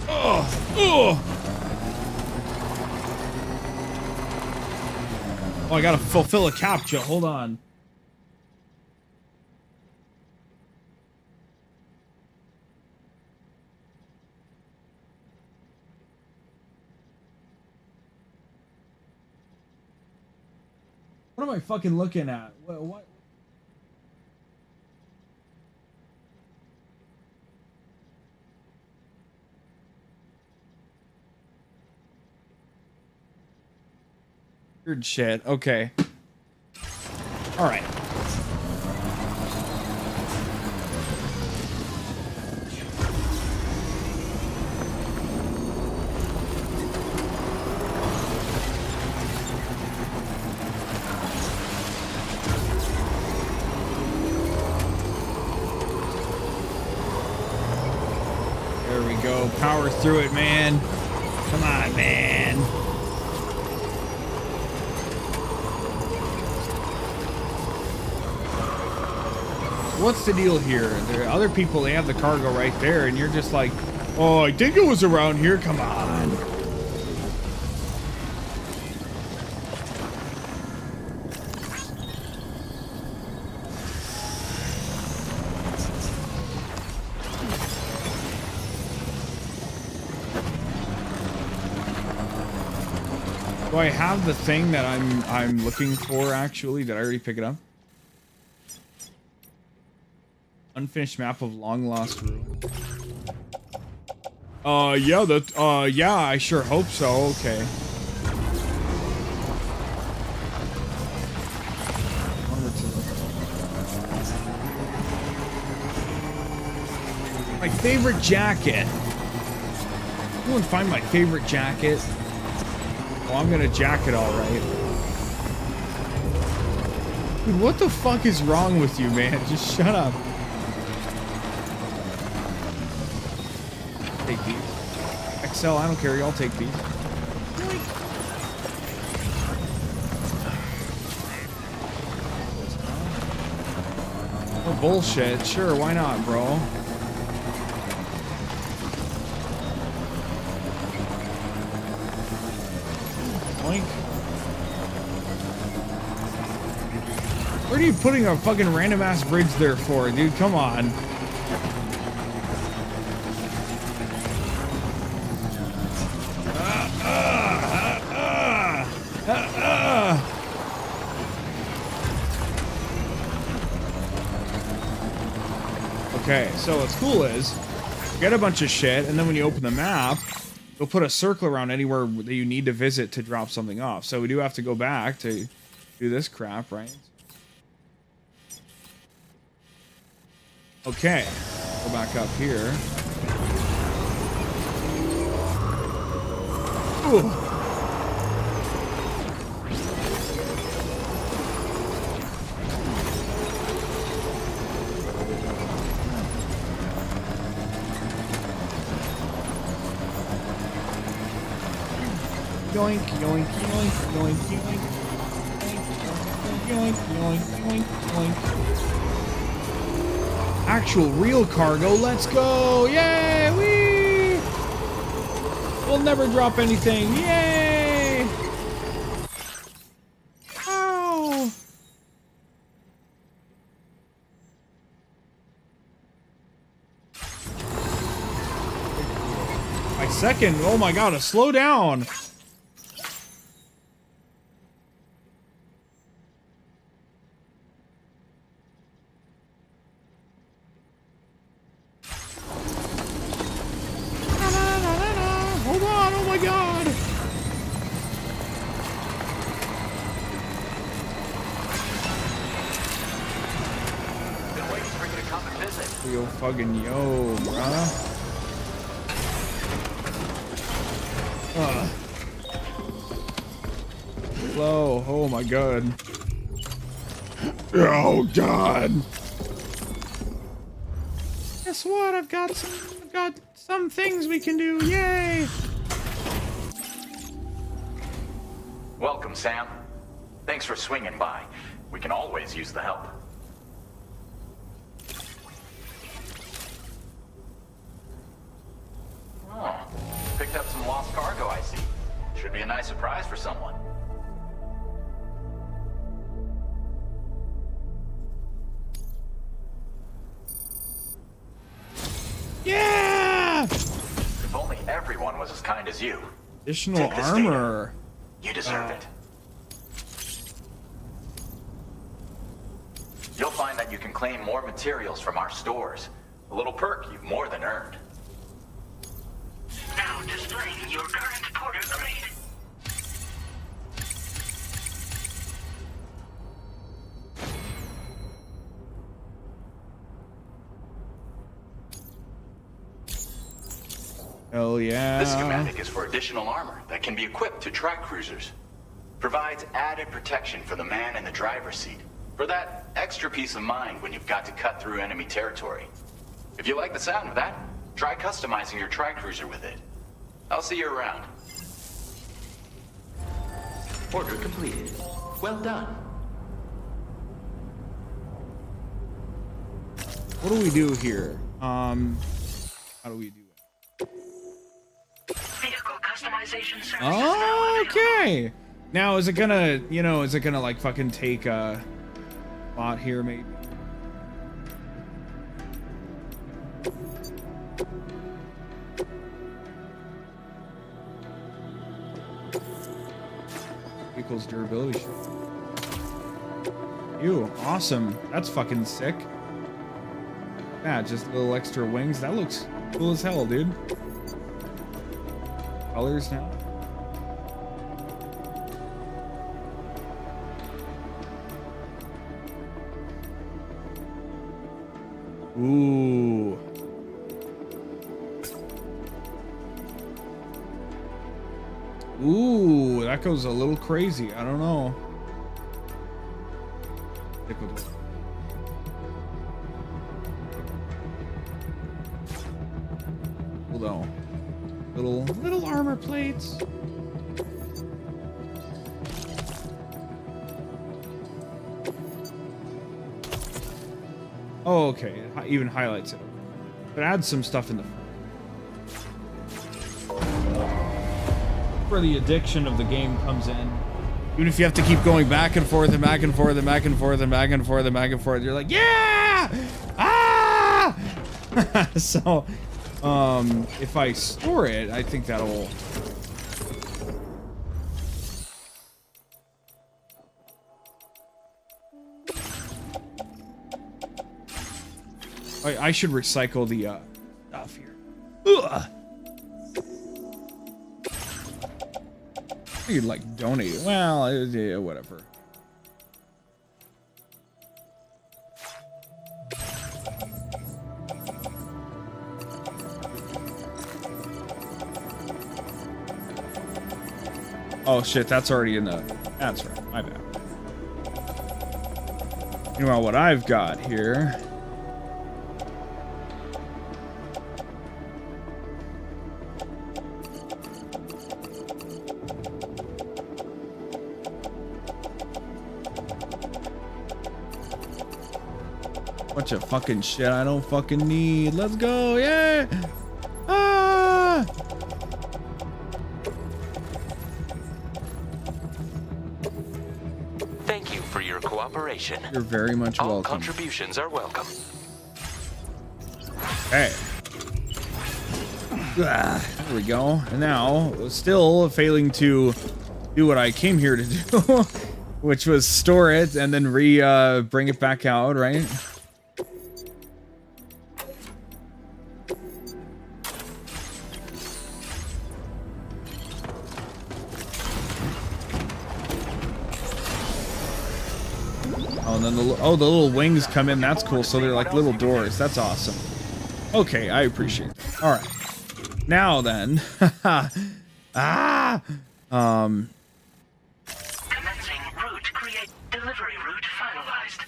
Oh, I gotta fulfill a captcha, hold on. What am I fucking looking at? What? Weird shit. Okay. All right. Power through it, man. Come on, man. What's the deal here? There are other people, they have the cargo right there, and you're just like, oh, I think it was around here. Come on. Do I have the thing that I'm looking for actually? Did I already pick it up? Unfinished map of long lost ruin. Yeah, that yeah, I sure hope so. Okay. My favorite jacket. Anyone find my favorite jacket? Oh, I'm gonna jack it all right. Dude, what the fuck is wrong with you, man? Just shut up. Take these. XL, I don't care. Y'all take these. Oh, bullshit. Sure, why not, bro? What are you putting a fucking random ass bridge there for, dude? Come on. Okay, so what's cool is you get a bunch of shit, and then when you open the map, it'll put a circle around anywhere that you need to visit to drop something off. So we do have to go back to do this crap, right? Okay, go back up here. Ooh. Yoink, yoink, yoink, yoink, yoink, yoink, yoink, yoink, yoink. Actual real cargo, let's go! Yay! Whee! We'll never drop anything, yay! Ow! My second, oh my god, slow down! Yo, fucking yo, bruh. Slow. Oh my god. Oh god. Guess what? I've got some things we can do. Yay! Welcome, Sam. Thanks for swinging by. We can always use the help. Oh, picked up some lost cargo, I see. Should be a nice surprise for someone. Yeah! If only everyone was as kind as you. Additional armor. You deserve it. You'll find that you can claim more materials from our stores. A little perk you've more than earned. Now displaying your current porter grade. Hell yeah. This schematic is for additional armor that can be equipped to track cruisers. Provides added protection for the man in the driver's seat. For that extra peace of mind when you've got to cut through enemy territory. If you like the sound of that, try customizing your tri-cruiser with it. I'll see you around. Order completed. Well done. What do we do here? How do we do it? Vehicle customization services. Okay. Now, is it gonna, you know, is it gonna like fucking take a spot here maybe? vehicle's durability shield. Ew, awesome. That's fucking sick. Yeah, just a little extra wings. That looks cool as hell, dude. Colors now. Ooh. Ooh, that goes a little crazy. I don't know. Stick with it. Hold on. Little armor plates. Oh, okay. It even highlights it. But adds some stuff in the front. Where the addiction of the game comes in. Even if you have to keep going back and forth and back and forth and back and forth and back and forth and back and forth, you're like, yeah! Ah! So, if I store it, I think that'll... I should recycle the stuff here. Ugh. You'd like donate it. Well, yeah, whatever. Oh shit, that's already in the... That's right, my bad. Meanwhile, what I've got here... Bunch of fucking shit I don't fucking need. Let's go, yeah! Ah! Thank you for your cooperation. You're very much All welcome. contributions are welcome. Hey. There we go. And now, still failing to do what I came here to do, which was store it and then bring it back out, right? Oh, and then the little wings come in. That's cool. So they're like little doors. That's awesome. Okay, I appreciate that. All right. Now then. Commencing route create delivery route finalized.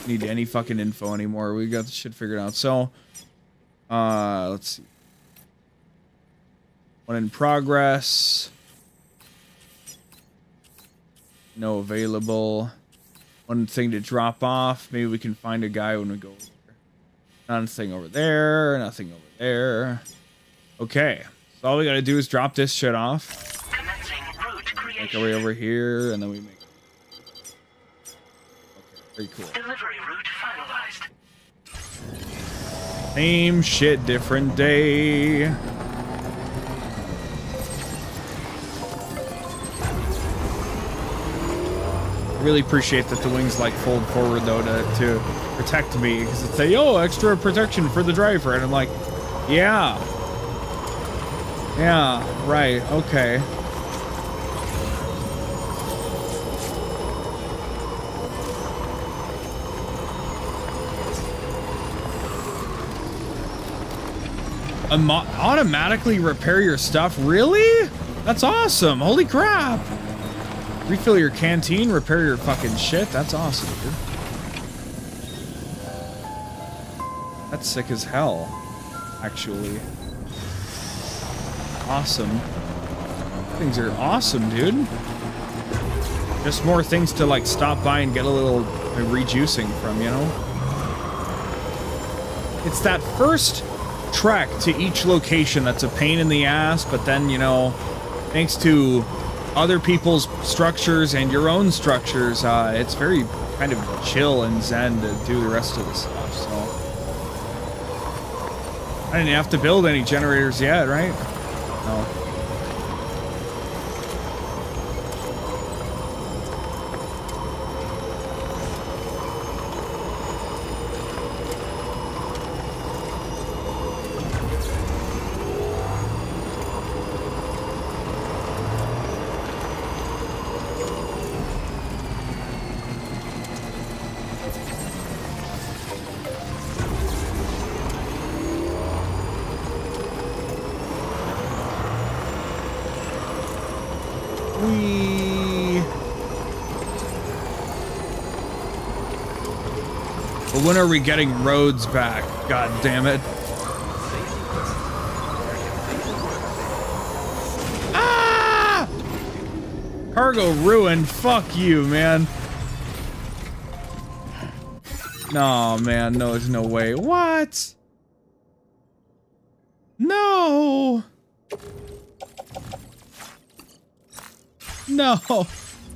Need any fucking info anymore. We got the shit figured out. So, let's see. One in progress. No available. One thing to drop off. Maybe we can find a guy when we go over there. Nothing over there. Nothing over there. Okay. So all we gotta do is drop this shit off. Make our way over here, and then we make... Okay, very cool. Delivery route finalized. Same shit, different day. Really appreciate that the wings like fold forward though to protect me, because it's a extra protection for the driver, and I'm like, yeah, right, okay. Automatically repair your stuff? Really? That's awesome. Holy crap. Refill your canteen, repair your fucking shit. That's awesome, dude. That's sick as hell, actually. Awesome. Things are awesome, dude. Just more things to like stop by and get a little rejuicing from, you know? It's that first trek to each location that's a pain in the ass, but then, you know, thanks to other people's structures and your own structures, it's very kind of chill and zen to do the rest of the stuff, so. I didn't have to build any generators yet, right? No. But when are we getting roads back? God damn it. Ah! Cargo ruined. Fuck you, man. No, man. No, there's no way. What? No. No.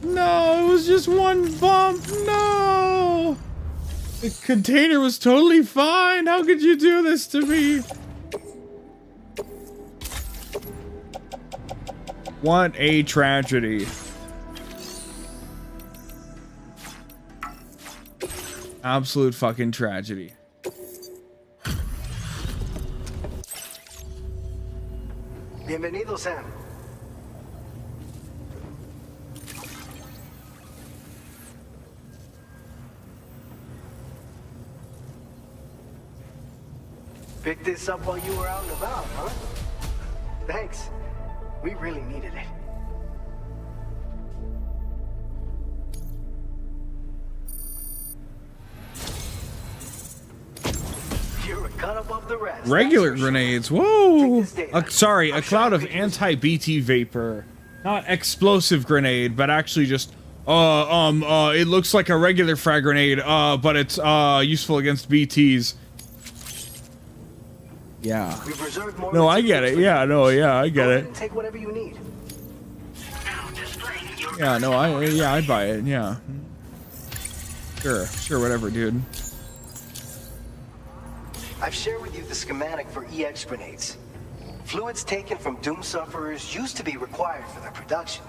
No, it was just one bump. No. The container was totally fine. How could you do this to me? What a tragedy. Absolute fucking tragedy. Bienvenido, Sam. Picked this up while you were out and about, huh? Thanks. We really needed it. You're a cut above the rest. Regular grenades. Whoa. Sorry, a cloud of anti-BT vapor. Not explosive grenade, but actually just it looks like a regular frag grenade, but it's useful against BTs. Yeah. No, I get it. Yeah, no, yeah, I get it. Take whatever you need. Yeah, no, I buy it. Yeah. Sure, whatever, dude. I've shared with you the schematic for EX grenades. Fluids taken from doom sufferers used to be required for their production,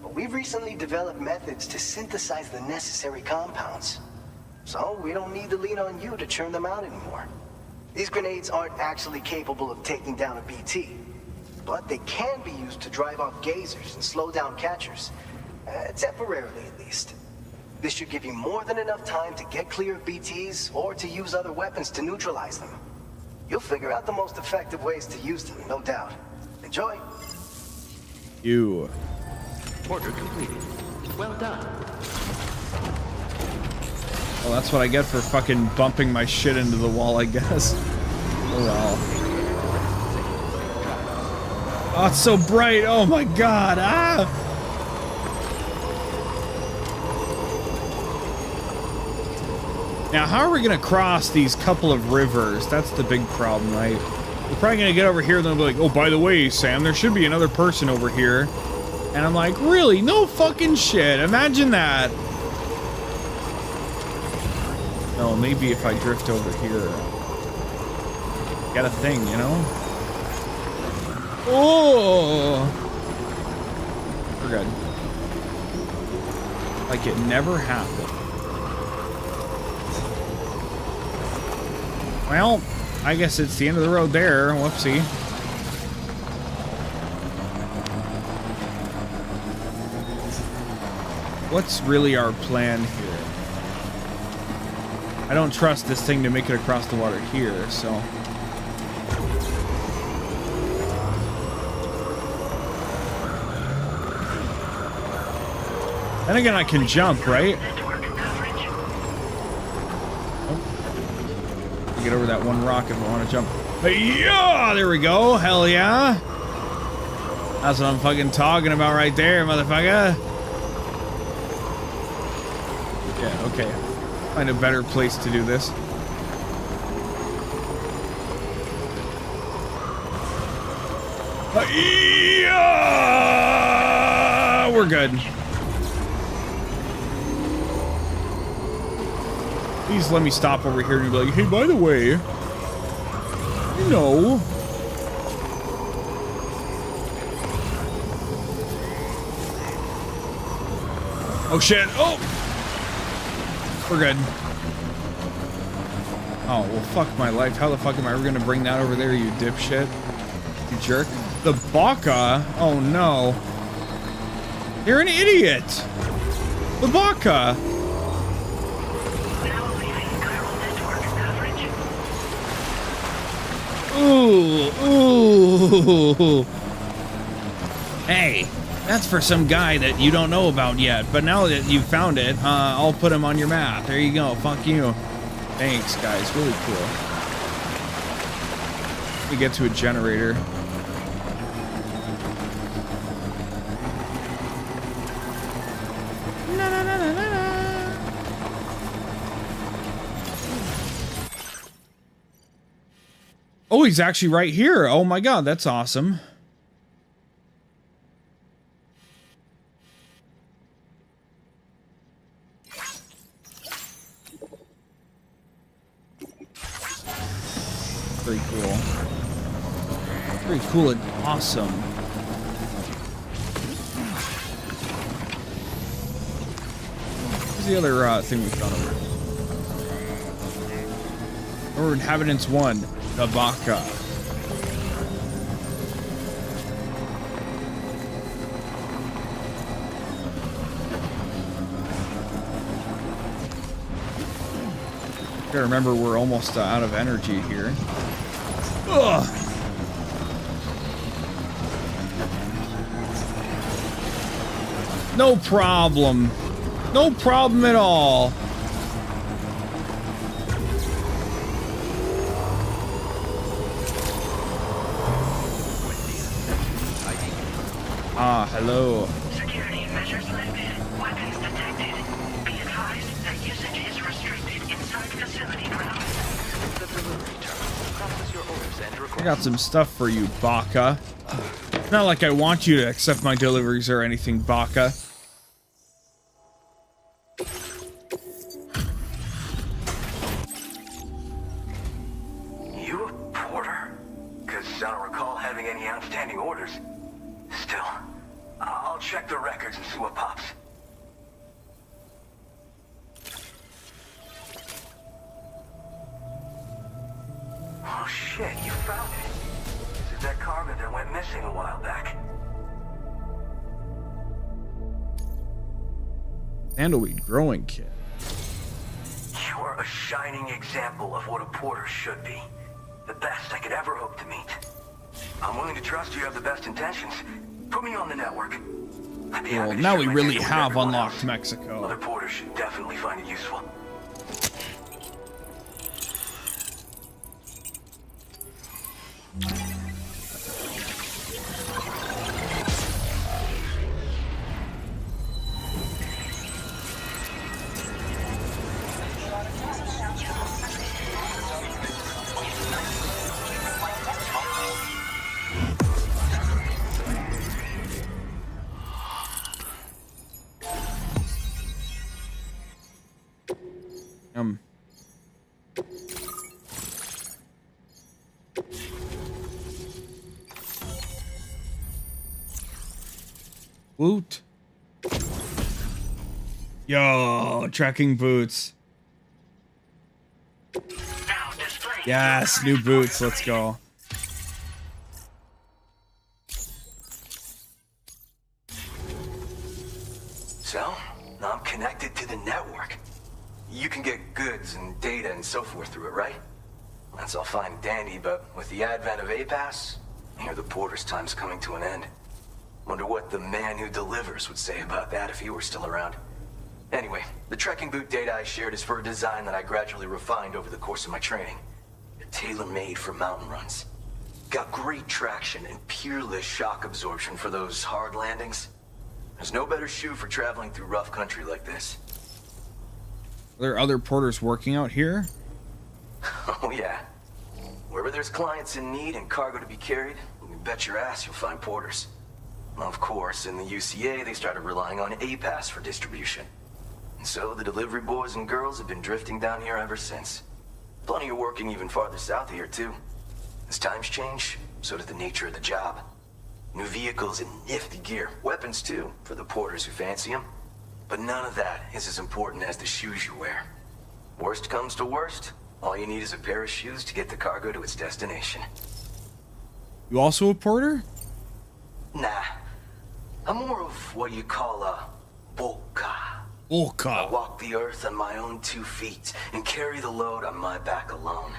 but we've recently developed methods to synthesize the necessary compounds. So we don't need to lean on you to churn them out anymore. These grenades aren't actually capable of taking down a BT, but they can be used to drive off gazers and slow down catchers, temporarily at least. This should give you more than enough time to get clear of BTs or to use other weapons to neutralize them. You'll figure out the most effective ways to use them, no doubt. Enjoy. You. Order completed. Well done. Well, that's what I get for fucking bumping my shit into the wall, I guess. Oh well. Oh, it's so bright. Oh my god. Ah! Now, how are we gonna cross these couple of rivers? That's the big problem, right? We're probably gonna get over here and they'll be like, oh, by the way, Sam, there should be another person over here. And I'm like, really? No fucking shit. Imagine that. No, maybe if I drift over here. Get a thing, you know? Oh! We're good. Like it never happened. Well, I guess it's the end of the road there. Whoopsie. What's really our plan here? I don't trust this thing to make it across the water here, so... Then again, I can jump, right? Oh. Get over that one rock if I want to jump. Yeah, there we go. Hell yeah. That's what I'm fucking talking about right there, motherfucker. Yeah, okay. Find a better place to do this. Yeah, we're good. Please let me stop over here and be like, hey, by the way, you know. Oh shit. Oh! We're good. Oh, well, fuck my life. How the fuck am I ever gonna bring that over there, you dipshit? You jerk. The Baka? Oh, no. You're an idiot. The Baka. Ooh. Ooh. Hey. That's for some guy that you don't know about yet, but now that you've found it, I'll put him on your map. There you go. Fuck you. Thanks, guys. Really cool. We get to a generator. Oh, he's actually right here. Oh my god, that's awesome. Pretty cool. Pretty cool and awesome. What's the other thing we found over? Inhabitants 1, the Baka. Gotta remember we're almost out of energy here. Ugh. No problem. No problem at all. Ah, hello. Security measures lifted. Weapons detected. Be advised that usage is restricted inside facility grounds. The delivery terminal. Process your orders and requests. I got some stuff for you, Baka. It's not like I want you to accept my deliveries or anything, Baka. You a porter? Because I don't recall having any outstanding orders. Still, I'll check the records and see what pops. Oh shit, you found it. This is that cargo that went missing a while back. Sandalweed growing kit. You're a shining example of what a porter should be. The best I could ever hope to meet. I'm willing to trust you have the best intentions. Put me on the network. I'd be happy Well, to now share we my really data with have everyone unlocked else. Mexico. Other porters should definitely find it useful. Woot. Yo, tracking boots. Yes, new boots. Let's go. So, now I'm connected to the network. You can get goods and data and so forth through it, right? That's all fine and dandy, but with the advent of APAS, I hear the porter's time's coming to an end. Wonder what the man who delivers would say about that if he were still around. Anyway, the trekking boot data I shared is for a design that I gradually refined over the course of my training. They're tailor-made for mountain runs. Got great traction and peerless shock absorption for those hard landings. There's no better shoe for traveling through rough country like this. Are there other porters working out here? Oh yeah. Wherever there's clients in need and cargo to be carried, you bet your ass you'll find porters. Of course, in the UCA, they started relying on APAS for distribution. And so the delivery boys and girls have been drifting down here ever since. Plenty are working even farther south here, too. As times change, so does the nature of the job. New vehicles and nifty gear. Weapons, too, for the porters who fancy them. But none of that is as important as the shoes you wear. Worst comes to worst, all you need is a pair of shoes to get the cargo to its destination. You also a porter? Nah. I'm more of what you call a Volca. Volca. I walk the earth on my own 2 feet and carry the load on my back alone.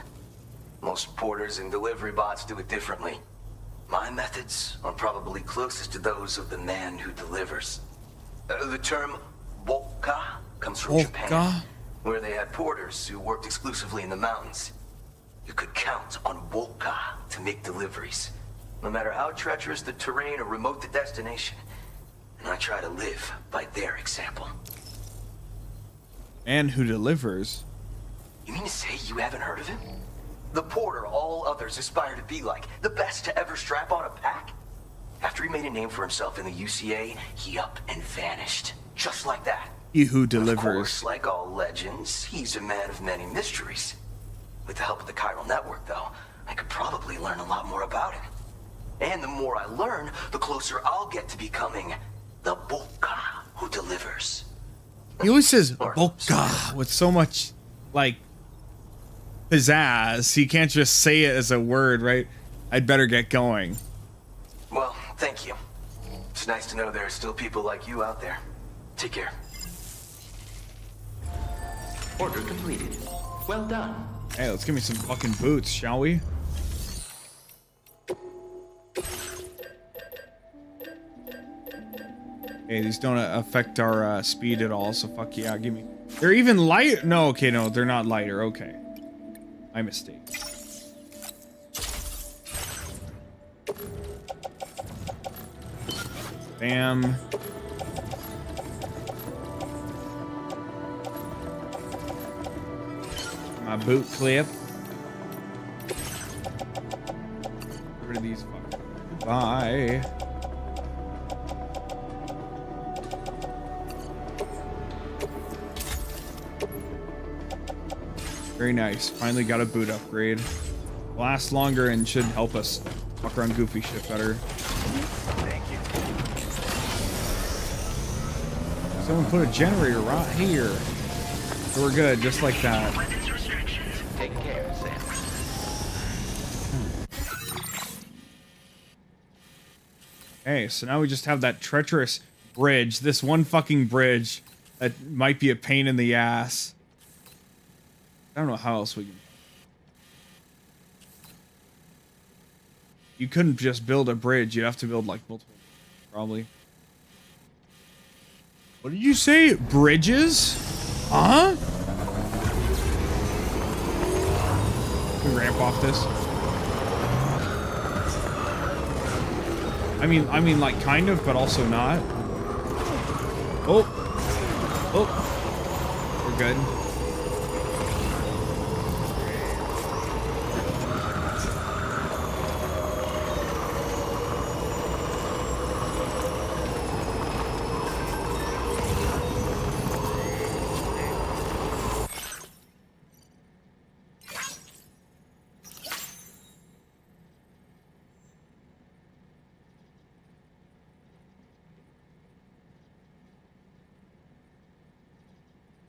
Most porters and delivery bots do it differently. My methods are probably closest to those of the man who delivers. The term 𝑭𝑘𝑎 comes from Japan, where they had porters who worked exclusively in the mountains. You could count on 𝑭𝑘𝑎 to make deliveries, no matter how treacherous the terrain or remote the destination. And I try to live by their example. Man who delivers? You mean to say you haven't heard of him? The porter all others aspire to be like, the best to ever strap on a pack? After he made a name for himself in the UCA, he up and vanished. Just like that. He who delivers. Of course, like all legends, he's a man of many mysteries. With the help of the chiral network, though, I could probably learn a lot more about him. And the more I learn, the closer I'll get to becoming the 𝑭𝑘𝑎 who delivers. He always says 𝑭𝑘𝑎 with so much, like, pizzazz. He can't just say it as a word, right? I'd better get going. Well, thank you. It's nice to know there are still people like you out there. Take care. Order completed. Well done. Hey, let's give me some fucking boots, shall we? Hey, these don't affect our speed at all, so fuck yeah, give me... They're even light... No, okay, no, they're not lighter, okay. My mistake. Bam. My boot clip. Get rid of these fuckers. Bye. Very nice. Finally got a boot upgrade. Lasts longer and should help us fuck around goofy shit better. Thank you. Someone put a generator right here. So we're good, just like that. Take care, Sam. Okay, so now we just have that treacherous bridge. This one fucking bridge that might be a pain in the ass. I don't know how else we can... You couldn't just build a bridge. You'd have to build, like, multiple... Probably. What did you say? Bridges? Huh? Can we ramp off this? I mean, like, kind of, but also not. Oh. Oh. We're good.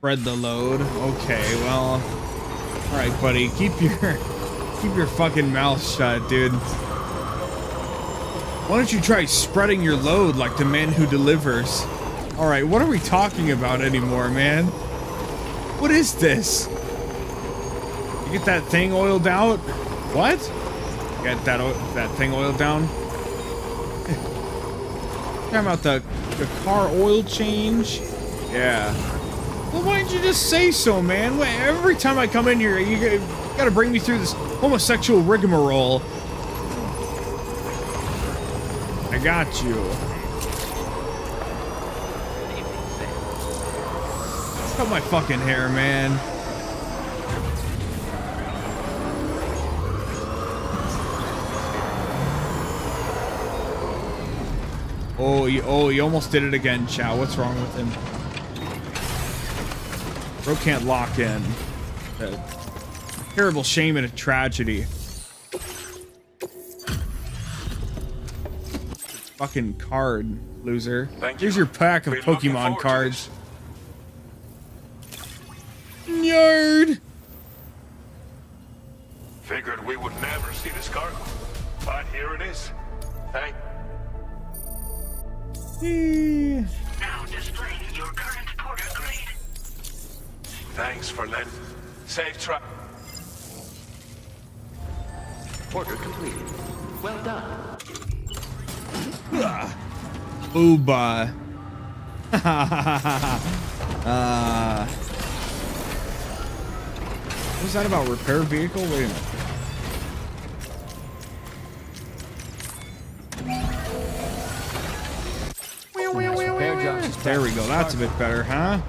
Spread the load. Okay, well, all right, buddy. Keep your fucking mouth shut, dude. Why don't you try spreading your load like the man who delivers? All right, what are we talking about anymore, man? What is this? You get that thing oiled out? What? Get that thing oiled down? Talking about the car oil change? Yeah. Well, why didn't you just say so, man? Every time I come in here, you gotta bring me through this homosexual rigmarole. I got you. Cut my fucking hair, man. Oh, you almost did it again, Chow. What's wrong with him? Bro can't lock in. A terrible shame and a tragedy. Fucking card, loser. Here's your pack of Pokemon cards. Nerd! Figured we would never see this cargo, but here it is. Thank. Now displaying your current porter grade. Thanks for letting. Safe try. Order completed. Well done. Booba. What was that about? Repair vehicle? Wait a minute. There we go. That's a bit better, huh?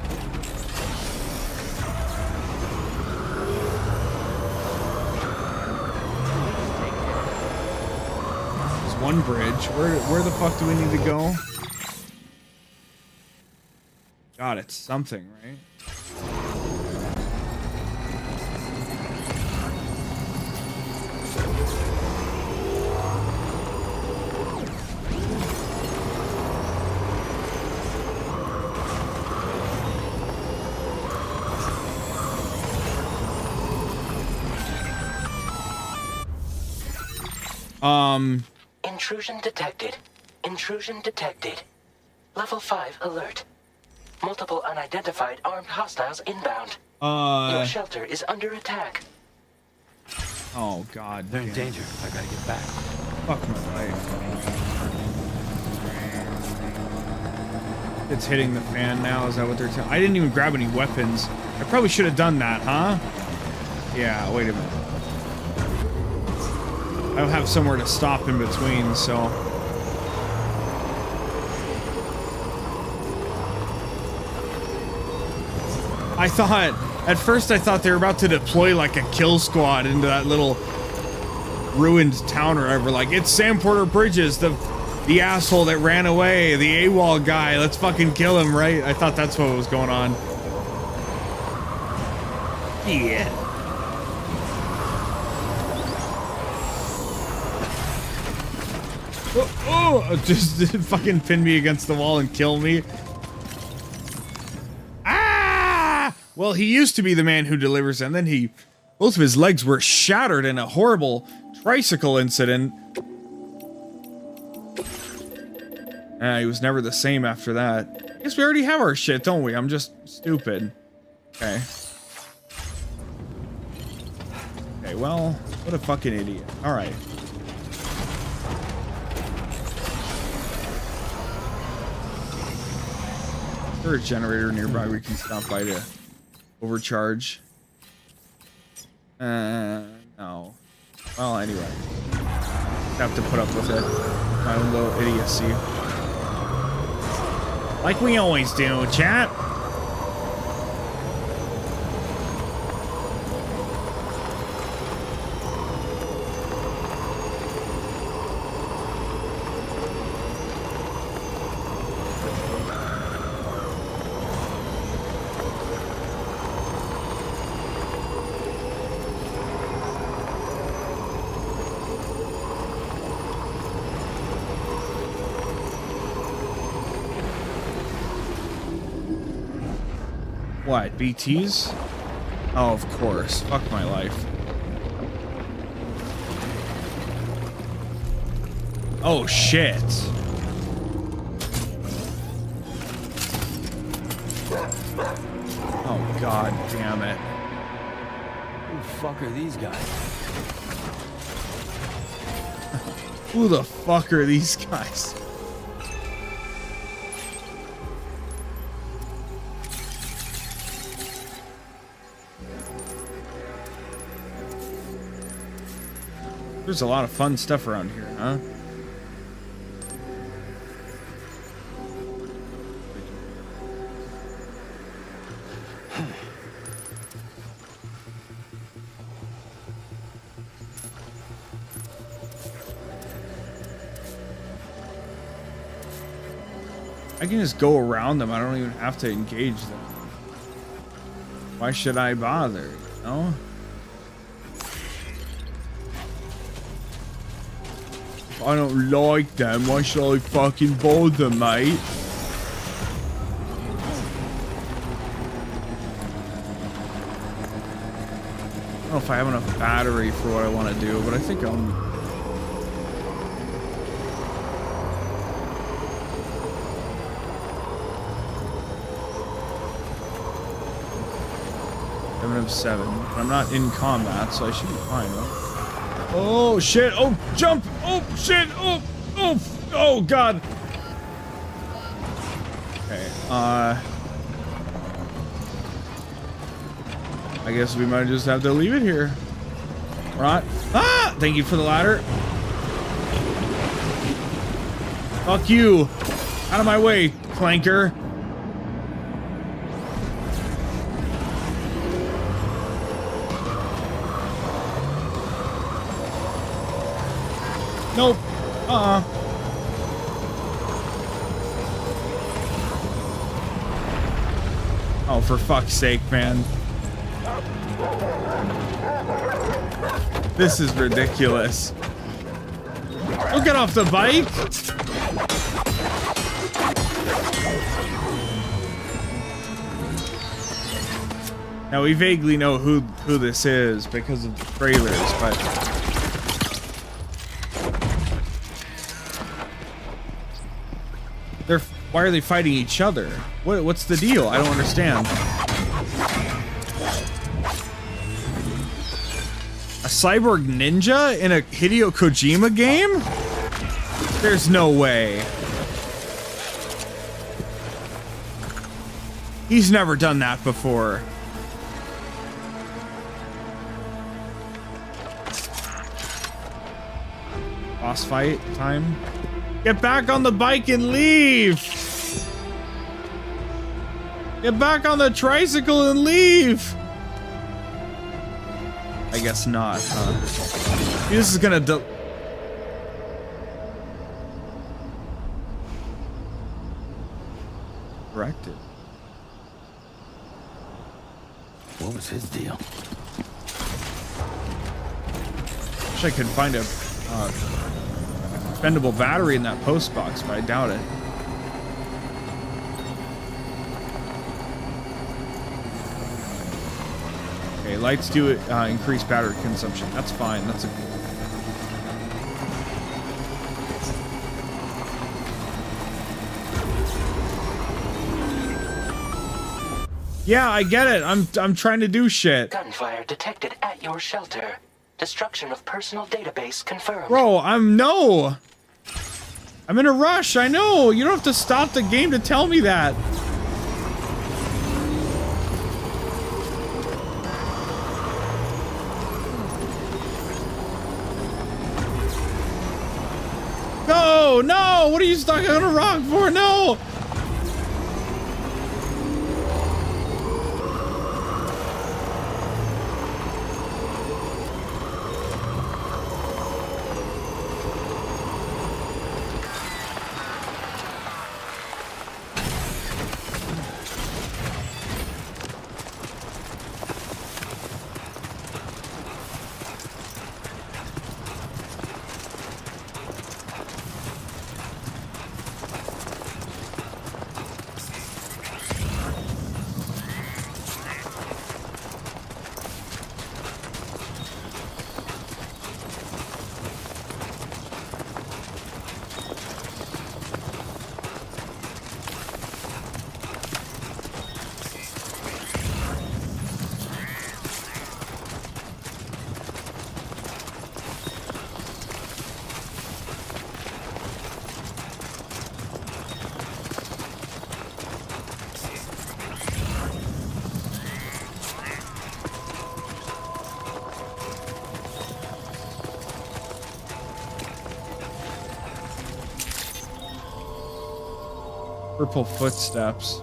There's one bridge. Where the fuck do we need to go? God, it's something, right? Intrusion detected. Intrusion detected. Level 5 alert. Multiple unidentified armed hostiles inbound. Your shelter is under attack. Oh God. They're in danger. I gotta get back. Fuck my life. It's hitting the fan now. Is that what they're telling? I didn't even grab any weapons. I probably should have done that, huh? Yeah. Wait a minute. I don't have somewhere to stop in between, so. I thought, at first I thought they were about to deploy like a kill squad into that little ruined town or whatever. Like, it's Sam Porter Bridges, the asshole that ran away, the AWOL guy. Let's fucking kill him, right? I thought that's what was going on. Yeah. Oh, just fucking pin me against the wall and kill me. Ah! Well, he used to be the man who delivers, and then both of his legs were shattered in a horrible tricycle incident. He was never the same after that. I guess we already have our shit, don't we? I'm just stupid. Okay. Okay, well, what a fucking idiot. Alright. Is there a generator nearby we can stop by to overcharge? No. Well, anyway. Have to put up with it. My own little idiocy. Like we always do, chat. What, BTs? Oh, of course. Fuck my life. Oh, shit. Oh, God damn it. Who the fuck are these guys? Who the fuck are these guys? There's a lot of fun stuff around here, huh? I can just go around them. I don't even have to engage them. Why should I bother, you know? If I don't like them, why should I fucking bother, mate? I don't know if I have enough battery for what I want to do, but I think I'm... 𝑰𝑵𝑬𝑬𝑚. I'm not in combat, so I should be fine, right? Oh shit! Oh, jump! Oh shit! Oh, oh, oh god! Okay, I guess we might just have to leave it here. Right? Ah! Thank you for the ladder. Fuck you! Out of my way, clanker. Nope. Oh, for fuck's sake, man. This is ridiculous. Don't get off the bike! Now, we vaguely know who this is because of the trailers, but... Why are they fighting each other? What's the deal? I don't understand. A cyborg ninja in a Hideo Kojima game? There's no way. He's never done that before. Boss fight time. Get back on the bike and leave! Get back on the tricycle and leave! I guess not, huh? This is gonna directed. What was his deal? Wish I could find a expendable battery in that post box, but I doubt it. Okay, lights do increase battery consumption. That's fine. That's a... Yeah, I get it. I'm trying to do shit. Gunfire detected at your shelter. Destruction of personal database confirmed. Bro, I'm in a rush. I know. You don't have to stop the game to tell me that. No, no. What are you stuck on a rock for? No. Purple footsteps.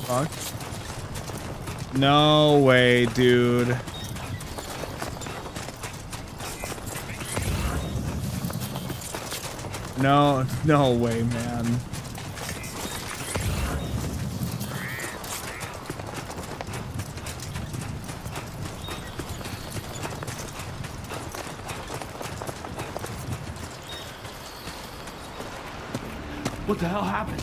Fuck. No way, dude. No, no way, man. What the hell happened?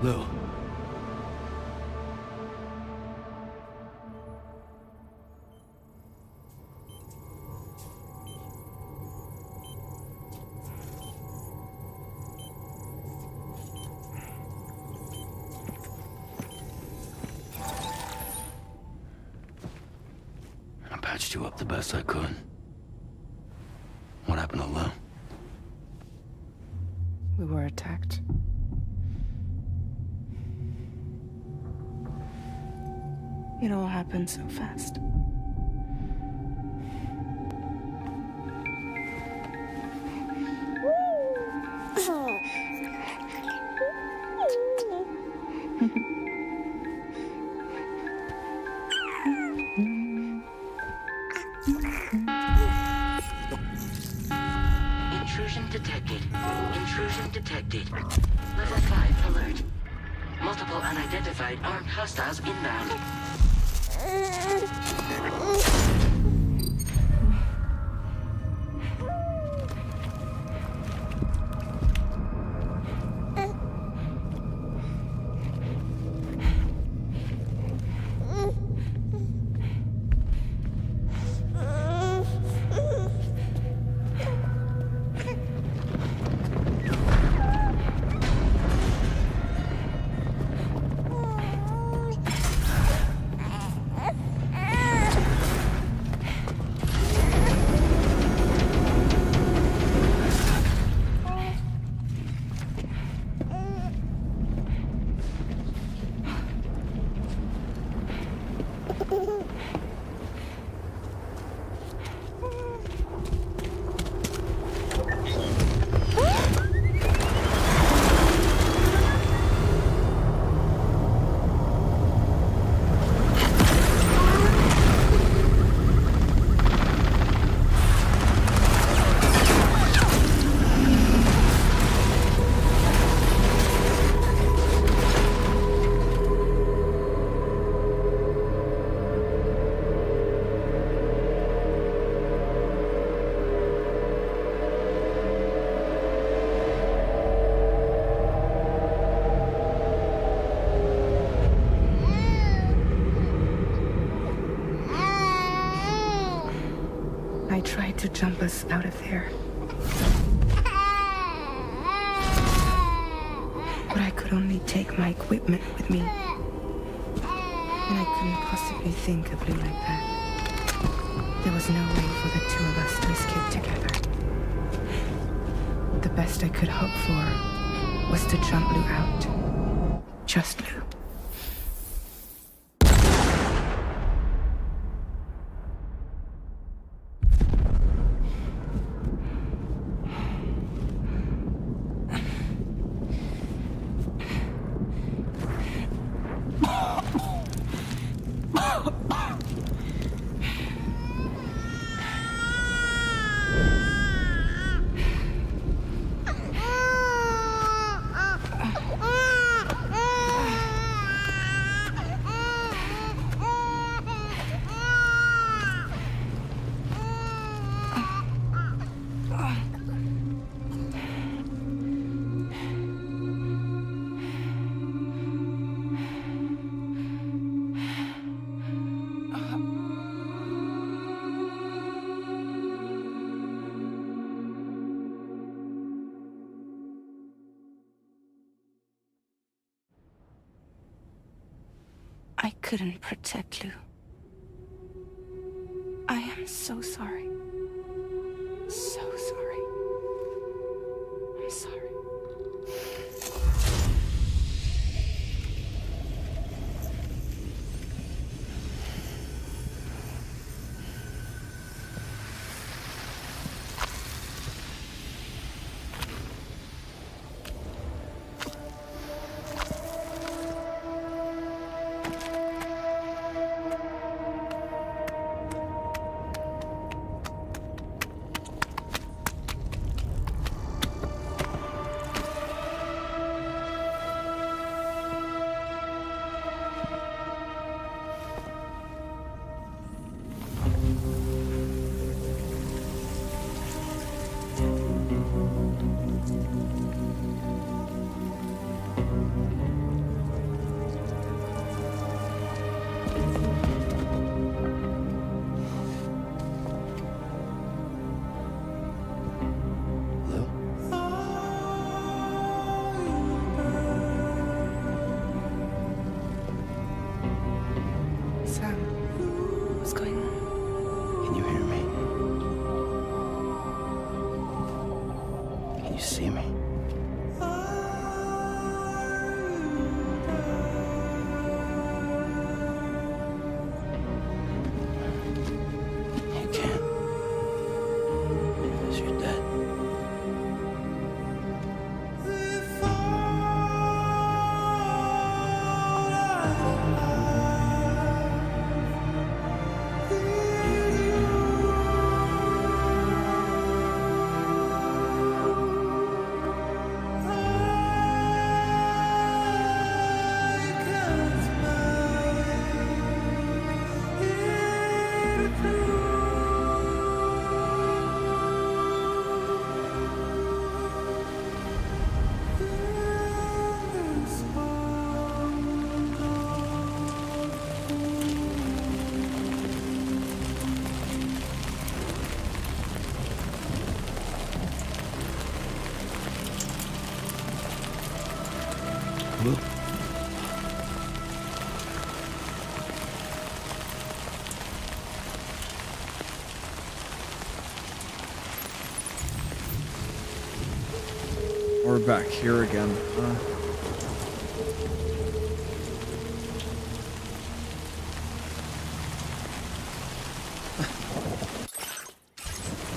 Lou. I patched you up the best I could. What happened to Lou? We were attacked. It all happened so fast. Intrusion detected. Intrusion detected. Level 5 alert. Multiple unidentified armed hostiles inbound. I tried to jump us out of there. But I could only take my equipment with me. And I couldn't possibly think of Lou like that. There was no way for the two of us to escape together. The best I could hope for was to jump Lou out. Just Lou. I couldn't protect Lou. I am so sorry. So sorry. I'm sorry. you see me? You can't. Because you're dead. We're back here again.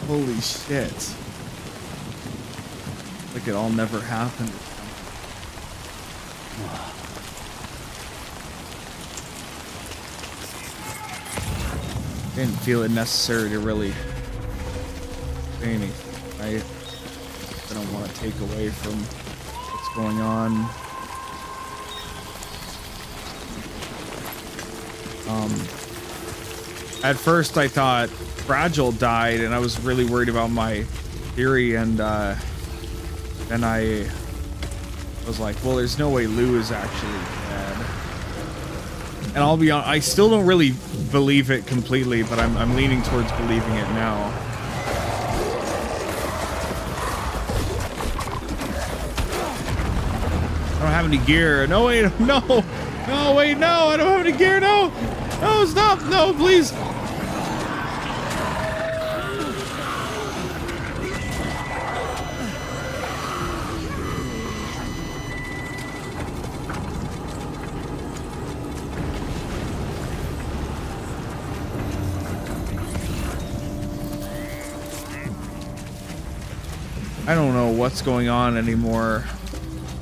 Holy shit. Like it all never happened. Didn't feel it necessary to really say anything, right? I don't want to take away from what's going on. At first I thought Fragile died and I was really worried about my theory, and then I was like, well, there's no way Lou is actually dead. And I'll be honest, I still don't really believe it completely, but I'm leaning towards believing it now. I don't have any gear. No, wait, no. No, wait, no. I don't have any gear. No. No, stop. No, please. I don't know what's going on anymore.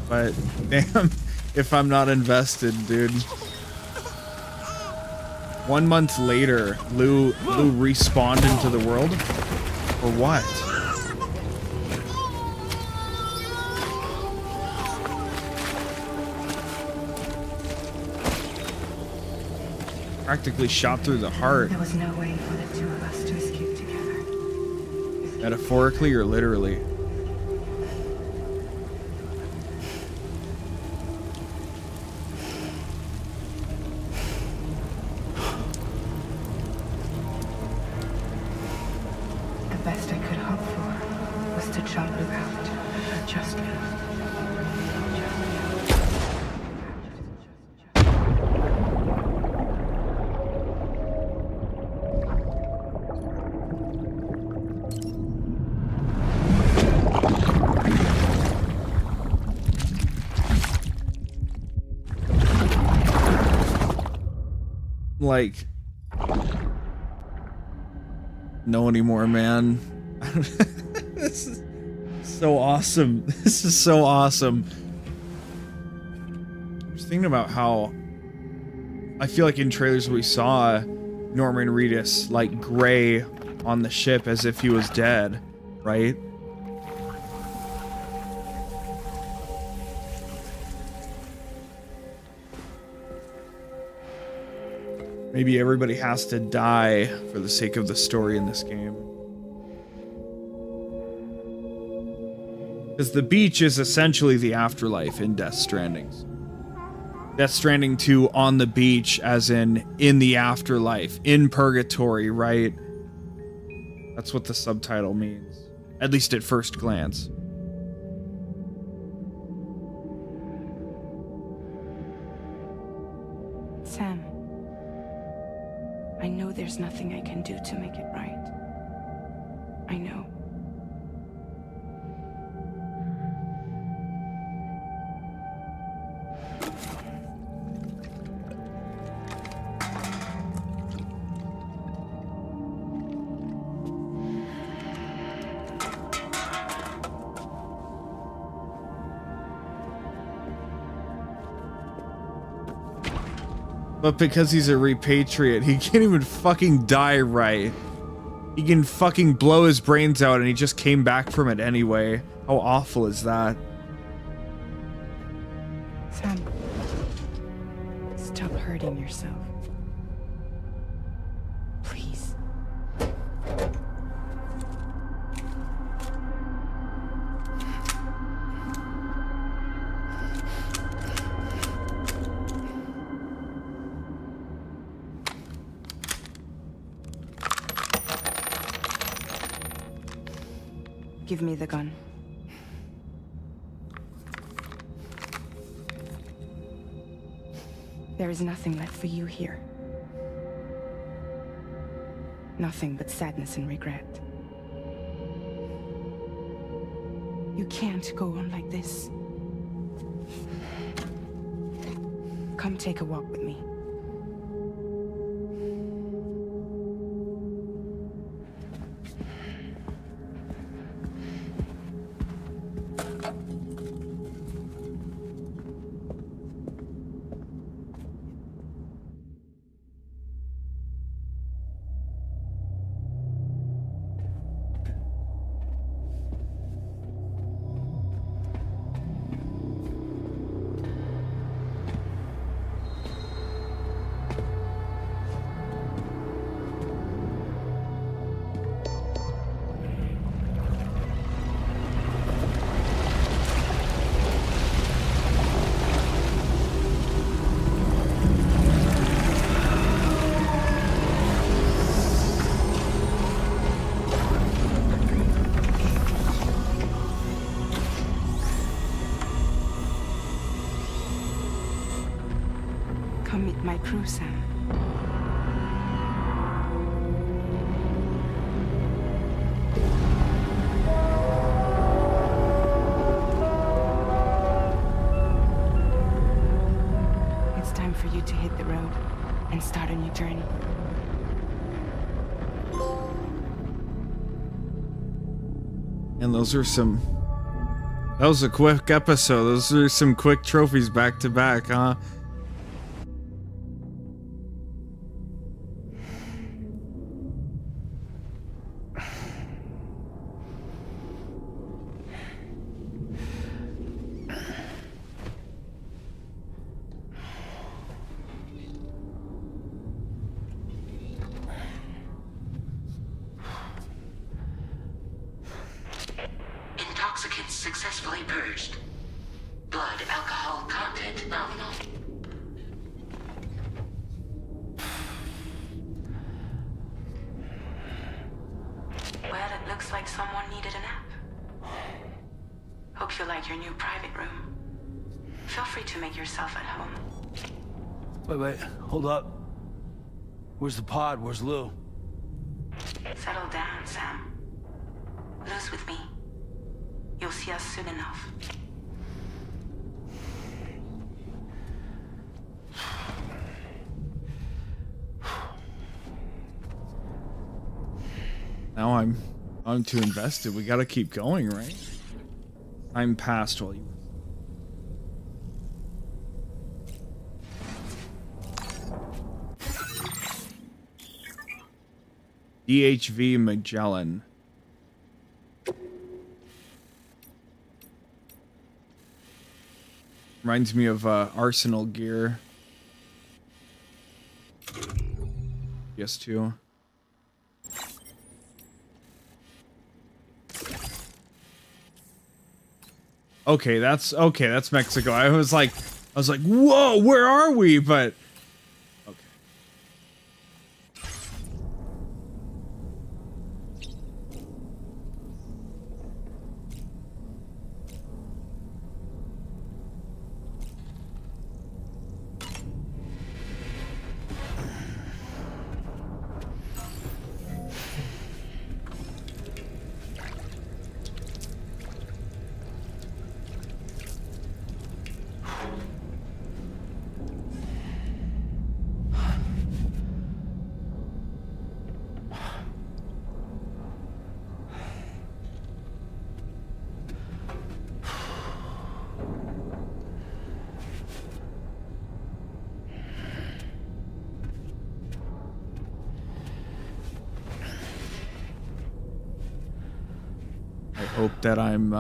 But damn, if I'm not invested, dude. 1 month later, Lou respawned into the world? For what? Practically shot through the heart. There was no way for the two of us to escape together. Metaphorically or literally? Like, no anymore, man. This is so awesome. This is so awesome. I was thinking about how I feel like in trailers we saw Norman Reedus like gray on the ship as if he was dead, right? Maybe everybody has to die for the sake of the story in this game. Because the beach is essentially the afterlife in Death Stranding. Death Stranding 2 on the beach, as in the afterlife, in purgatory, right? That's what the subtitle means. At least at first glance. Sam. I know there's nothing I can do to make it right. I know. But because he's a repatriate, he can't even fucking die right. He can fucking blow his brains out and he just came back from it anyway. How awful is that? Sam, stop hurting yourself. Please. Give me the gun. There is nothing left for you here. Nothing but sadness and regret. You can't go on like this. Come take a walk with me. Come meet my crew, Sam. It's time for you to hit the road and start a new journey. And those are some... That was a quick episode. Those are some quick trophies back to back, huh? Intoxicants successfully purged. Blood alcohol content nominal. Well, it looks like someone needed a nap. Hope you like your new private room. Feel free to make yourself at home. Wait, hold up. Where's the pod? Where's Lou? Settle down, Sam. Lou's with me. You'll see us soon enough. Now I'm too invested. We gotta keep going, right? Time passed while you... DHV Magellan. Reminds me of Arsenal gear. PS2. Okay, that's Mexico. I was like, whoa, where are we? But okay. hope that I'm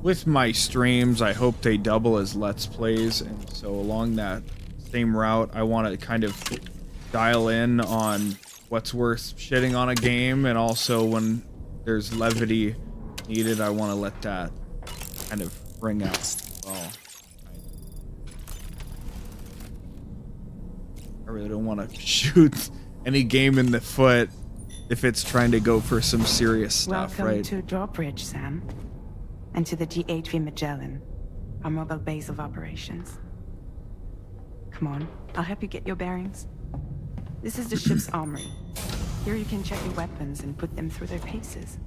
with my streams, I hope they double as Let's Plays, and so along that same route, I want to kind of dial in on what's worth shitting on a game, and also when there's levity needed, I want to let that kind of ring out as well. I really don't want to shoot any game in the foot if it's trying to go for some serious stuff, Welcome right? to Drawbridge, Sam. And to the 𝑰𝑵𝑬𝑗, our mobile base of operations. Come on, I'll help you get your bearings. This is the ship's armory. Here you can check your weapons and put them through their paces.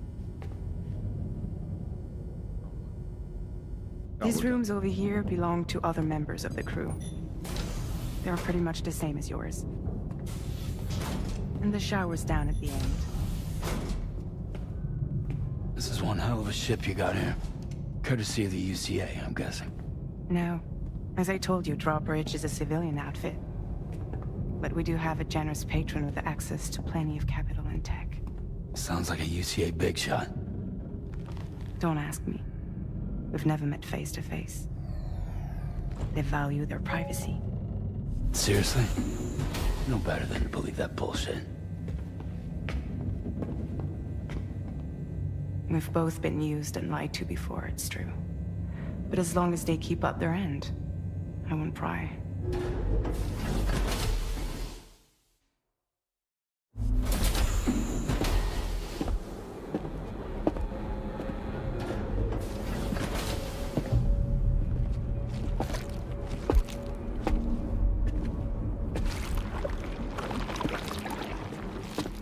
These rooms over here belong to other members of the crew. They're pretty much the same as yours. And the shower's down at the end. This is one hell of a ship you got here. Courtesy of the UCA, I'm guessing. No. As I told you, Drawbridge is a civilian outfit. But we do have a generous patron with access to plenty of capital and tech. Sounds like a UCA big shot. Don't ask me. We've never met face to face. They value their privacy. Seriously? No better than to believe that bullshit. We've both been used and lied to before, it's true. But as long as they keep up their end, I won't pry.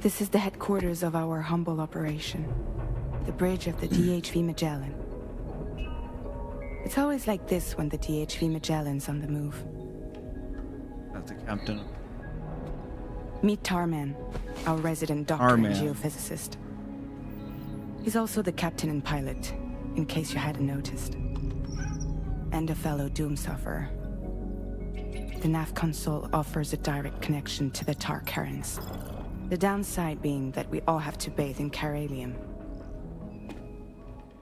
This is the headquarters of our humble operation. The bridge of the 𝑰𝑵𝑬𝑗. It's always like this when the 𝑰𝑵𝑬𝑗's on the move. That's the captain. Meet Tarman, our resident doctor and geophysicist. He's also the captain and pilot, in case you hadn't noticed. And a fellow doom sufferer. The nav console offers a direct connection to the Tarkarans. The downside being that we all have to bathe in caralium.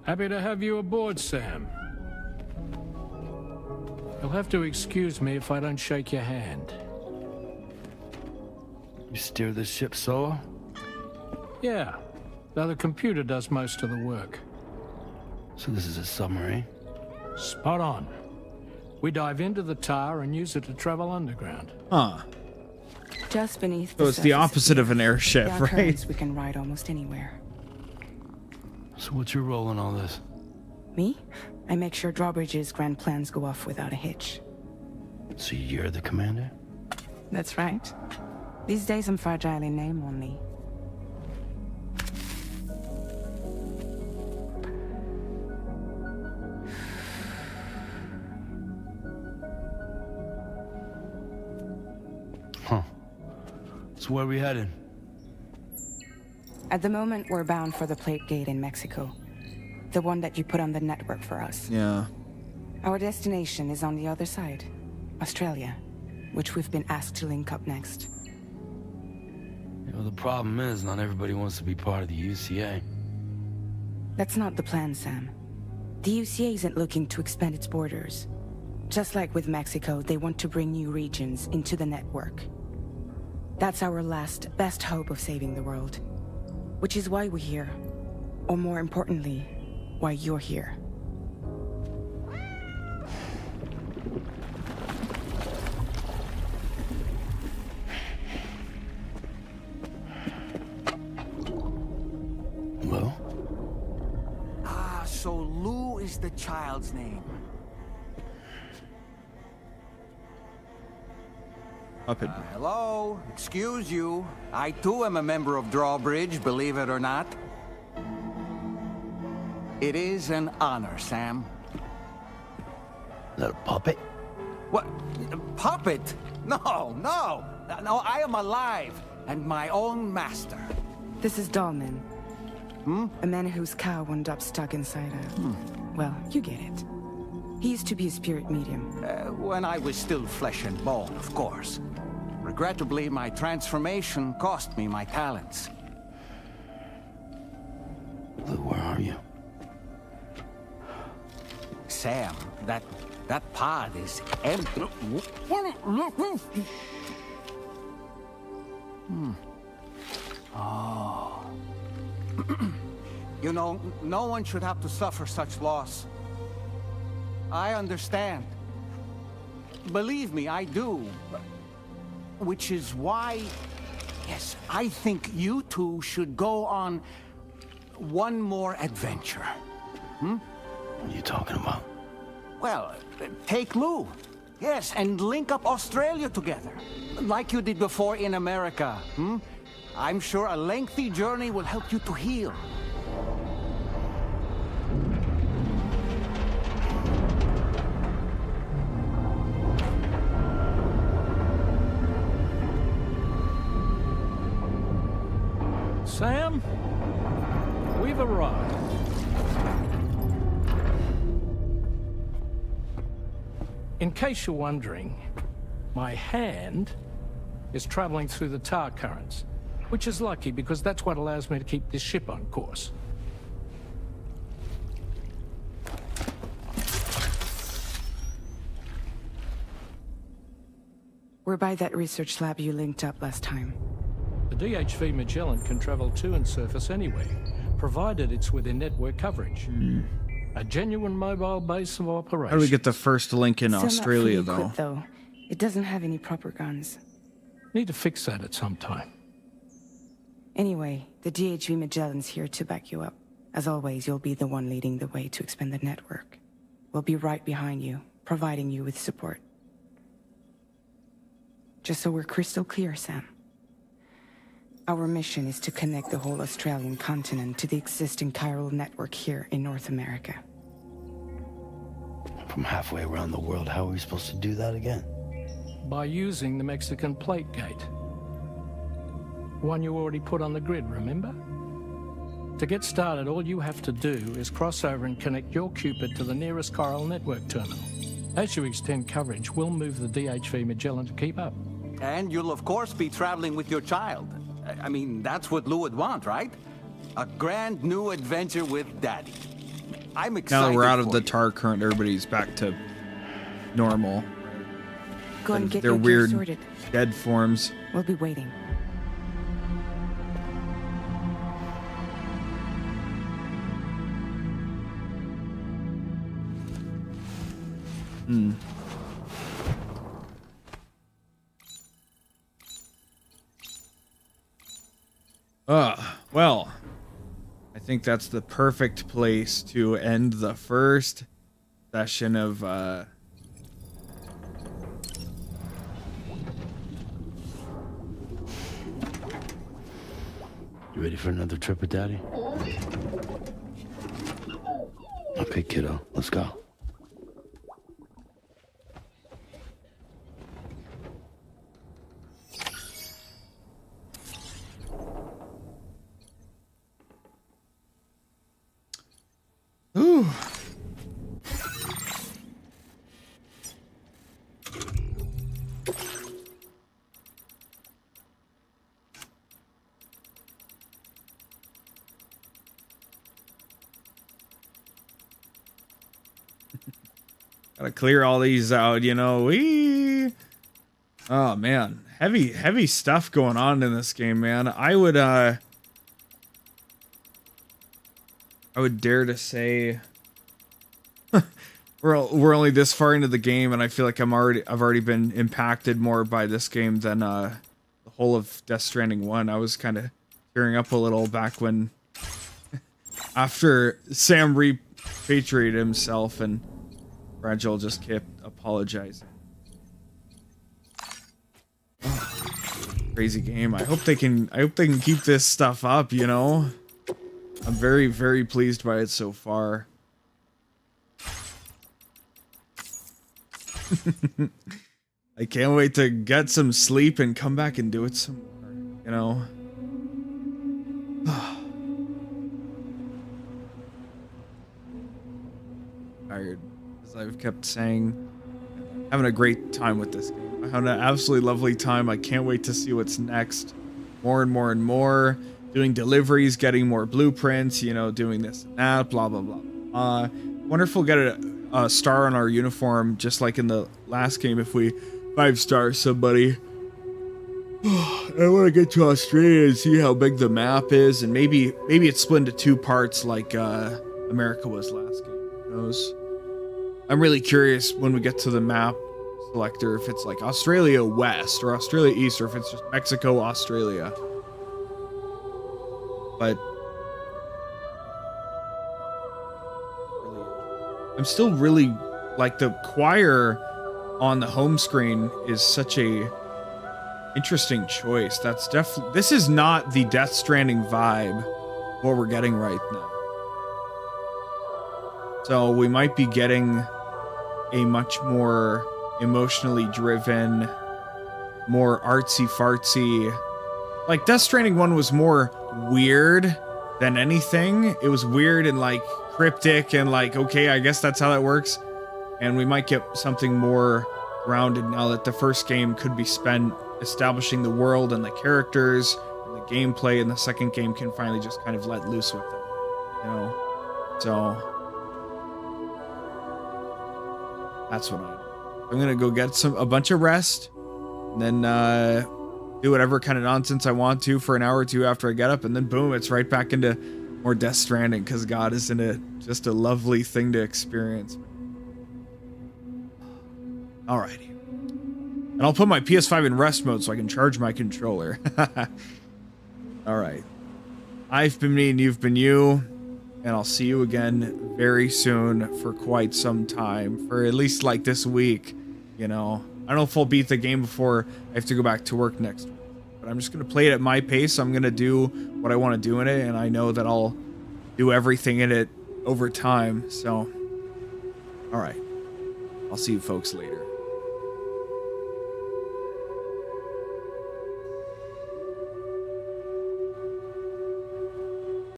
Happy to have you aboard, Sam. You'll have to excuse me if I don't shake your hand. You steer this ship solo? Yeah, though the computer does most of the work. So this is a submarine? Spot on. We dive into the tar and use it to travel underground. Huh. Just beneath So it's the opposite of an airship, there are right? currents we can ride almost anywhere. So what's your role in all this? Me? I make sure Drawbridge's grand plans go off without a hitch. So you're the commander? That's right. These days I'm fragile in name only. Huh. So where are we headed? At the moment, we're bound for the plate gate in Mexico. The one that you put on the network for us. Yeah. Our destination is on the other side, Australia, which we've been asked to link up next. You know, the problem is not everybody wants to be part of the UCA. That's not the plan, Sam. The UCA isn't looking to expand its borders. Just like with Mexico, they want to bring new regions into the network. That's our last, best hope of saving the world. Which is why we're here. Or more importantly, why you're here. Well? Ah, so Lou is the child's name. Hello, excuse you. I too am a member of Drawbridge, believe it or not. It is an honor, Sam. Is that a puppet? What? A puppet? No, no. No, I am alive and my own master. This is Dahlman. A man whose cow wound up stuck inside a... Well, you get it. He used to be a spirit medium. When I was still flesh and bone, of course. Regrettably, my transformation cost me my talents. Lou, where are you? Sam, that pod is empty. Oh. You know, no one should have to suffer such loss. I understand. Believe me, I do. Which is why, yes, I think you two should go on one more adventure. What are you talking about? Well, take Lou. Yes, and link up Australia together. Like you did before in America. I'm sure a lengthy journey will help you to heal. Sam, we've arrived. In case you're wondering, my hand is traveling through the tar currents, which is lucky because that's what allows me to keep this ship on course. We're by that research lab you linked up last time. The DHV Magellan can travel to and surface anywhere, provided it's within network coverage. A genuine mobile base of operation. How do we get the first link in Still Australia, not fully equipped, though? It doesn't have any proper guns. Need to fix that at some time. Anyway, the DHV Magellan's here to back you up. As always, you'll be the one leading the way to expand the network. We'll be right behind you, providing you with support. Just so we're crystal clear, Sam. Our mission is to connect the whole Australian continent to the existing chiral network here in North America. From halfway around the world, how are we supposed to do that again? By using the Mexican plate gate. One you already put on the grid, remember? To get started, all you have to do is cross over and connect your Cupid to the nearest chiral network terminal. As you extend coverage, we'll move the DHV Magellan to keep up. And you'll of course be traveling with your child. I mean, that's what Lou would want, right? A grand new adventure with Daddy. I'm excited. Now that we're out of for the you. tar current, everybody's back to normal. Go and get their your gear weird sorted. dead forms. We'll be waiting. Well, I think that's the perfect place to end the first session of You ready for another trip with Daddy? Okay, kiddo, let's go. Ooh. Gotta clear all these out, you know. Oh man, heavy stuff going on in this game, man. I would dare to say we're only this far into the game, and I feel like I've already been impacted more by this game than the whole of Death Stranding 1. I was kind of tearing up a little back when after Sam repatriated himself and Fragile just kept apologizing. Crazy game. I hope they can keep this stuff up, you know. I'm very, very pleased by it so far. I can't wait to get some sleep and come back and do it some more, you know. Tired, as I've kept saying. Having a great time with this game. I had an absolutely lovely time. I can't wait to see what's next. More and more and more. doing deliveries, getting more blueprints, you know, doing this and that, blah, blah, blah. Wonder if we'll get a star on our uniform, just like in the last game, if we 5-star somebody. I want to get to Australia and see how big the map is, and maybe it's split into 2 parts like America was last game. Who knows? I'm really curious when we get to the map selector if it's like Australia West or Australia East, or if it's just Mexico, Australia. But I'm still really like the choir on the home screen is such a interesting choice. That's definitely, this is not the Death Stranding vibe what we're getting right now. So we might be getting a much more emotionally driven, more artsy fartsy. Like Death Stranding 1 was more weird than anything. It was weird and like cryptic and like, okay, I guess that's how that works. And we might get something more grounded now that the first game could be spent establishing the world and the characters and the gameplay, and the second game can finally just kind of let loose with them, you know? So that's what I'm gonna go get a bunch of rest, and then do whatever kind of nonsense I want to for an hour or two after I get up, and then boom, it's right back into more Death Stranding, because God, isn't it just a lovely thing to experience? Alrighty. And I'll put my PS5 in rest mode so I can charge my controller. Alright. I've been me and you've been you, and I'll see you again very soon for quite some time, for at least like this week, you know. I don't know if I'll beat the game before I have to go back to work next week, but I'm just going to play it at my pace. I'm going to do what I want to do in it, and I know that I'll do everything in it over time. So, all right. I'll see you folks later.